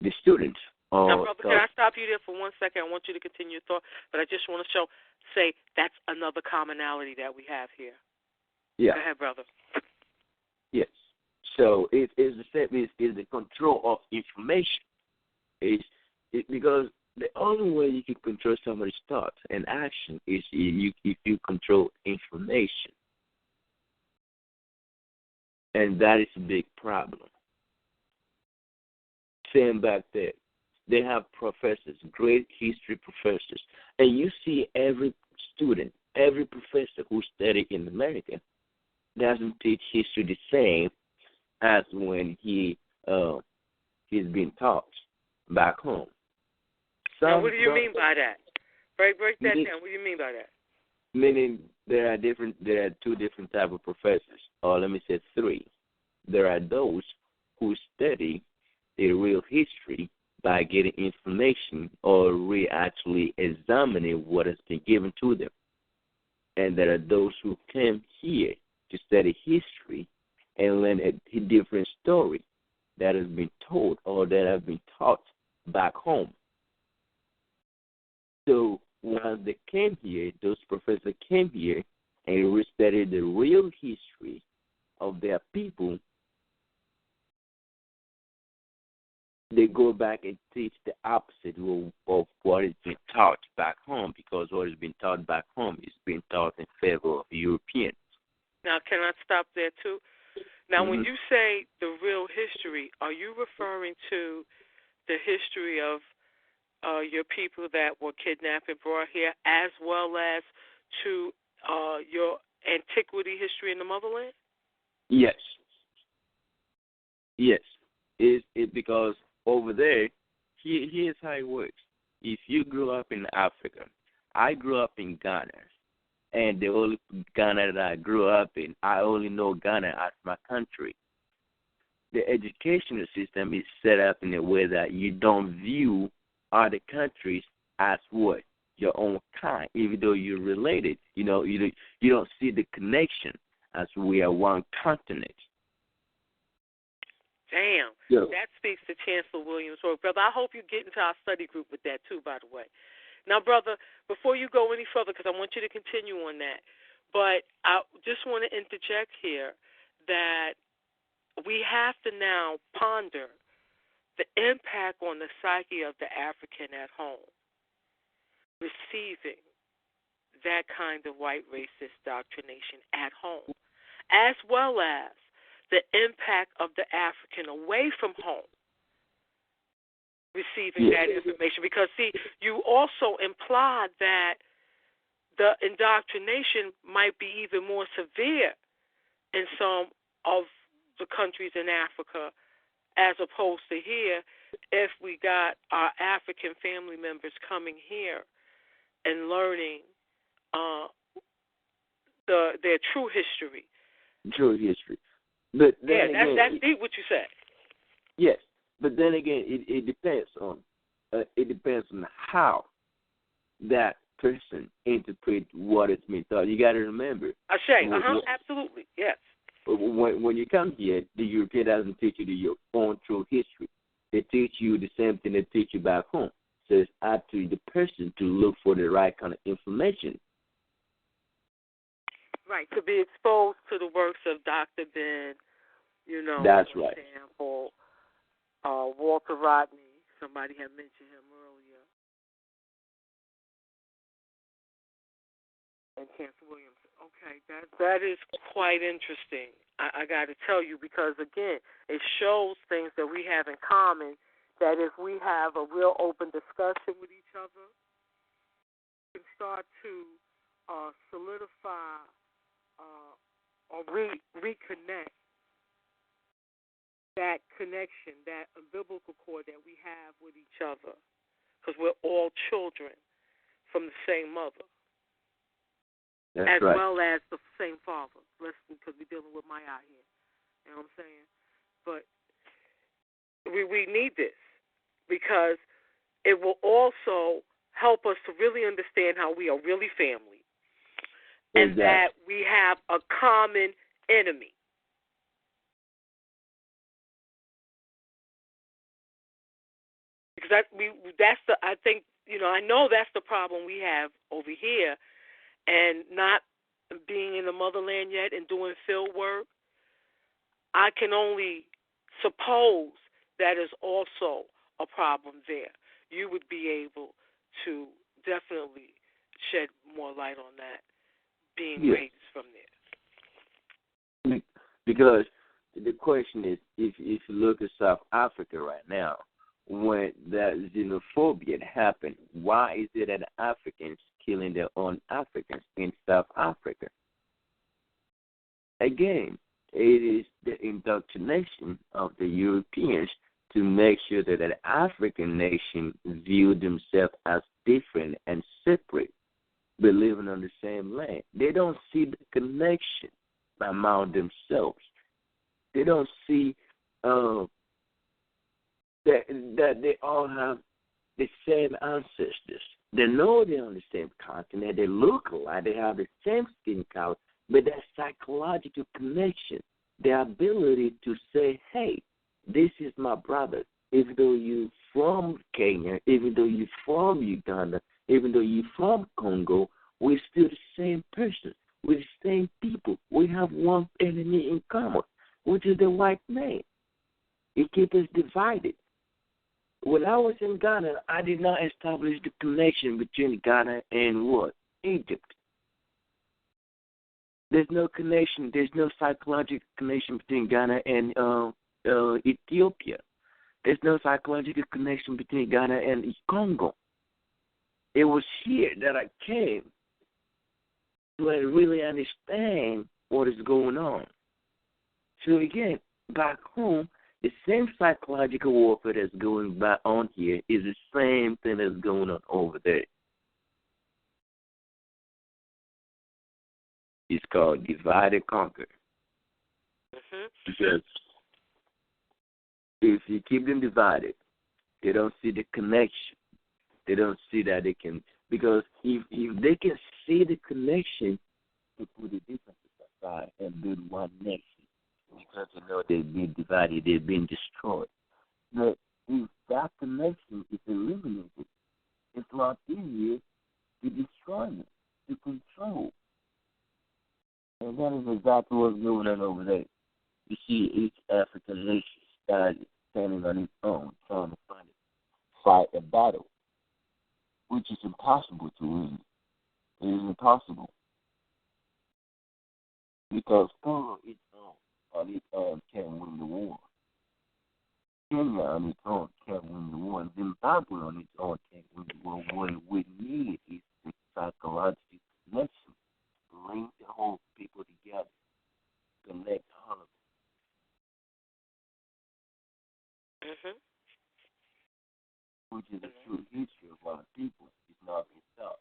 the students. Now, brother, can I stop you there for 1 second? I want you to continue your thought, but I just want to say that's another commonality that we have here. Yeah. Go ahead, brother. Yes. So it is the same. Is the control of information. Because the only way you can control somebody's thoughts and action is if you control information, and that is a big problem. Same back there. They have professors, great history professors, and you see every student, every professor who studied in America doesn't teach history the same as when he's being taught back home. Now, what do you mean by that? Break that down. What do you mean by that? Meaning there are two different types of professors, or let me say three. There are those who study the real history by getting information or actually examining what has been given to them. And there are those who came here to study history and learn a different story that has been told or that has been taught back home. So once they came here, those professors came here and studied the real history of their people. They go back and teach the opposite of what is being taught back home, because what is being taught back home is being taught in favor of Europeans. Now, can I stop there, too? Now, when you say the real history, are you referring to the history of your people that were kidnapped and brought here, as well as to your antiquity history in the motherland? Yes. Yes. Because over there, here's how it works. If you grew up in Africa, I grew up in Ghana, and the only Ghana that I grew up in, I only know Ghana as my country. The educational system is set up in a way that you don't view other countries as what? Your own kind, even though you're related. You don't see the connection as we are one continent. Damn, yeah. That speaks to Chancellor Williams' work. Brother, I hope you get into our study group with that, too, by the way. Now, brother, before you go any further, because I want you to continue on that, but I just want to interject here that we have to now ponder the impact on the psyche of the African at home receiving that kind of white racist indoctrination at home, as well as the impact of the African away from home receiving that information. Because, see, you also implied that the indoctrination might be even more severe in some of the countries in Africa as opposed to here if we got our African family members coming here and learning their true history. True history. But then that's deep what you said. Yes, but then again, it depends on how that person interprets what is being taught. You got to remember. Absolutely, yes. When you come here, the European doesn't teach you your own true history. They teach you the same thing they teach you back home. So it's up to the person to look for the right kind of information. Right, to be exposed to the works of Dr. Ben, That's for right. example, Walter Rodney, somebody had mentioned him earlier, and Chancellor Williams. Okay, that is quite interesting. I got to tell you, because, again, it shows things that we have in common, that if we have a real open discussion with each other, we can start to solidify or reconnect that connection, that umbilical cord that we have with each other, because we're all children from the same mother, That's as right. well as the same father. Because we're dealing with my eye here. You know what I'm saying? But we need this because it will also help us to really understand how we are really family, and that we have a common enemy. Because I know that's the problem we have over here, and not being in the motherland yet and doing field work. I can only suppose that is also a problem there. You would be able to definitely shed more light on that, being raised from there. Because the question is, if you look at South Africa right now, when that xenophobia happened, why is it that Africans killing their own Africans in South Africa? Again, it is the indoctrination of the Europeans to make sure that an African nation view themselves as different and separate, but living on the same land. They don't see the connection among themselves. They don't see that they all have the same ancestors. They know they're on the same continent. They look alike. They have the same skin color, but that psychological connection, the ability to say, hey, this is my brother, even though you're from Kenya, even though you're from Uganda, even though you're from Congo, we're still the same person. We're the same people. We have one enemy in common, which is the white man. It keeps us divided. When I was in Ghana, I did not establish the connection between Ghana and what? Egypt. There's no connection. There's no psychological connection between Ghana and Ethiopia. There's no psychological connection between Ghana and Congo. It was here that I came to really understand what is going on. So again, back home, the same psychological warfare that's going on here is the same thing that's going on over there. It's called divide and conquer. Mm-hmm. Because if you keep them divided, they don't see the connection. They don't see that they can, because if they can see the connection, they put the differences aside and build one nation. Because they know they've been divided, they've been destroyed. But if that connection is eliminated, it's a lot easier to destroy them, to control. And that is exactly what's going on over there. You see each African nation standing on its own, trying to fight a battle, which is impossible to win. It is impossible. Because Congo on its own can't win the war. Kenya on its own can't win the war. Zimbabwe on its own can't win the war. What we need is the psychological connection. Link the whole people together. Connect all of them. Mm-hmm. Which is the true history of our people. It's not itself.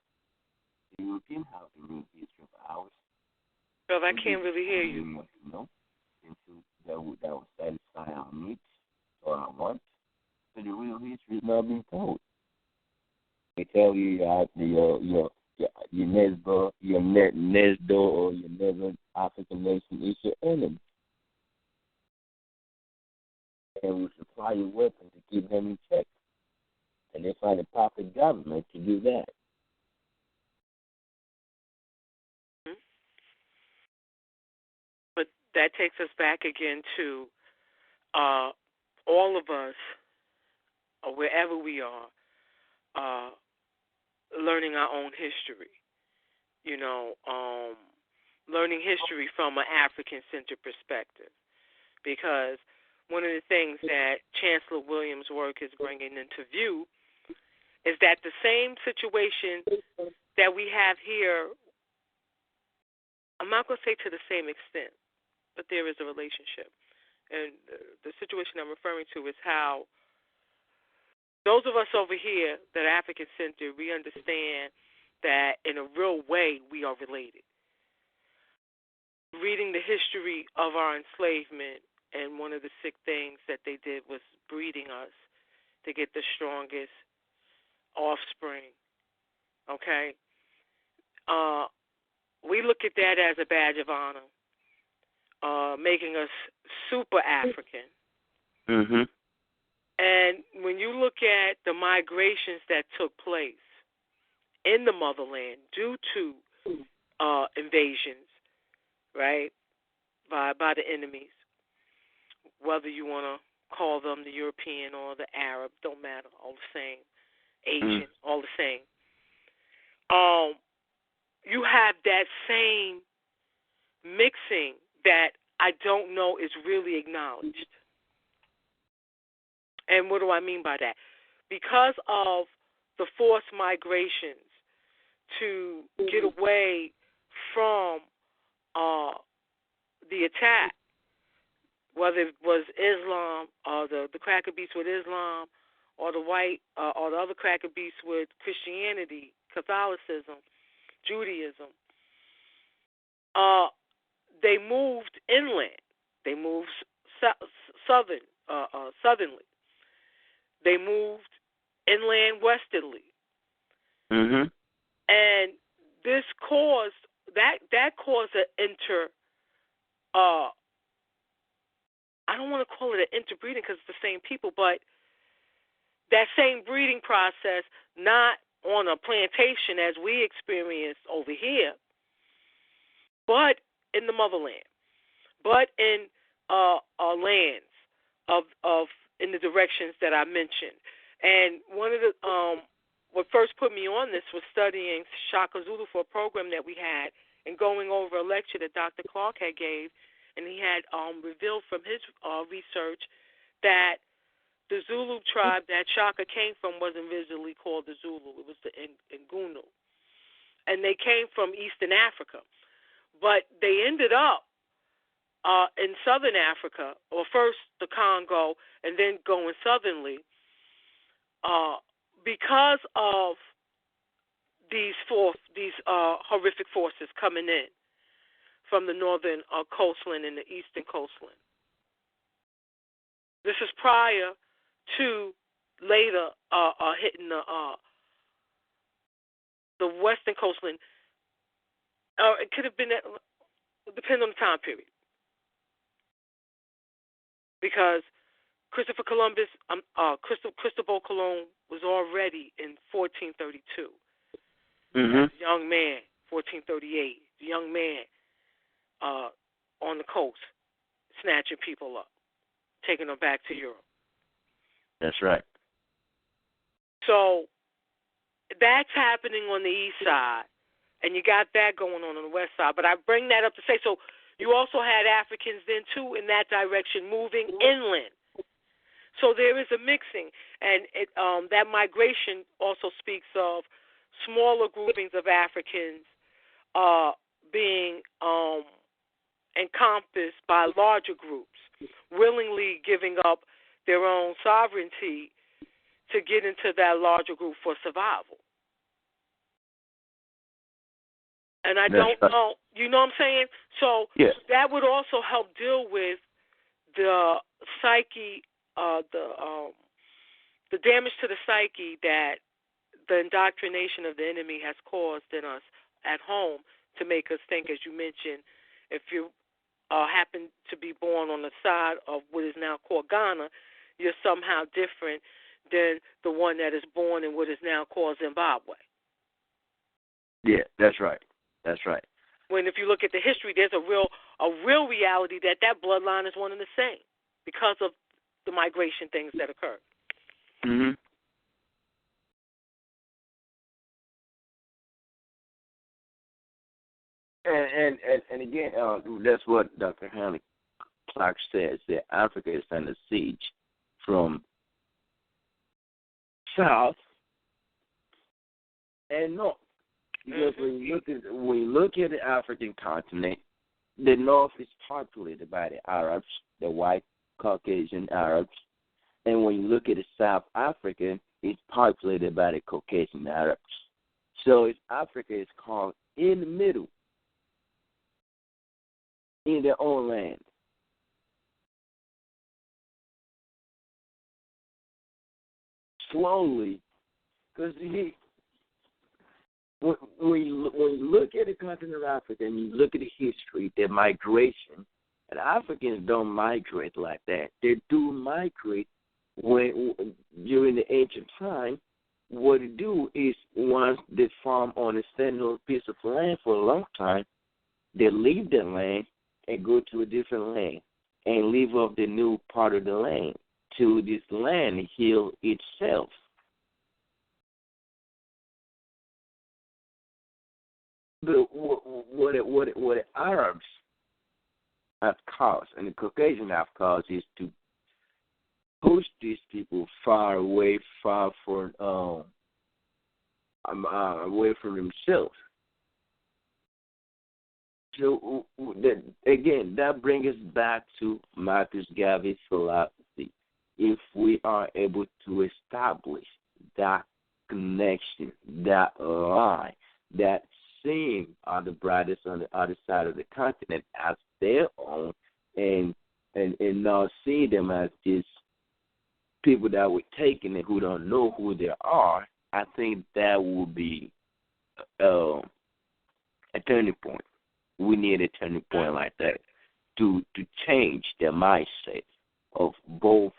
The Europeans have the real history of ours. Well, I can't really hear you. That will satisfy our needs or our wants. So the real history is not being told. They tell you your Nesbo, your Nesdo, or your Northern African nation is your enemy. And we supply you weapons to keep them in check. And they find a proper government to do that. But that takes us back again to all of us, or wherever we are, learning our own history. Learning history from an African-centered perspective. Because one of the things that Chancellor Williams' work is bringing into view is that the same situation that we have here, I'm not going to say to the same extent, but there is a relationship. And the situation I'm referring to is how those of us over here that are African centered, we understand that in a real way we are related. Reading the history of our enslavement, and one of the sick things that they did was breeding us to get the strongest offspring. Okay? We look at that as a badge of honor, making us super African. Mm-hmm. And when you look at the migrations that took place in the motherland due to invasions, right, by the enemies, whether you want to call them the European or the Arab, don't matter, all the same, Asian, all the same. You have that same mixing that I don't know is really acknowledged. And what do I mean by that? Because of the forced migrations to get away from the attack, whether it was Islam or the cracker beasts with Islam, or the white or the other cracker beasts with Christianity, Catholicism, Judaism, they moved inland. They moved southernly. They moved inland westerly. Mm-hmm. And this caused that caused an I don't want to call it an interbreeding because it's the same people, but that same breeding process, not on a plantation as we experienced over here, but in the motherland, but in lands of in the directions that I mentioned. And one of the what first put me on this was studying Shaka Zulu for a program that we had and going over a lecture that Dr. Clark had gave, and he had revealed from his research that the Zulu tribe that Shaka came from wasn't originally called the Zulu. It was the Ngunu. And they came from Eastern Africa. But they ended up in Southern Africa, or first the Congo, and then going southernly, because of these horrific forces coming in from the northern coastline and the eastern coastline. This is prior to later hitting the western coastline. It could have been, depends on the time period, because Cristobal Colon was already in 1432. Mm-hmm. As a young man, 1438. The young man on the coast, snatching people up, taking them back to Europe. That's right. So that's happening on the east side, and you got that going on the west side. But I bring that up to say, so you also had Africans then, too, in that direction, moving inland. So there is a mixing, and that migration also speaks of smaller groupings of Africans being encompassed by larger groups, willingly giving up their own sovereignty to get into that larger group for survival. And I don't know, you know what I'm saying? So that would also help deal with the psyche, the damage to the psyche that the indoctrination of the enemy has caused in us at home to make us think, as you mentioned, if you happen to be born on the side of what is now called Ghana, you're somehow different than the one that is born in what is now called Zimbabwe. Yeah, that's right. That's right. When if you look at the history, there's a real reality that bloodline is one and the same because of the migration things that occurred. Mm-hmm. And again, that's what Dr. Hanley Clark says, that Africa is under siege from south and north. Because when you look at the African continent, the north is populated by the Arabs, the white Caucasian Arabs. And when you look at the South Africa, it's populated by the Caucasian Arabs. So Africa is called in the middle, in their own land. Slowly, because when you look at the continent of Africa and you look at the history, the migration, and Africans don't migrate like that. They do migrate when during the ancient time. What they do is once they farm on a single piece of land for a long time, they leave the land and go to a different land and live off the new part of the land till this land heal itself. But what the Arabs have caused and the Caucasian have caused is to push these people far away, far from away from themselves. So that brings us back to Marcus Garvey's philosophy. If we are able to establish that connection, that line, that seeing other brothers on the other side of the continent as their own, and not see them as just people that were taken and who don't know who they are, I think that will be a turning point. We need a turning point like that to change the mindset of both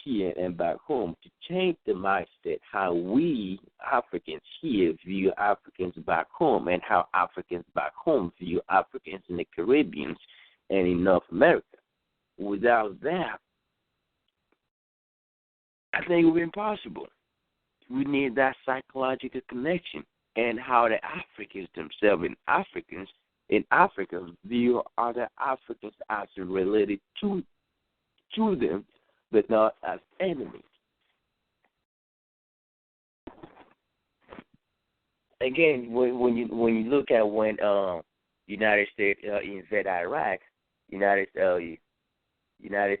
here and back home, to change the mindset how we Africans here view Africans back home and how Africans back home view Africans in the Caribbean and in North America. Without that, I think it would be impossible. We need that psychological connection and how the Africans themselves in Africa view other Africans as related to them, but not as enemies. Again, when you look at when United States invaded Iraq, United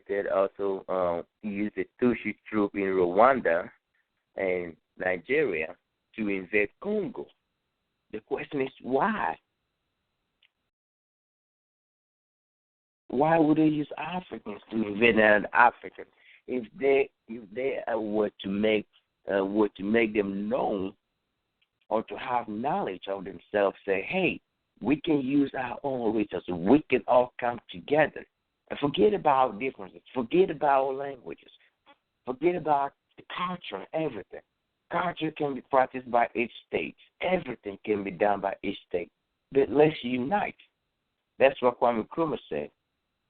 States also used the Tutsi troop in Rwanda and Nigeria to invade Congo. The question is why? Why would they use Africans to invade another African? If they were to make them known or to have knowledge of themselves, say, hey, we can use our own resources. We can all come together and forget about differences. Forget about languages. Forget about the culture and everything. Culture can be practiced by each state. Everything can be done by each state. But let's unite. That's what Kwame Nkrumah said.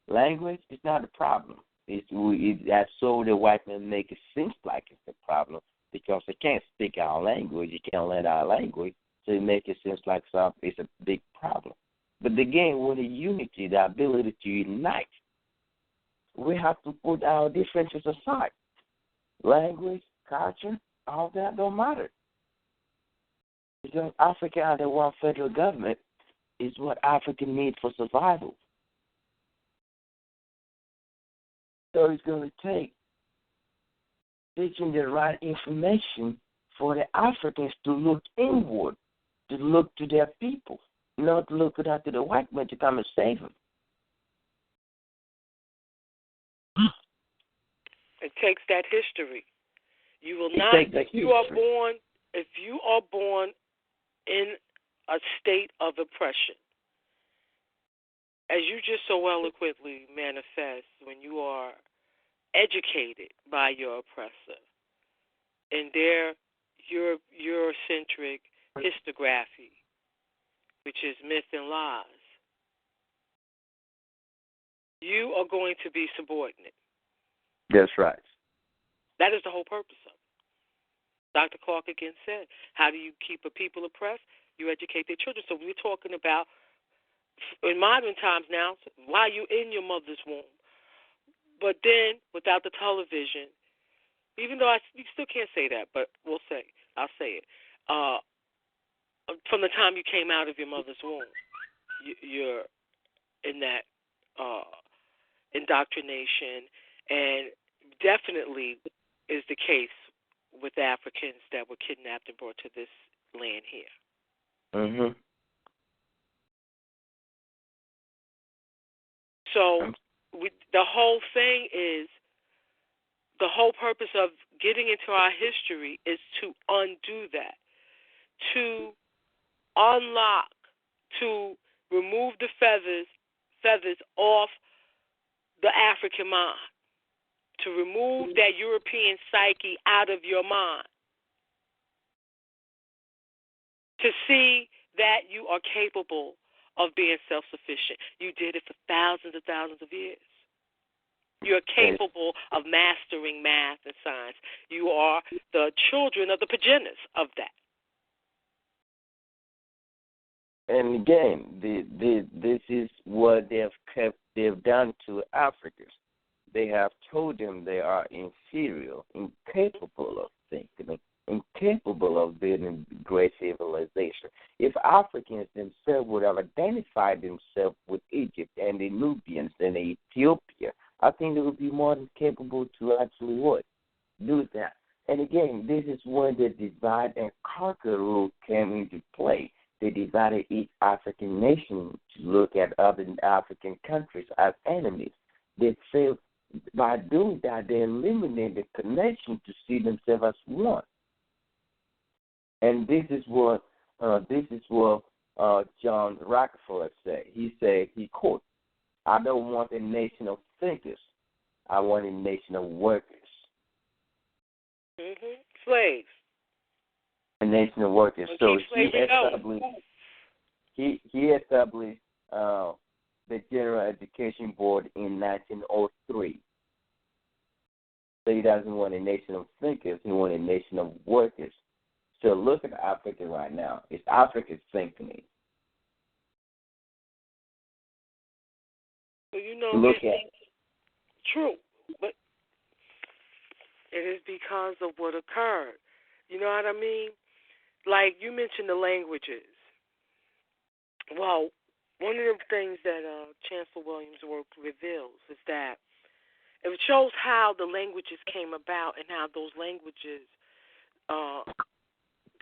Language is not a problem. That's so the white men make it seem like it's a problem because they can't speak our language. You can't learn our language, so it makes it seem like it's a big problem. But again, with the unity, the ability to unite, we have to put our differences aside. Language, culture, all that don't matter. Because Africa under one federal government is what Africa needs for survival. So it's going to take teaching the right information for the Africans to look inward, to look to their people, not to look out to the white man to come and save them. It takes that history. You will not. If you are born in a state of oppression, as you just so eloquently manifest, when you are educated by your oppressor in their Eurocentric historiography, which is myth and lies, you are going to be subordinate. That's right. That is the whole purpose of it. Dr. Clark again said, how do you keep a people oppressed? You educate their children. So we're talking about, in modern times now, while you're in your mother's womb. But then, without the television, even though you still can't say that, but I'll say it. From the time you came out of your mother's womb, you're indoctrination, and definitely is the case with Africans that were kidnapped and brought to this land here. Mhm. So the whole thing is, the whole purpose of getting into our history is to undo that, to unlock, to remove the feathers off the African mind, to remove that European psyche out of your mind, to see that you are capable of being self-sufficient. You did it for thousands of years. You're capable of mastering math and science. You are the children of the progenitors of that. And again, this is what they've done to Africans. They have told them they are inferior, incapable of thinking, incapable of building great civilization. If Africans themselves would have identified themselves with Egypt and the Nubians and Ethiopia, I think they would be more than capable to actually do that. And again, this is when the divide and conquer rule came into play. They divided each African nation to look at other African countries as enemies. They failed. By doing that, they eliminated the connection to see themselves as one. And this is what John Rockefeller said. He quote, "I don't want a nation of thinkers. I want a nation of workers." Slaves. A nation of workers. So he established the General Education Board in 1903. So he doesn't want a nation of thinkers. He wants a nation of workers. So look at Africa right now. It's Africa's thinking. So look at true, but it is because of what occurred. You know what I mean? Like you mentioned the languages. Well, one of the things that Chancellor Williams' work reveals is that it shows how the languages came about and how those languages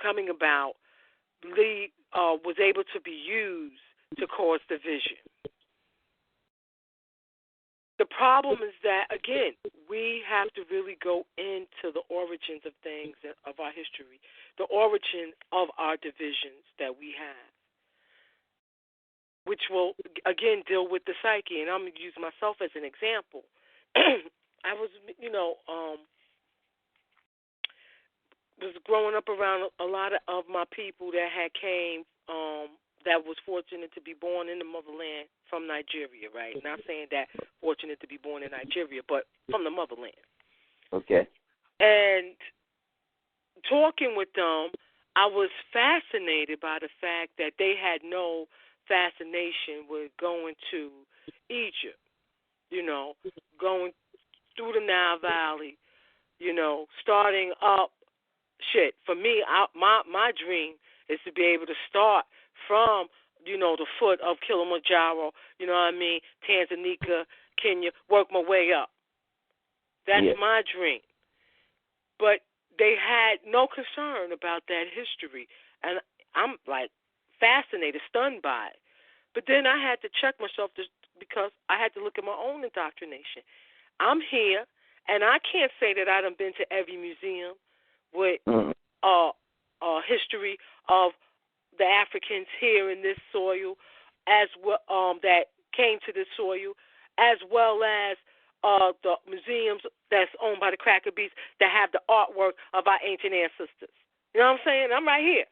coming about was able to be used to cause division. The problem is that, again, we have to really go into the origins of things, of our history, the origin of our divisions that we have, which will, again, deal with the psyche. And I'm going to use myself as an example. I was, was growing up around a lot of my people that had came, that was fortunate to be born in the motherland from Nigeria, right? Not saying that fortunate to be born in Nigeria, but from the motherland. Okay. And talking with them, I was fascinated by the fact that they had no fascination with going to Egypt, going through the Nile Valley, starting up. Shit, for me, my dream is to be able to start from, the foot of Kilimanjaro, you know what I mean, Tanzania, Kenya, work my way up. That's my dream. But they had no concern about that history. And I'm, fascinated, stunned by it. But then I had to check myself because I had to look at my own indoctrination. I'm here, and I can't say that I done been to every museum with history of the Africans here in this soil, as well that came to this soil, as well as the museums that's owned by the Cracker Beats that have the artwork of our ancient ancestors. You know what I'm saying? I'm right here.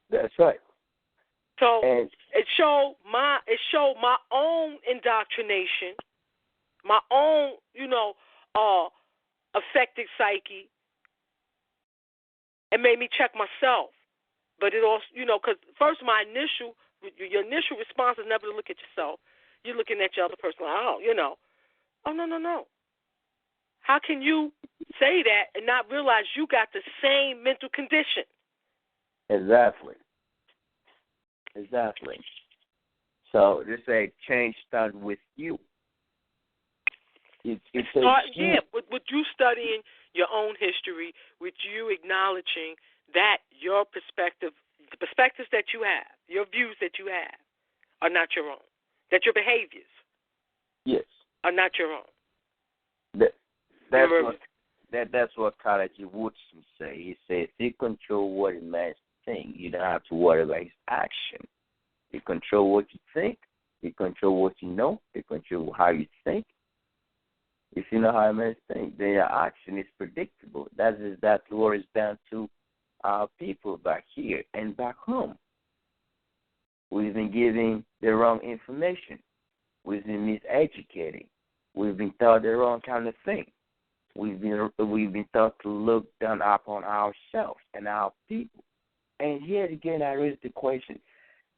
That's right. So it showed my own indoctrination, my own affected psyche. It made me check myself. But it also, because first your initial response is never to look at yourself. You're looking at your other person like, oh, no. How can you say that and not realize you got the same mental condition? Exactly. So they say change starts with you. It takes yeah, with you studying your own history, with you acknowledging that your perspective, the perspectives that you have, your views that you have, are not your own. That your behaviors, are not your own. That's what Karachi Woodson say. He says, "You control what a man thinks. You don't have to worry about his action. You control what you think. You control what you know. You control how you think. If you know how a man thinks, then your action is predictable. That's what it's down to our people back here and back home. We've been giving the wrong information. We've been miseducating. We've been taught the wrong kind of thing. We've been taught to look down upon ourselves and our people. And here again, I raise the question: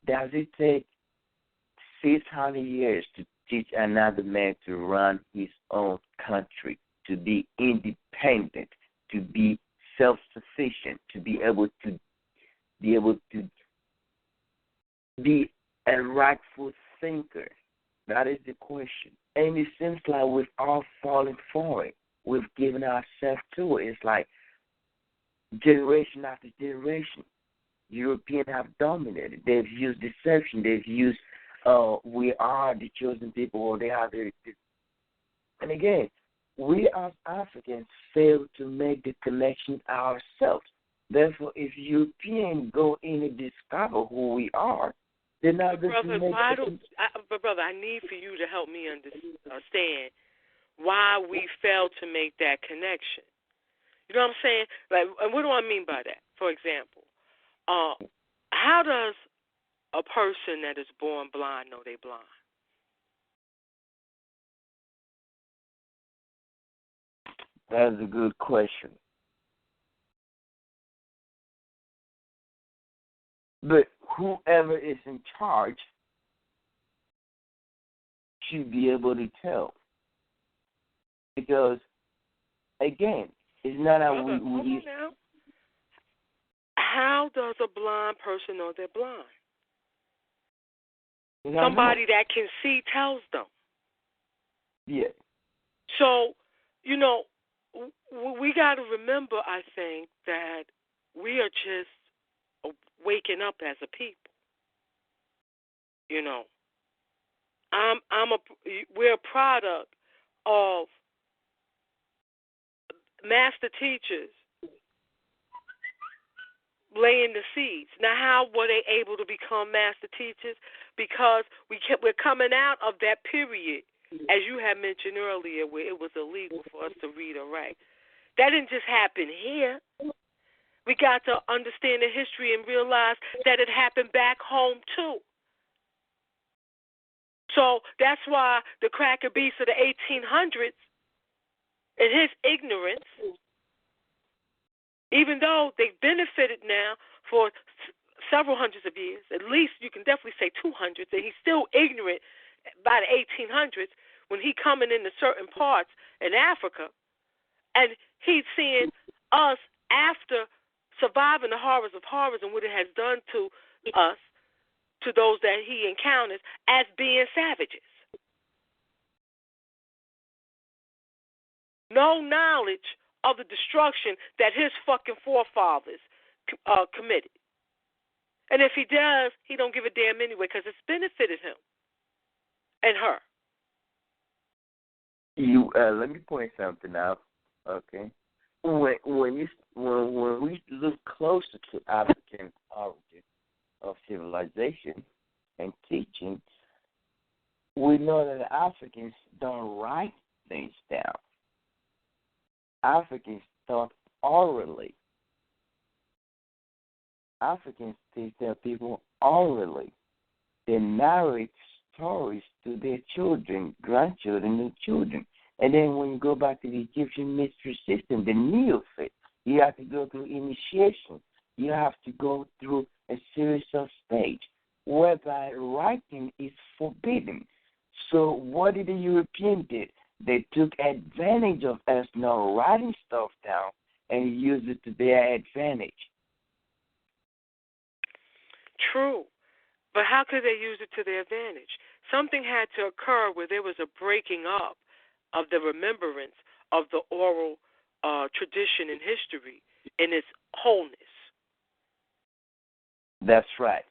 does it take 600 years to teach another man to run his own country, to be independent, to be self-sufficient, to be able to be a rightful thinker? That is the question. And it seems like we've all fallen for it. We've given ourselves to it. It's like generation after generation, Europeans have dominated. They've used deception. They've used, we are the chosen people, or they are the. And again, we as Africans fail to make the connection ourselves. Therefore, if Europeans go in and discover who we are, they're not going to make But brother, I need for you to help me understand why we fail to make that connection. You know what I'm saying? Like, and what do I mean by that? For example, how does a person that is born blind know they're blind? That's a good question. But whoever is in charge should be able to tell. Because, again, it's not how we now. How does a blind person know they're blind? Somebody that can see tells them. Yeah. So, you know, we got to remember, I think, that we are just waking up as a people. You know, we're a product of master teachers laying the seeds. Now, how were they able to become master teachers? Because we're coming out of that period, as you had mentioned earlier, where it was illegal for us to read or write. That didn't just happen here. We got to understand the history and realize that it happened back home, too. So that's why the cracker beast of the 1800s, in his ignorance, even though they benefited now for several hundreds of years, at least you can definitely say 200, that he's still ignorant by the 1800s when he coming into certain parts in Africa, and he's seeing us after surviving the horrors of horrors and what it has done to us, to those that he encounters, as being savages. No knowledge of the destruction that his fucking forefathers committed. And if he does, he don't give a damn anyway because it's benefited him and her. Let me point something out, okay? When we look closer to African origin of civilization and teaching, we know that the Africans don't write things down. Africans talk orally. Africans teach their people orally. They narrate stories to their children, grandchildren, and children. And then when you go back to the Egyptian mystery system, the neophyte, you have to go through initiation. You have to go through a series of stages whereby writing is forbidden. So what did the Europeans do? They took advantage of us not writing stuff down and used it to their advantage. True. But how could they use it to their advantage? Something had to occur where there was a breaking up of the remembrance of the oral tradition and history in its wholeness. That's right.